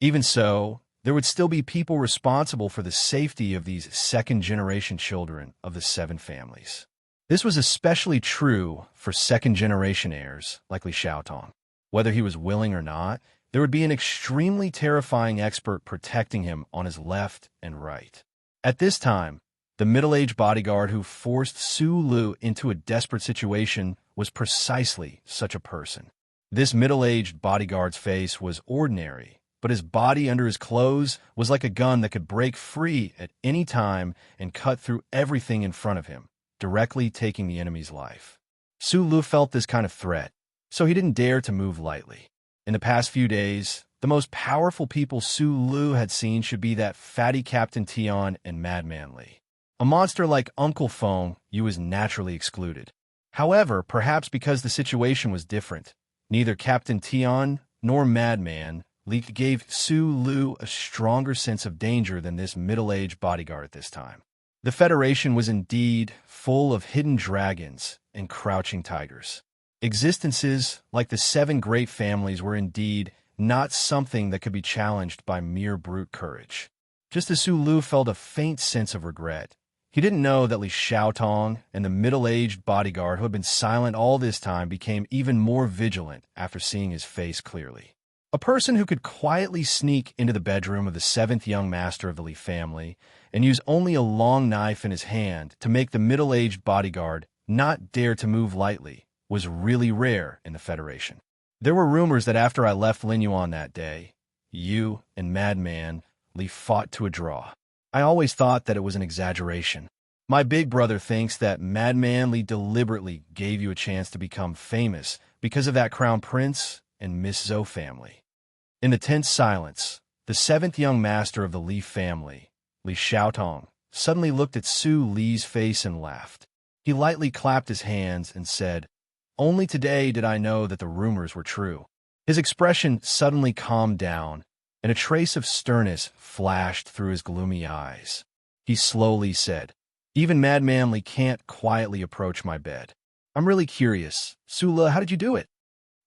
Even so, there would still be people responsible for the safety of these second-generation children of the 7 families. This was especially true for second-generation heirs like Li Xiaotong. Whether he was willing or not, there would be an extremely terrifying expert protecting him on his left and right. At this time, the middle-aged bodyguard who forced Su Lu into a desperate situation was precisely such a person. This middle-aged bodyguard's face was ordinary, but his body under his clothes was like a gun that could break free at any time and cut through everything in front of him, directly taking the enemy's life. Su Lu felt this kind of threat, so he didn't dare to move lightly. In the past few days, the most powerful people Su Lu had seen should be that fatty Captain Tian and Madman Li. A monster like Uncle Feng Yu was naturally excluded. However, perhaps because the situation was different, neither Captain Tian nor Madman Li gave Su Lu a stronger sense of danger than this middle-aged bodyguard at this time. The Federation was indeed full of hidden dragons and crouching tigers. Existences like the 7 great families were indeed not something that could be challenged by mere brute courage. Just as Su Lu felt a faint sense of regret, he didn't know that Li Xiaotong and the middle-aged bodyguard who had been silent all this time became even more vigilant after seeing his face clearly. A person who could quietly sneak into the bedroom of the 7th young master of the Li family and use only a long knife in his hand to make the middle-aged bodyguard not dare to move lightly was really rare in the Federation. There were rumors that after I left Lin Yuan that day, you and Madman Li fought to a draw. I always thought that it was an exaggeration. My big brother thinks that Madman Li deliberately gave you a chance to become famous because of that Crown Prince and Miss Zhou family. In the tense silence, the 7th young master of the Li family, Li Xiaotong, suddenly looked at Su Li's face and laughed. He lightly clapped his hands and said, "Only today did I know that the rumors were true." His expression suddenly calmed down, and a trace of sternness flashed through his gloomy eyes. He slowly said, "Even Madman Li can't quietly approach my bed. I'm really curious. Sula, how did you do it?"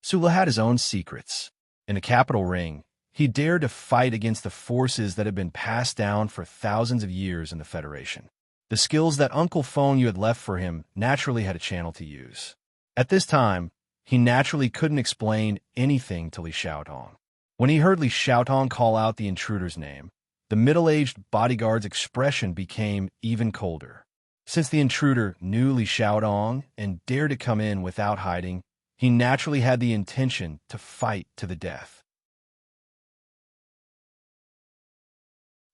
Sula had his own secrets. In the capital ring, he dared to fight against the forces that had been passed down for thousands of years in the Federation. The skills that Uncle Feng Yu had left for him naturally had a channel to use. At this time, he naturally couldn't explain anything to Li Xiaotong. When he heard Li Xiaotong call out the intruder's name, the middle-aged bodyguard's expression became even colder. Since the intruder knew Li Xiaotong and dared to come in without hiding, he naturally had the intention to fight to the death.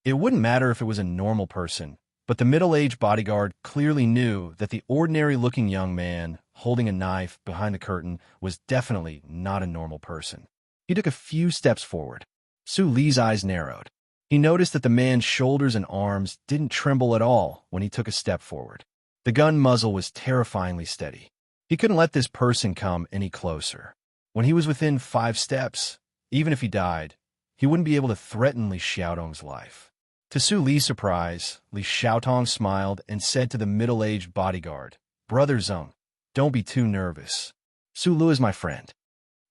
It wouldn't matter if it was a normal person, but the middle-aged bodyguard clearly knew that the ordinary-looking young man holding a knife behind the curtain was definitely not a normal person. He took a few steps forward. Su Li's eyes narrowed. He noticed that the man's shoulders and arms didn't tremble at all when he took a step forward. The gun muzzle was terrifyingly steady. He couldn't let this person come any closer. When he was within 5 steps, even if he died, he wouldn't be able to threaten Li Xiaodong's life. To Su Li's surprise, Li Xiaodong smiled and said to the middle-aged bodyguard, "Brother Zeng, don't be too nervous. Su Lu is my friend."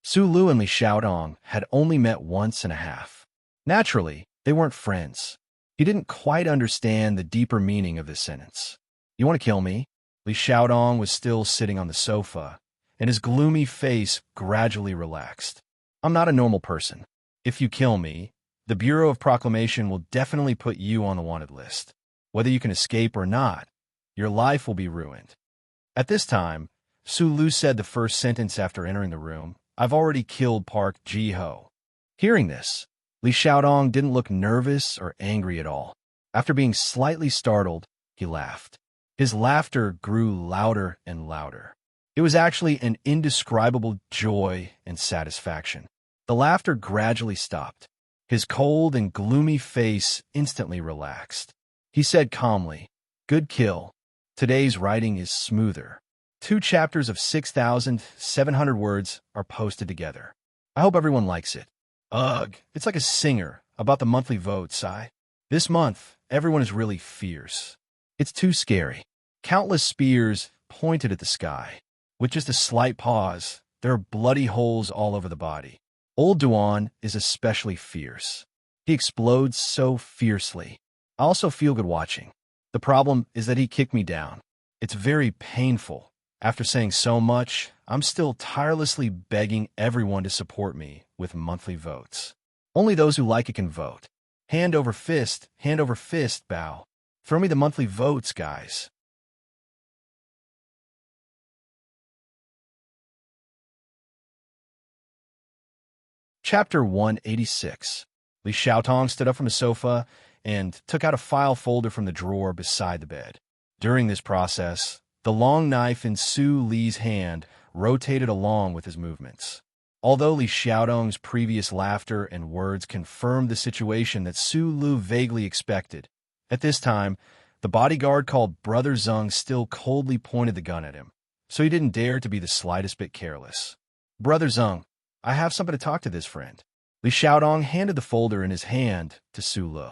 Su Lu and Li Xiaodong had only met once and a half. Naturally, they weren't friends. He didn't quite understand the deeper meaning of this sentence. "You want to kill me?" Li Xiaodong was still sitting on the sofa, and his gloomy face gradually relaxed. "I'm not a normal person. If you kill me, the Bureau of Proclamation will definitely put you on the wanted list. Whether you can escape or not, your life will be ruined." At this time, Su Lu said the first sentence after entering the room, "I've already killed Park Ji-ho." Hearing this, Li Xiaodong didn't look nervous or angry at all. After being slightly startled, he laughed. His laughter grew louder and louder. It was actually an indescribable joy and satisfaction. The laughter gradually stopped. His cold and gloomy face instantly relaxed. He said calmly, "Good kill. Today's writing is smoother." 2 chapters of 6,700 words are posted together. I hope everyone likes it. Ugh, it's like a singer about the monthly votes, This month, everyone is really fierce. It's too scary. Countless spears pointed at the sky. With just a slight pause, there are bloody holes all over the body. Old Duan is especially fierce. He explodes so fiercely. I also feel good watching. The problem is that he kicked me down. It's very painful. After saying so much, I'm still tirelessly begging everyone to support me with monthly votes. Only those who like it can vote. Hand over fist, bow. Throw me the monthly votes, guys. Chapter 186. Li Xiaotong stood up from the sofa and took out a file folder from the drawer beside the bed. During this process, the long knife in Su Li's hand rotated along with his movements. Although Li Xiaodong's previous laughter and words confirmed the situation that Su Lu vaguely expected, at this time, the bodyguard called Brother Zeng still coldly pointed the gun at him, so he didn't dare to be the slightest bit careless. "Brother Zeng, I have something to talk to this friend." Li Xiaodong handed the folder in his hand to Su Lu.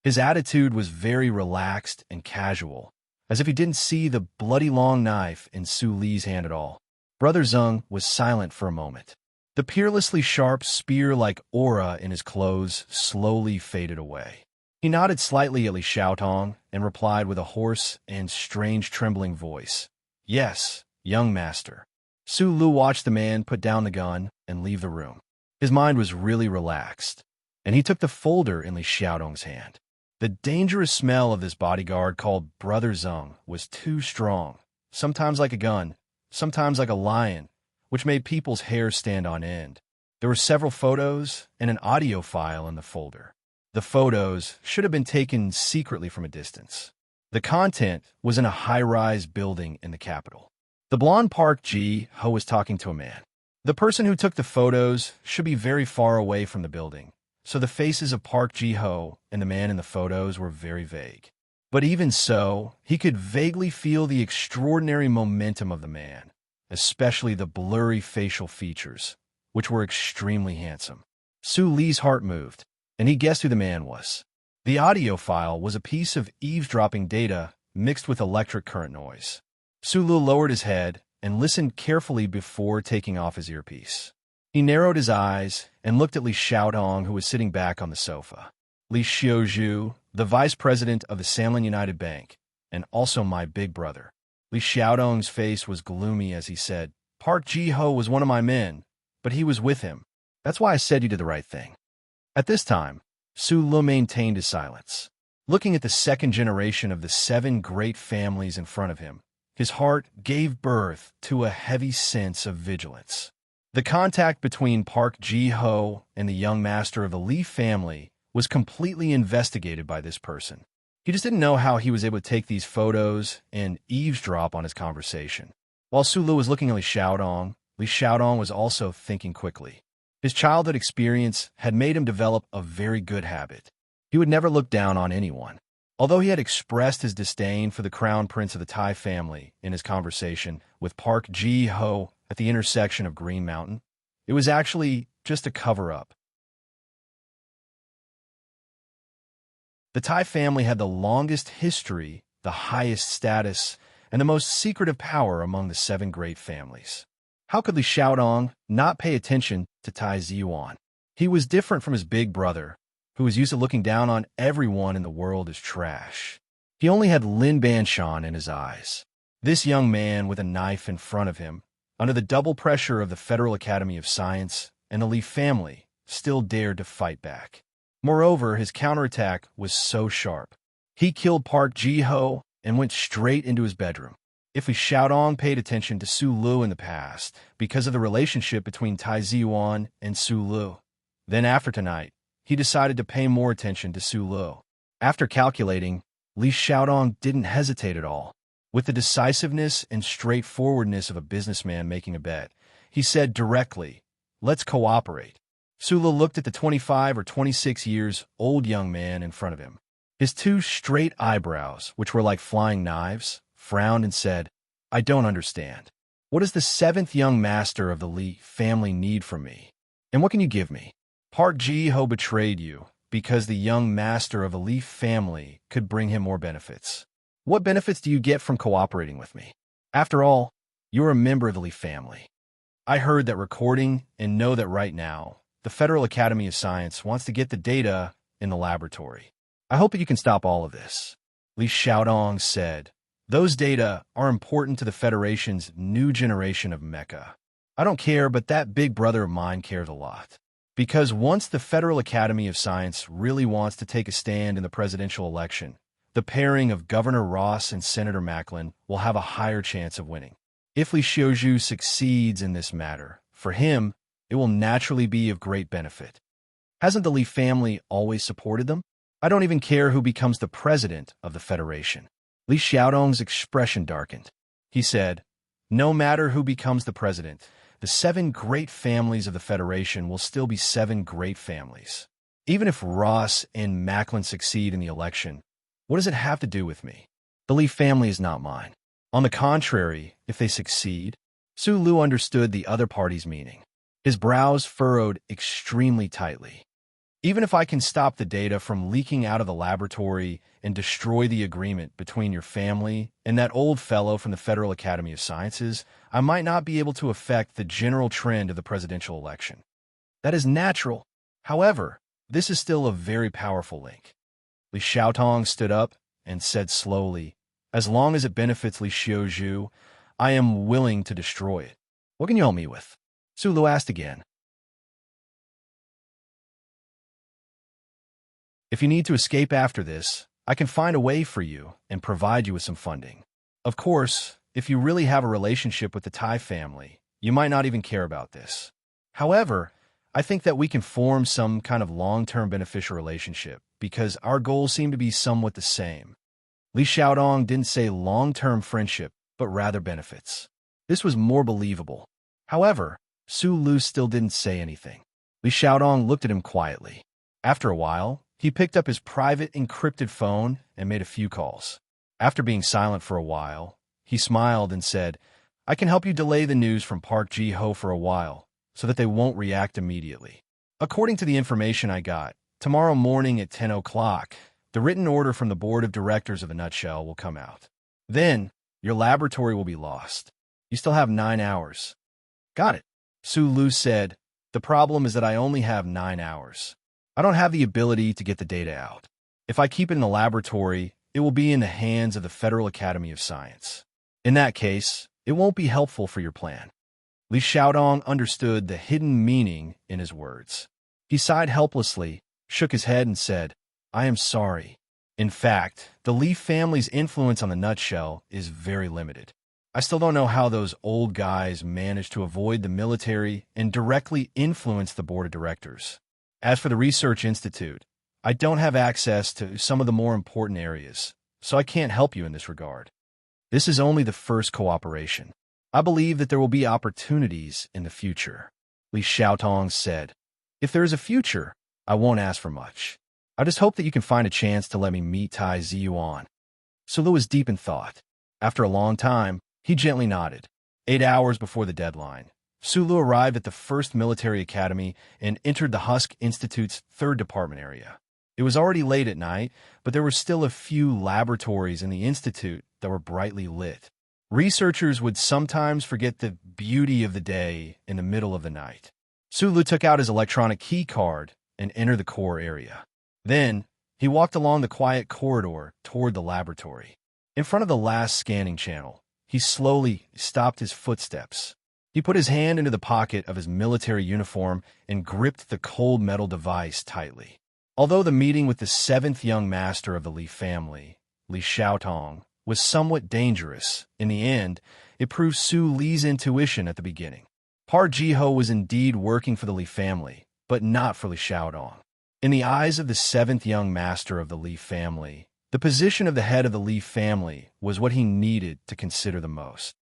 His attitude was very relaxed and casual, as if he didn't see the bloody long knife in Su Li's hand at all. Brother Zeng was silent for a moment. The peerlessly sharp spear-like aura in his clothes slowly faded away. He nodded slightly at Li Xiaotong and replied with a hoarse and strange trembling voice, "Yes, young master." Su Lu watched the man put down the gun and leave the room. His mind was really relaxed, and he took the folder in Li Xiaodong's hand. The dangerous smell of this bodyguard called Brother Zeng was too strong, sometimes like a gun, sometimes like a lion, which made people's hair stand on end. There were several photos and an audio file in the folder. The photos should have been taken secretly from a distance. The content was in a high-rise building in the capital. The blonde Park Ji-ho was talking to a man. The person who took the photos should be very far away from the building, so the faces of Park Ji-ho and the man in the photos were very vague. But even so, he could vaguely feel the extraordinary momentum of the man, especially the blurry facial features, which were extremely handsome. Su Li's heart moved, and he guessed who the man was. The audio file was a piece of eavesdropping data mixed with electric current noise. Su Lu lowered his head and listened carefully before taking off his earpiece. He narrowed his eyes and looked at Li Xiaodong, who was sitting back on the sofa. Li Xiaozhu, the vice president of the Sanlin United Bank, and also my big brother. Li Xiaodong's face was gloomy as he said, "Park Ji-ho was one of my men, but he was with him. That's why I said you did the right thing." At this time, Su Lu maintained his silence. Looking at the second generation of the 7 great families in front of him, his heart gave birth to a heavy sense of vigilance. The contact between Park Ji-ho and the young master of the Li family was completely investigated by this person. He just didn't know how he was able to take these photos and eavesdrop on his conversation. While Su Lu was looking at Li Xiaodong was also thinking quickly. His childhood experience had made him develop a very good habit. He would never look down on anyone. Although he had expressed his disdain for the crown prince of the Tai family in his conversation with Park Ji-ho at the intersection of Green Mountain, it was actually just a cover-up. The Tai family had the longest history, the highest status, and the most secretive power among the 7 great families. How could Li Xiaodong not pay attention to Tai Ziyuan? He was different from his big brother, who was used to looking down on everyone in the world as trash. He only had Lin Banshan in his eyes. This young man with a knife in front of him, under the double pressure of the Federal Academy of Science and the Li family, still dared to fight back. Moreover, his counterattack was so sharp. He killed Park Ji-ho and went straight into his bedroom. If Li Xiaodong paid attention to Su Lu in the past because of the relationship between Tai Ziyuan and Su Lu, then after tonight, he decided to pay more attention to Su Lu. After calculating, Li Xiaodong didn't hesitate at all. With the decisiveness and straightforwardness of a businessman making a bet, he said directly, "Let's cooperate." Su Lu looked at the 25 or 26 years old young man in front of him. His 2 straight eyebrows, which were like flying knives, frowned and said, "I don't understand. What does the 7th young master of the Li family need from me? And what can you give me?" Park Ji-ho betrayed you because the young master of the Li family could bring him more benefits. What benefits do you get from cooperating with me? After all, you're a member of the Li family. I heard that recording and know that right now, the Federal Academy of Science wants to get the data in the laboratory. I hope that you can stop all of this. Li Xiaodong said, "Those data are important to the Federation's new generation of mecha. I don't care, but that big brother of mine cares a lot. Because once the Federal Academy of Science really wants to take a stand in the presidential election, the pairing of Governor Ross and Senator Macklin will have a higher chance of winning. If Li Xiaozhu succeeds in this matter, for him, it will naturally be of great benefit. Hasn't the Li family always supported them? I don't even care who becomes the president of the Federation." Li Xiaodong's expression darkened. He said, "No matter who becomes the president, the 7 great families of the Federation will still be 7 great families. Even if Ross and Macklin succeed in the election, what does it have to do with me? The Li family is not mine. On the contrary, if they succeed," Su Lu understood the other party's meaning. His brows furrowed extremely tightly. "Even if I can stop the data from leaking out of the laboratory and destroy the agreement between your family and that old fellow from the Federal Academy of Sciences, I might not be able to affect the general trend of the presidential election. That is natural. However, this is still a very powerful link." Li Xiaotong stood up and said slowly, "As long as it benefits Li Xiaozhu, I am willing to destroy it. What can you help me with?" Su Lu asked again. "If you need to escape after this, I can find a way for you and provide you with some funding. Of course, if you really have a relationship with the Tai family, you might not even care about this. However, I think that we can form some kind of long-term beneficial relationship because our goals seem to be somewhat the same." Li Xiaodong didn't say long-term friendship, but rather benefits. This was more believable. However, Su Lu still didn't say anything. Li Xiaodong looked at him quietly. After a while, he picked up his private encrypted phone and made a few calls. After being silent for a while, he smiled and said, "I can help you delay the news from Park Ji-ho for a while, so that they won't react immediately. According to the information I got, tomorrow morning at 10 o'clock, the written order from the board of directors of the Nutshell will come out. Then, your laboratory will be lost. You still have 9 hours." "Got it," Su Lu said. "The problem is that I only have 9 hours. I don't have the ability to get the data out. If I keep it in the laboratory, it will be in the hands of the Federal Academy of Science. In that case, it won't be helpful for your plan." Li Xiaodong understood the hidden meaning in his words. He sighed helplessly, shook his head and said, "I am sorry. In fact, the Li family's influence on the Nutshell is very limited. I still don't know how those old guys managed to avoid the military and directly influence the board of directors. As for the research institute, I don't have access to some of the more important areas, so I can't help you in this regard. This is only the first cooperation. I believe that there will be opportunities in the future." Li Xiaotong said. If there is a future, I won't ask for much. I just hope that you can find a chance to let me meet Tai Ziyuan. Sulu was deep in thought. After a long time, he gently nodded. 8 hours before the deadline, Sulu arrived at the first military academy and entered the Husk Institute's third department area. It was already late at night, but there were still a few laboratories in the institute that were brightly lit. Researchers would sometimes forget the beauty of the day in the middle of the night. Sulu took out his electronic key card and entered the core area. Then, he walked along the quiet corridor toward the laboratory. In front of the last scanning channel, he slowly stopped his footsteps. He put his hand into the pocket of his military uniform and gripped the cold metal device tightly. Although the meeting with the seventh young master of the Li family, Li Xiaotong, was somewhat dangerous, in the end, it proved Su Li's intuition at the beginning. Par Jiho was indeed working for the Li family, but not for Li Xiaotong. In the eyes of the seventh young master of the Li family, the position of the head of the Li family was what he needed to consider the most.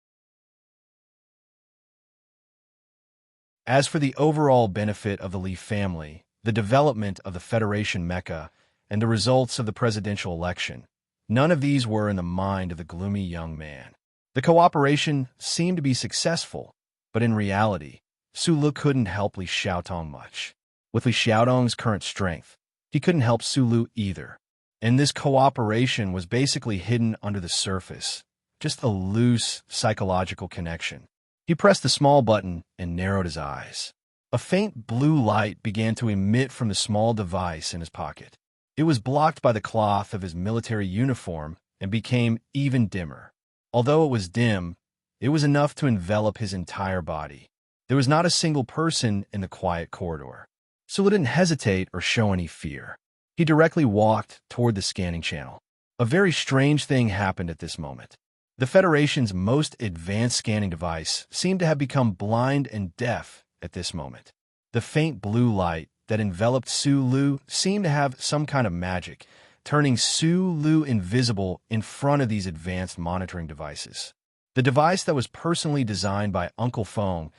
As for the overall benefit of the Li family, the development of the Federation Mecca, and the results of the presidential election, none of these were in the mind of the gloomy young man. The cooperation seemed to be successful, but in reality, Sulu couldn't help Li Xiaotong much. With Li Xiaotong's current strength, he couldn't help Sulu either. And this cooperation was basically hidden under the surface, just a loose psychological connection. He pressed the small button and narrowed his eyes. A faint blue light began to emit from the small device in his pocket. It was blocked by the cloth of his military uniform and became even dimmer. Although it was dim, it was enough to envelop his entire body. There was not a single person in the quiet corridor. Sulu didn't hesitate or show any fear. He directly walked toward the scanning channel. A very strange thing happened at this moment. The Federation's most advanced scanning device seemed to have become blind and deaf at this moment. The faint blue light that enveloped Sulu seemed to have some kind of magic, turning Sulu invisible in front of these advanced monitoring devices. The device that was personally designed by Uncle Fong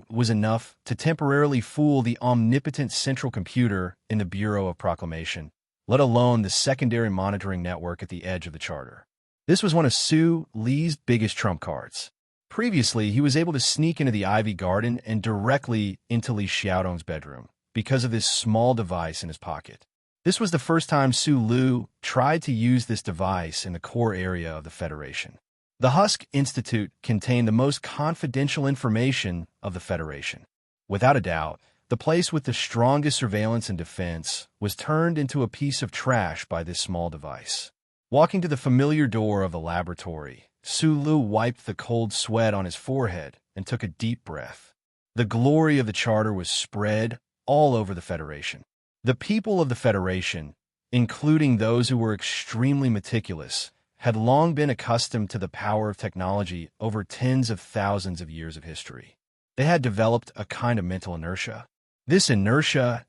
was enough to temporarily fool the omnipotent central computer in the Bureau of Proclamation, let alone the secondary monitoring network at the edge of the charter. This was one of Su Li's biggest trump cards. Previously, he was able to sneak into the Ivy Garden and directly into Li Xiaotong's bedroom because of this small device in his pocket. This was the first time Su Lu tried to use this device in the core area of the Federation. The Husk Institute contained the most confidential information of the Federation. Without a doubt, the place with the strongest surveillance and defense was turned into a piece of trash by this small device. Walking to the familiar door of the laboratory, Sulu wiped the cold sweat on his forehead and took a deep breath. The glory of the charter was spread all over the Federation. The people of the Federation, including those who were extremely meticulous, had long been accustomed to the power of technology over tens of thousands of years of history. They had developed a kind of mental inertia. This inertia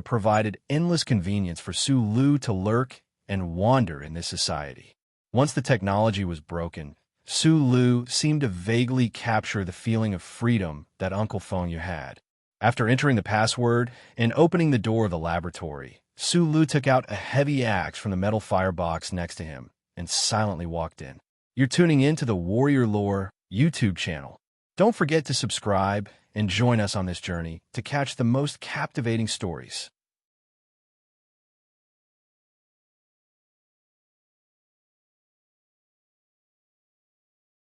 provided endless convenience for Sulu to lurk and wander in this society. Once the technology was broken, Sulu seemed to vaguely capture the feeling of freedom that Uncle Fengyu had. After entering the password and opening the door of the laboratory, Sulu took out a heavy axe from the metal firebox next to him and silently walked in. You're tuning in to the Warrior Lore YouTube channel. Don't forget to subscribe and join us on this journey to catch the most captivating stories.